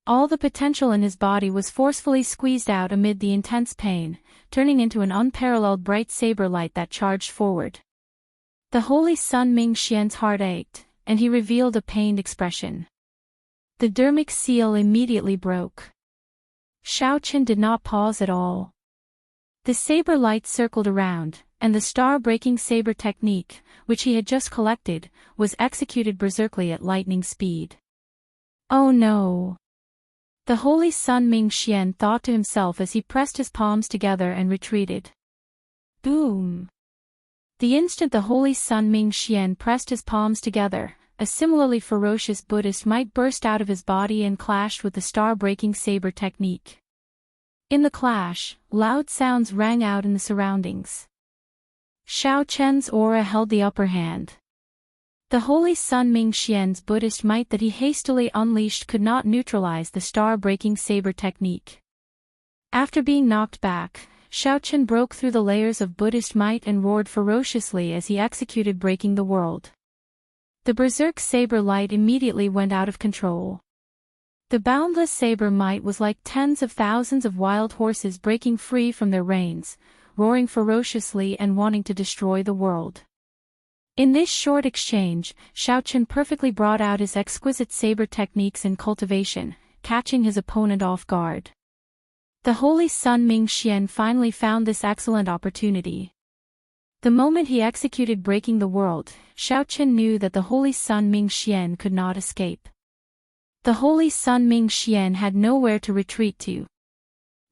All the potential in his body was forcefully squeezed out amid the intense pain, turning into an unparalleled bright saber light that charged forward. The holy sun Mingxian's heart ached, and he revealed a pained expression. The dermic seal immediately broke. Xiaoqun did not pause at all. The saber light circled around, and the star-breaking saber technique, which he had just collected, was executed berserkly at lightning speed. Oh no! The holy sun Mingxian thought to himself as he pressed his palms together and retreated. Boom! The instant the holy sun Mingxian pressed his palms together, a similarly ferocious Buddhist might burst out of his body and clashed with the star-breaking saber technique. In the clash, loud sounds rang out in the surroundings. Xiaoqun's aura held the upper hand. The holy sun Mingxian's Buddhist might that he hastily unleashed could not neutralize the star-breaking saber technique. After being knocked back, Xiaoqun broke through the layers of Buddhist might and roared ferociously as he executed breaking the world. The berserk saber light immediately went out of control. The boundless saber might was like tens of thousands of wild horses breaking free from their reins, roaring ferociously and wanting to destroy the world. In this short exchange, Xiaoqun perfectly brought out his exquisite saber techniques in cultivation, catching his opponent off guard. The holy sun Mingxian finally found this excellent opportunity. The moment he executed breaking the world, Xiaoqun knew that the holy sun Mingxian could not escape. The holy sun Mingxian had nowhere to retreat to.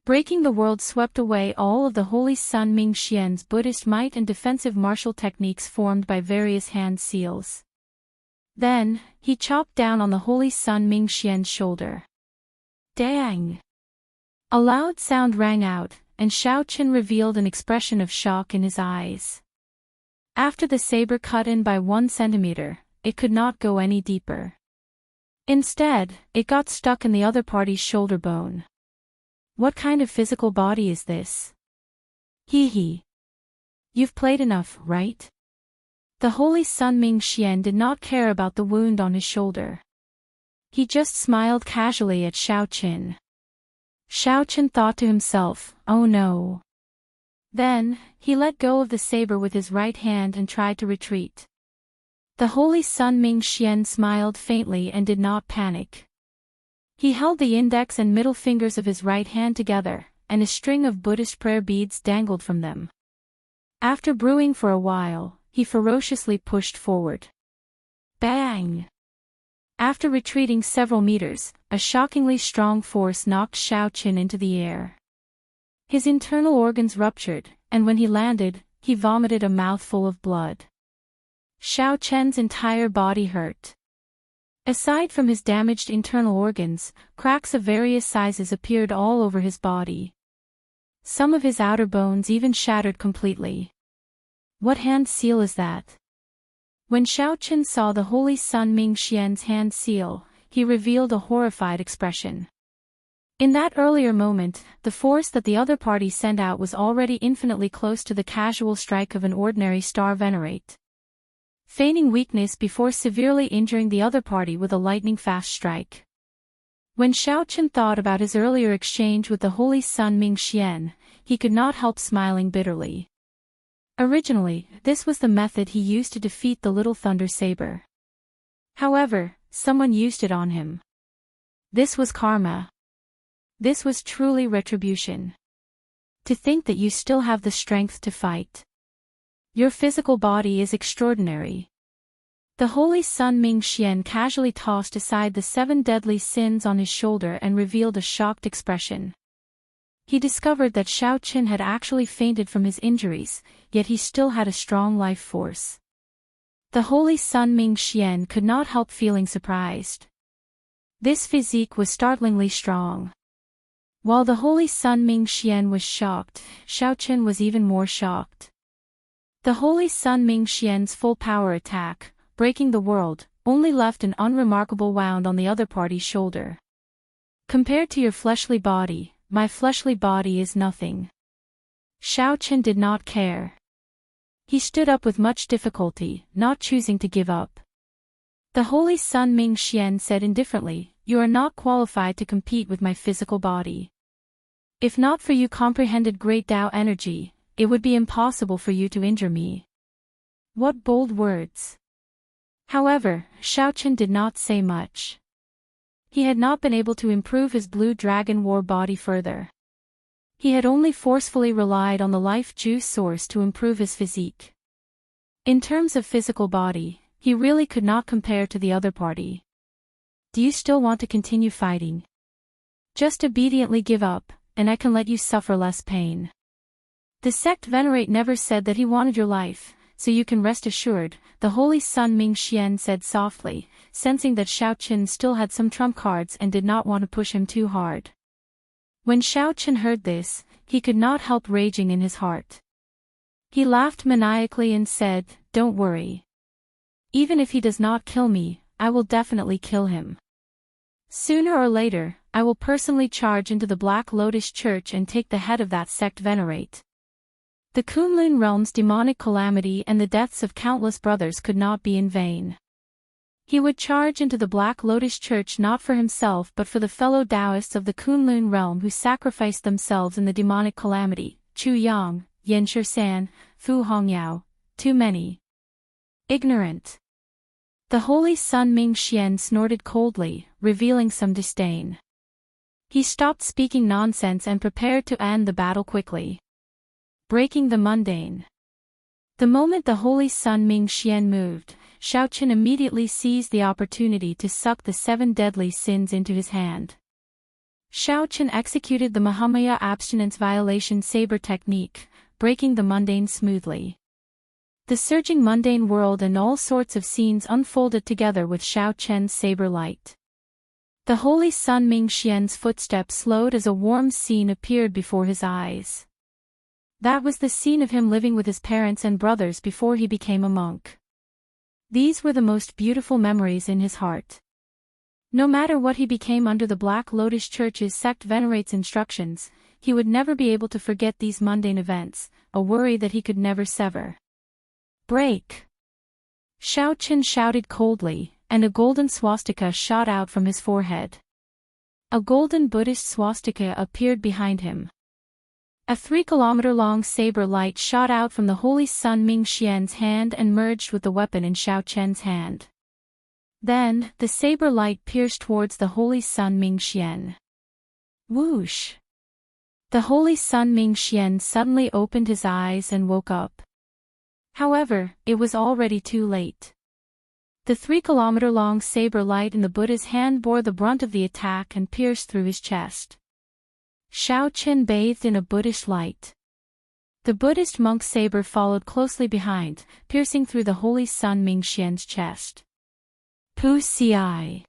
Breaking the world swept away all of the holy sun Mingxian's Buddhist might and defensive martial techniques formed by various hand seals. Then, he chopped down on the holy sun Mingxian's shoulder. Dang! A loud sound rang out, and Xiaoqun revealed an expression of shock in his eyes. After the saber cut in by 1 centimeter, it could not go any deeper. Instead, it got stuck in the other party's shoulder bone. What kind of physical body is this? Hee hee. You've played enough, right? The holy sun Mingxian did not care about the wound on his shoulder. He just smiled casually at Xiao Qin. Xiao Qin thought to himself, oh no. Then, he let go of the saber with his right hand and tried to retreat. The Holy Sun Ming Xian smiled faintly and did not panic. He held the index and middle fingers of his right hand together, and a string of Buddhist prayer beads dangled from them. After brewing for a while, he ferociously pushed forward. Bang! After retreating several meters, a shockingly strong force knocked Xiao Qin into the air. His internal organs ruptured, and when he landed, he vomited a mouthful of blood. Xiao Qin's entire body hurt. Aside from his damaged internal organs, cracks of various sizes appeared all over his body. Some of his outer bones even shattered completely. What hand seal is that? When Xiao Qin saw the Holy Sun Ming Xian's hand seal, he revealed a horrified expression. In that earlier moment, the force that the other party sent out was already infinitely close to the casual strike of an ordinary star venerate. Feigning weakness before severely injuring the other party with a lightning-fast strike. When Xiao Qin thought about his earlier exchange with the Holy Sun Ming Xian, he could not help smiling bitterly. Originally, this was the method he used to defeat the Little Thunder Saber. However, someone used it on him. This was karma. This was truly retribution. To think that you still have the strength to fight. Your physical body is extraordinary. The Holy Sun Ming Xian casually tossed aside the 7 deadly sins on his shoulder and revealed a shocked expression. He discovered that Xiao Qin had actually fainted from his injuries, yet he still had a strong life force. The Holy Sun Ming Xian could not help feeling surprised. This physique was startlingly strong. While the Holy Sun Ming Xian was shocked, Xiao Qin was even more shocked. The Holy Sun Ming Xian's full power attack, breaking the world, only left an unremarkable wound on the other party's shoulder. Compared to your fleshly body, my fleshly body is nothing. Xiao Qin did not care. He stood up with much difficulty, not choosing to give up. The Holy Sun Ming Xian said indifferently, you are not qualified to compete with my physical body. If not for you comprehended great Tao energy, it would be impossible for you to injure me. What bold words! However, Xiao Qin did not say much. He had not been able to improve his Blue Dragon War body further. He had only forcefully relied on the life juice source to improve his physique. In terms of physical body, he really could not compare to the other party. Do you still want to continue fighting? Just obediently give up, and I can let you suffer less pain. The sect venerate never said that he wanted your life, so you can rest assured, the Holy Sun Ming Xian said softly, sensing that Xiao Qin still had some trump cards and did not want to push him too hard. When Xiao Qin heard this, he could not help raging in his heart. He laughed maniacally and said, don't worry. Even if he does not kill me, I will definitely kill him. Sooner or later, I will personally charge into the Black Lotus Church and take the head of that sect venerate. The Kunlun realm's demonic calamity and the deaths of countless brothers could not be in vain. He would charge into the Black Lotus Church not for himself but for the fellow Taoists of the Kunlun realm who sacrificed themselves in the demonic calamity, Chu Yang, Yan Shisan, Fu Hongyao, too many. Ignorant. The Holy Sun Ming Xian snorted coldly, revealing some disdain. He stopped speaking nonsense and prepared to end the battle quickly. Breaking the mundane. The moment the Holy Sun Ming Xian moved, Xiao Qin immediately seized the opportunity to suck the 7 deadly sins into his hand. Xiao Qin executed the Mahamaya abstinence violation saber technique, breaking the mundane smoothly. The surging mundane world and all sorts of scenes unfolded together with Xiao Qin's saber light. The Holy Sun Ming Xian's footsteps slowed as a warm scene appeared before his eyes. That was the scene of him living with his parents and brothers before he became a monk. These were the most beautiful memories in his heart. No matter what he became under the Black Lotus Church's sect venerate's instructions, he would never be able to forget these mundane events, a worry that he could never sever. Break! Xiao Qin shouted coldly, and a golden swastika shot out from his forehead. A golden Buddhist swastika appeared behind him. A 3-kilometer-long saber light shot out from the Holy Sun Mingxian's hand and merged with the weapon in Xiao Chen's hand. Then, the saber light pierced towards the Holy Sun Mingxian. Whoosh! The Holy Sun Mingxian suddenly opened his eyes and woke up. However, it was already too late. The 3-kilometer-long saber light in the Buddha's hand bore the brunt of the attack and pierced through his chest. Xiao Chen bathed in a Buddhist light. The Buddhist monk's saber followed closely behind, piercing through the Holy Sun Mingxian's chest. Pu Ci!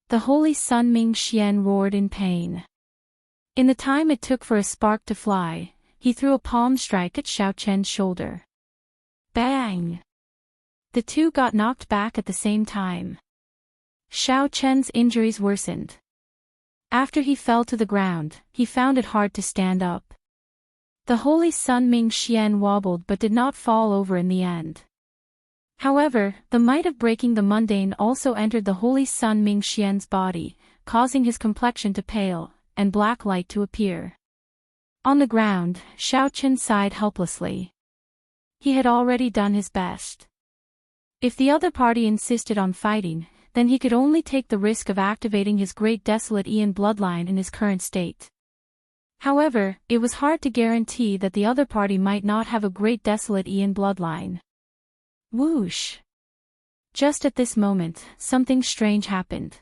The Holy Sun Mingxian roared in pain. In the time it took for a spark to fly, he threw a palm strike at Xiao Chen's shoulder. Bang! The two got knocked back at the same time. Xiao Chen's injuries worsened. After he fell to the ground, he found it hard to stand up. The Holy Sun Mingxian wobbled but did not fall over in the end. However, the might of breaking the mundane also entered the Holy Sun Mingxian's body, causing his complexion to pale, and black light to appear. On the ground, Xiao Chen sighed helplessly. He had already done his best. If the other party insisted on fighting, then he could only take the risk of activating his great desolate Ian bloodline in his current state. However, it was hard to guarantee that the other party might not have a great desolate Ian bloodline. Whoosh! Just at this moment, something strange happened.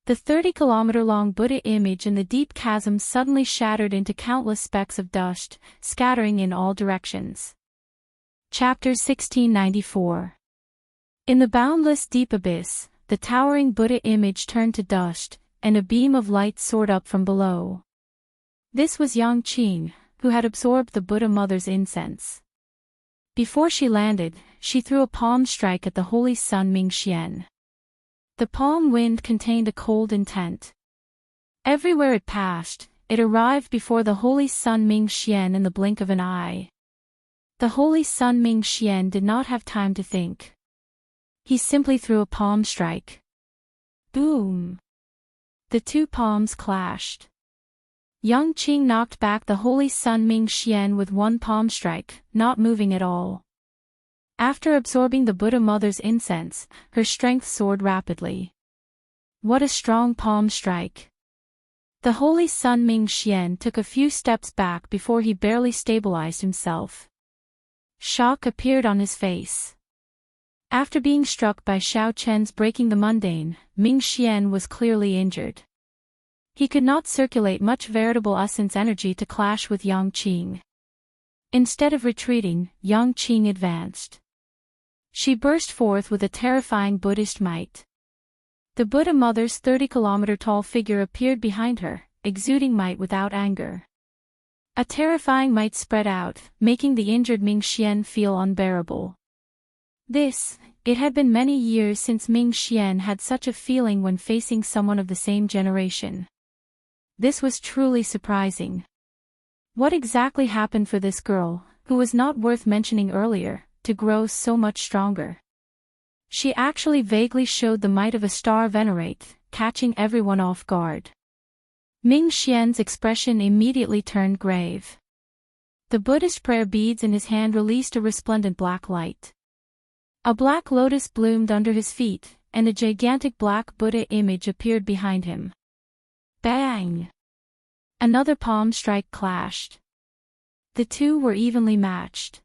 The 30-kilometer-long Buddha image in the deep chasm suddenly shattered into countless specks of dust, scattering in all directions. Chapter 1694. In the boundless deep abyss, the towering Buddha image turned to dust, and a beam of light soared up from below. This was Yang Qing, who had absorbed the Buddha Mother's incense. Before she landed, she threw a palm strike at the Holy Sun Mingxian. The palm wind contained a cold intent. Everywhere it passed, it arrived before the Holy Sun Mingxian in the blink of an eye. The Holy Sun Mingxian did not have time to think. He simply threw a palm strike. Boom! The two palms clashed. Yang Qing knocked back the Holy Sun Mingxian with one palm strike, not moving at all. After absorbing the Buddha Mother's incense, her strength soared rapidly. What a strong palm strike! The Holy Sun Mingxian took a few steps back before he barely stabilized himself. Shock appeared on his face. After being struck by Xiao Chen's breaking the mundane, Mingxian was clearly injured. He could not circulate much veritable essence energy to clash with Yang Qing. Instead of retreating, Yang Qing advanced. She burst forth with a terrifying Buddhist might. The Buddha Mother's 30-kilometer-tall figure appeared behind her, exuding might without anger. A terrifying might spread out, making the injured Mingxian feel unbearable. It had been many years since Mingxian had such a feeling when facing someone of the same generation. This was truly surprising. What exactly happened for this girl, who was not worth mentioning earlier, to grow so much stronger? She actually vaguely showed the might of a star venerate, catching everyone off guard. Mingxian's expression immediately turned grave. The Buddhist prayer beads in his hand released a resplendent black light. A black lotus bloomed under his feet, and a gigantic black Buddha image appeared behind him. Bang! Another palm strike clashed. The two were evenly matched.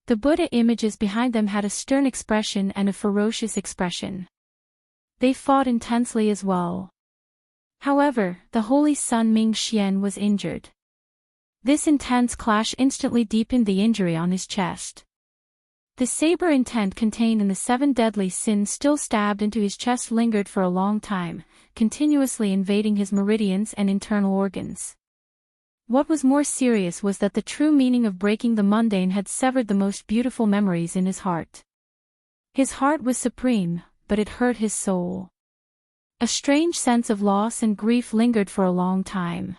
The Buddha images behind them had a stern expression and a ferocious expression. They fought intensely as well. However, the Holy Sun Mingxian was injured. This intense clash instantly deepened the injury on his chest. The saber intent contained in the 7 deadly sins still stabbed into his chest lingered for a long time, continuously invading his meridians and internal organs. What was more serious was that the true meaning of breaking the mundane had severed the most beautiful memories in his heart. His heart was supreme, but it hurt his soul. A strange sense of loss and grief lingered for a long time.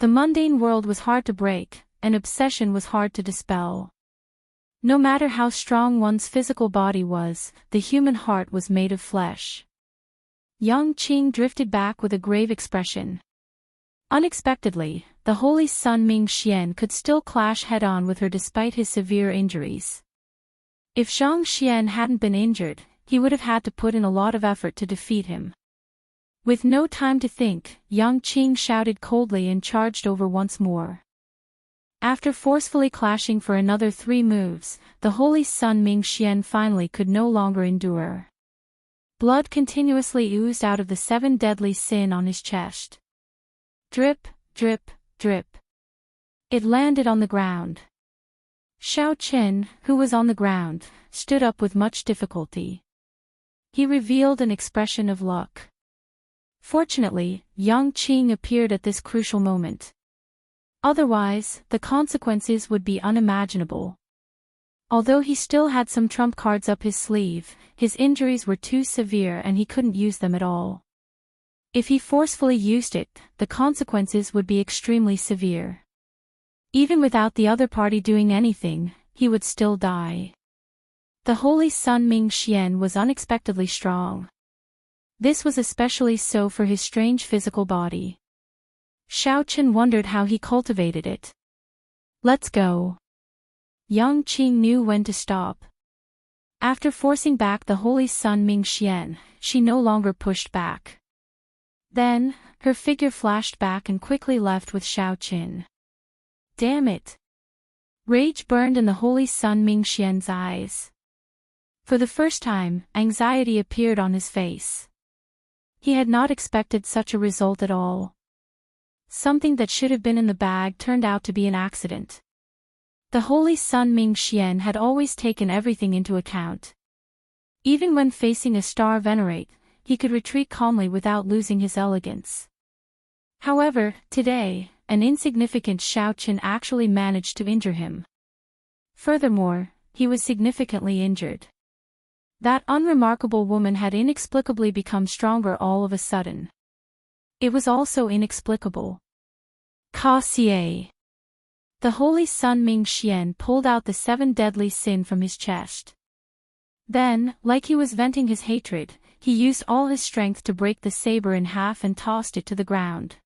The mundane world was hard to break, and obsession was hard to dispel. No matter how strong one's physical body was, the human heart was made of flesh. Yang Qing drifted back with a grave expression. Unexpectedly, the holy son Ming Xian could still clash head-on with her despite his severe injuries. If Zhang Xian hadn't been injured, he would have had to put in a lot of effort to defeat him. With no time to think, Yang Qing shouted coldly and charged over once more. After forcefully clashing for another 3 moves, the holy son Ming Xian finally could no longer endure. Blood continuously oozed out of the 7 deadly sin on his chest. Drip, drip, drip. It landed on the ground. Xiao Chen, who was on the ground, stood up with much difficulty. He revealed an expression of luck. Fortunately, Yang Qing appeared at this crucial moment. Otherwise, the consequences would be unimaginable. Although he still had some trump cards up his sleeve, his injuries were too severe and he couldn't use them at all. If he forcefully used it, the consequences would be extremely severe. Even without the other party doing anything, he would still die. The holy son Ming Xian was unexpectedly strong. This was especially so for his strange physical body. Xiao Chen wondered how he cultivated it. Let's go. Yang Qing knew when to stop. After forcing back the holy son Ming Xian, she no longer pushed back. Then, her figure flashed back and quickly left with Xiao Chen. Damn it! Rage burned in the holy son Ming Xian's eyes. For the first time, anxiety appeared on his face. He had not expected such a result at all. Something that should have been in the bag turned out to be an accident. The holy son Ming Xian had always taken everything into account. Even when facing a star venerate, he could retreat calmly without losing his elegance. However, today, an insignificant Xiao Chen actually managed to injure him. Furthermore, he was significantly injured. That unremarkable woman had inexplicably become stronger all of a sudden. It was also inexplicable. Ka-Xie. The holy son Ming Xian pulled out the 7 deadly sin from his chest. Then, like he was venting his hatred, he used all his strength to break the saber in half and tossed it to the ground.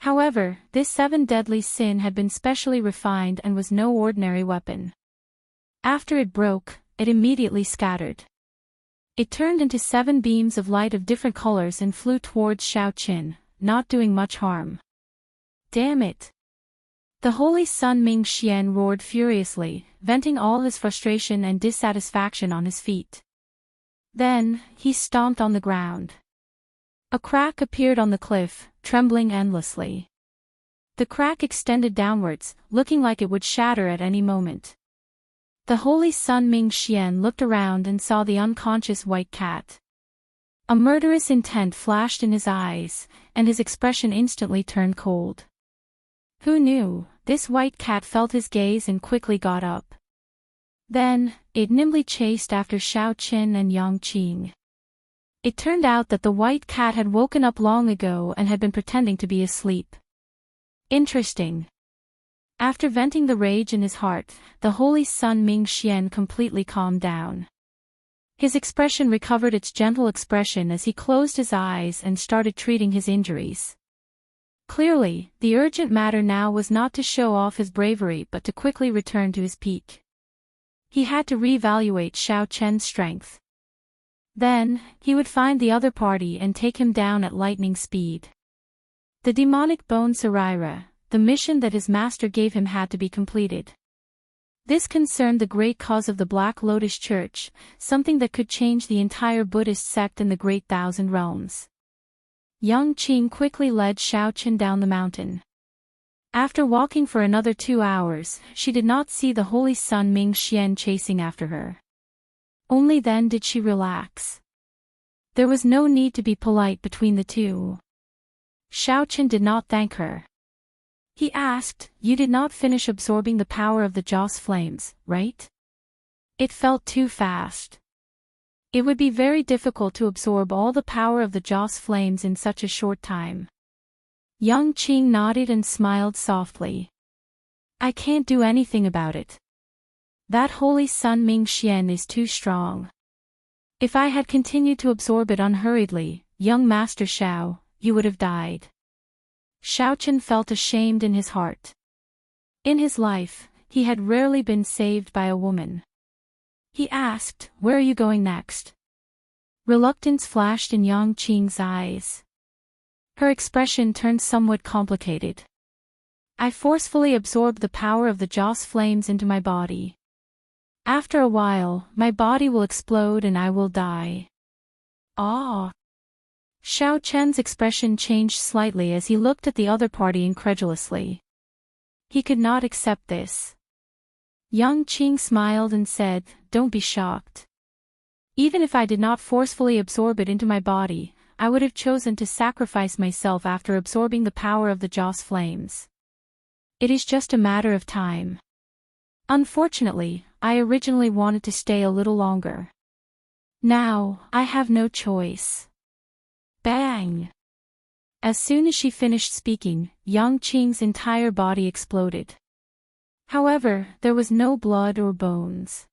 However, this 7 deadly sin had been specially refined and was no ordinary weapon. After it broke, it immediately scattered. It turned into 7 beams of light of different colors and flew towards Xiao Chen, not doing much harm. Damn it! The holy son Ming Xian roared furiously, venting all his frustration and dissatisfaction on his feet. Then, he stomped on the ground. A crack appeared on the cliff, trembling endlessly. The crack extended downwards, looking like it would shatter at any moment. The holy son Ming Xian looked around and saw the unconscious white cat. A murderous intent flashed in his eyes, and his expression instantly turned cold. Who knew? This white cat felt his gaze and quickly got up. Then, it nimbly chased after Xiao Chen and Yang Qing. It turned out that the white cat had woken up long ago and had been pretending to be asleep. Interesting. After venting the rage in his heart, the holy son Ming Xian completely calmed down. His expression recovered its gentle expression as he closed his eyes and started treating his injuries. Clearly, the urgent matter now was not to show off his bravery but to quickly return to his peak. He had to reevaluate Xiao Chen's strength. Then, he would find the other party and take him down at lightning speed. The demonic bone Saraira, the mission that his master gave him had to be completed. This concerned the great cause of the Black Lotus Church, something that could change the entire Buddhist sect in the Great Thousand Realms. Yang Qing quickly led Xiao Chen down the mountain. After walking for another 2 hours, she did not see the holy son Ming Xian chasing after her. Only then did she relax. There was no need to be polite between the two. Xiao Chen did not thank her. He asked, "You did not finish absorbing the power of the Joss flames, right?" It felt too fast. It would be very difficult to absorb all the power of the Joss flames in such a short time. Yang Qing nodded and smiled softly. "I can't do anything about it." That holy sun Ming Xian is too strong. If I had continued to absorb it unhurriedly, young Master Xiao, you would have died. Xiaochen felt ashamed in his heart. In his life, he had rarely been saved by a woman. He asked, "Where are you going next?" Reluctance flashed in Yang Qing's eyes. Her expression turned somewhat complicated. I forcefully absorbed the power of the Joss flames into my body. After a while, my body will explode and I will die. Ah! Xiao Chen's expression changed slightly as he looked at the other party incredulously. He could not accept this. Yang Qing smiled and said, "Don't be shocked. Even if I did not forcefully absorb it into my body, I would have chosen to sacrifice myself after absorbing the power of the Joss flames. It is just a matter of time. Unfortunately, I originally wanted to stay a little longer. Now, I have no choice." Bang! As soon as she finished speaking, Yang Qing's entire body exploded. However, there was no blood or bones.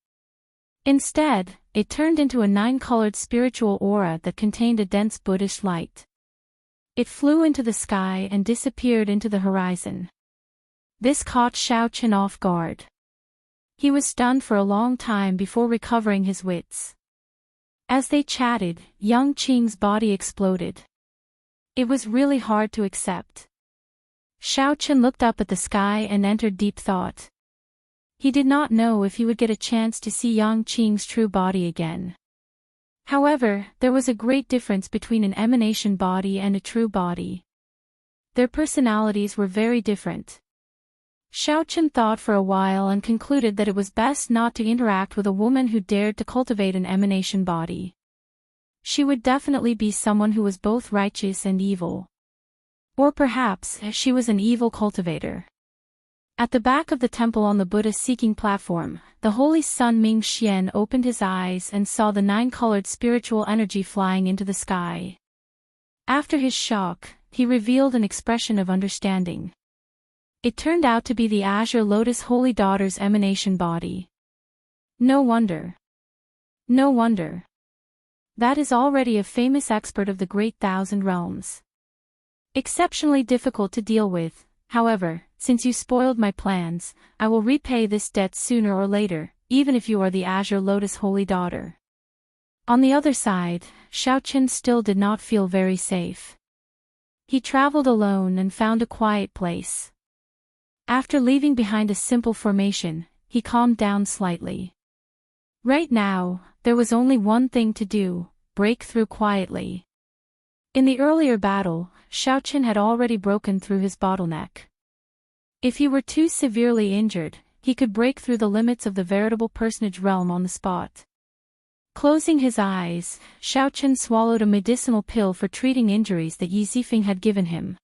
Instead, it turned into a 9-colored spiritual aura that contained a dense Buddhist light. It flew into the sky and disappeared into the horizon. This caught Xiao Chen off guard. He was stunned for a long time before recovering his wits. As they chatted, Yang Qing's body exploded. It was really hard to accept. Xiao Chen looked up at the sky and entered deep thought. He did not know if he would get a chance to see Yang Qing's true body again. However, there was a great difference between an emanation body and a true body. Their personalities were very different. Xiao Chen thought for a while and concluded that it was best not to interact with a woman who dared to cultivate an emanation body. She would definitely be someone who was both righteous and evil. Or perhaps, she was an evil cultivator. At the back of the temple on the Buddha-seeking platform, the holy sun Ming Xian opened his eyes and saw the 9-colored spiritual energy flying into the sky. After his shock, he revealed an expression of understanding. It turned out to be the Azure Lotus Holy Daughter's emanation body. No wonder. No wonder. That is already a famous expert of the Great Thousand Realms. Exceptionally difficult to deal with, however, since you spoiled my plans, I will repay this debt sooner or later, even if you are the Azure Lotus Holy Daughter. On the other side, Xiao Chen still did not feel very safe. He traveled alone and found a quiet place. After leaving behind a simple formation, he calmed down slightly. Right now, there was only one thing to do: break through quietly. In the earlier battle, Xiao Chen had already broken through his bottleneck. If he were too severely injured, he could break through the limits of the veritable personage realm on the spot. Closing his eyes, Xiao Chen swallowed a medicinal pill for treating injuries that Yi Zifeng had given him.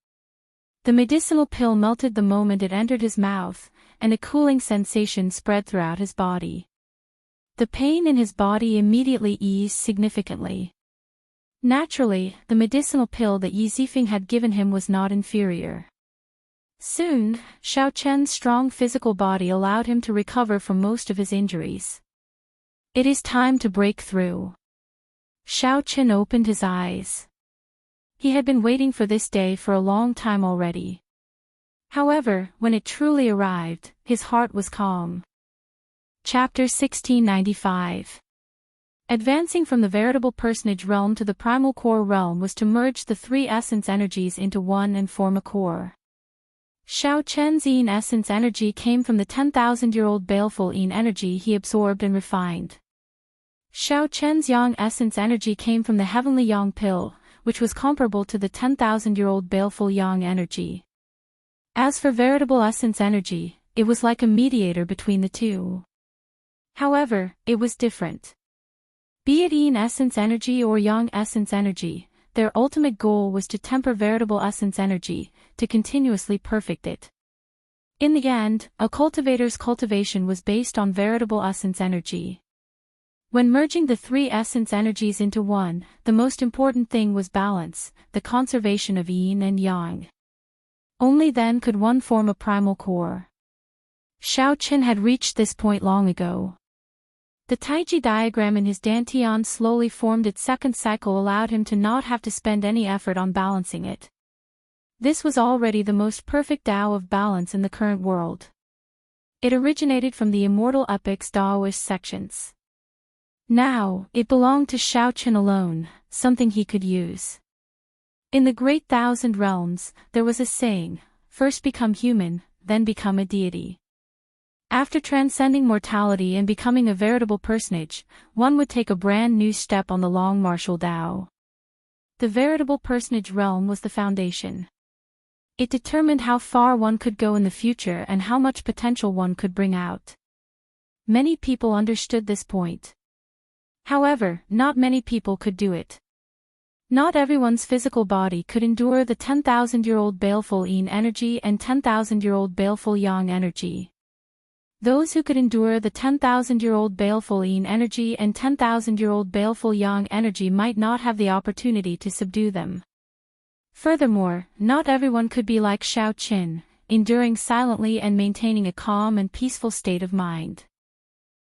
The medicinal pill melted the moment it entered his mouth, and a cooling sensation spread throughout his body. The pain in his body immediately eased significantly. Naturally, the medicinal pill that Yi Zifeng had given him was not inferior. Soon, Xiao Chen's strong physical body allowed him to recover from most of his injuries. It is time to break through. Xiao Chen opened his eyes. He had been waiting for this day for a long time already. However, when it truly arrived, his heart was calm. Chapter 1695. Advancing from the veritable personage realm to the primal core realm was to merge the 3 essence energies into one and form a core. Xiao Chen's Yin essence energy came from the 10,000-year-old baleful Yin energy he absorbed and refined. Xiao Chen's Yang essence energy came from the heavenly Yang pill, which was comparable to the 10,000-year-old baleful Yang energy. As for veritable essence energy, it was like a mediator between the two. However, it was different. Be it Yin essence energy or Yang essence energy, their ultimate goal was to temper veritable essence energy, to continuously perfect it. In the end, a cultivator's cultivation was based on veritable essence energy. When merging the 3 essence energies into one, the most important thing was balance, the conservation of Yin and Yang. Only then could one form a primal core. Xiao Qin had reached this point long ago. The Taiji diagram in his dantian slowly formed. Its second cycle allowed him to not have to spend any effort on balancing it. This was already the most perfect Tao of balance in the current world. It originated from the Immortal epic's Taoist sections. Now, it belonged to Xiao Qin alone, something he could use. In the great thousand realms, there was a saying, first become human, then become a deity. After transcending mortality and becoming a veritable personage, one would take a brand new step on the long martial Tao. The veritable personage realm was the foundation. It determined how far one could go in the future and how much potential one could bring out. Many people understood this point. However, not many people could do it. Not everyone's physical body could endure the 10,000-year-old baleful yin energy and 10,000-year-old baleful yang energy. Those who could endure the 10,000-year-old baleful yin energy and 10,000-year-old baleful yang energy might not have the opportunity to subdue them. Furthermore, not everyone could be like Xiao Qin, enduring silently and maintaining a calm and peaceful state of mind.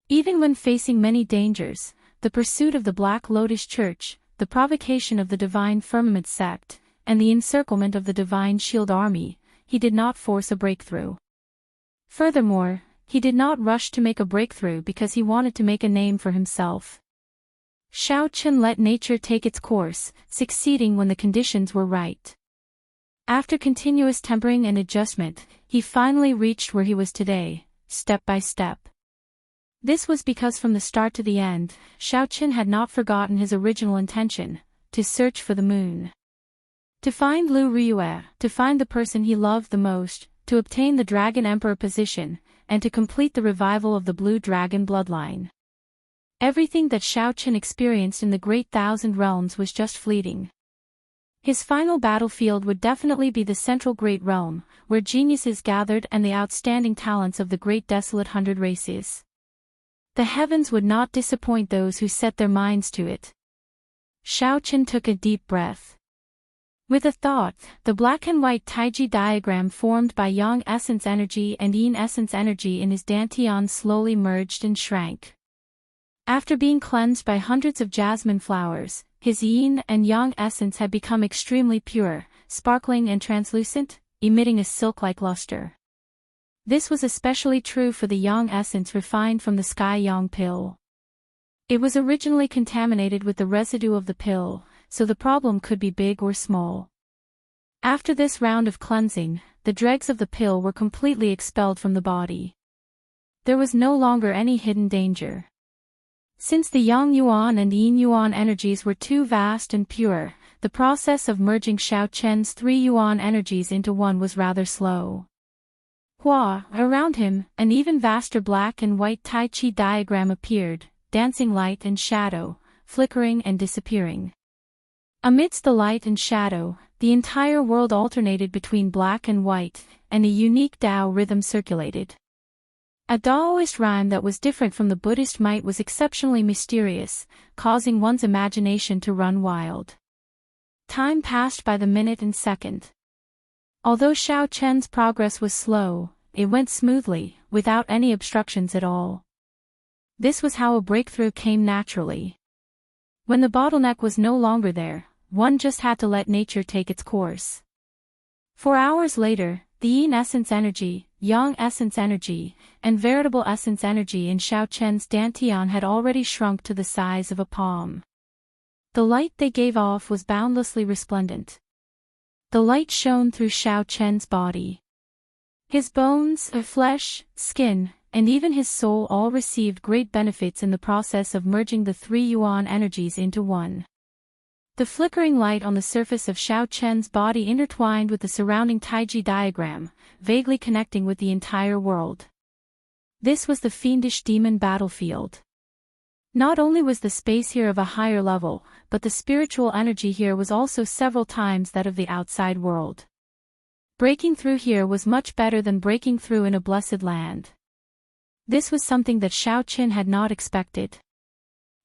Even when facing many dangers, the pursuit of the Black Lotus Church, the provocation of the Divine Firmament sect, and the encirclement of the Divine Shield Army, he did not force a breakthrough. Furthermore, he did not rush to make a breakthrough because he wanted to make a name for himself. Xiao Qin let nature take its course, succeeding when the conditions were right. After continuous tempering and adjustment, he finally reached where he was today, step by step. This was because from the start to the end, Xiao Qin had not forgotten his original intention, to search for the moon. To find Lu Riyue, to find the person he loved the most, to obtain the Dragon Emperor position, and to complete the revival of the Blue Dragon bloodline. Everything that Xiao Qin experienced in the Great Thousand Realms was just fleeting. His final battlefield would definitely be the Central Great Realm, where geniuses gathered and the outstanding talents of the Great Desolate Hundred Races. The heavens would not disappoint those who set their minds to it. Xiao Qin took a deep breath. With a thought, the black and white Taiji diagram formed by Yang essence energy and Yin essence energy in his dantian slowly merged and shrank. After being cleansed by hundreds of jasmine flowers, his Yin and Yang essence had become extremely pure, sparkling and translucent, emitting a silk-like luster. This was especially true for the Yang essence refined from the Sky Yang pill. It was originally contaminated with the residue of the pill, so the problem could be big or small. After this round of cleansing, the dregs of the pill were completely expelled from the body. There was no longer any hidden danger. Since the Yang Yuan and Yin Yuan energies were too vast and pure, the process of merging Xiao Qin's 3 Yuan energies into one was rather slow. Around him, an even vaster black and white Tai Chi diagram appeared, dancing light and shadow, flickering and disappearing. Amidst the light and shadow, the entire world alternated between black and white, and a unique Tao rhythm circulated. A Taoist rhyme that was different from the Buddhist might was exceptionally mysterious, causing one's imagination to run wild. Time passed by the minute and second. Although Xiao Qin's progress was slow, it went smoothly, without any obstructions at all. This was how a breakthrough came naturally. When the bottleneck was no longer there, one just had to let nature take its course. 4 hours later, the Yin essence energy, Yang essence energy, and veritable essence energy in Xiao Qin's dantian had already shrunk to the size of a palm. The light they gave off was boundlessly resplendent. The light shone through Xiao Qin's body. His bones, flesh, skin, and even his soul all received great benefits in the process of merging the 3 Yuan energies into one. The flickering light on the surface of Xiao Qin's body intertwined with the surrounding Taiji diagram, vaguely connecting with the entire world. This was the fiendish demon battlefield. Not only was the space here of a higher level, but the spiritual energy here was also several times that of the outside world. Breaking through here was much better than breaking through in a blessed land. This was something that Xiao Qin had not expected.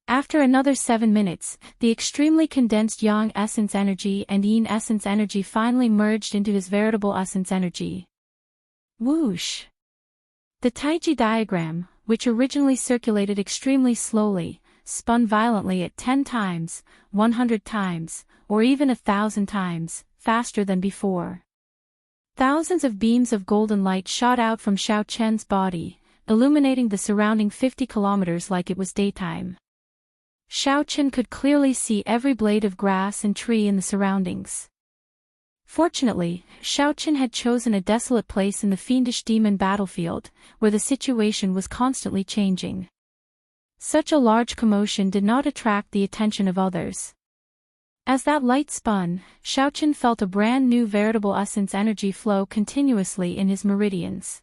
After another 7 minutes, the extremely condensed Yang essence energy and Yin essence energy finally merged into his veritable essence energy. Whoosh! The Taiji diagram, which originally circulated extremely slowly, spun violently at 10 times, 100 times, or even 1,000 times, faster than before. Thousands of beams of golden light shot out from Xiao Chen's body, illuminating the surrounding 50 kilometers like it was daytime. Xiao Chen could clearly see every blade of grass and tree in the surroundings. Fortunately, Xiao Chen had chosen a desolate place in the fiendish demon battlefield, where the situation was constantly changing. Such a large commotion did not attract the attention of others. As that light spun, Xiao Chen felt a brand new veritable essence energy flow continuously in his meridians.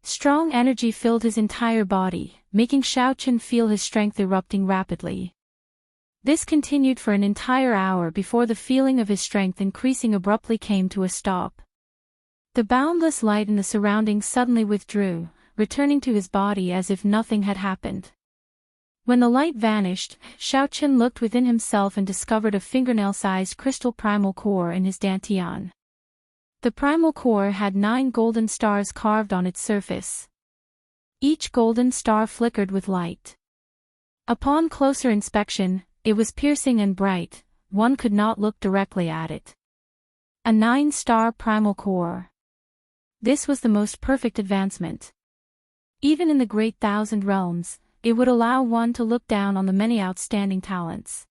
Strong energy filled his entire body, making Xiao Chen feel his strength erupting rapidly. This continued for an entire hour before the feeling of his strength increasing abruptly came to a stop. The boundless light in the surroundings suddenly withdrew, returning to his body as if nothing had happened. When the light vanished, Xiao Chen looked within himself and discovered a fingernail-sized crystal primal core in his dantian. The primal core had 9 golden stars carved on its surface. Each golden star flickered with light. Upon closer inspection, it was piercing and bright, one could not look directly at it. A 9-star primal core. This was the most perfect advancement. Even in the Great Thousand Realms, it would allow one to look down on the many outstanding talents.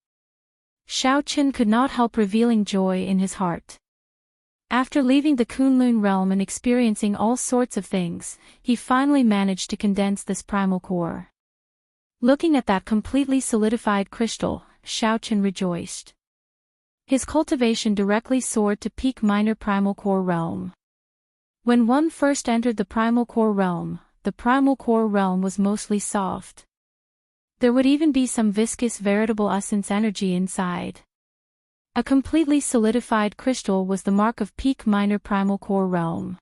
Xiao Chen could not help revealing joy in his heart. After leaving the Kunlun realm and experiencing all sorts of things, he finally managed to condense this primal core. Looking at that completely solidified crystal, Xiao Chen rejoiced. His cultivation directly soared to peak minor primal core realm. When one first entered the primal core realm, the primal core realm was mostly soft. There would even be some viscous veritable essence energy inside. A completely solidified crystal was the mark of peak minor primal core realm.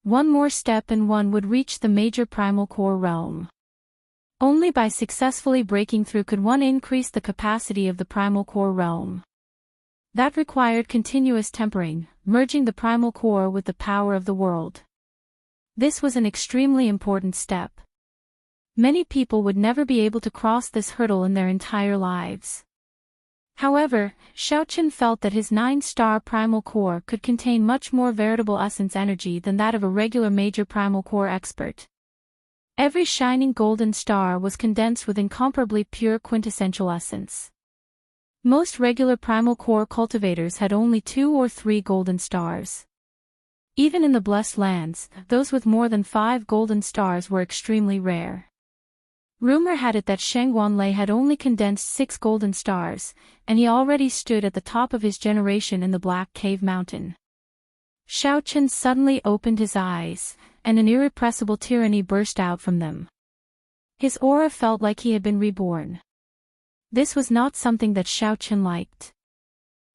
One more step and one would reach the major primal core realm. Only by successfully breaking through could one increase the capacity of the primal core realm. That required continuous tempering, merging the primal core with the power of the world. This was an extremely important step. Many people would never be able to cross this hurdle in their entire lives. However, Xiao Chen felt that his 9-star primal core could contain much more veritable essence energy than that of a regular major primal core expert. Every shining golden star was condensed with incomparably pure quintessential essence. Most regular primal core cultivators had only 2 or 3 golden stars. Even in the Blessed Lands, those with more than 5 golden stars were extremely rare. Rumor had it that Sheng Wanlei had only condensed 6 golden stars, and he already stood at the top of his generation in the Black Cave Mountain. Xiao Chen suddenly opened his eyes, and an irrepressible tyranny burst out from them. His aura felt like he had been reborn. This was not something that Xiao Chen liked.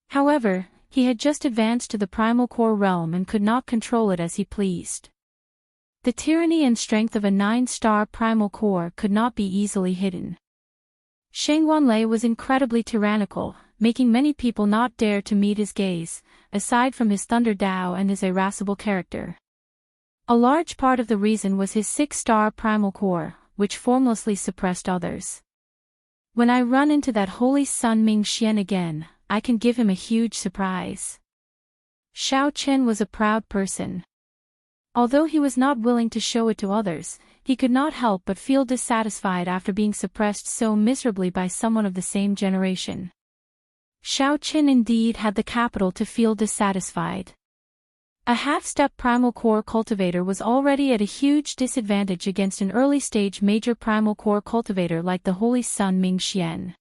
However, he had just advanced to the primal core realm and could not control it as he pleased. The tyranny and strength of a 9-star primal core could not be easily hidden. Sheng Wanlei was incredibly tyrannical, making many people not dare to meet his gaze, aside from his thunder Dao and his irascible character. A large part of the reason was his 6-star primal core, which formlessly suppressed others. When I run into that holy Sun Ming Xian again, I can give him a huge surprise. Xiao Chen was a proud person. Although he was not willing to show it to others, he could not help but feel dissatisfied after being suppressed so miserably by someone of the same generation. Xiao Chen indeed had the capital to feel dissatisfied. A half-step primal core cultivator was already at a huge disadvantage against an early-stage major primal core cultivator like the Holy Sun Ming Xian.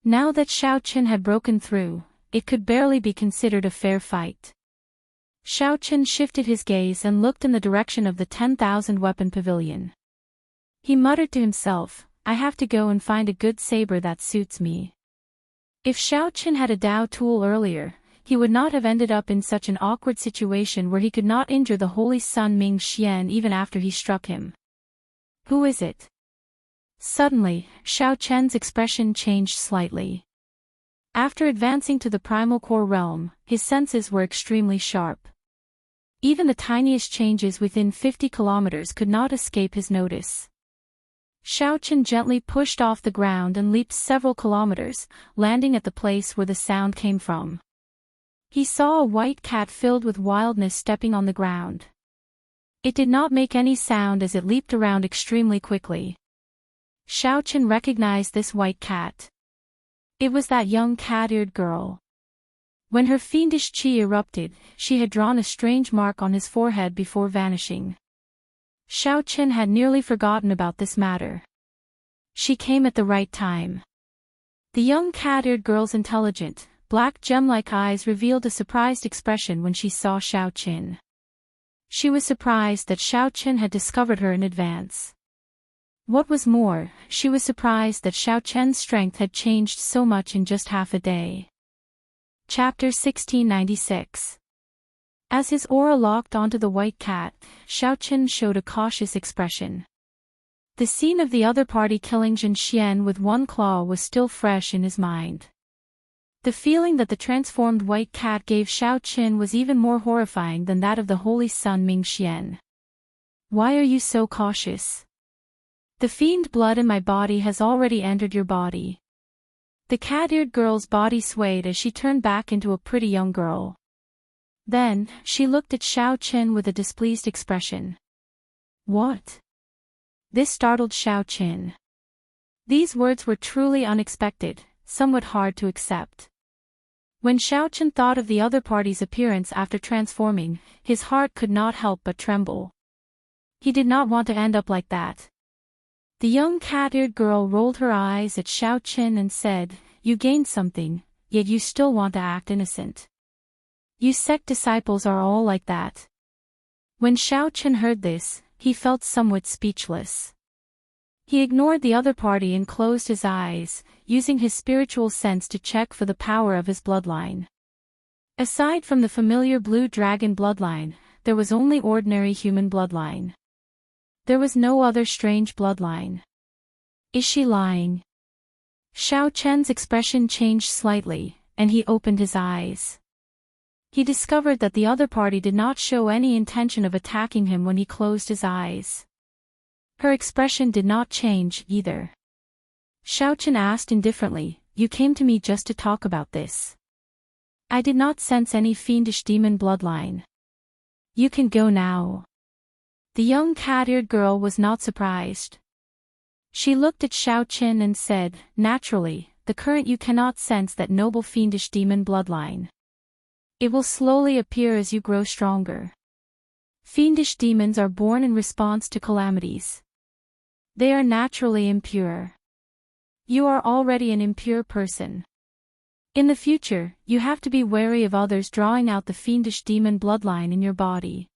Now that Xiao Chen had broken through, it could barely be considered a fair fight. Xiao Chen shifted his gaze and looked in the direction of the 10,000 weapon pavilion. He muttered to himself, "I have to go and find a good saber that suits me." If Xiao Chen had a Dao tool earlier, he would not have ended up in such an awkward situation where he could not injure the Holy Sun Ming Xian even after he struck him. "Who is it?" Suddenly, Xiao Chen's expression changed slightly. After advancing to the primal core realm, his senses were extremely sharp. Even the tiniest changes within 50 kilometers could not escape his notice. Xiaochen gently pushed off the ground and leaped several kilometers, landing at the place where the sound came from. He saw a white cat filled with wildness stepping on the ground. It did not make any sound as it leaped around extremely quickly. Xiaochen recognized this white cat. It was that young cat-eared girl. When her fiendish chi erupted, she had drawn a strange mark on his forehead before vanishing. Xiaochen had nearly forgotten about this matter. She came at the right time. The young cat-eared girl's intelligent, black gem-like eyes revealed a surprised expression when she saw Xiaochen. She was surprised that Xiaochen had discovered her in advance. What was more, she was surprised that Xiaochen's strength had changed so much in just half a day. Chapter 1696. As his aura locked onto the white cat, Xiaochen showed a cautious expression. The scene of the other party killing Zhen Xian with one claw was still fresh in his mind. The feeling that the transformed white cat gave Xiaochen was even more horrifying than that of the holy sun Ming Xian. Why are you so cautious? The fiend blood in my body has already entered your body. The cat-eared girl's body swayed as she turned back into a pretty young girl. Then, she looked at Xiaochen with a displeased expression. What? This startled Xiaochen. These words were truly unexpected, somewhat hard to accept. When Xiaochen thought of the other party's appearance after transforming, his heart could not help but tremble. He did not want to end up like that. The young cat-eared girl rolled her eyes at Xiaochen and said, You gained something, yet you still want to act innocent. You sect disciples are all like that. When Xiaochen heard this, he felt somewhat speechless. He ignored the other party and closed his eyes, using his spiritual sense to check for the power of his bloodline. Aside from the familiar blue dragon bloodline, there was only ordinary human bloodline. There was no other strange bloodline. Is she lying? Xiaochen's expression changed slightly, and he opened his eyes. He discovered that the other party did not show any intention of attacking him when he closed his eyes. Her expression did not change, either. Xiaochen asked indifferently, You came to me just to talk about this. I did not sense any fiendish demon bloodline. You can go now. The young cat-eared girl was not surprised. She looked at Xiaochen and said, Naturally, the current you cannot sense that noble fiendish demon bloodline. It will slowly appear as you grow stronger. Fiendish demons are born in response to calamities. They are naturally impure. You are already an impure person. In the future, you have to be wary of others drawing out the fiendish demon bloodline in your body.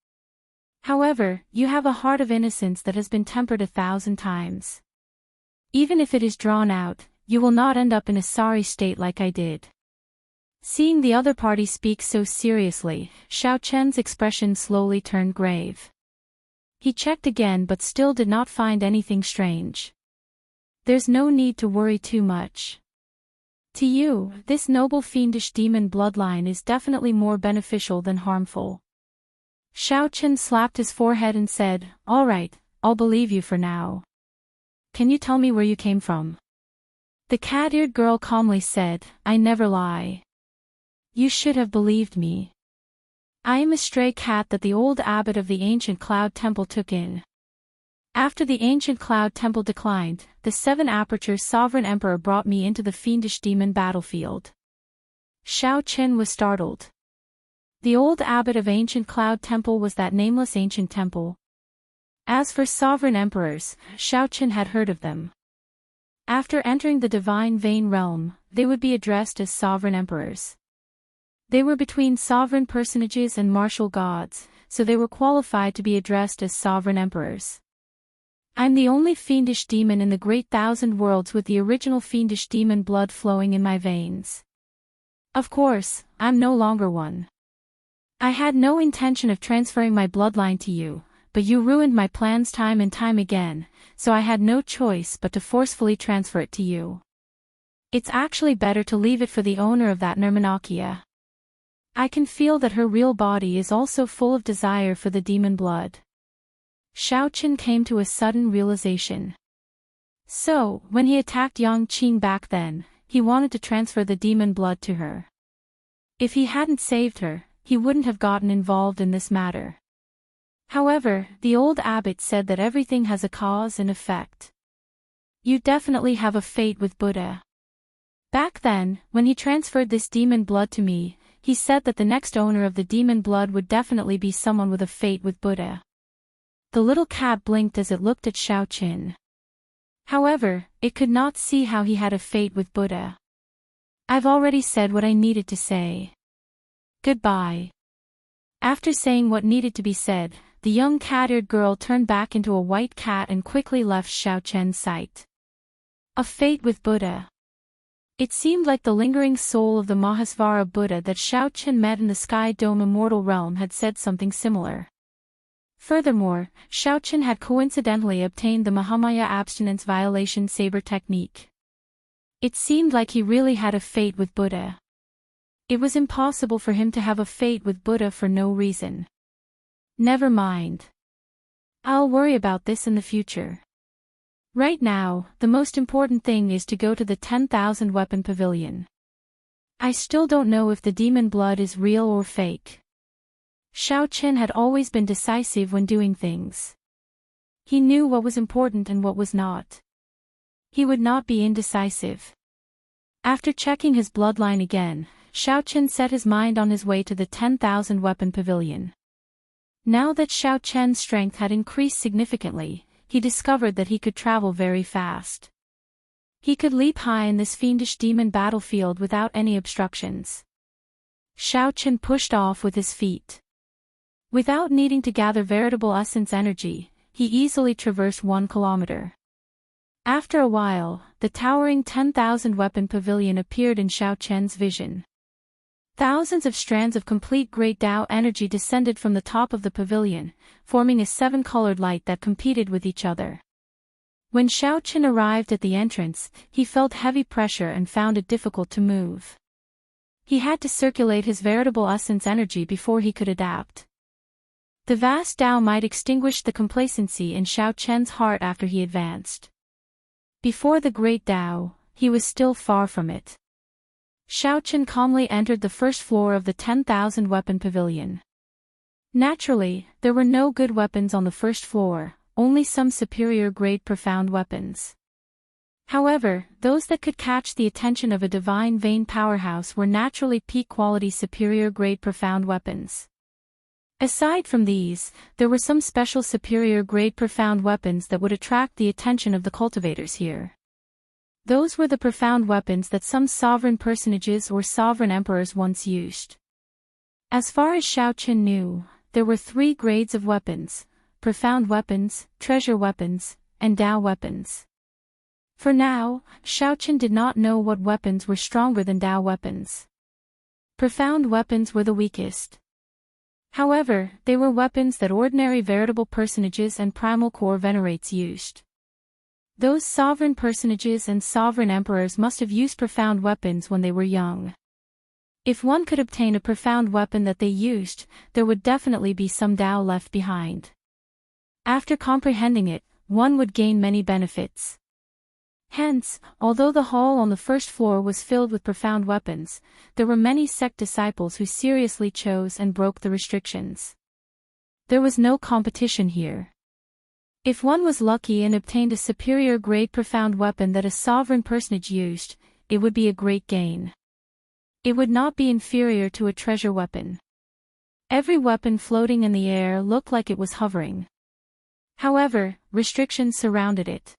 However, you have a heart of innocence that has been tempered 1,000 times. Even if it is drawn out, you will not end up in a sorry state like I did. Seeing the other party speak so seriously, Xiaochen's expression slowly turned grave. He checked again but still did not find anything strange. There's no need to worry too much. To you, this noble fiendish demon bloodline is definitely more beneficial than harmful. Xiaochen slapped his forehead and said, All right, I'll believe you for now. Can you tell me where you came from? The cat-eared girl calmly said, I never lie. You should have believed me. I am a stray cat that the old abbot of the ancient Cloud Temple took in. After the ancient Cloud Temple declined, the 7 Aperture Sovereign Emperor brought me into the fiendish demon battlefield. Xiaochen was startled. The old abbot of ancient Cloud Temple was that nameless ancient temple. As for sovereign emperors, Xiaochen had heard of them. After entering the divine vein realm, they would be addressed as sovereign emperors. They were between sovereign personages and martial gods, so they were qualified to be addressed as sovereign emperors. I'm the only fiendish demon in the great 1,000 worlds with the original fiendish demon blood flowing in my veins. Of course, I'm no longer one. I had no intention of transferring my bloodline to you, but you ruined my plans time and time again, so I had no choice but to forcefully transfer it to you. It's actually better to leave it for the owner of that Nirmanakia. I can feel that her real body is also full of desire for the demon blood. Xiao Qin came to a sudden realization. So, when he attacked Yang Qing back then, he wanted to transfer the demon blood to her. If he hadn't saved her, he wouldn't have gotten involved in this matter. However, the old abbot said that everything has a cause and effect. You definitely have a fate with Buddha. Back then, when he transferred this demon blood to me, he said that the next owner of the demon blood would definitely be someone with a fate with Buddha. The little cat blinked as it looked at Xiao Qin. However, it could not see how he had a fate with Buddha. I've already said what I needed to say. Goodbye. After saying what needed to be said, the young cat-eared girl turned back into a white cat and quickly left Xiao Qian's sight. A fate with Buddha. It seemed like the lingering soul of the Mahasvara Buddha that Xiao Qin met in the Sky Dome Immortal realm had said something similar. Furthermore, Xiao Qin had coincidentally obtained the Mahamaya abstinence violation saber technique. It seemed like he really had a fate with Buddha. It was impossible for him to have a fate with Buddha for no reason. Never mind. I'll worry about this in the future. Right now, the most important thing is to go to the 10,000 weapon pavilion. I still don't know if the demon blood is real or fake. Xiao Qin had always been decisive when doing things. He knew what was important and what was not. He would not be indecisive. After checking his bloodline again, Xiao Qin set his mind on his way to the 10,000 weapon pavilion. Now that Xiao Qian's strength had increased significantly, he discovered that he could travel very fast. He could leap high in this fiendish demon battlefield without any obstructions. Xiao Qin pushed off with his feet. Without needing to gather veritable essence energy, he easily traversed 1 kilometer. After a while, the towering 10,000 weapon pavilion appeared in Xiao Qian's vision. Thousands of strands of complete great Tao energy descended from the top of the pavilion, forming a 7-colored light that competed with each other. When Xiao Qin arrived at the entrance, he felt heavy pressure and found it difficult to move. He had to circulate his veritable essence energy before he could adapt. The vast Tao might extinguish the complacency in Xiao Qian's heart after he advanced. Before the great Tao, he was still far from it. Xiao Qin calmly entered the first floor of the 10,000 weapon pavilion. Naturally, there were no good weapons on the first floor, only some superior-grade profound weapons. However, those that could catch the attention of a divine vein powerhouse were naturally peak-quality superior-grade profound weapons. Aside from these, there were some special superior-grade profound weapons that would attract the attention of the cultivators here. Those were the profound weapons that some sovereign personages or sovereign emperors once used. As far as Xiao Qin knew, there were 3 grades of weapons: profound weapons, treasure weapons, and Tao weapons. For now, Xiao Qin did not know what weapons were stronger than Tao weapons. Profound weapons were the weakest. However, they were weapons that ordinary veritable personages and primal core venerates used. Those sovereign personages and sovereign emperors must have used profound weapons when they were young. If one could obtain a profound weapon that they used, there would definitely be some Tao left behind. After comprehending it, one would gain many benefits. Hence, although the hall on the first floor was filled with profound weapons, there were many sect disciples who seriously chose and broke the restrictions. There was no competition here. If one was lucky and obtained a superior grade profound weapon that a sovereign personage used, it would be a great gain. It would not be inferior to a treasure weapon. Every weapon floating in the air looked like it was hovering. However, restrictions surrounded it.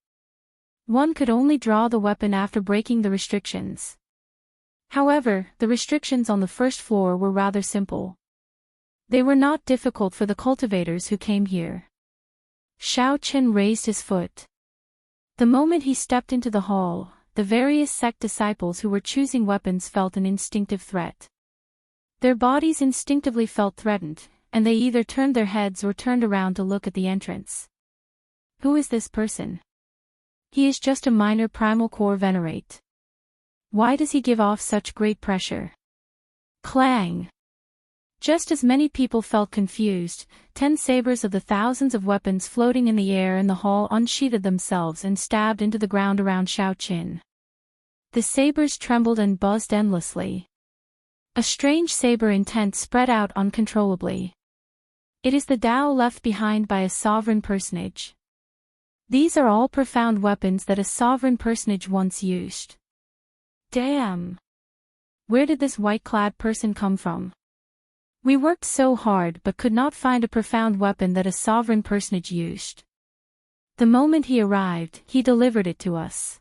One could only draw the weapon after breaking the restrictions. However, the restrictions on the first floor were rather simple. They were not difficult for the cultivators who came here. Xiao Qin raised his foot. The moment he stepped into the hall, the various sect disciples who were choosing weapons felt an instinctive threat. Their bodies instinctively felt threatened, and they either turned their heads or turned around to look at the entrance. Who is this person? He is just a minor primal core venerate. Why does he give off such great pressure? Clang! Just as many people felt confused, 10 sabers of the thousands of weapons floating in the air in the hall unsheathed themselves and stabbed into the ground around Xiao Qin. The sabers trembled and buzzed endlessly. A strange saber intent spread out uncontrollably. It is the Tao left behind by a sovereign personage. These are all profound weapons that a sovereign personage once used. Damn! Where did this white-clad person come from? We worked so hard but could not find a profound weapon that a sovereign personage used. The moment he arrived, he delivered it to us.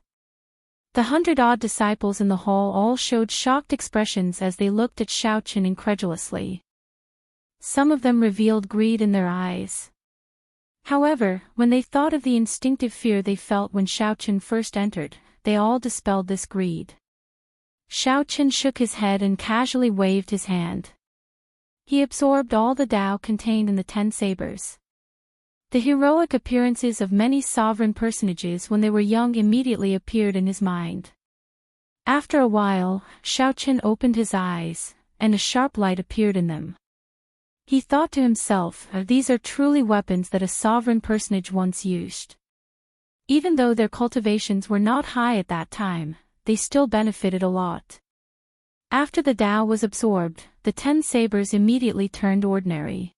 The 100-odd disciples in the hall all showed shocked expressions as they looked at Xiao Qin incredulously. Some of them revealed greed in their eyes. However, when they thought of the instinctive fear they felt when Xiao Qin first entered, they all dispelled this greed. Xiao Qin shook his head and casually waved his hand. He absorbed all the Tao contained in the 10 sabers. The heroic appearances of many sovereign personages when they were young immediately appeared in his mind. After a while, Xiao Qin opened his eyes, and a sharp light appeared in them. He thought to himself, these are truly weapons that a sovereign personage once used. Even though their cultivations were not high at that time, they still benefited a lot. After the Tao was absorbed, the 10 sabers immediately turned ordinary.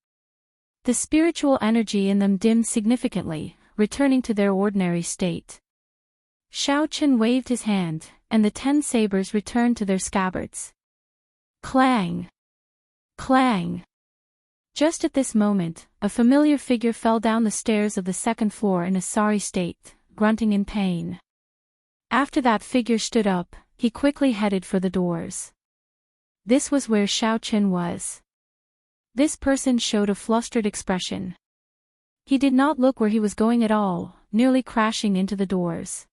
The spiritual energy in them dimmed significantly, returning to their ordinary state. Xiao Qin waved his hand, and the 10 sabers returned to their scabbards. Clang! Clang! Just at this moment, a familiar figure fell down the stairs of the second floor in a sorry state, grunting in pain. After that figure stood up, he quickly headed for the doors. This was where Xiao Qin was. This person showed a flustered expression. He did not look where he was going at all, nearly crashing into the doors.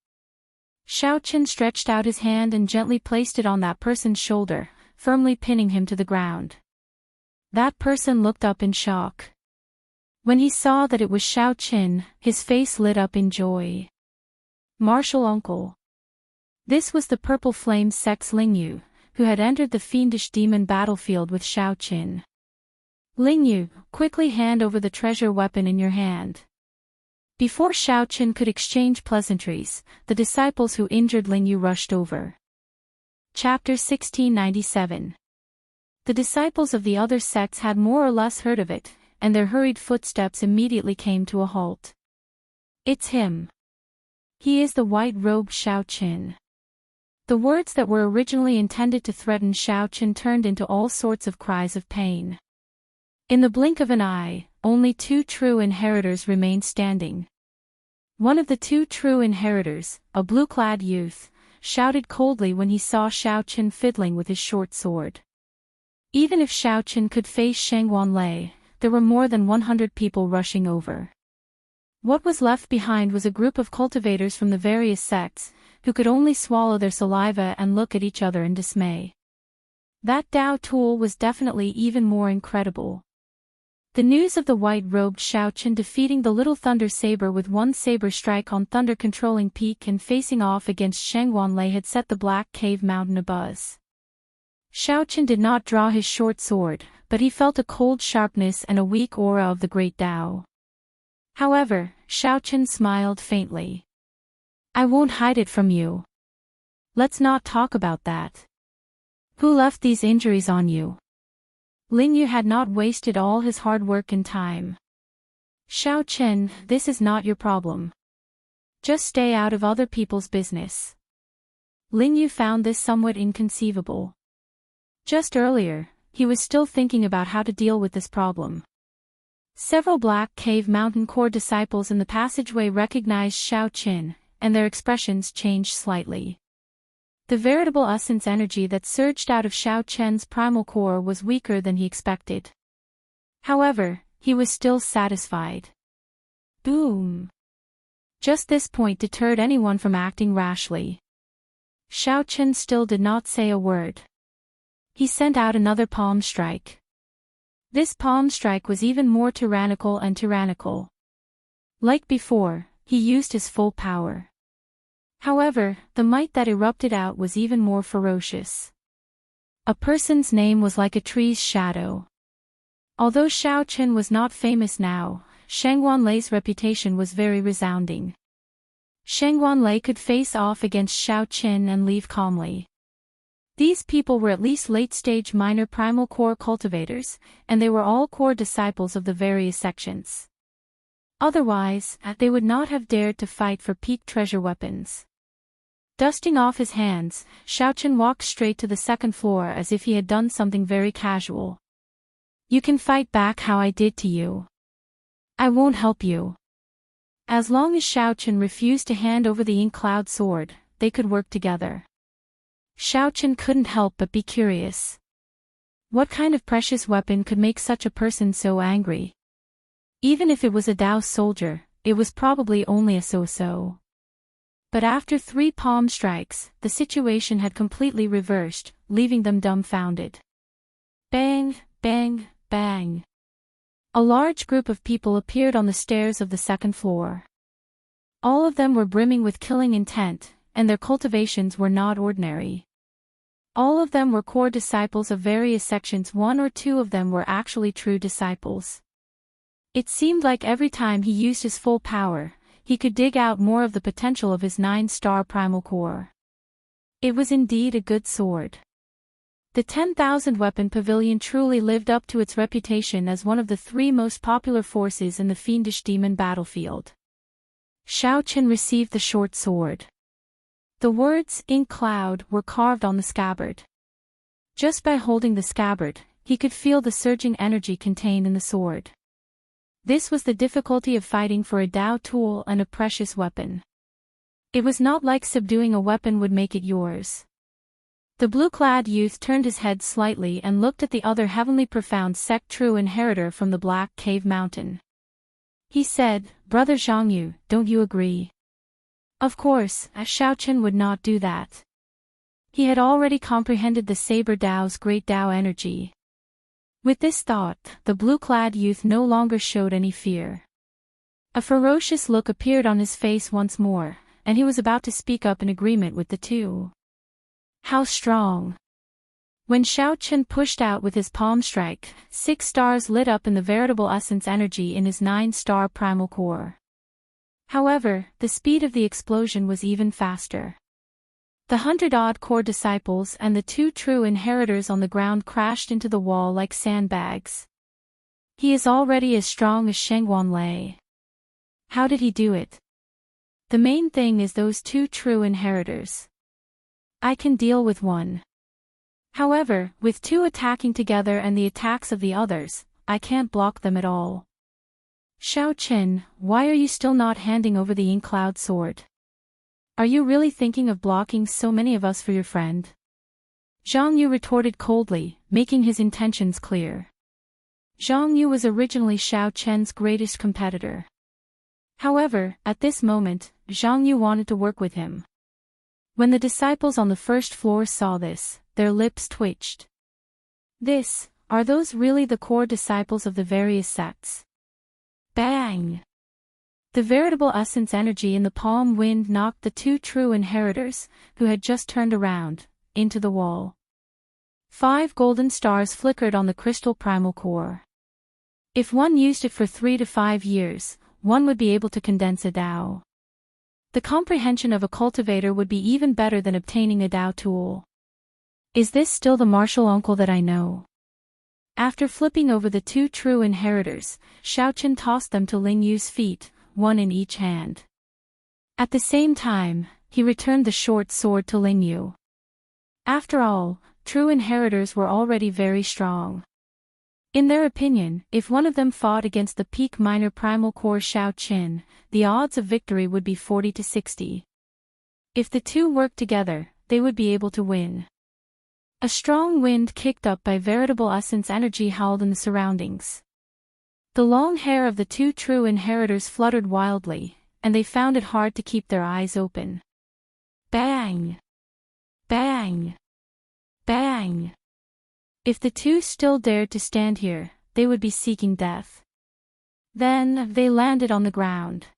Xiao Qin stretched out his hand and gently placed it on that person's shoulder, firmly pinning him to the ground. That person looked up in shock. When he saw that it was Xiao Qin, his face lit up in joy. Martial uncle. This was the Purple Flame Sect's Lingyu, who had entered the fiendish demon battlefield with Xiao Qin. Lingyu, quickly hand over the treasure weapon in your hand. Before Xiao Qin could exchange pleasantries, the disciples who injured Lingyu rushed over. Chapter 1697. The disciples of the other sects had more or less heard of it, and their hurried footsteps immediately came to a halt. It's him. He is the white-robed Xiao Qin. The words that were originally intended to threaten Xiao Qin turned into all sorts of cries of pain. In the blink of an eye, only 2 true inheritors remained standing. One of the 2 true inheritors, a blue-clad youth, shouted coldly when he saw Xiao Qin fiddling with his short sword. Even if Xiao Qin could face Shangguanlei, there were more than 100 people rushing over. What was left behind was a group of cultivators from the various sects, who could only swallow their saliva and look at each other in dismay. That Tao tool was definitely even more incredible. The news of the white-robed Xiao Qin defeating the Little Thunder Saber with 1 saber strike on thunder-controlling peak and facing off against Shangguanlei had set the Black Cave Mountain abuzz. Xiao Qin did not draw his short sword, but he felt a cold sharpness and a weak aura of the great Tao. However, Xiao Qin smiled faintly. I won't hide it from you. Let's not talk about that. Who left these injuries on you? Lingyu had not wasted all his hard work and time. Xiao Qin, this is not your problem. Just stay out of other people's business. Lingyu found this somewhat inconceivable. Just earlier, he was still thinking about how to deal with this problem. Several Black Cave Mountain core disciples in the passageway recognized Xiao Qin, and their expressions changed slightly. The veritable essence energy that surged out of Xiao Qin's primal core was weaker than he expected. However, he was still satisfied. Boom! Just this point deterred anyone from acting rashly. Xiao Qin still did not say a word. He sent out another palm strike. This palm strike was even more tyrannical and tyrannical. Like before, he used his full power. However, the might that erupted out was even more ferocious. A person's name was like a tree's shadow. Although Xiao Chen was not famous now, Shang Wanlei's reputation was very resounding. Shang Wanlei could face off against Xiao Chen and leave calmly. These people were at least late-stage minor primal core cultivators, and they were all core disciples of the various sections. Otherwise, they would not have dared to fight for peak treasure weapons. Dusting off his hands, Xiao Chen walked straight to the second floor as if he had done something very casual. You can fight back how I did to you. I won't help you. As long as Xiao Chen refused to hand over the ink cloud sword, they could work together. Xiao Chen couldn't help but be curious. What kind of precious weapon could make such a person so angry? Even if it was a Dao soldier, it was probably only a so-so. But after 3 palm strikes, the situation had completely reversed, leaving them dumbfounded. Bang, bang, bang. A large group of people appeared on the stairs of the second floor. All of them were brimming with killing intent, and their cultivations were not ordinary. All of them were core disciples of various sections. 1 or 2 of them were actually true disciples. It seemed like every time he used his full power, he could dig out more of the potential of his 9-star primal core. It was indeed a good sword. The 10,000 weapon pavilion truly lived up to its reputation as one of the 3 most popular forces in the fiendish demon battlefield. Xiao Chen received the short sword. The words, "Ink Cloud," were carved on the scabbard. Just by holding the scabbard, he could feel the surging energy contained in the sword. This was the difficulty of fighting for a Dao tool and a precious weapon. It was not like subduing a weapon would make it yours. The blue-clad youth turned his head slightly and looked at the other heavenly profound sect true inheritor from the Black Cave Mountain. He said, "Brother Zhangyu, don't you agree?" Of course, Xiao Chen would not do that. He had already comprehended the Saber Dao's great Dao energy. With this thought, the blue-clad youth no longer showed any fear. A ferocious look appeared on his face once more, and he was about to speak up in agreement with the two. How strong! When Xiao Chen pushed out with his palm strike, 6 stars lit up in the veritable essence energy in his 9-star primal core. However, the speed of the explosion was even faster. The 100-odd core disciples and the 2 true inheritors on the ground crashed into the wall like sandbags. He is already as strong as Sheng Wanlei. How did he do it? The main thing is those 2 true inheritors. I can deal with one. However, with 2 attacking together and the attacks of the others, I can't block them at all. Xiao Chen, why are you still not handing over the Ink Cloud sword? Are you really thinking of blocking so many of us for your friend? Zhang Yu retorted coldly, making his intentions clear. Zhang Yu was originally Xiao Chen's greatest competitor. However, at this moment, Zhang Yu wanted to work with him. When the disciples on the first floor saw this, their lips twitched. Are those really the core disciples of the various sects? Bang! The veritable essence energy in the palm wind knocked the 2 true inheritors, who had just turned around, into the wall. 5 golden stars flickered on the crystal primal core. If one used it for 3 to 5 years, one would be able to condense a Dao. The comprehension of a cultivator would be even better than obtaining a Dao tool. Is this still the martial uncle that I know? After flipping over the 2 true inheritors, Xiao Chen tossed them to Ling Yu's feet, 1 in each hand. At the same time, he returned the short sword to Ling Yu. After all, true inheritors were already very strong. In their opinion, if one of them fought against the peak minor primal core Xiao Chen, the odds of victory would be 40 to 60. If the 2 worked together, they would be able to win. A strong wind kicked up by veritable essence energy howled in the surroundings. The long hair of the 2 true inheritors fluttered wildly, and they found it hard to keep their eyes open. Bang! Bang! Bang! If the 2 still dared to stand here, they would be seeking death. Then, they landed on the ground.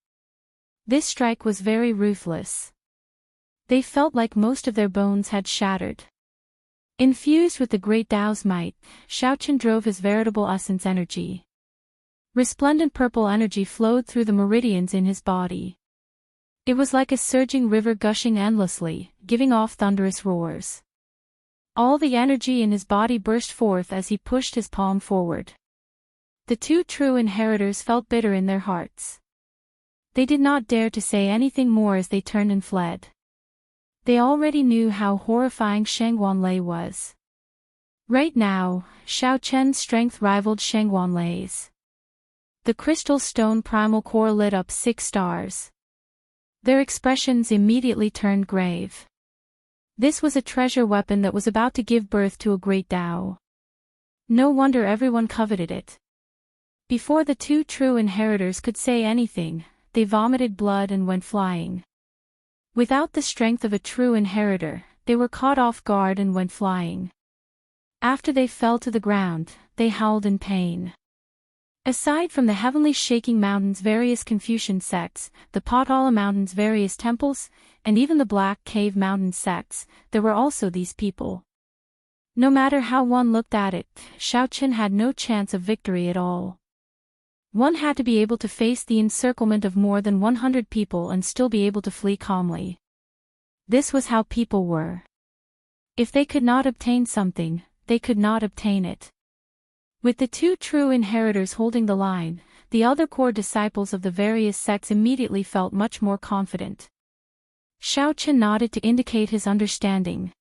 This strike was very ruthless. They felt like most of their bones had shattered. Infused with the great Tao's might, Xiaoqian drove his veritable essence energy. Resplendent purple energy flowed through the meridians in his body. It was like a surging river gushing endlessly, giving off thunderous roars. All the energy in his body burst forth as he pushed his palm forward. The two true inheritors felt bitter in their hearts. They did not dare to say anything more as they turned and fled. They already knew how horrifying Sheng Wanlei was. Right now, Xiaoqian's strength rivaled Sheng Wanlei's. The crystal stone primal core lit up 6 stars. Their expressions immediately turned grave. This was a treasure weapon that was about to give birth to a great Tao. No wonder everyone coveted it. Before the two true inheritors could say anything, they vomited blood and went flying. Without the strength of a true inheritor, they were caught off guard and went flying. After they fell to the ground, they howled in pain. Aside from the heavenly shaking mountain's various Confucian sects, the Potala mountain's various temples, and even the Black Cave mountain sects, there were also these people. No matter how one looked at it, Xiaoqian had no chance of victory at all. One had to be able to face the encirclement of more than 100 people and still be able to flee calmly. This was how people were. If they could not obtain something, they could not obtain it. With the two true inheritors holding the line, the other core disciples of the various sects immediately felt much more confident. Xiaoqian nodded to indicate his understanding.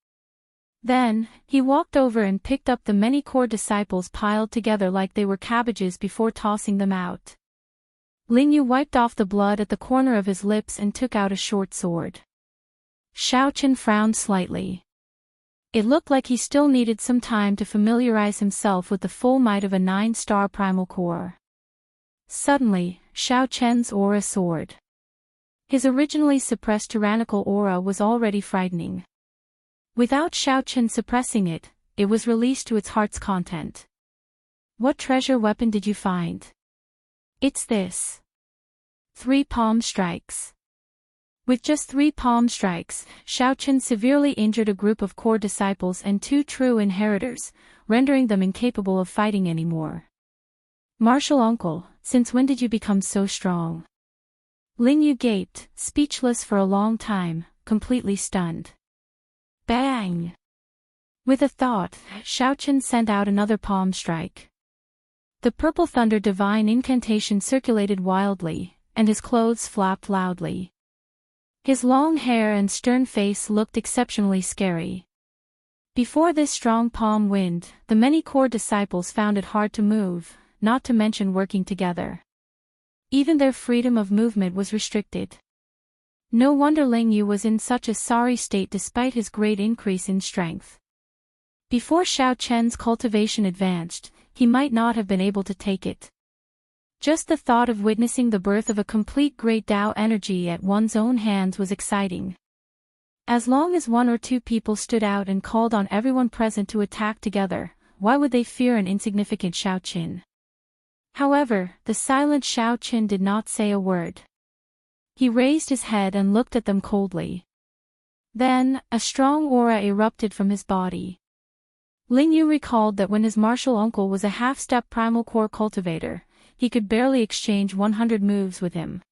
Then, he walked over and picked up the many core disciples piled together like they were cabbages before tossing them out. Lingyu wiped off the blood at the corner of his lips and took out a short sword. Xiaoqian frowned slightly. It looked like he still needed some time to familiarize himself with the full might of a 9-star primal core. Suddenly, Xiaoqian's aura soared. His originally suppressed tyrannical aura was already frightening. Without Xiaoqian suppressing it, it was released to its heart's content. What treasure weapon did you find? It's this. 3 palm strikes. With just 3 palm strikes, Xiaoqian severely injured a group of core disciples and 2 true inheritors, rendering them incapable of fighting anymore. Martial uncle, since when did you become so strong? Lingyu gaped, speechless for a long time, completely stunned. Bang! With a thought, Xiaoqian sent out another palm strike. The purple thunder divine incantation circulated wildly, and his clothes flapped loudly. His long hair and stern face looked exceptionally scary. Before this strong palm wind, the many core disciples found it hard to move, not to mention working together. Even their freedom of movement was restricted. No wonder Lingyu was in such a sorry state despite his great increase in strength. Before Xiaoqian's cultivation advanced, he might not have been able to take it. Just the thought of witnessing the birth of a complete great Tao energy at one's own hands was exciting. As long as 1 or 2 people stood out and called on everyone present to attack together, why would they fear an insignificant Xiaoqian? However, the silent Xiaoqian did not say a word. He raised his head and looked at them coldly. Then, a strong aura erupted from his body. Lingyu recalled that when his martial uncle was a half-step primal core cultivator, he could barely exchange 100 moves with him.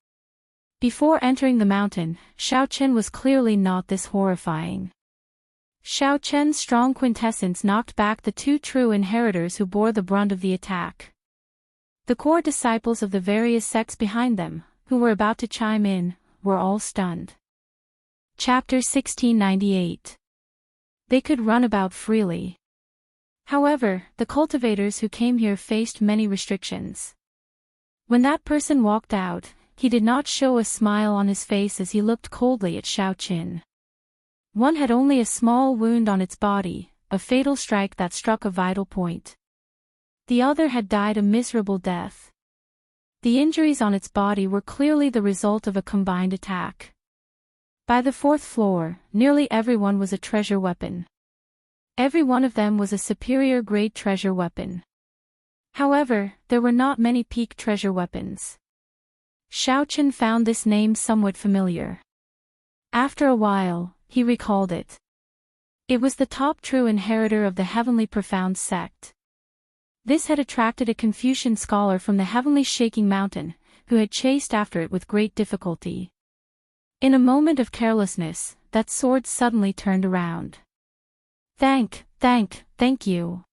Before entering the mountain, Xiaoqian was clearly not this horrifying. Xiaoqian's strong quintessence knocked back the 2 true inheritors who bore the brunt of the attack. The core disciples of the various sects behind them, who were about to chime in, were all stunned. Chapter 1698. They could run about freely. However, the cultivators who came here faced many restrictions. When that person walked out, he did not show a smile on his face as he looked coldly at Xiaoqian. One had only a small wound on its body, a fatal strike that struck a vital point. The other had died a miserable death. The injuries on its body were clearly the result of a combined attack. By the 4th floor, nearly everyone was a treasure weapon. Every one of them was a superior grade treasure weapon. However, there were not many peak treasure weapons. Xiaoqian found this name somewhat familiar. After a while, he recalled it. It was the top true inheritor of the Heavenly Profound sect. This had attracted a Confucian scholar from the Heavenly Shaking Mountain, who had chased after it with great difficulty. In a moment of carelessness, that sword suddenly turned around. Thank you.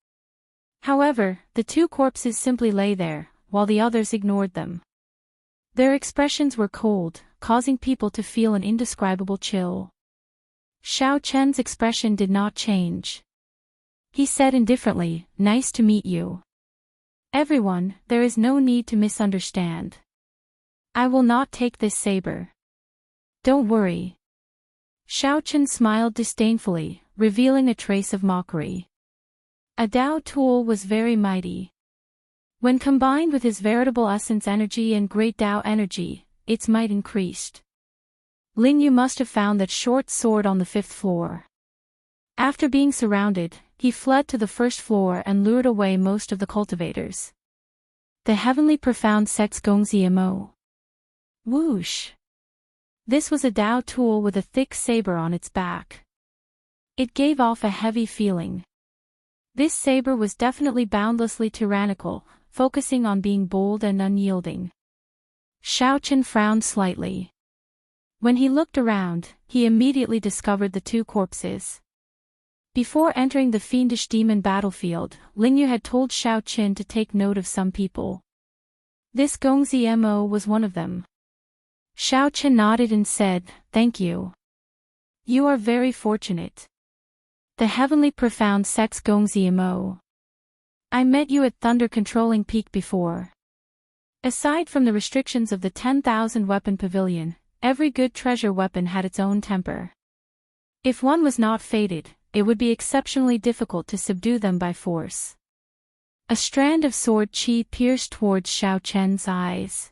However, the two corpses simply lay there, while the others ignored them. Their expressions were cold, causing people to feel an indescribable chill. Xiao Chen's expression did not change. He said indifferently, "Nice to meet you. Everyone, there is no need to misunderstand. I will not take this saber. Don't worry." Xiao Chen smiled disdainfully, revealing a trace of mockery. A Dao tool was very mighty. When combined with his veritable essence energy and great Dao energy, its might increased. Lin Yu must have found that short sword on the 5th floor. After being surrounded, he fled to the 1st floor and lured away most of the cultivators. The Heavenly Profound Sect's Gongzi Mo. Whoosh! This was a Dao tool with a thick saber on its back. It gave off a heavy feeling. This saber was definitely boundlessly tyrannical, focusing on being bold and unyielding. Xiao Chen frowned slightly. When he looked around, he immediately discovered the two corpses. Before entering the fiendish demon battlefield, Lin Yu had told Xiao Chen to take note of some people. This Gongzi Mo was one of them. Xiao Chen nodded and said, "Thank you. You are very fortunate. The Heavenly Profound Sect's Gongzi Mo. I met you at Thunder Controlling Peak before." Aside from the restrictions of the 10,000 weapon pavilion, every good treasure weapon had its own temper. If one was not fated, it would be exceptionally difficult to subdue them by force. A strand of sword qi pierced towards Xiao Chen's eyes.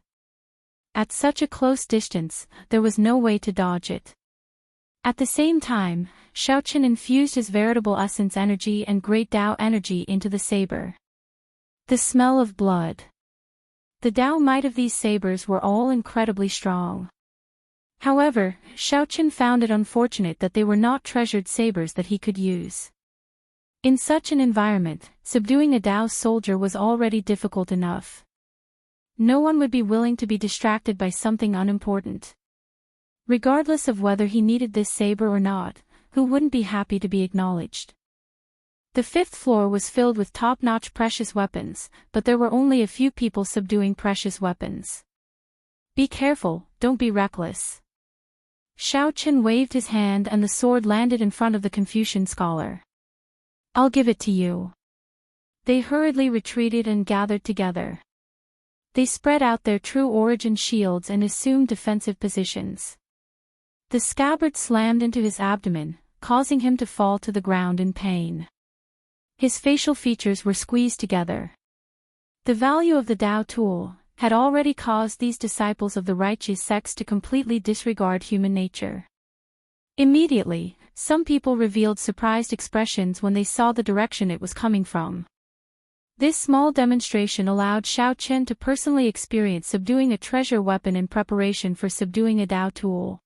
At such a close distance, there was no way to dodge it. At the same time, Xiao Chen infused his veritable essence energy and great Dao energy into the saber. The smell of blood. The Dao might of these sabers were all incredibly strong. However, Xiao Chen found it unfortunate that they were not treasured sabers that he could use. In such an environment, subduing a Dao soldier was already difficult enough. No one would be willing to be distracted by something unimportant. Regardless of whether he needed this saber or not, who wouldn't be happy to be acknowledged? The 5th floor was filled with top-notch precious weapons, but there were only a few people subduing precious weapons. Be careful, don't be reckless. Xiao Chen waved his hand and the sword landed in front of the Confucian scholar. I'll give it to you. They hurriedly retreated and gathered together. They spread out their true origin shields and assumed defensive positions. The scabbard slammed into his abdomen, causing him to fall to the ground in pain. His facial features were squeezed together. The value of the Dao tool had already caused these disciples of the righteous sects to completely disregard human nature. Immediately, some people revealed surprised expressions when they saw the direction it was coming from. This small demonstration allowed Xiao Chen to personally experience subduing a treasure weapon in preparation for subduing a Dao tool.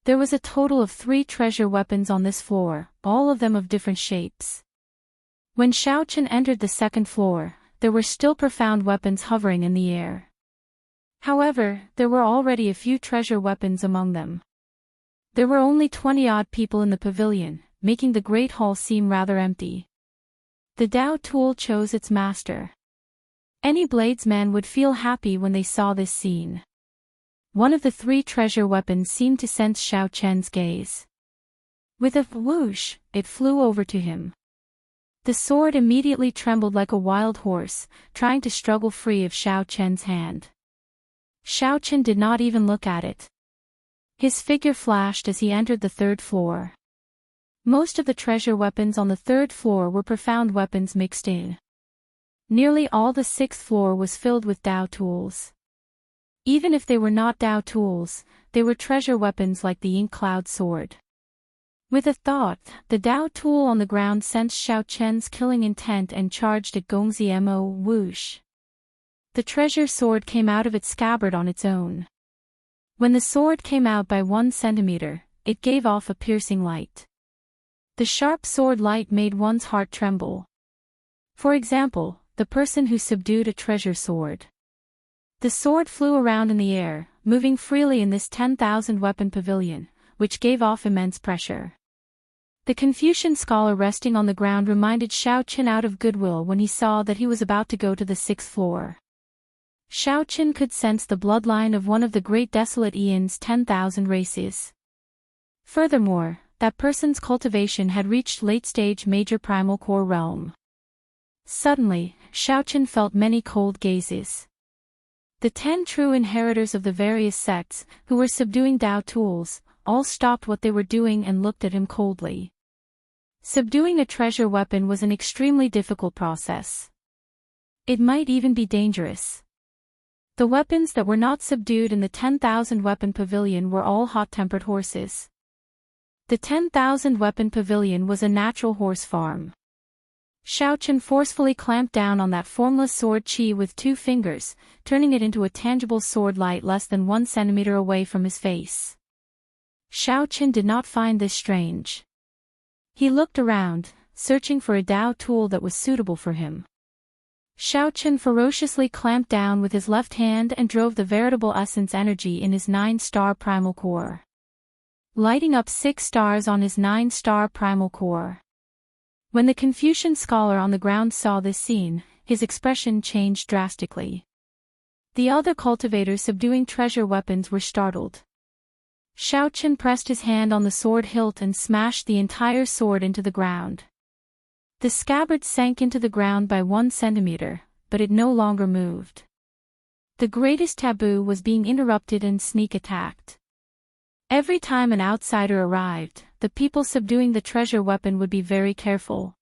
There was a total of 3 treasure weapons on this floor, all of them of different shapes. When Xiao Chen entered the 2nd floor, there were still profound weapons hovering in the air. However, there were already a few treasure weapons among them. There were only 20-odd people in the pavilion, making the great hall seem rather empty. The Dao tool chose its master. Any bladesman would feel happy when they saw this scene. One of the 3 treasure weapons seemed to sense Xiao Chen's gaze. With a whoosh, it flew over to him. The sword immediately trembled like a wild horse, trying to struggle free of Xiao Chen's hand. Xiao Chen did not even look at it. His figure flashed as he entered the 3rd floor. Most of the treasure weapons on the 3rd floor were profound weapons mixed in. Nearly all the 6th floor was filled with Dao tools. Even if they were not Dao tools, they were treasure weapons like the Ink Cloud sword. With a thought, the Dao tool on the ground sensed Xiao Chen's killing intent and charged at Gongzi Mo. Whoosh! The treasure sword came out of its scabbard on its own. When the sword came out by 1 centimeter, it gave off a piercing light. The sharp sword light made one's heart tremble. For example, the person who subdued a treasure sword. The sword flew around in the air, moving freely in this 10,000 weapon pavilion, which gave off immense pressure. The Confucian scholar resting on the ground reminded Xiao Qin out of goodwill when he saw that he was about to go to the 6th floor. Xiao Qin could sense the bloodline of one of the great desolate Ian's 10,000 races. Furthermore, that person's cultivation had reached late-stage major primal core realm. Suddenly, Xiao Qin felt many cold gazes. The 10 true inheritors of the various sects, who were subduing Dao tools, all stopped what they were doing and looked at him coldly. Subduing a treasure weapon was an extremely difficult process. It might even be dangerous. The weapons that were not subdued in the 10,000 weapon pavilion were all hot-tempered horses. The 10,000 weapon pavilion was a natural horse farm. Xiao Qin forcefully clamped down on that formless sword qi with 2 fingers, turning it into a tangible sword light less than 1 centimeter away from his face. Xiao Qin did not find this strange. He looked around, searching for a Dao tool that was suitable for him. Xiao Qin ferociously clamped down with his left hand and drove the veritable essence energy in his 9-star primal core, lighting up 6 stars on his 9-star primal core. When the Confucian scholar on the ground saw this scene, his expression changed drastically. The other cultivators subduing treasure weapons were startled. Xiao Qin pressed his hand on the sword hilt and smashed the entire sword into the ground. The scabbard sank into the ground by 1 centimeter, but it no longer moved. The greatest taboo was being interrupted and sneak attacked. Every time an outsider arrived, the people subduing the treasure weapon would be very careful.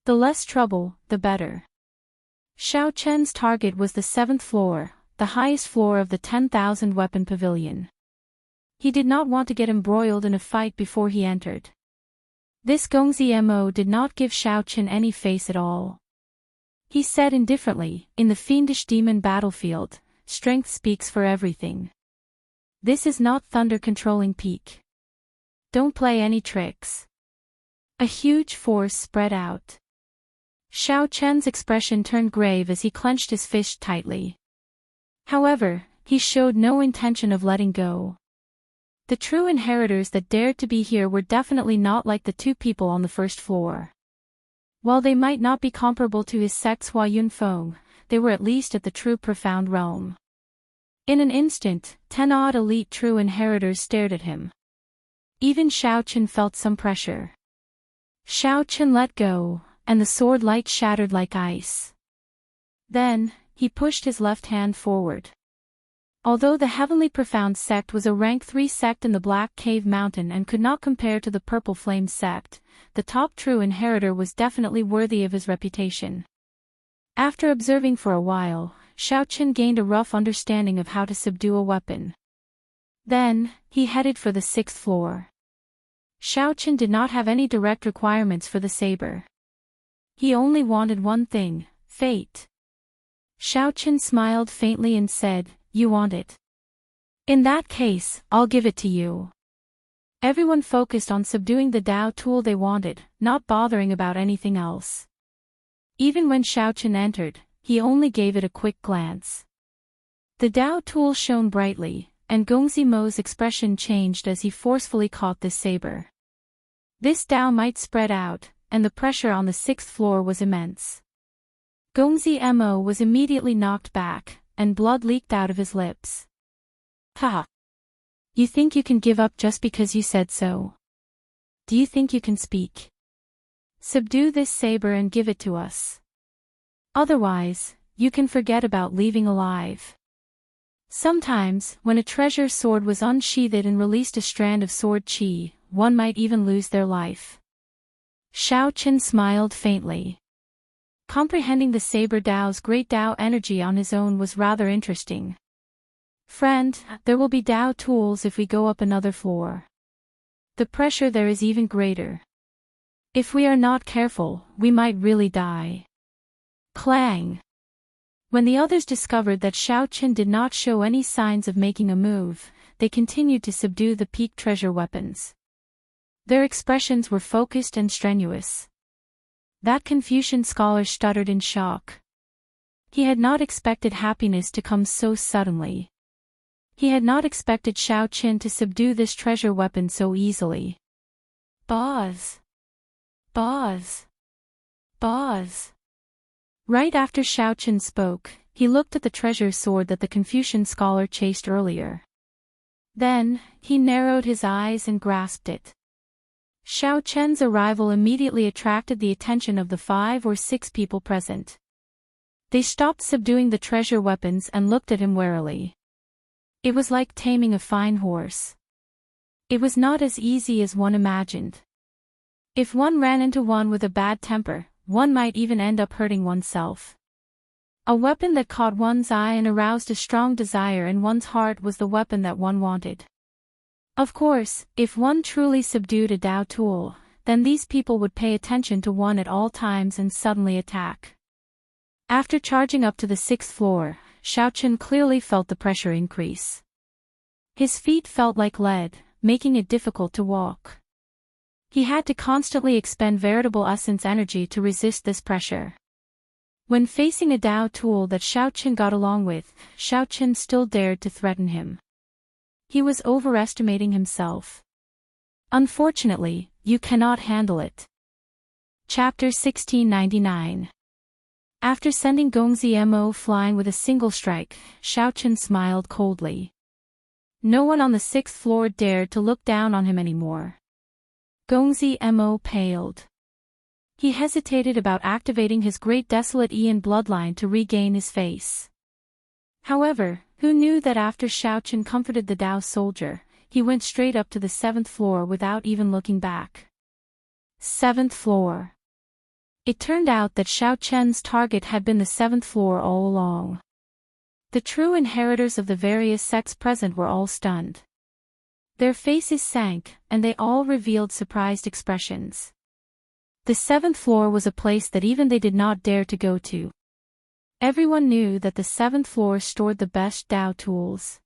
The less trouble, the better. Xiao Qin's target was the 7th floor, the highest floor of the 10,000 weapon pavilion. He did not want to get embroiled in a fight before he entered. This Gongzi Mo did not give Xiao Qin any face at all. He said indifferently, "In the fiendish demon battlefield, strength speaks for everything. This is not thunder controlling peak. Don't play any tricks." A huge force spread out. Xiao Qin's expression turned grave as he clenched his fist tightly. However, he showed no intention of letting go. The true inheritors that dared to be here were definitely not like the 2 people on the 1st floor. While they might not be comparable to his sect's Hua Yun Feng, they were at least at the true profound realm. In an instant, 10 odd elite true inheritors stared at him. Even Xiao Qin felt some pressure. Xiao Qin let go, and the sword light shattered like ice. Then, he pushed his left hand forward. Although the Heavenly Profound sect was a rank 3 sect in the Black Cave Mountain and could not compare to the Purple Flame sect, the top true inheritor was definitely worthy of his reputation. After observing for a while, Xiao Qin gained a rough understanding of how to subdue a weapon. Then, he headed for the 6th floor. Xiao Qin did not have any direct requirements for the saber. He only wanted one thing, fate. Xiao Qin smiled faintly and said, "You want it? In that case, I'll give it to you." Everyone focused on subduing the Dao tool they wanted, not bothering about anything else. Even when Xiao Qin entered, he only gave it a quick glance. The Dao tool shone brightly, and Gongzi Mo's expression changed as he forcefully caught this saber. This Dao might spread out, and the pressure on the 6th floor was immense. Gongzi Mo was immediately knocked back, and blood leaked out of his lips. "Ha! You think you can give up just because you said so? Do you think you can speak? Subdue this saber and give it to us. Otherwise, you can forget about leaving alive." Sometimes, when a treasure sword was unsheathed and released a strand of sword qi, one might even lose their life. Xiao Qin smiled faintly. Comprehending the saber Dao's great Dao energy on his own was rather interesting. "Friend, there will be Dao tools if we go up another floor. The pressure there is even greater. If we are not careful, we might really die." Clang! When the others discovered that Xiao Qin did not show any signs of making a move, they continued to subdue the peak treasure weapons. Their expressions were focused and strenuous. That Confucian scholar stuttered in shock. He had not expected happiness to come so suddenly. He had not expected Xiao Qin to subdue this treasure weapon so easily. Boz! Boz! Boz! Right after Xiao Qin spoke, he looked at the treasure sword that the Confucian scholar chased earlier. Then, he narrowed his eyes and grasped it. Xiao Qian's arrival immediately attracted the attention of the 5 or 6 people present. They stopped subduing the treasure weapons and looked at him warily. It was like taming a fine horse. It was not as easy as one imagined. If one ran into one with a bad temper, one might even end up hurting oneself. A weapon that caught one's eye and aroused a strong desire in one's heart was the weapon that one wanted. Of course, if one truly subdued a Dao tool, then these people would pay attention to one at all times and suddenly attack. After charging up to the 6th floor, Xiao Qin clearly felt the pressure increase. His feet felt like lead, making it difficult to walk. He had to constantly expend veritable essence energy to resist this pressure. When facing a Dao tool that Xiao Qin got along with, Xiao Qin still dared to threaten him. He was overestimating himself. Unfortunately, you cannot handle it. Chapter 1699. After sending Gongzi Mo flying with a single strike, Xiao Qin smiled coldly. No one on the 6th floor dared to look down on him anymore. Gongzi Mo paled. He hesitated about activating his great desolate Ian bloodline to regain his face. However, who knew that after Xiao Qin comforted the Dao soldier, he went straight up to the 7th floor without even looking back. 7th floor. It turned out that Xiao Qian's target had been the 7th floor all along. The true inheritors of the various sects present were all stunned. Their faces sank, and they all revealed surprised expressions. The 7th floor was a place that even they did not dare to go to. Everyone knew that the 7th floor stored the best Dao tools.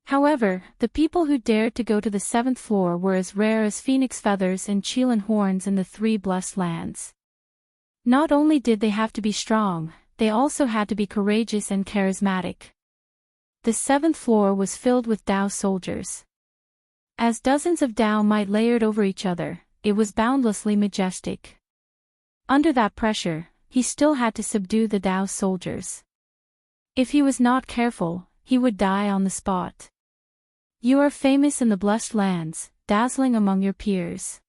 However, the people who dared to go to the 7th floor were as rare as phoenix feathers and Qilin horns in the 3 blessed lands. Not only did they have to be strong, they also had to be courageous and charismatic. The 7th floor was filled with Dao soldiers. As dozens of Dao might layered over each other, it was boundlessly majestic. Under that pressure, he still had to subdue the Dao soldiers. If he was not careful, he would die on the spot. You are famous in the blessed lands, dazzling among your peers.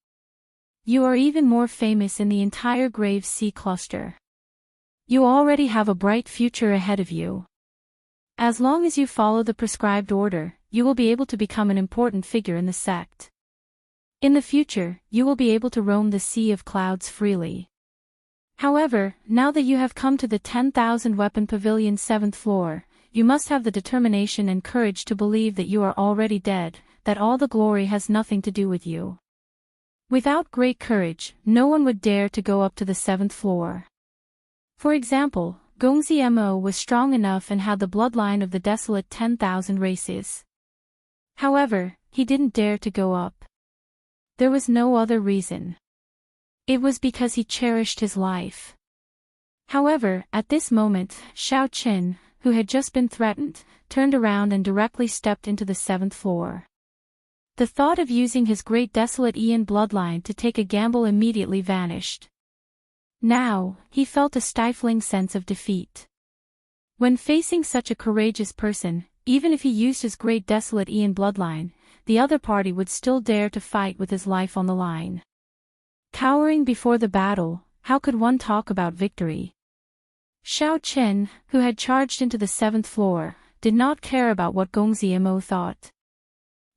You are even more famous in the entire Grave Sea cluster. You already have a bright future ahead of you. As long as you follow the prescribed order, you will be able to become an important figure in the sect. In the future, you will be able to roam the Sea of Clouds freely. However, now that you have come to the 10,000 Weapon Pavilion 7th floor, you must have the determination and courage to believe that you are already dead, that all the glory has nothing to do with you. Without great courage, no one would dare to go up to the 7th floor. For example, Gongzi Mo was strong enough and had the bloodline of the desolate 10,000 races. However, he didn't dare to go up. There was no other reason. It was because he cherished his life. However, at this moment, Xiao Qin, who had just been threatened, turned around and directly stepped into the 7th floor. The thought of using his great desolate Ian bloodline to take a gamble immediately vanished. Now, he felt a stifling sense of defeat. When facing such a courageous person, even if he used his great desolate Ian bloodline, the other party would still dare to fight with his life on the line. Cowering before the battle, how could one talk about victory? Xiao Qin, who had charged into the 7th floor, did not care about what Gongzi Mo thought.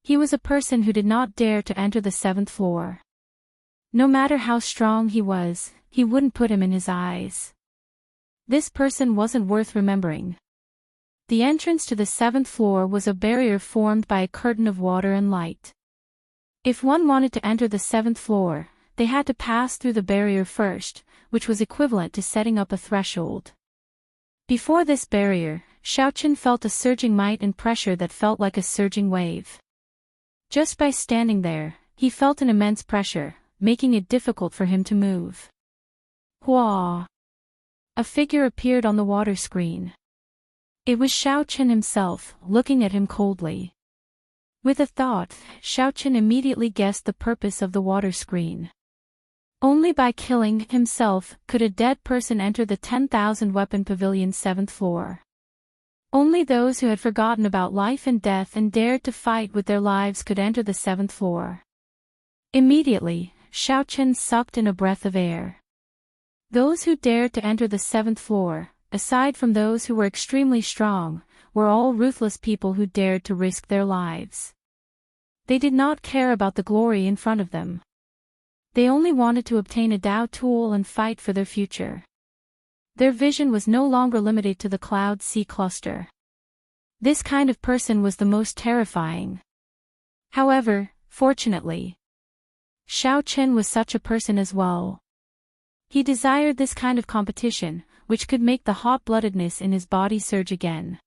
He was a person who did not dare to enter the 7th floor. No matter how strong he was, he wouldn't put him in his eyes. This person wasn't worth remembering. The entrance to the 7th floor was a barrier formed by a curtain of water and light. If one wanted to enter the 7th floor, they had to pass through the barrier first, which was equivalent to setting up a threshold. Before this barrier, Xiao Qin felt a surging might and pressure that felt like a surging wave. Just by standing there, he felt an immense pressure, making it difficult for him to move. Hua! A figure appeared on the water screen. It was Xiao Chen himself, looking at him coldly. With a thought, Xiao Chen immediately guessed the purpose of the water screen. Only by killing himself could a dead person enter the 10,000 Weapon Pavilion's 7th floor. Only those who had forgotten about life and death and dared to fight with their lives could enter the 7th floor. Immediately, Xiao Chen sucked in a breath of air. Those who dared to enter the 7th floor, aside from those who were extremely strong, were all ruthless people who dared to risk their lives. They did not care about the glory in front of them. They only wanted to obtain a Dao tool and fight for their future. Their vision was no longer limited to the Cloud Sea cluster. This kind of person was the most terrifying. However, fortunately, Xiao Chen was such a person as well. He desired this kind of competition, which could make the hot-bloodedness in his body surge again.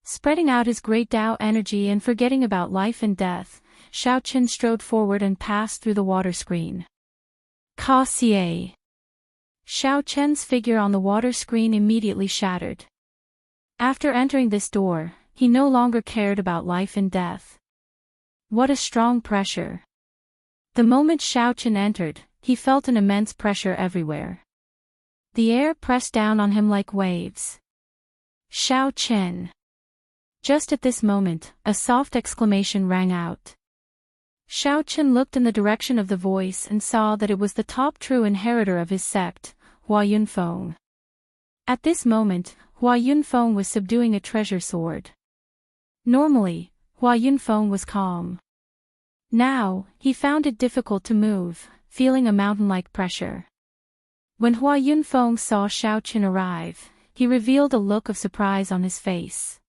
Spreading out his great Dao energy and forgetting about life and death, Xiao Chen strode forward and passed through the water screen. Ka Xie. Xiao Chen's figure on the water screen immediately shattered. After entering this door, he no longer cared about life and death. What a strong pressure. The moment Xiao Chen entered, he felt an immense pressure everywhere. The air pressed down on him like waves. Xiao Chen. Just at this moment, a soft exclamation rang out. Xiao Chen looked in the direction of the voice and saw that it was the top true inheritor of his sect, Hua Yunfeng. At this moment, Hua Yunfeng was subduing a treasure sword. Normally, Hua Yunfeng was calm. Now, he found it difficult to move, feeling a mountain-like pressure. When Hua Yunfeng saw Xiao Chen arrive, he revealed a look of surprise on his face.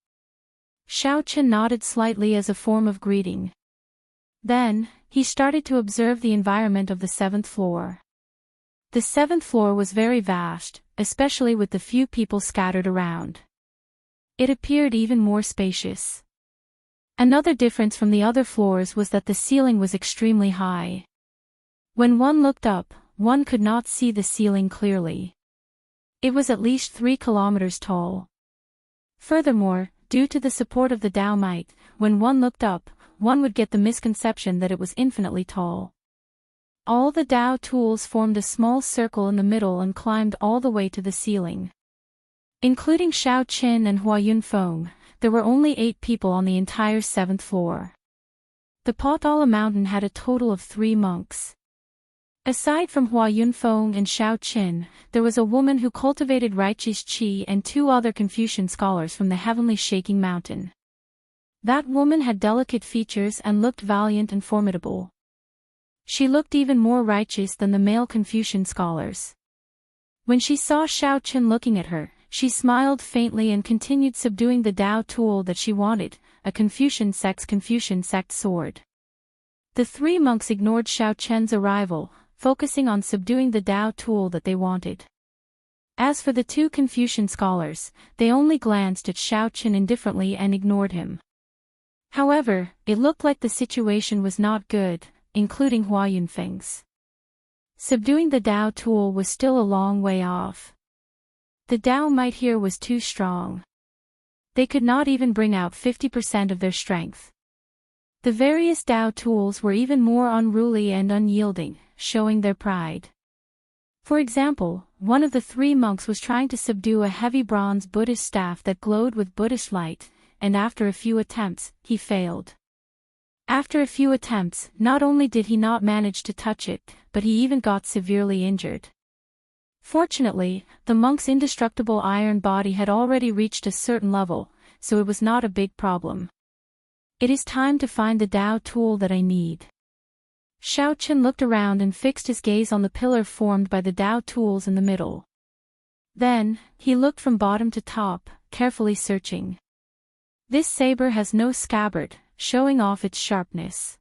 Xiao Chen nodded slightly as a form of greeting. Then, he started to observe the environment of the 7th floor. The 7th floor was very vast, especially with the few people scattered around. It appeared even more spacious. Another difference from the other floors was that the ceiling was extremely high. When one looked up, one could not see the ceiling clearly. It was at least 3 kilometers tall. Furthermore, due to the support of the Dao Might, when one looked up, one would get the misconception that it was infinitely tall. All the Dao tools formed a small circle in the middle and climbed all the way to the ceiling. Including Xiao Chen and Hua Yunfeng, there were only 8 people on the entire 7th floor. The Potala mountain had a total of 3 monks. Aside from Hua Yunfeng and Xiao Chen, there was a woman who cultivated Raichi's Qi and 2 other Confucian scholars from the heavenly shaking mountain. That woman had delicate features and looked valiant and formidable. She looked even more righteous than the male Confucian scholars. When she saw Xiao Chen looking at her, she smiled faintly and continued subduing the Dao tool that she wanted, a Confucian sect sword. The 3 monks ignored Xiao Chen's arrival, focusing on subduing the Dao tool that they wanted. As for the 2 Confucian scholars, they only glanced at Xiao Chen indifferently and ignored him. However, it looked like the situation was not good, including Hua Yunfeng's. Subduing the Dao tool was still a long way off. The Dao Might here was too strong. They could not even bring out 50% of their strength. The various Dao tools were even more unruly and unyielding, showing their pride. For example, one of the 3 monks was trying to subdue a heavy bronze Buddhist staff that glowed with Buddhist light, and after a few attempts, he failed. After a few attempts, not only did he not manage to touch it, but he even got severely injured. Fortunately, the monk's indestructible iron body had already reached a certain level, so it was not a big problem. It is time to find the Dao tool that I need. Xiao Chen looked around and fixed his gaze on the pillar formed by the Dao tools in the middle. Then, he looked from bottom to top, carefully searching. This saber has no scabbard, showing off its sharpness.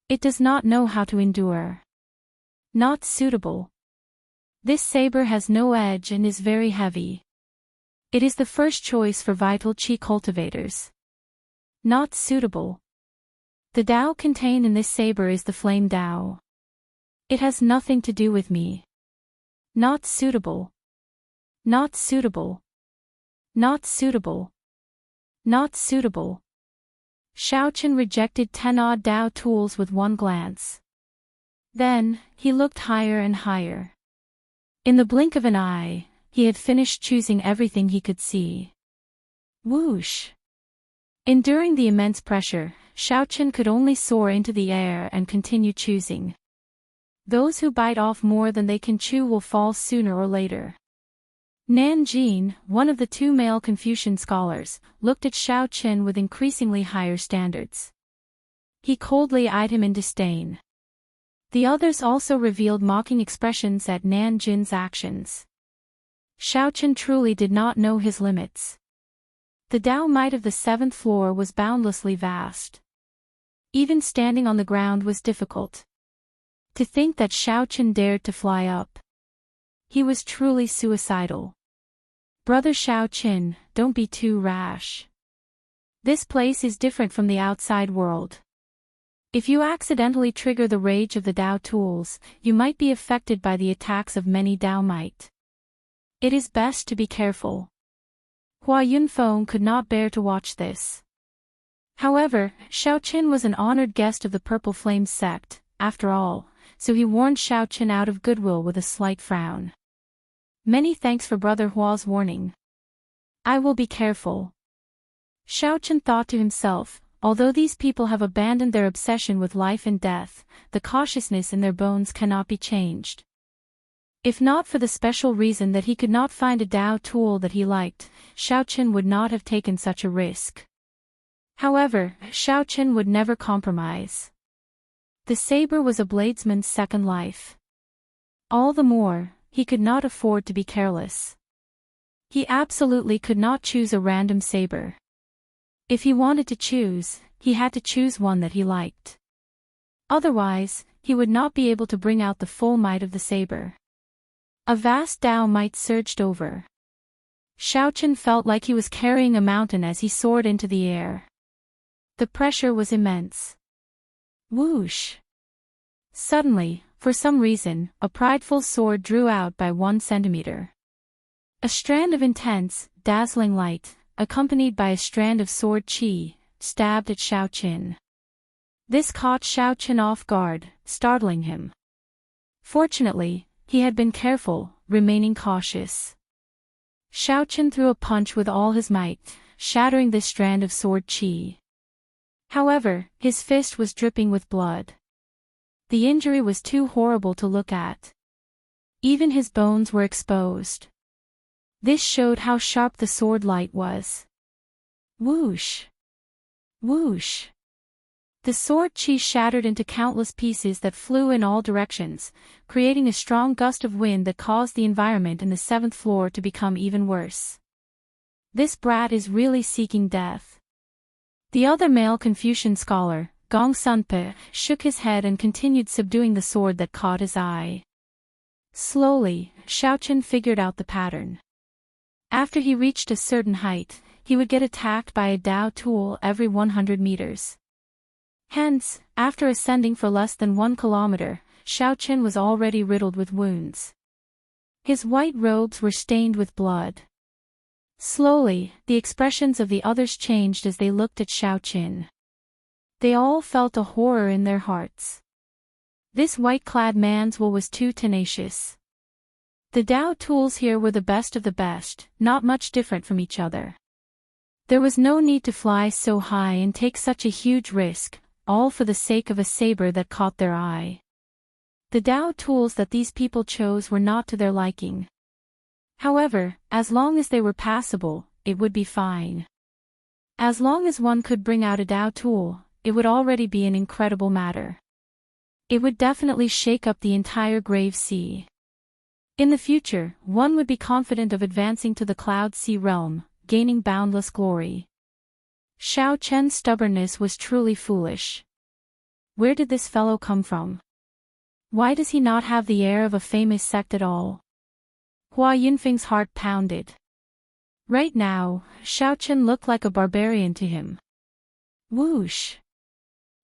It does not know how to endure. Not suitable. This saber has no edge and is very heavy. It is the first choice for vital Qi cultivators. Not suitable. The Tao contained in this saber is the flame Tao. It has nothing to do with me. Not suitable. Not suitable. Not suitable. Not suitable. Xiaochen rejected 10 odd Tao tools with one glance. Then, he looked higher and higher. In the blink of an eye, he had finished choosing everything he could see. Whoosh! Enduring the immense pressure, Xiaochen could only soar into the air and continue choosing. Those who bite off more than they can chew will fall sooner or later. Nan Jin, one of the two male Confucian scholars, looked at Xiaochen with increasingly higher standards. He coldly eyed him in disdain. The others also revealed mocking expressions at Nan Jin's actions. Xiaochen truly did not know his limits. The Tao might of the seventh floor was boundlessly vast. Even standing on the ground was difficult. To think that Xiaochen dared to fly up. He was truly suicidal. Brother Xiaochen, don't be too rash. This place is different from the outside world. If you accidentally trigger the rage of the Tao tools, you might be affected by the attacks of many Tao might. It is best to be careful. Hua Yunfeng could not bear to watch this. However, Xiaochen was an honored guest of the Purple Flame sect, after all, so he warned Xiaochen out of goodwill with a slight frown. Many thanks for Brother Hua's warning. I will be careful. Xiaochen thought to himself, although these people have abandoned their obsession with life and death, the cautiousness in their bones cannot be changed. If not for the special reason that he could not find a Tao tool that he liked, Xiaochen would not have taken such a risk. However, Xiaochen would never compromise. The saber was a bladesman's second life. All the more, he could not afford to be careless. He absolutely could not choose a random saber. If he wanted to choose, he had to choose one that he liked. Otherwise, he would not be able to bring out the full might of the saber. A vast Tao might surged over. Xiaochen felt like he was carrying a mountain as he soared into the air. The pressure was immense. Whoosh! Suddenly, for some reason, a prideful sword drew out by 1 centimeter. A strand of intense, dazzling light, accompanied by a strand of sword qi, stabbed at Xiaochen. This caught Xiaochen off guard, startling him. Fortunately, he had been careful, remaining cautious. Xiaochen threw a punch with all his might, shattering this strand of sword qi. However, his fist was dripping with blood. The injury was too horrible to look at. Even his bones were exposed. This showed how sharp the sword light was. Whoosh! Whoosh! The sword qi shattered into countless pieces that flew in all directions, creating a strong gust of wind that caused the environment in the 7th floor to become even worse. This brat is really seeking death. The other male Confucian scholar, Gong Sunpe, shook his head and continued subduing the sword that caught his eye. Slowly, Xiaochen figured out the pattern. After he reached a certain height, he would get attacked by a Tao tool every 100 meters. Hence, after ascending for less than 1 kilometer, Xiaochen was already riddled with wounds. His white robes were stained with blood. Slowly, the expressions of the others changed as they looked at Xiaochen. They all felt a horror in their hearts. This white-clad man's will was too tenacious. The Tao tools here were the best of the best, not much different from each other. There was no need to fly so high and take such a huge risk, all for the sake of a saber that caught their eye. The Tao tools that these people chose were not to their liking. However, as long as they were passable, it would be fine. As long as one could bring out a Tao tool, it would already be an incredible matter. It would definitely shake up the entire Grave Sea. In the future, one would be confident of advancing to the Cloud Sea realm, gaining boundless glory. Xiaochen's stubbornness was truly foolish. Where did this fellow come from? Why does he not have the air of a famous sect at all? Hua Yunfeng's heart pounded. Right now, Xiaochen looked like a barbarian to him. Whoosh!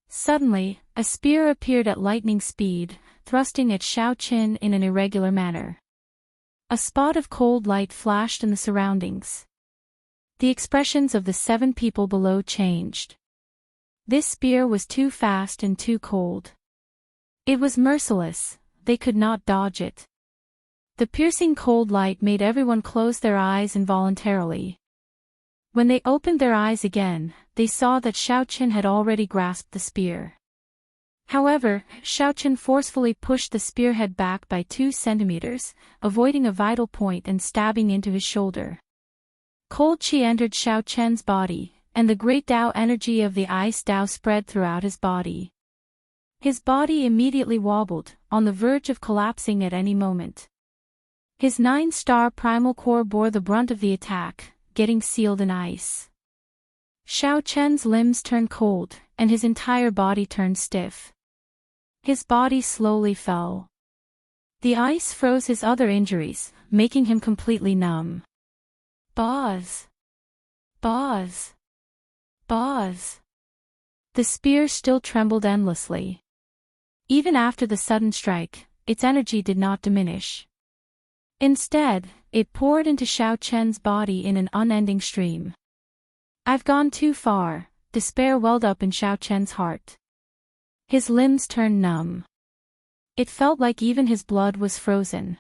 Suddenly, a spear appeared at lightning speed, thrusting at Xiao Qin in an irregular manner. A spot of cold light flashed in the surroundings. The expressions of the 7 people below changed. This spear was too fast and too cold. It was merciless, they could not dodge it. The piercing cold light made everyone close their eyes involuntarily. When they opened their eyes again, they saw that Xiao Qin had already grasped the spear. However, Xiao Qin forcefully pushed the spearhead back by 2 centimeters, avoiding a vital point and stabbing into his shoulder. Cold qi entered Xiao Qin's body, and the great Tao energy of the ice Tao spread throughout his body. His body immediately wobbled, on the verge of collapsing at any moment. His 9-star primal core bore the brunt of the attack, getting sealed in ice. Xiao Qin's limbs turned cold, and his entire body turned stiff. His body slowly fell. The ice froze his other injuries, making him completely numb. Buzz! Buzz! Buzz! The spear still trembled endlessly. Even after the sudden strike, its energy did not diminish. Instead, it poured into Xiao Qin's body in an unending stream. I've gone too far, despair welled up in Xiao Qin's heart. His limbs turned numb. It felt like even his blood was frozen.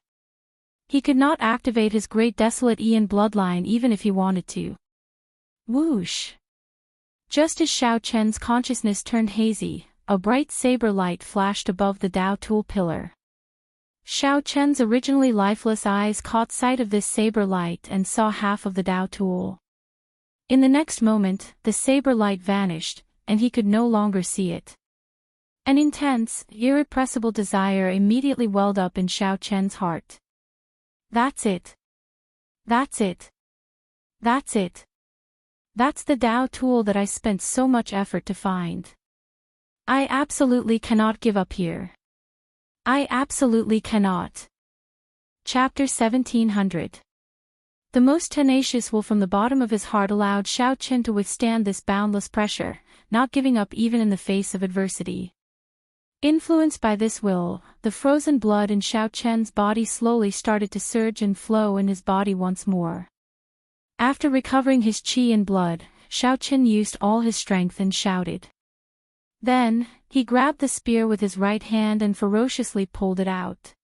He could not activate his great desolate Ian bloodline even if he wanted to. Whoosh! Just as Xiao Qin's consciousness turned hazy, a bright saber light flashed above the Dao tool pillar. Xiao Qin's originally lifeless eyes caught sight of this saber light and saw half of the Dao tool. In the next moment, the saber light vanished, and he could no longer see it. An intense, irrepressible desire immediately welled up in Xiao Qin's heart. That's it. That's it. That's it. That's the Dao tool that I spent so much effort to find. I absolutely cannot give up here. I absolutely cannot. Chapter 1700. The most tenacious will from the bottom of his heart allowed Xiao Qin to withstand this boundless pressure, not giving up even in the face of adversity. Influenced by this will, the frozen blood in Xiao Qin's body slowly started to surge and flow in his body once more. After recovering his qi and blood, Xiao Qin used all his strength and shouted. Then, he grabbed the spear with his right hand and ferociously pulled it out.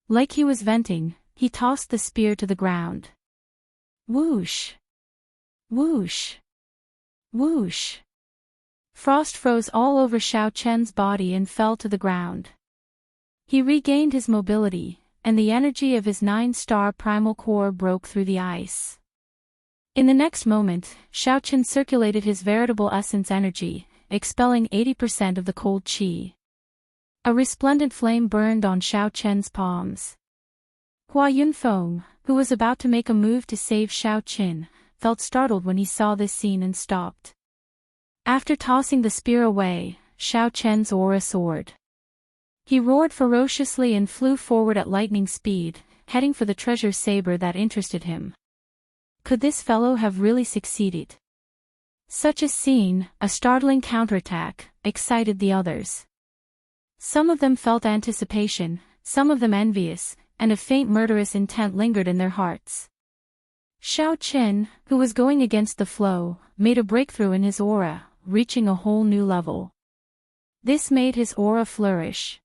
Like he was venting, he tossed the spear to the ground. Whoosh! Whoosh! Whoosh! Frost froze all over Xiao Qin's body and fell to the ground. He regained his mobility, and the energy of his 9-star primal core broke through the ice. In the next moment, Xiao Qin circulated his veritable essence energy, expelling 80% of the cold qi. A resplendent flame burned on Xiao Qin's palms. Hua Yunfeng, who was about to make a move to save Xiao Qin, felt startled when he saw this scene and stopped. After tossing the spear away, Xiao Qin's aura soared. He roared ferociously and flew forward at lightning speed, heading for the treasure saber that interested him. Could this fellow have really succeeded? Such a scene, a startling counterattack, excited the others. Some of them felt anticipation, some of them envious, and a faint murderous intent lingered in their hearts. Xiao Qin, who was going against the flow, made a breakthrough in his aura, reaching a whole new level. This made his aura flourish.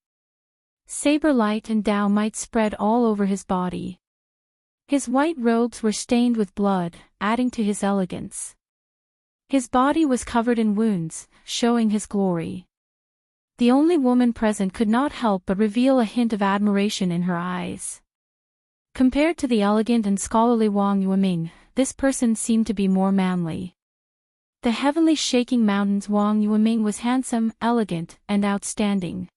Saber light and Tao might spread all over his body. His white robes were stained with blood, adding to his elegance. His body was covered in wounds, showing his glory. The only woman present could not help but reveal a hint of admiration in her eyes. Compared to the elegant and scholarly Wang Yueming, this person seemed to be more manly. The heavenly shaking mountains Wang Yueming was handsome, elegant, and outstanding.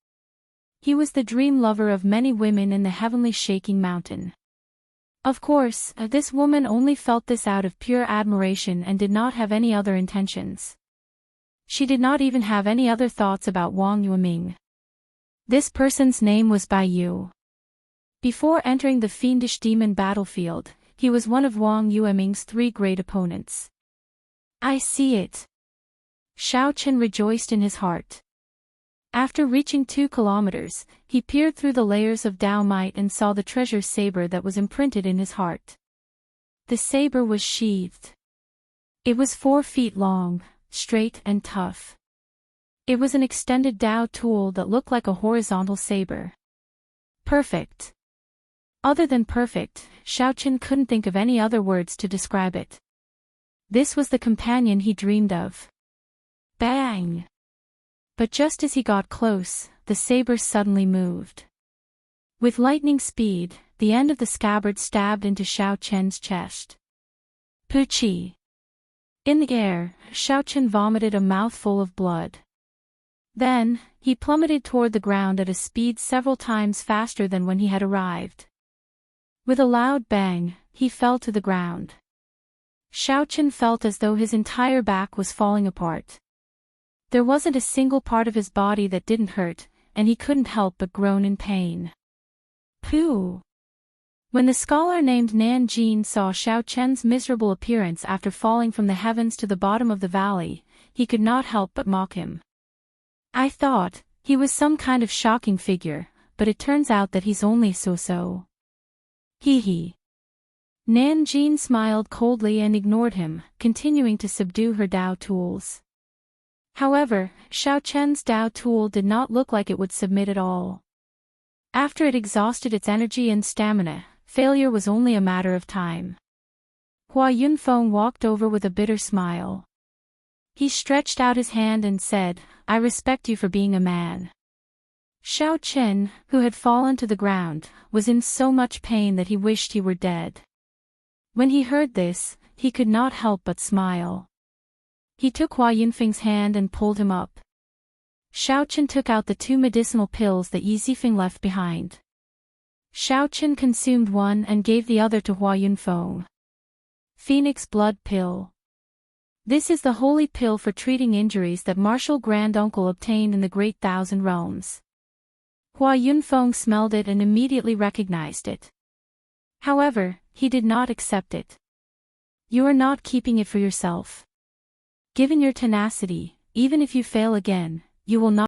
He was the dream lover of many women in the heavenly shaking mountain. Of course, this woman only felt this out of pure admiration and did not have any other intentions. She did not even have any other thoughts about Wang Yueming. This person's name was Bai Yu. Before entering the fiendish demon battlefield, he was one of Wang Yueming's 3 great opponents. I see it. Xiao Chen rejoiced in his heart. After reaching 2 kilometers, he peered through the layers of Dao might and saw the treasure saber that was imprinted in his heart. The saber was sheathed. It was 4 feet long, straight and tough. It was an extended Dao tool that looked like a horizontal saber. Perfect. Other than perfect, Xiao Chen couldn't think of any other words to describe it. This was the companion he dreamed of. Bang! But just as he got close, the saber suddenly moved. With lightning speed, the end of the scabbard stabbed into Xiao Chen's chest. Puchi! In the air, Xiao Chen vomited a mouthful of blood. Then, he plummeted toward the ground at a speed several times faster than when he had arrived. With a loud bang, he fell to the ground. Xiao Chen felt as though his entire back was falling apart. There wasn't a single part of his body that didn't hurt, and he couldn't help but groan in pain. Pooh! When the scholar named Nan Jin saw Xiao Chen's miserable appearance after falling from the heavens to the bottom of the valley, he could not help but mock him. I thought he was some kind of shocking figure, but it turns out that he's only so-so. Hee hee. Nan Jin smiled coldly and ignored him, continuing to subdue her Dao tools. However, Xiao Chen's Dao tool did not look like it would submit at all. After it exhausted its energy and stamina, failure was only a matter of time. Hua Yunfeng walked over with a bitter smile. He stretched out his hand and said, "I respect you for being a man." Xiao Chen, who had fallen to the ground, was in so much pain that he wished he were dead. When he heard this, he could not help but smile. He took Hua Yunfeng's hand and pulled him up. Xiao Chen took out the 2 medicinal pills that Yi Zifeng left behind. Xiao Chen consumed one and gave the other to Hua Yunfeng. Phoenix Blood Pill. This is the holy pill for treating injuries that martial granduncle obtained in the Great Thousand Realms. Hua Yunfeng smelled it and immediately recognized it. However, he did not accept it. You are not keeping it for yourself. Given your tenacity, even if you fail again, you will not